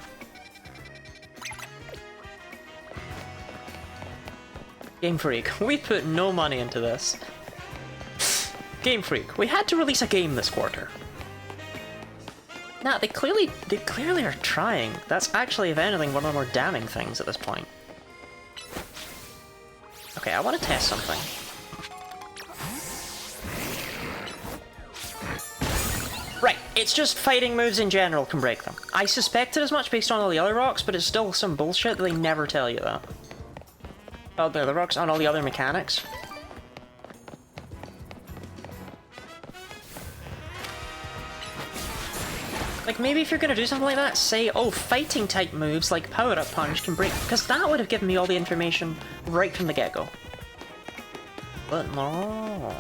Game Freak, we put no money into this. Game Freak, we had to release a game this quarter. Nah, they clearly are trying. That's actually, if anything, one of the more damning things at this point. Okay, I want to test something. It's just fighting moves in general can break them. I suspected as much based on all the other rocks, but it's still some bullshit that they never tell you that. Oh, the other rocks on all the other mechanics. Like, maybe if you're gonna do something like that, say, oh, fighting type moves like Power Up Punch can break, because that would have given me all the information right from the get-go. But no.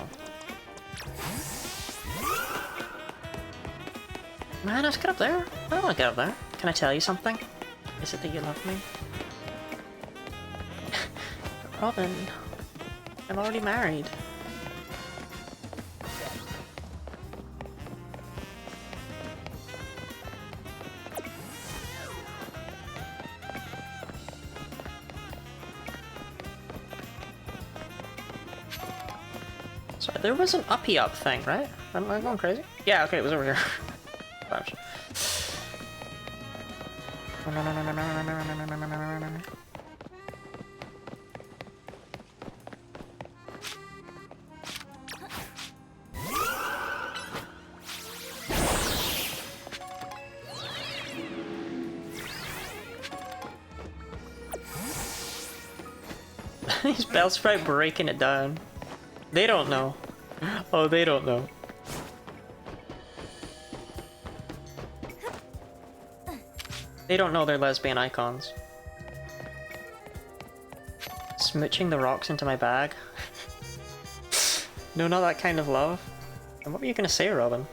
Man, let's get up there. I don't want to get up there. Can I tell you something? Is it that you love me? Robin, I'm already married. Sorry, there was an uppy up thing, right? Am I going crazy? Yeah, okay, it was over here. Ouch. These Bellsprout breaking it down. They don't know. Oh, they don't know. They don't know they're lesbian icons. Smooching the rocks into my bag. No, not that kind of love. And what were you gonna say, Robin?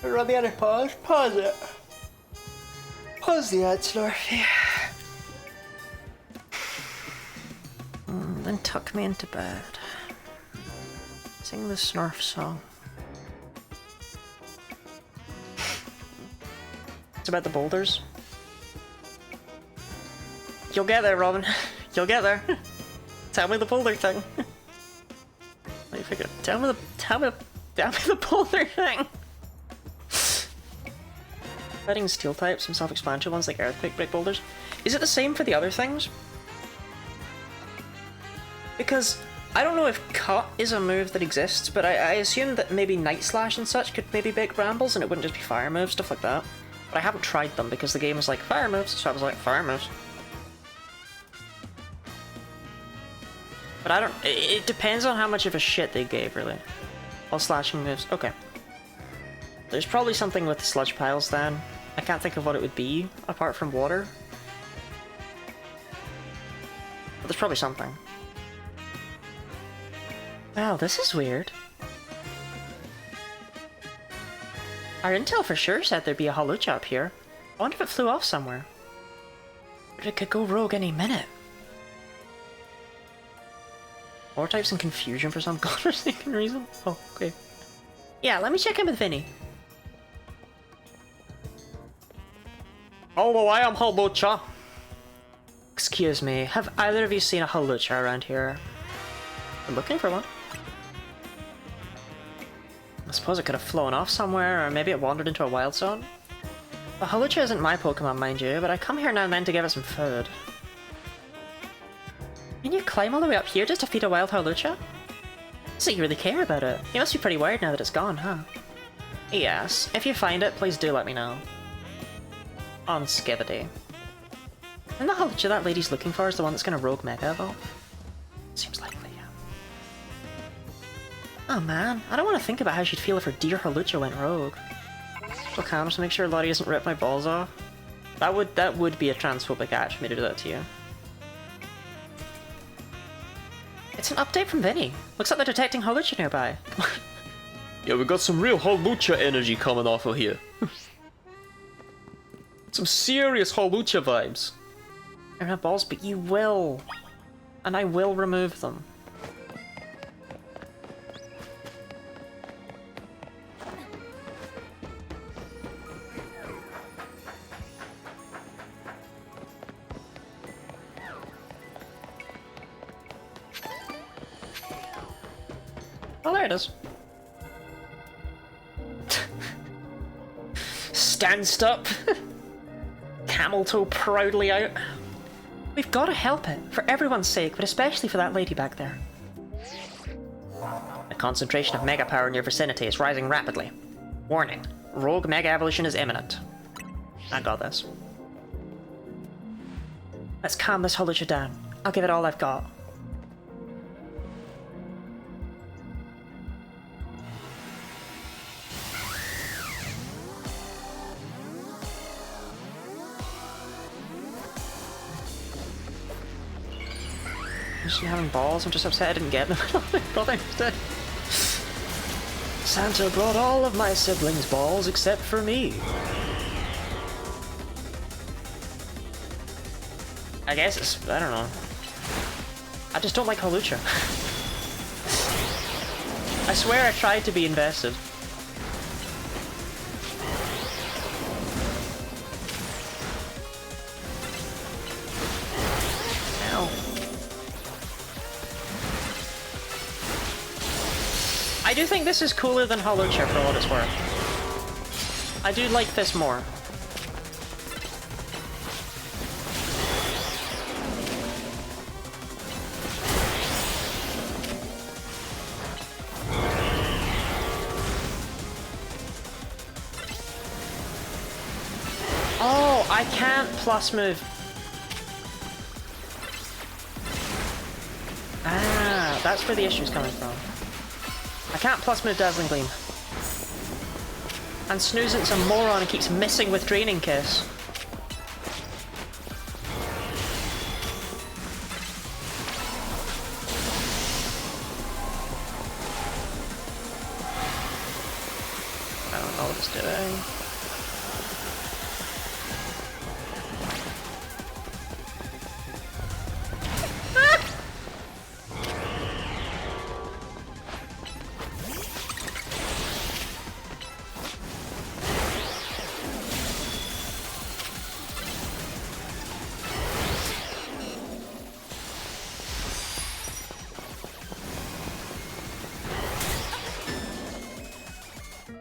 Run the other pause. Pause it. Pause the ad, Snarfy. Then tuck me into bed. Sing the Snarf song. It's about the boulders. You'll get there, Robin. You'll get there. Tell me the boulder thing. Let me figure. Tell me the boulder thing. Fighting steel types, some self-expansion ones like earthquake break boulders. Is it the same for the other things? Because I don't know if cut is a move that exists, but I assume that maybe Night Slash and such could maybe break brambles and it wouldn't just be fire moves, stuff like that. But I haven't tried them because the game was like fire moves, so I was like fire moves. But I don't. It depends on how much of a shit they gave, really. All slashing moves. Okay. There's probably something with the sludge piles then. I can't think of what it would be apart from water. But there's probably something. Wow, this is weird. Our intel for sure said there'd be a Holucha up here. I wonder if it flew off somewhere. But it could go rogue any minute. More types and confusion for some godforsaken reason? Oh, okay. Yeah, let me check in with Vinny. Although I am Holucha. Excuse me, have either of you seen a Holucha around here? I'm looking for one. I suppose it could have flown off somewhere, or maybe it wandered into a wild zone. A Holucha isn't my Pokemon, mind you, but I come here now and then to give it some food. Can you climb all the way up here just to feed a wild Holucha? So you really care about it. You must be pretty worried now that it's gone, huh? Yes, if you find it, please do let me know. On Skibidi. And the Holucha that lady's looking for is the one that's gonna rogue Mega Evolve? Seems likely, yeah. Oh man, I don't want to think about how she'd feel if her dear Holucha went rogue. So calm, just make sure Lottie doesn't rip my balls off. That would be a transphobic act for me to do that to you. It's an update from Vinny. Looks like they're detecting Holucha nearby. Yeah, we got some real Holucha energy coming off of here. Some serious Holucha vibes. I don't have balls, but you will. And I will remove them. Oh, there it is. Stand up. Camel toe proudly out. We've got to help it, for everyone's sake, but especially for that lady back there. The concentration of mega power in your vicinity is rising rapidly. Warning, rogue mega evolution is imminent. I got this. Let's calm this Holucha down. I'll give it all I've got. I'm just having balls, I'm just upset I didn't get them. Brother instead. Santa brought all of my siblings balls except for me. I guess it's, I don't know. I just don't like Holucha. I swear I tried to be invested. Ow. I do think this is cooler than Holucha for what it's worth. I do like this more. Oh, I can't plus move. Ah, that's where the issue's coming from. I can't plus move Dazzling Gleam. And Snoozant's a moron and keeps missing with Draining Kiss. I don't know what it's doing.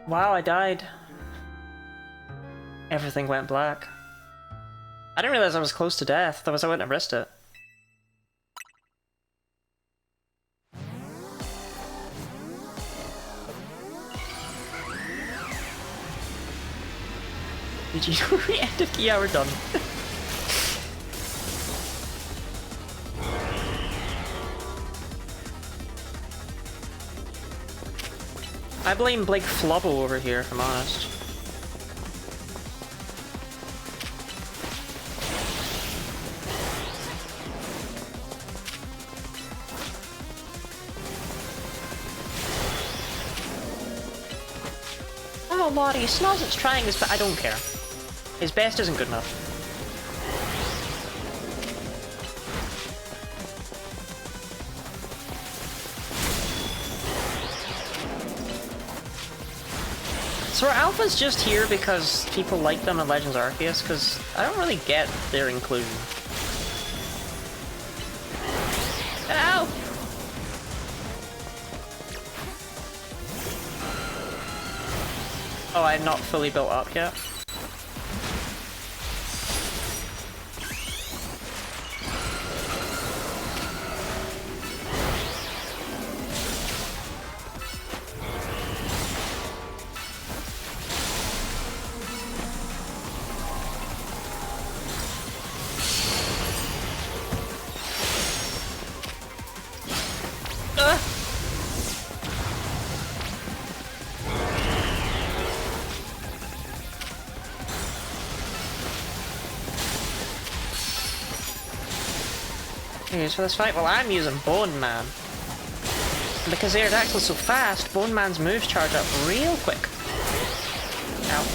Wow, I died. Everything went black. I didn't realize I was close to death, otherwise I wouldn't have risked it. Did you know the end of key hour done? I blame Blake Flubble over here, if I'm honest. Oh, Lottie, Snozzit's trying his best. I don't care. His best isn't good enough. So are alphas just here because people like them in Legends Arceus? Because I don't really get their inclusion. Ow! Oh, I'm not fully built up yet. Here's for this fight. Well, I'm using Bone Man. And because Aerodactyl's so fast, Bone Man's moves charge up real quick. Ow.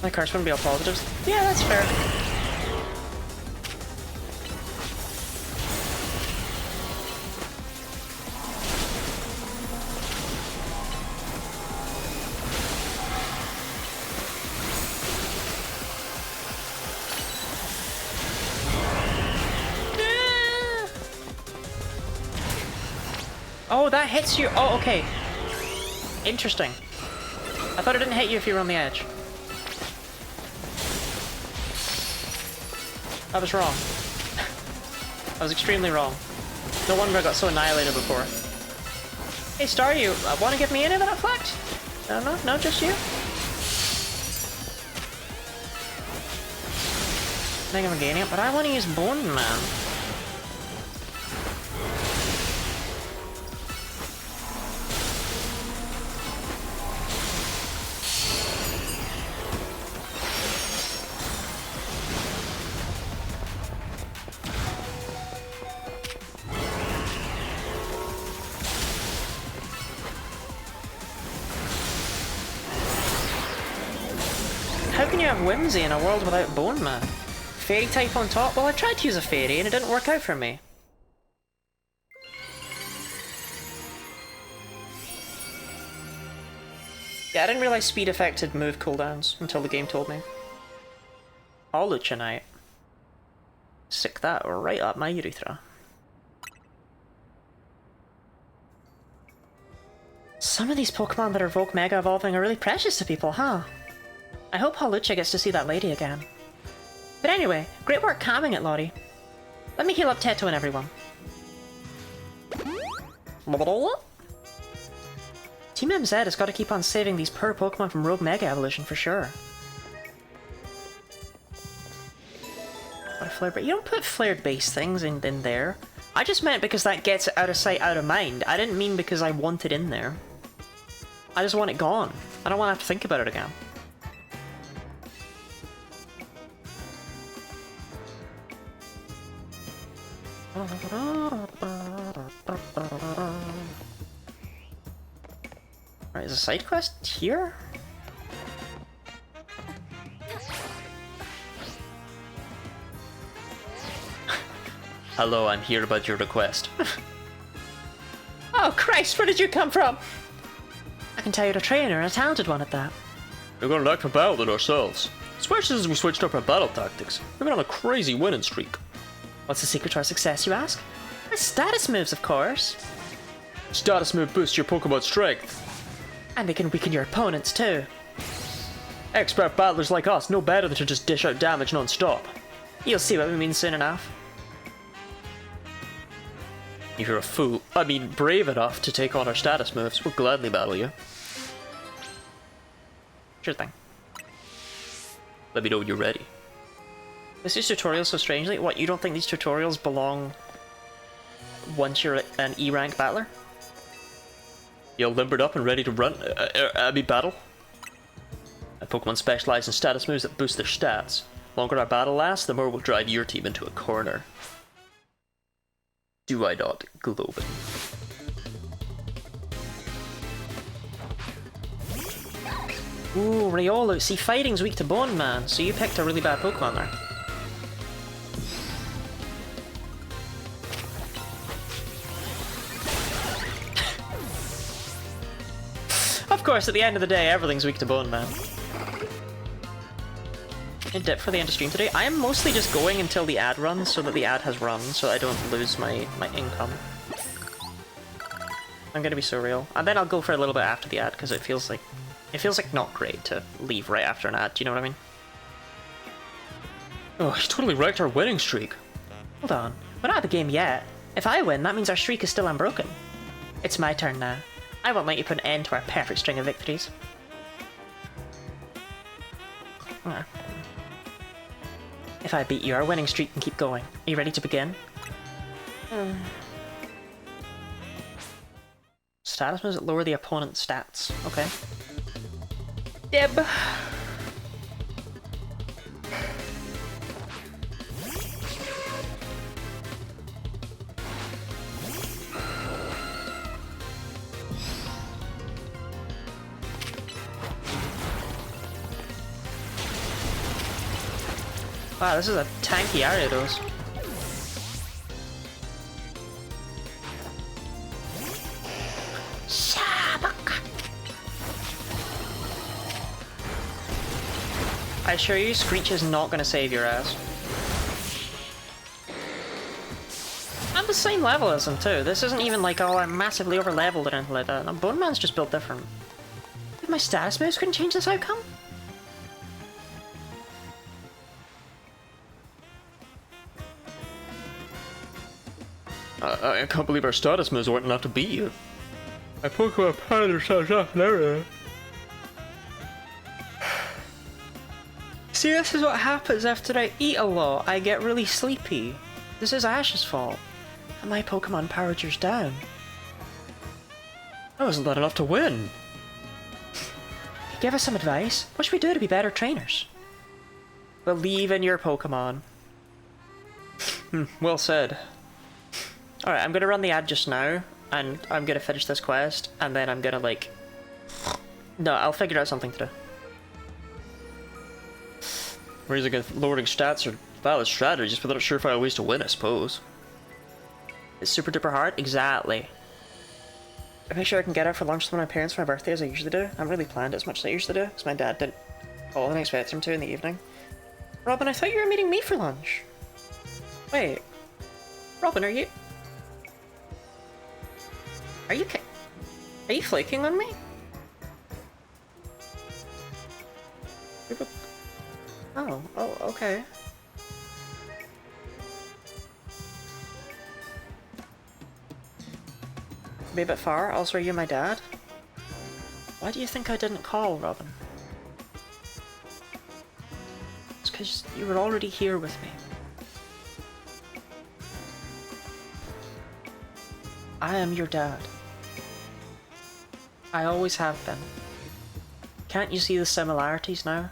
My curse wouldn't be all positives. Yeah, that's fair. Oh, that hits you. Oh, okay. Interesting. I thought it didn't hit you if you were on the edge. I was wrong. I was extremely wrong. No wonder I got so annihilated before. Hey, Star, you want to give me any of that effect? No, no, just you? Mega Meganium, but I want to use Bone Man. How can you have Whimsy in a world without Bone Man? Fairy type on top? Well, I tried to use a fairy and it didn't work out for me. Yeah, I didn't realize speed affected move cooldowns until the game told me. Holuchinite. Stick that right up my urethra. Some of these Pokemon that are Evoke Mega Evolving are really precious to people, huh? I hope Holucha gets to see that lady again. But anyway, great work calming it, Lottie. Let me heal up Teto and everyone. Team MZ has got to keep on saving these poor Pokemon from Rogue Mega Evolution for sure. What a flare, but you don't put flared base things in there. I just meant because that gets it out of sight, out of mind. I didn't mean because I want it in there. I just want it gone. I don't want to have to think about it again. Alright, is a side quest here? Hello, I'm here about your request. Oh Christ, where did you come from? I can tell you're a trainer, and a talented one at that. We're gonna knock for battle with ourselves. Especially since we switched up our battle tactics. We've been on a crazy winning streak. What's the secret to our success, you ask? Our status moves, of course. Status move boosts your Pokemon's strength. And they can weaken your opponents, too. Expert battlers like us know better than to just dish out damage non-stop. You'll see what we mean soon enough. If you're a fool, I mean brave enough to take on our status moves, we'll gladly battle you. Sure thing. Let me know when you're ready. This is tutorials so strangely. What, you don't think these tutorials belong once you're an E rank battler? You're limbered up and ready to run, battle? A Pokemon specialize in status moves that boost their stats. The longer our battle lasts, the more we'll drive your team into a corner. Do I not, Globin? Ooh, Riolu. See, fighting's weak to Bone Man, so you picked a really bad Pokemon there. Of course, at the end of the day, everything's weak to Bone Man. In dip for the end of stream today. I am mostly just going until the ad runs, so that the ad has run, so I don't lose my income. I'm gonna be so real. And then I'll go for a little bit after the ad, because it feels like not great to leave right after an ad, do you know what I mean? Oh, he totally wrecked our winning streak. Hold on, we're not at the game yet. If I win, that means our streak is still unbroken. It's my turn now. I won't let you put an end to our perfect string of victories. If I beat you, our winning streak can keep going. Are you ready to begin? Status moves that lower the opponent's stats. Okay. Dib! Wow, this is a tanky Ariados. I assure you, Screech is not gonna save your ass. I'm the same level as him too. This isn't even like, oh, I'm massively over leveled or anything like that. No, Bone Man's just built different. If my status moves couldn't change this outcome? I can't believe our status moves weren't enough to beat you. My Pokemon powered themselves up and everything. See, this is what happens after I eat a lot. I get really sleepy. This is Ash's fault. And my Pokemon powered yours down. That wasn't that enough to win. Give us some advice. What should we do to be better trainers? Believe in your Pokemon. Well said. Alright, I'm gonna run the ad just now, and I'm gonna finish this quest, and then I'm gonna like... No, I'll figure out something to do. Raising and lowering stats are valid strategies, but they're not surefire ways to win, I suppose. It's super duper hard? Exactly. I make sure I can get out for lunch with my parents for my birthday as I usually do. I haven't really planned it as much as I usually do, because my dad didn't call and I expected him to in the evening. Robin, I thought you were meeting me for lunch. Wait. Robin, are you... Are you flaking on me? Oh, okay. Be a bit far. Also, are you my dad? Why do you think I didn't call, Robin? It's because you were already here with me. I am your dad. I always have been. Can't you see the similarities now?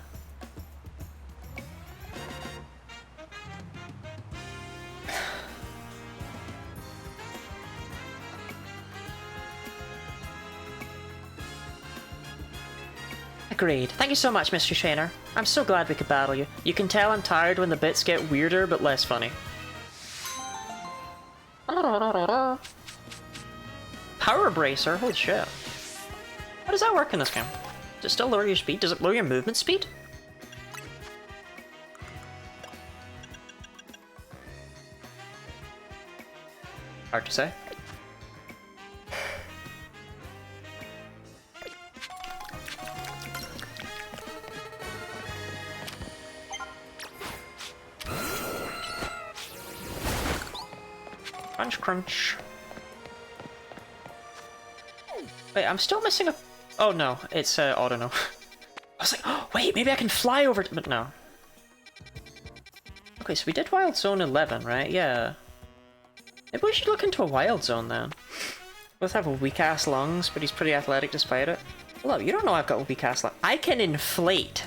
Agreed. Thank you so much, Mr. Trainer. I'm so glad we could battle you. You can tell I'm tired when the bits get weirder but less funny. Power Bracer? Holy shit. How does that work in this game? Does it still lower your speed? Does it lower your movement speed? Hard to say. Crunch, crunch. Wait, I'm still missing a... Oh no, it's auto no. I was like, oh wait, maybe I can fly over to... But no. Okay, so we did Wild Zone 11, right? Yeah. Maybe we should look into a Wild Zone then. Both have weak-ass lungs, but he's pretty athletic despite it. Hello, you don't know I've got weak-ass lungs. I can inflate.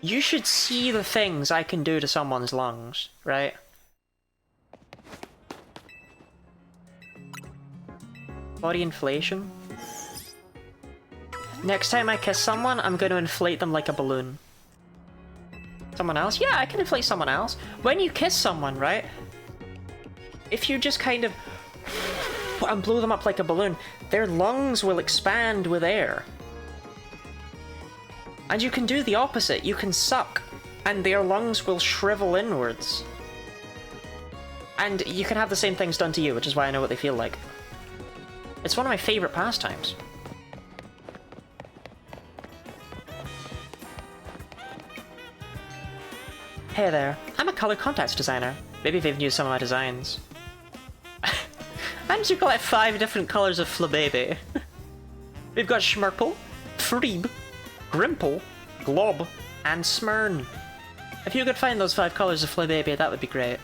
You should see the things I can do to someone's lungs, right? Body inflation. Next time I kiss someone, I'm going to inflate them like a balloon. Someone else? Yeah, I can inflate someone else. When you kiss someone, right? If you just kind of... and blow them up like a balloon, their lungs will expand with air. And you can do the opposite. You can suck, and their lungs will shrivel inwards. And you can have the same things done to you, which is why I know what they feel like. It's one of my favorite pastimes. Hey there, I'm a color contacts designer. Maybe they've used some of my designs. And you collect 5 different colors of Flababy. We've got Schmurple, Freeb, Grimple, Glob, and Smurn. If you could find those 5 colors of Flababy, that would be great.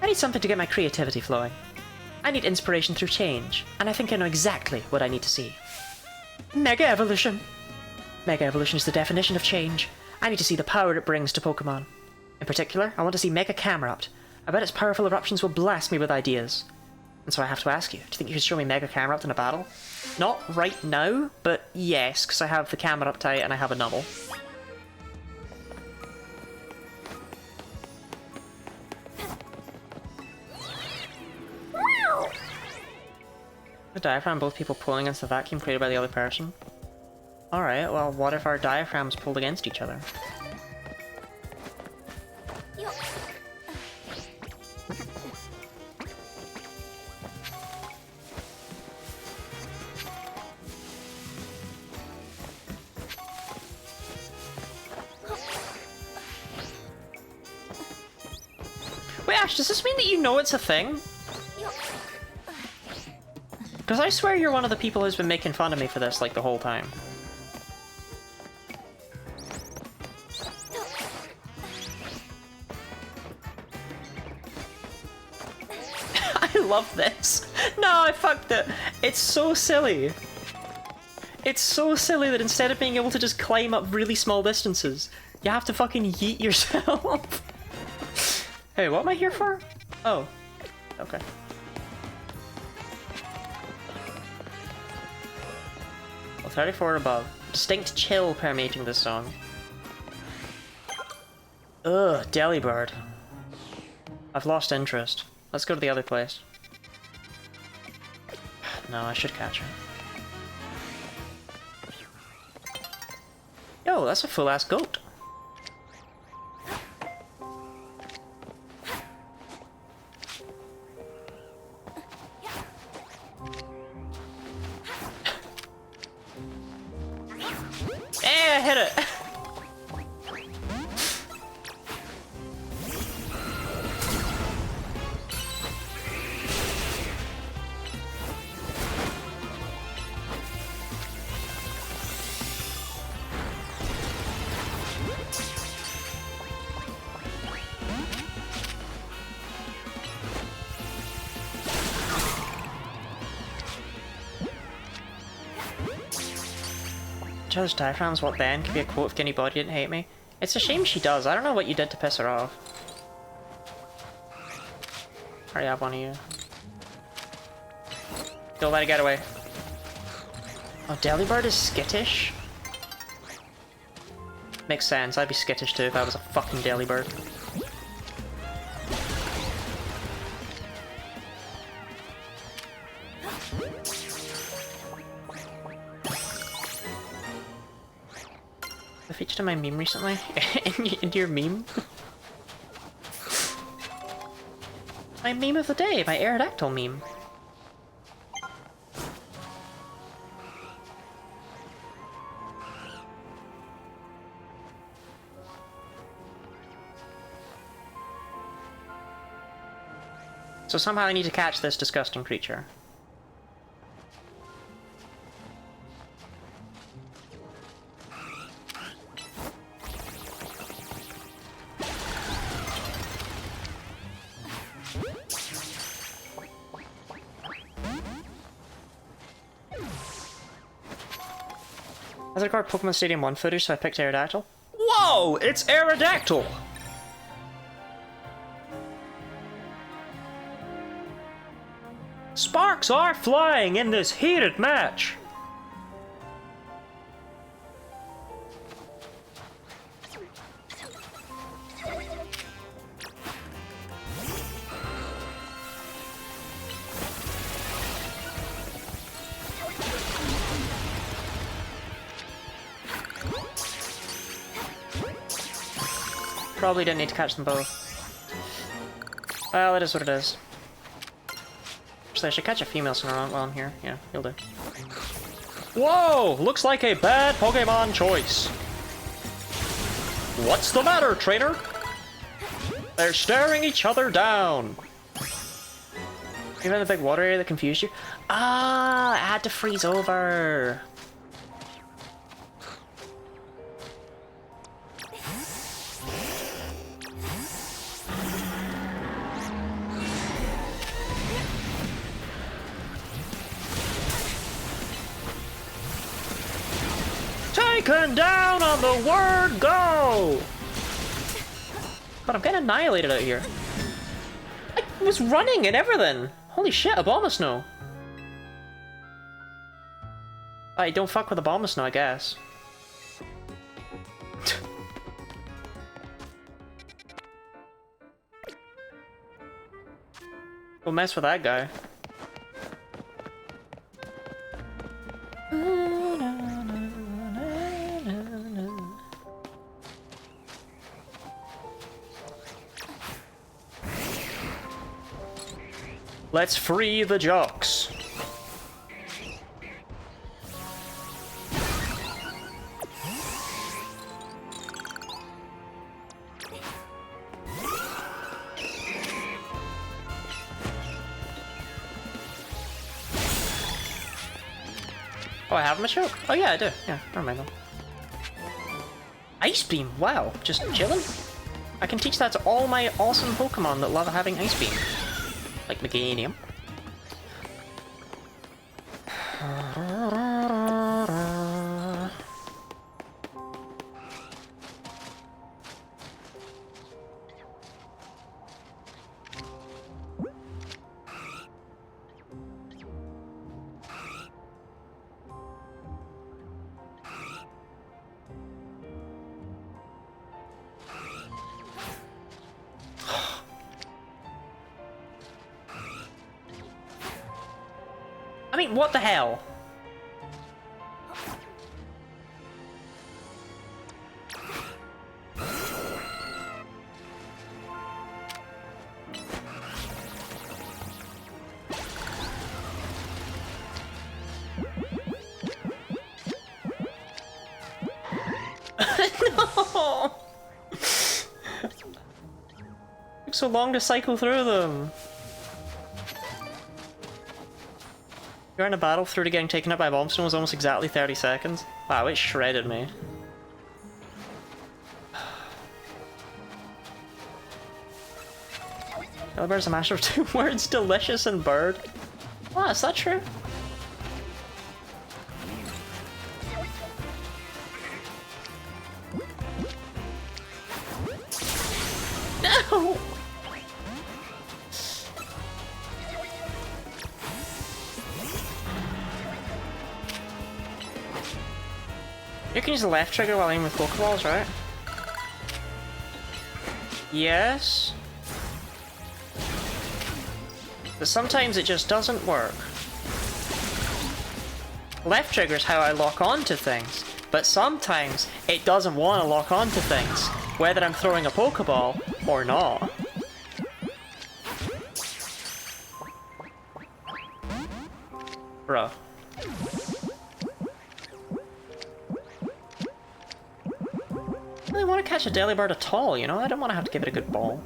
I need something to get my creativity flowing. I need inspiration through change, and I think I know exactly what I need to see. Mega Evolution! Mega Evolution is the definition of change. I need to see the power it brings to Pokemon. In particular, I want to see Mega Camerupt. I bet its powerful eruptions will blast me with ideas. And so I have to ask you, do you think you could show me Mega Camera up in a battle? Not right now, but yes, because I have the camera up tight and I have a null. The diaphragm, both people pulling against the vacuum created by the other person. Alright, well, what if our diaphragms pulled against each other? Wait, Ash, does this mean that you know it's a thing? Because I swear you're one of the people who's been making fun of me for this, like, the whole time. I love this. No, I fucked it. It's so silly. It's so silly that instead of being able to just climb up really small distances, you have to fucking yeet yourself. Hey, what am I here for? Oh. Okay. Well, 34 above. Distinct chill permeating this song. Ugh, Delibird. I've lost interest. Let's go to the other place. No, I should catch her. Yo, that's a full-ass goat. Hey, I hit it! Judge diaphragms, what then? Could be a quote if anybody didn't hate me. It's a shame she does. I don't know what you did to piss her off. Hurry up, one of you. Don't let it get away. Oh, Delibird is skittish? Makes sense. I'd be skittish too if I was a fucking Delibird. I featured in my meme recently. in your meme? My meme of the day, my Aerodactyl meme. So somehow I need to catch this disgusting creature. I recorded Pokemon Stadium 1 footage, so I picked Aerodactyl. Whoa! It's Aerodactyl! Sparks are flying in this heated match! Probably didn't need to catch them both. Well, it is what it is. Actually, I should catch a female sooner while I'm here. Yeah, you'll do. Whoa! Looks like a bad Pokemon choice. What's the matter, trainer? They're staring each other down. Even the big water area that confused you? Ah, I had to freeze over. Taken down on the word go! But I'm getting annihilated out here. I was running and everything. Holy shit, a bomb of snow! I don't fuck with a bomb of snow, I guess. Don't mess with that guy. Let's free the jocks. Oh, I have my choke? Oh yeah, I do. Yeah, never mind though. Ice Beam, wow, just chilling. I can teach that to all my awesome Pokemon that love having Ice Beam. Like Meganium. I mean, what the hell? No! Took so long to cycle through them. You're in a battle through to getting taken up by bomb stone was almost exactly 30 seconds. Wow, it shredded me. Delibird's a master of two words, delicious and bird. Wow, is that true? No! You can use the left trigger while aiming with Pokeballs, right? Yes. But sometimes it just doesn't work. Left trigger is how I lock onto things, but sometimes it doesn't want to lock onto things, whether I'm throwing a Pokeball or not. Bruh. I don't really want to catch a Delibird at all, you know? I don't want to have to give it a good ball.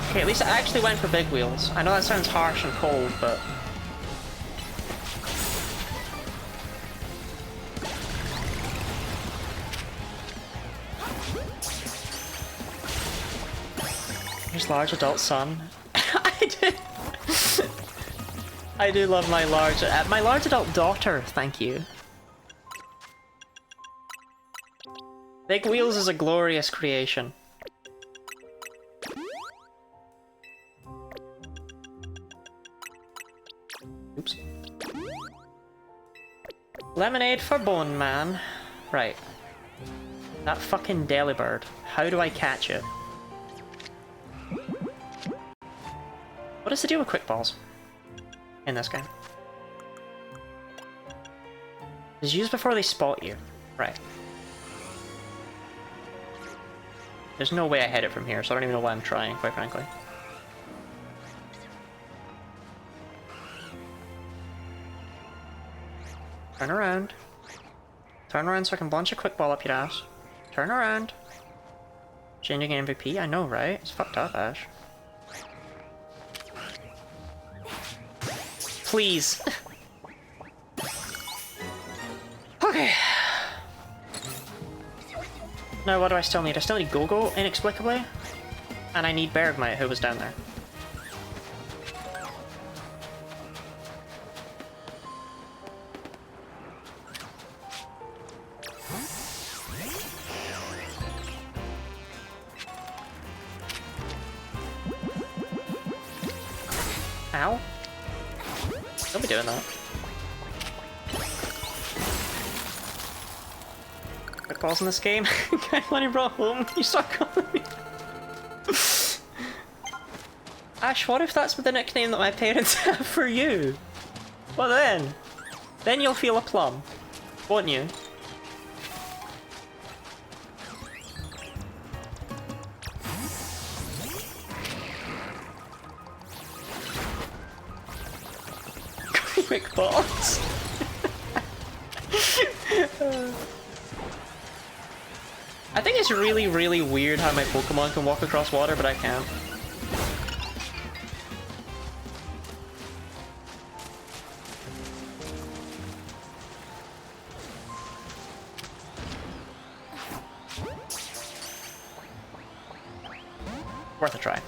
Okay, at least I actually went for big wheels. I know that sounds harsh and cold, but... Here's large adult son. I do love my large adult daughter, thank you. Big wheels is a glorious creation. Oops. Lemonade for Bone Man. Right. That fucking Delibird. How do I catch it? What is the deal with quick balls in this game? It's used before they spot you. Right. There's no way I hit it from here, so I don't even know why I'm trying, quite frankly. Turn around. Turn around so I can launch a quick ball up your ass. Turn around. Changing MVP? I know, right? It's fucked up, Ash. Please. Okay. Now what do I still need? I still need Go-Go, inexplicably. And I need Bergmite, who was down there. Ow. Don't be doing that. Quick balls in this game. Guy when he brought home, you start calling me. Ash, what if that's the nickname that my parents have for you? What then? Then you'll feel a plum, won't you? Quick balls. I think it's really, really weird how my Pokemon can walk across water, but I can't. Worth a try.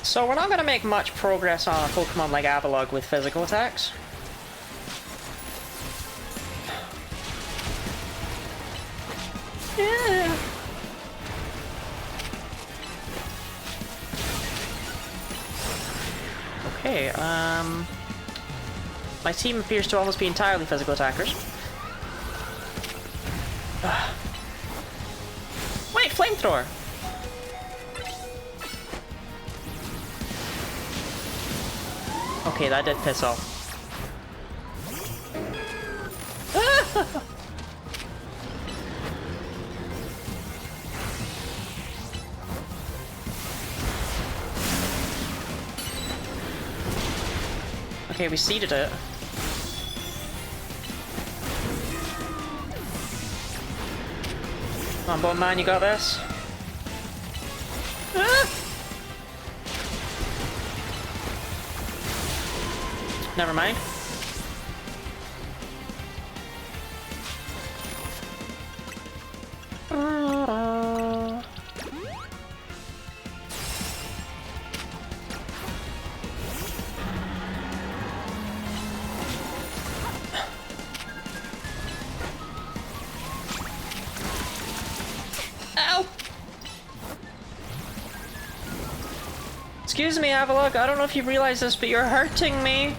So we're not going to make much progress on a Pokemon like Avalugg with physical attacks. Yeah. Okay, my team appears to almost be entirely physical attackers. Wait, flamethrower! Okay, that did piss off. Okay, we seeded it. Come on, Bone Man, you got this? Ah! Never mind. Ow! Excuse me, Avalugg, I don't know if you realize this, but you're hurting me.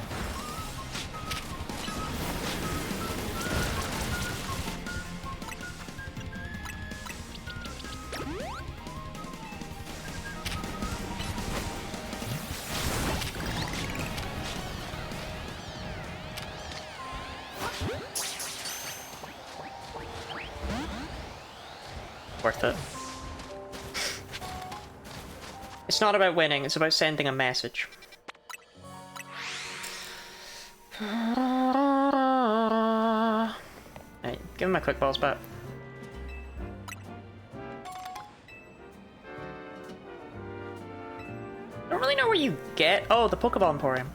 Worth it. It's not about winning, it's about sending a message. Right, give him my quick balls back. I don't really know where you get. Oh, the Pokeball Emporium.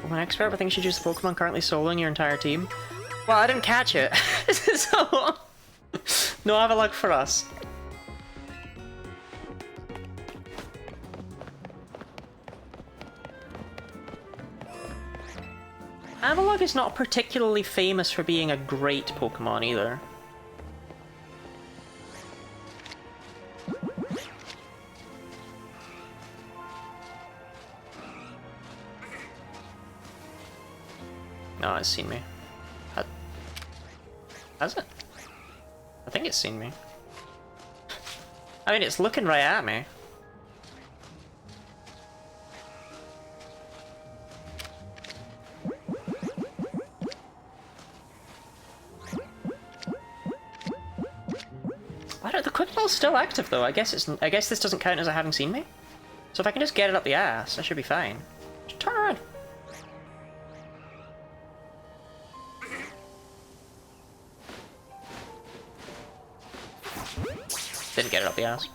Well, an expert, I think you should use the Pokemon currently soloing your entire team. Well, I didn't catch it, so no Avalugg for us. Avalugg is not particularly famous for being a great Pokemon either. No, it's seen me. Has it? I think it's seen me. I mean, it's looking right at me. Why don't the quick ball's still active though? I guess this doesn't count as it having seen me. So if I can just get it up the ass, I should be fine. Just turn around. Didn't get it up the ass.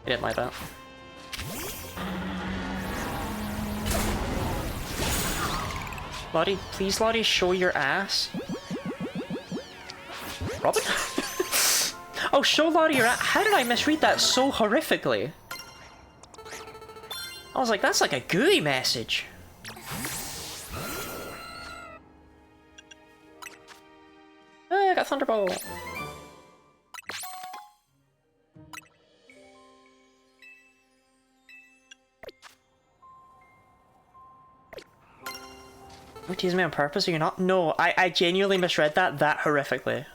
I didn't like that. Lottie, please Lottie, show your ass. Robin? Oh, show Lottie your ass. How did I misread that so horrifically? I was like, that's like a GUI message. Hey, I got Thunderbolt. You tease me on purpose or you're not? No, I genuinely misread that horrifically.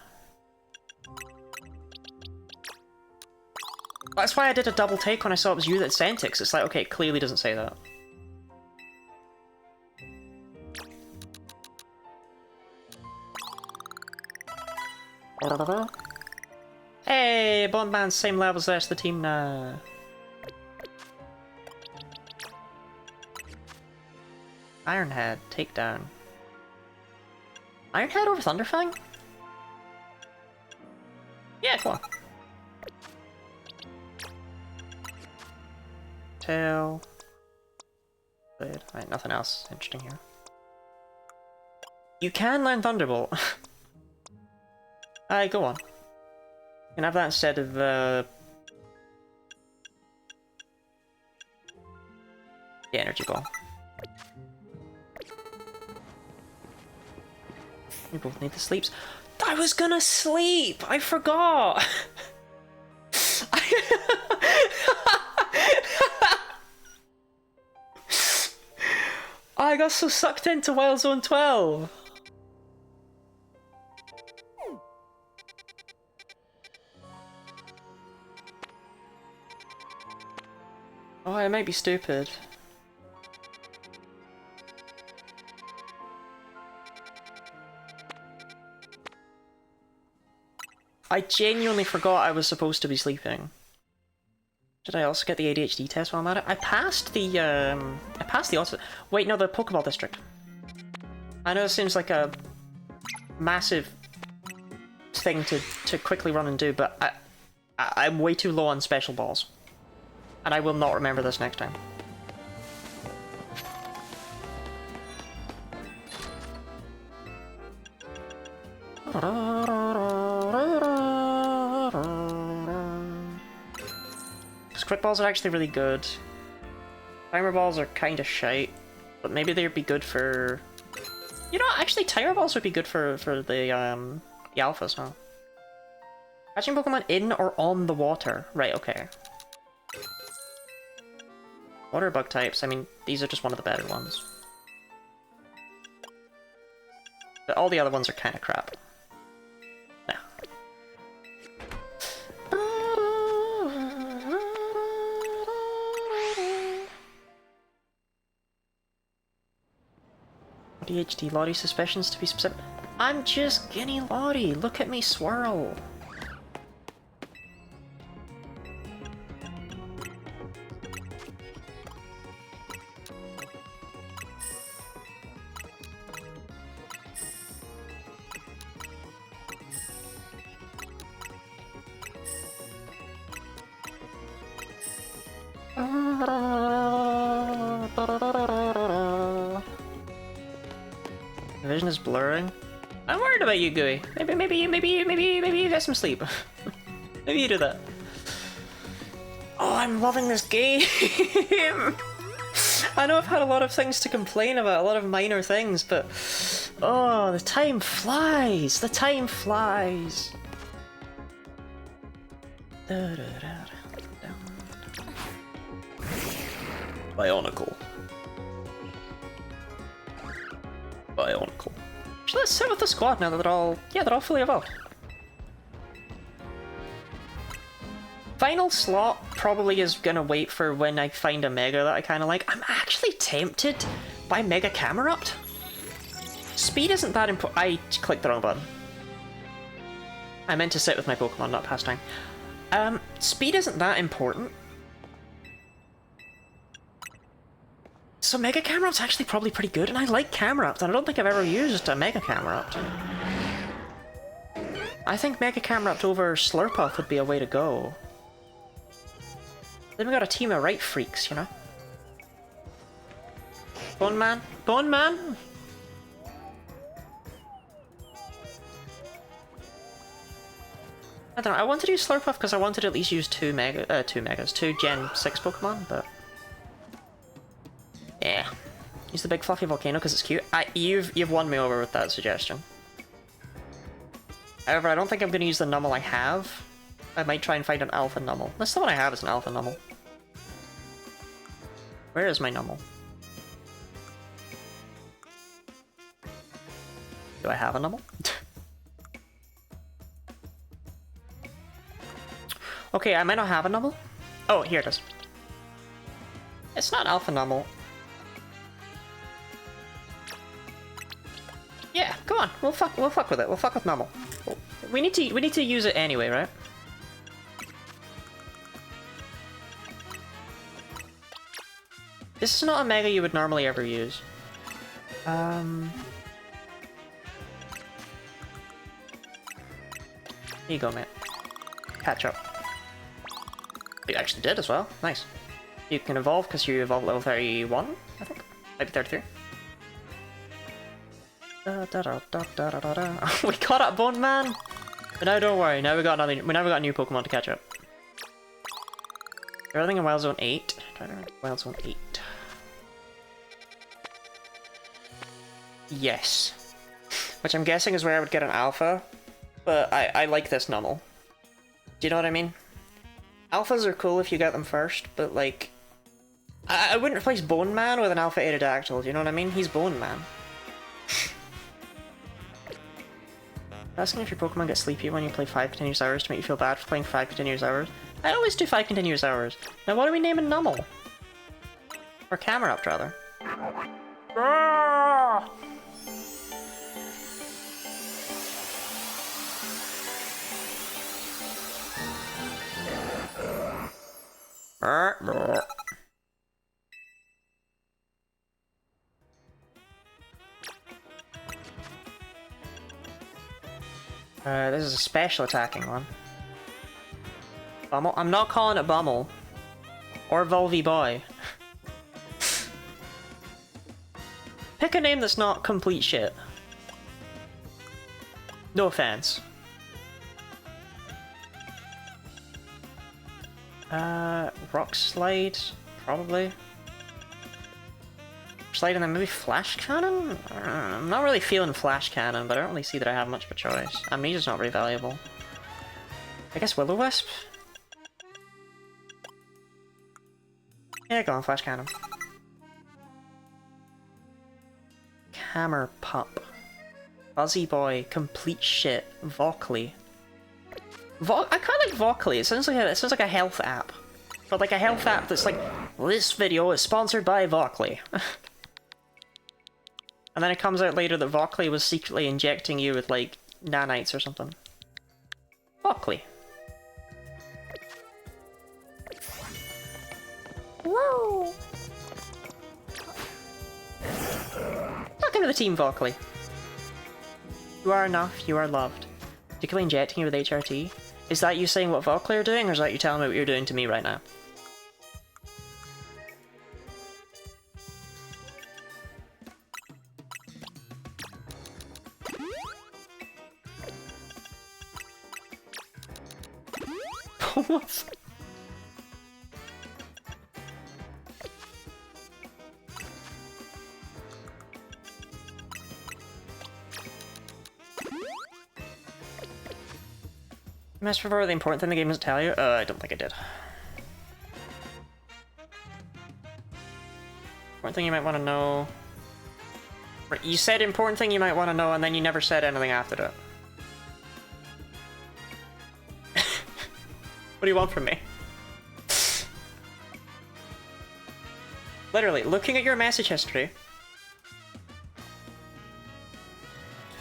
That's why I did a double take when I saw it was you that sent it, 'cause it's like, okay, it clearly doesn't say that. Hey, Bond Band's same level as the rest of the team now. Ironhead, takedown. Ironhead over Thunderfang? Yeah, come on. Tail. Blade. Right, nothing else interesting here. You can learn Thunderbolt. Aye, go on. You can have that instead of, the energy ball. We both need the sleeps. I was gonna sleep! I forgot! I got so sucked into Wild Zone 12! Oh, I might be stupid. I genuinely forgot I was supposed to be sleeping. Did I also get the ADHD test while I'm at it? I passed the auto- Wait, no, the Pokeball District. I know it seems like a massive thing to quickly run and do, but I'm way too low on special balls. And I will not remember this next time. Quick balls are actually really good. Timer balls are kind of shite, but maybe they'd be good for... You know, actually timer balls would be good for the alphas, huh? Catching Pokemon in or on the water. Right, okay. Water bug types, I mean, these are just one of the better ones. But all the other ones are kind of crap. Yeah. ADHD, Lottie suspicions to be specific. I'm just Guinea Lottie, look at me swirl. The vision is blurring. I'm worried about you, Gooey. Maybe you get some sleep. Maybe you do that. Oh, I'm loving this game. I know I've had a lot of things to complain about, a lot of minor things, but oh, the time flies. The time flies. Bionicle. Bionicle. Actually, let's sit with the squad now that they're all fully evolved. Final slot probably is gonna wait for when I find a Mega that I kind of like. I'm actually tempted by Mega Camerupt. Speed isn't that important. I clicked the wrong button. I meant to sit with my Pokemon, not pass time. Speed isn't that important. So Mega Camerupt's actually probably pretty good, and I like Camerupt, and I don't think I've ever used a Mega Camerupt. I think Mega Camerupt over Slurpuff would be a way to go. Then we got a team of right freaks, you know? Bone Man? Bone Man? I don't know, I wanted to use Slurpuff because I wanted to at least use two Gen 6 Pokemon, but... yeah. Use the big fluffy volcano because it's cute. You've won me over with that suggestion. However, I don't think I'm going to use the Numel I have. I might try and find an Alpha Numel. That's the one I have is an Alpha Numel. Where is my Numel? Do I have a Numel? Okay, I might not have a Numel. Oh, here it is. It's not Alpha Numel. Yeah, come on. We'll fuck with it. We'll fuck with Numel. We need to use it anyway, right? This is not a Mega you would normally ever use. Here you go, mate. Catch up. You actually did as well. Nice. You can evolve because you evolved level 31, I think. Maybe 33. We caught up Bone Man! But now don't worry, now we got a new Pokemon to catch up. Everything in Wild Zone 8. Wild Zone 8. Yes. Which I'm guessing is where I would get an Alpha. But I like this Numel. Do you know what I mean? Alphas are cool if you get them first, but like... I wouldn't replace Bone Man with an Alpha Aerodactyl, do you know what I mean? He's Bone Man. Asking if your Pokemon get sleepy when you play 5 continuous hours to make you feel bad for playing 5 continuous hours. I always do 5 continuous hours. Now what are we naming Numel? Or Camerupt, rather. This is a special attacking one. Bummel? I'm not calling it Bummel. Or Volvy Boy. Pick a name that's not complete shit. No offense. Rock Slide? Probably. Slide and then maybe Flash Cannon? I'm not really feeling Flash Cannon, but I don't really see that I have much of a choice. Amnesia's not very valuable. I guess Will-O-Wisp? Yeah, go on, Flash Cannon. Hammerpup. Buzzy Boy, complete shit. Vocally. I quite like Vocally. It sounds like a health app. But like a health app that's like, this video is sponsored by Vocally. And then it comes out later that Vocally was secretly injecting you with like nanites or something. Vocally. Whoa! Welcome to the team, Vocally. You are enough, you are loved. Particularly injecting you with HRT. Is that you saying what Vocally are doing, or is that you telling me what you're doing to me right now? What? Mess for the important thing the game doesn't tell you? I don't think it did. Important thing you might want to know. You said important thing you might want to know, and then you never said anything after that. What do you want from me? Literally, looking at your message history.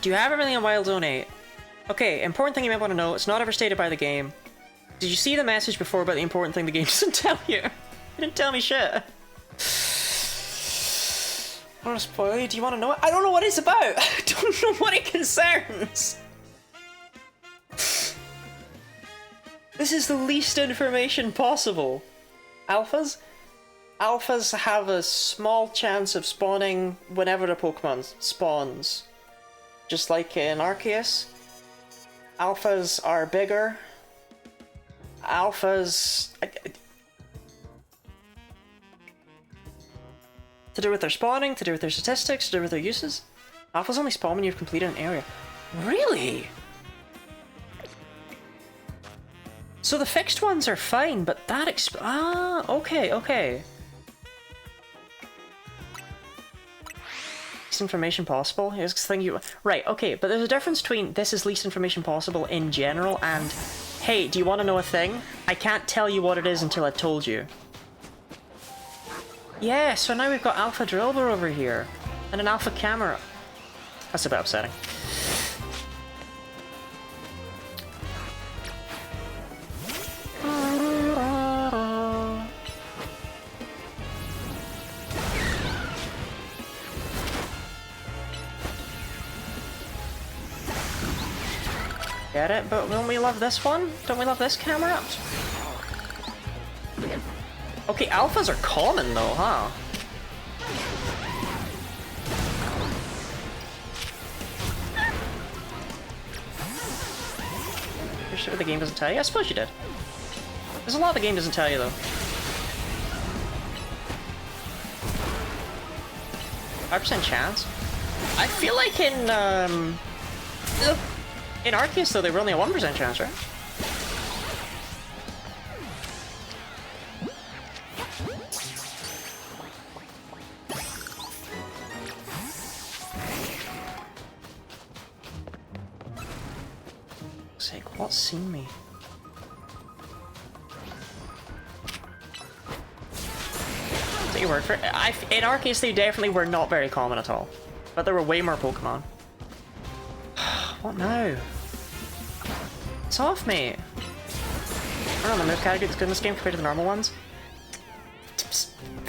Do you have everything in Wild Zone 8? Okay, important thing you might want to know, it's not ever stated by the game. Did you see the message before about the important thing the game doesn't tell you? It didn't tell me shit. I don't want to spoil you, do you want to know it? I don't know what it's about! I don't know what it concerns! This is the least information possible. alphas. Alphas have a small chance of spawning whenever the Pokemon spawns. Just like in Arceus. Alphas are bigger. Alphas... to do with their spawning, to do with their statistics, to do with their uses. Alphas only spawn when you've completed an area. Really? So the fixed ones are fine, but that okay, okay. Least information possible? Here's the thing you... Right, okay, but there's a difference between this is least information possible in general and... Hey, do you want to know a thing? I can't tell you what it is until I've told you. Yeah, so now we've got Alpha Drillbur over here. And an Alpha Camera. That's a bit upsetting. Get it? But don't we love this one? Don't we love this camera? Okay, alphas are common though, huh? You're sure the game doesn't tell you? I suppose you did. There's a lot the game doesn't tell you though. 5% chance? I feel like in Arceus though they were only a 1% chance, right? Sake, what's seen me? Take your word for it. In Arceus they definitely were not very common at all. But there were way more Pokemon. What now? It's off, mate. I don't know, the move category that's good in this game compared to the normal ones.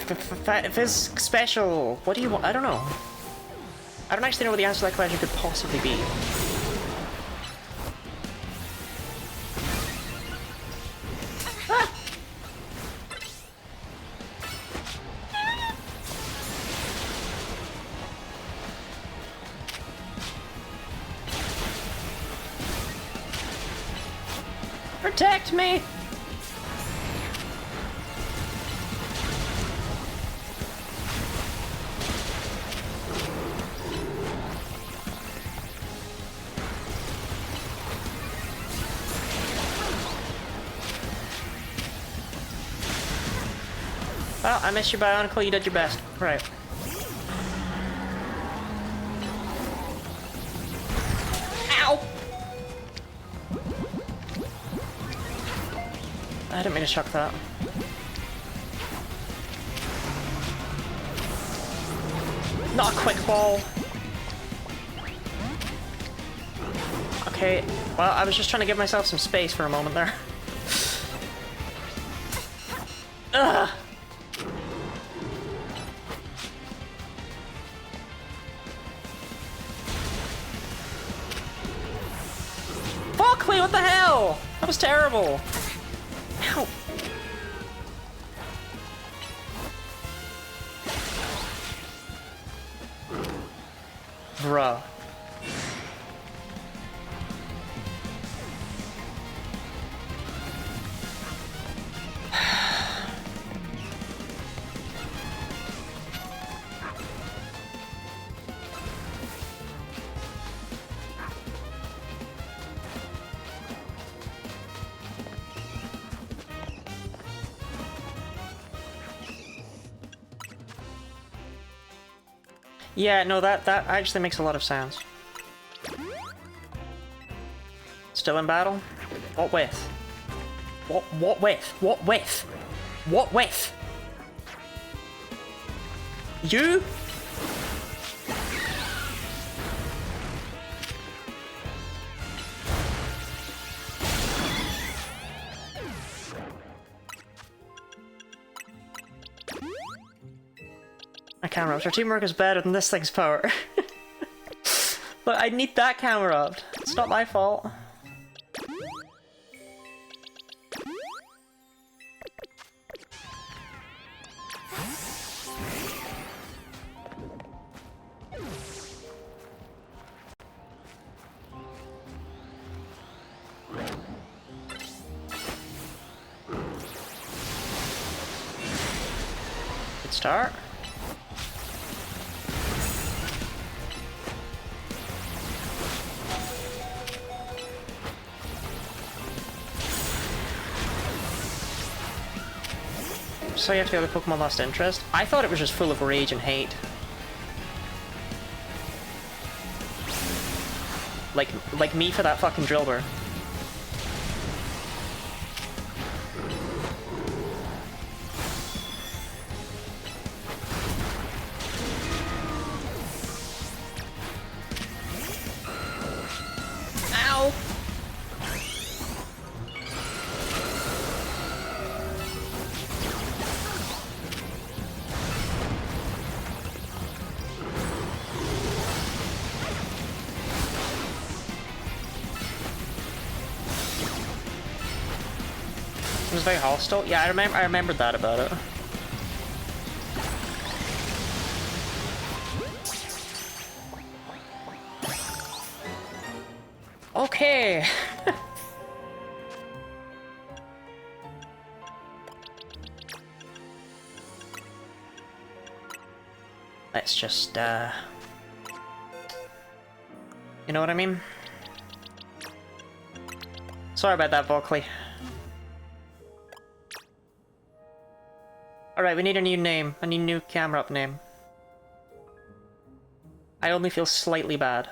Fizz special. What do you want? I don't know. I don't actually know what the answer to that question could possibly be. Ah! Protect me! Well, I missed your Bionicle, you did your best. Right. Ow! I didn't mean to chuck that. Not a quick ball. Okay, well, I was just trying to give myself some space for a moment there. Ugh! Fuck me, what the hell? That was terrible. Ow. Bruh. Yeah, no, that actually makes a lot of sense. Still in battle? What with? What with? What with? What with? You? My camera up. Our teamwork is better than this thing's power. Look, I need that camera up. It's not my fault. start. So you have to the other Pokemon lost interest? I thought it was just full of rage and hate. Like me for that fucking Drillbur. Ow! It was very hostile. Yeah, I remembered that about it. Okay. Let's just you know what I mean? Sorry about that, Vockley. Alright, we need a new name. I need a new camera up name. I only feel slightly bad.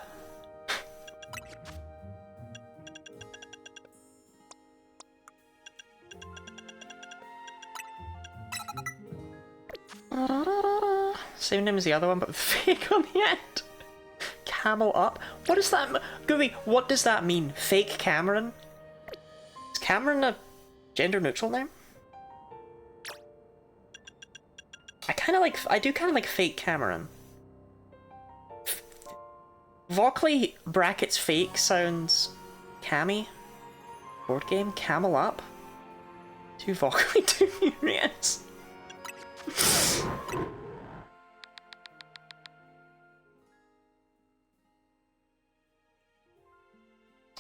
Same name as the other one, but fake on the end. Camel up? What does that mean? Gooey, what does that mean? Fake Cameron? Is Cameron a gender neutral name? I do kind of like fake Cameron. Vockley brackets fake sounds cammy. Board game? Camel up? Two Vockley, two Furious. I'm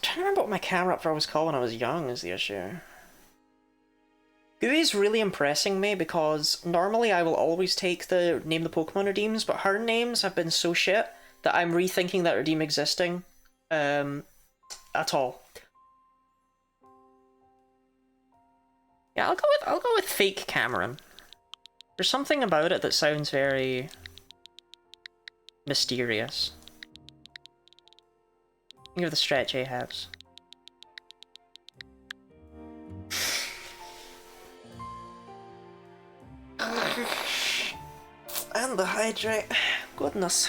trying to remember what my camera up for was called when I was young is the issue. Gooey's really impressing me because normally I will always take the name the Pokemon redeems, but her names have been so shit that I'm rethinking that redeem existing at all. Yeah, I'll go with fake Cameron. There's something about it that sounds very mysterious. Think of the stretch A has. And the hydrate. Goodness.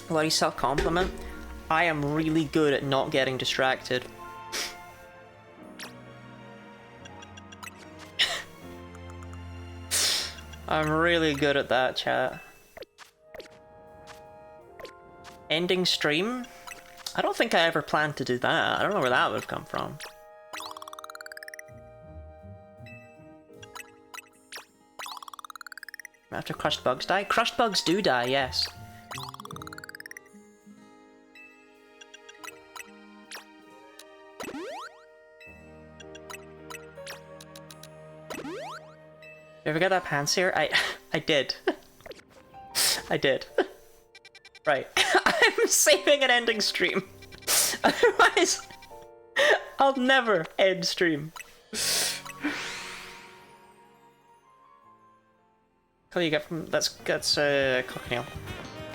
Bloody self-compliment. I am really good at not getting distracted. I'm really good at that, chat. Ending stream? I don't think I ever planned to do that. I don't know where that would have come from. After crushed bugs die? Crushed bugs do die, yes. You ever get that Pansear? I did. I did. Right. I'm saving an ending stream. Otherwise, I'll never end stream. What do you get from that's cochineal.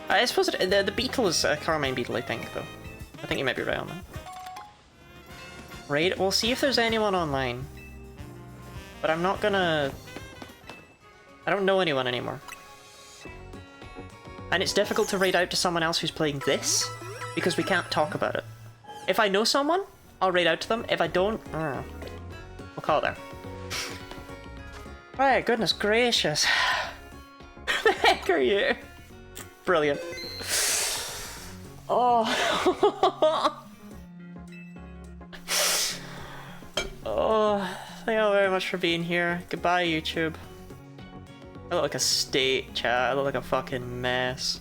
I suppose the beetle is a Carmine beetle, I think, though. I think you might be right on that. Right, we'll see if there's anyone online. But I'm not gonna... I don't know anyone anymore. And it's difficult to raid out to someone else who's playing this, because we can't talk about it. If I know someone, I'll raid out to them. If I don't, we'll call it there. Right, goodness gracious. Who the heck are you? Brilliant. Oh. Oh, thank you all very much for being here. Goodbye, YouTube. I look like a state, chat. I look like a fucking mess.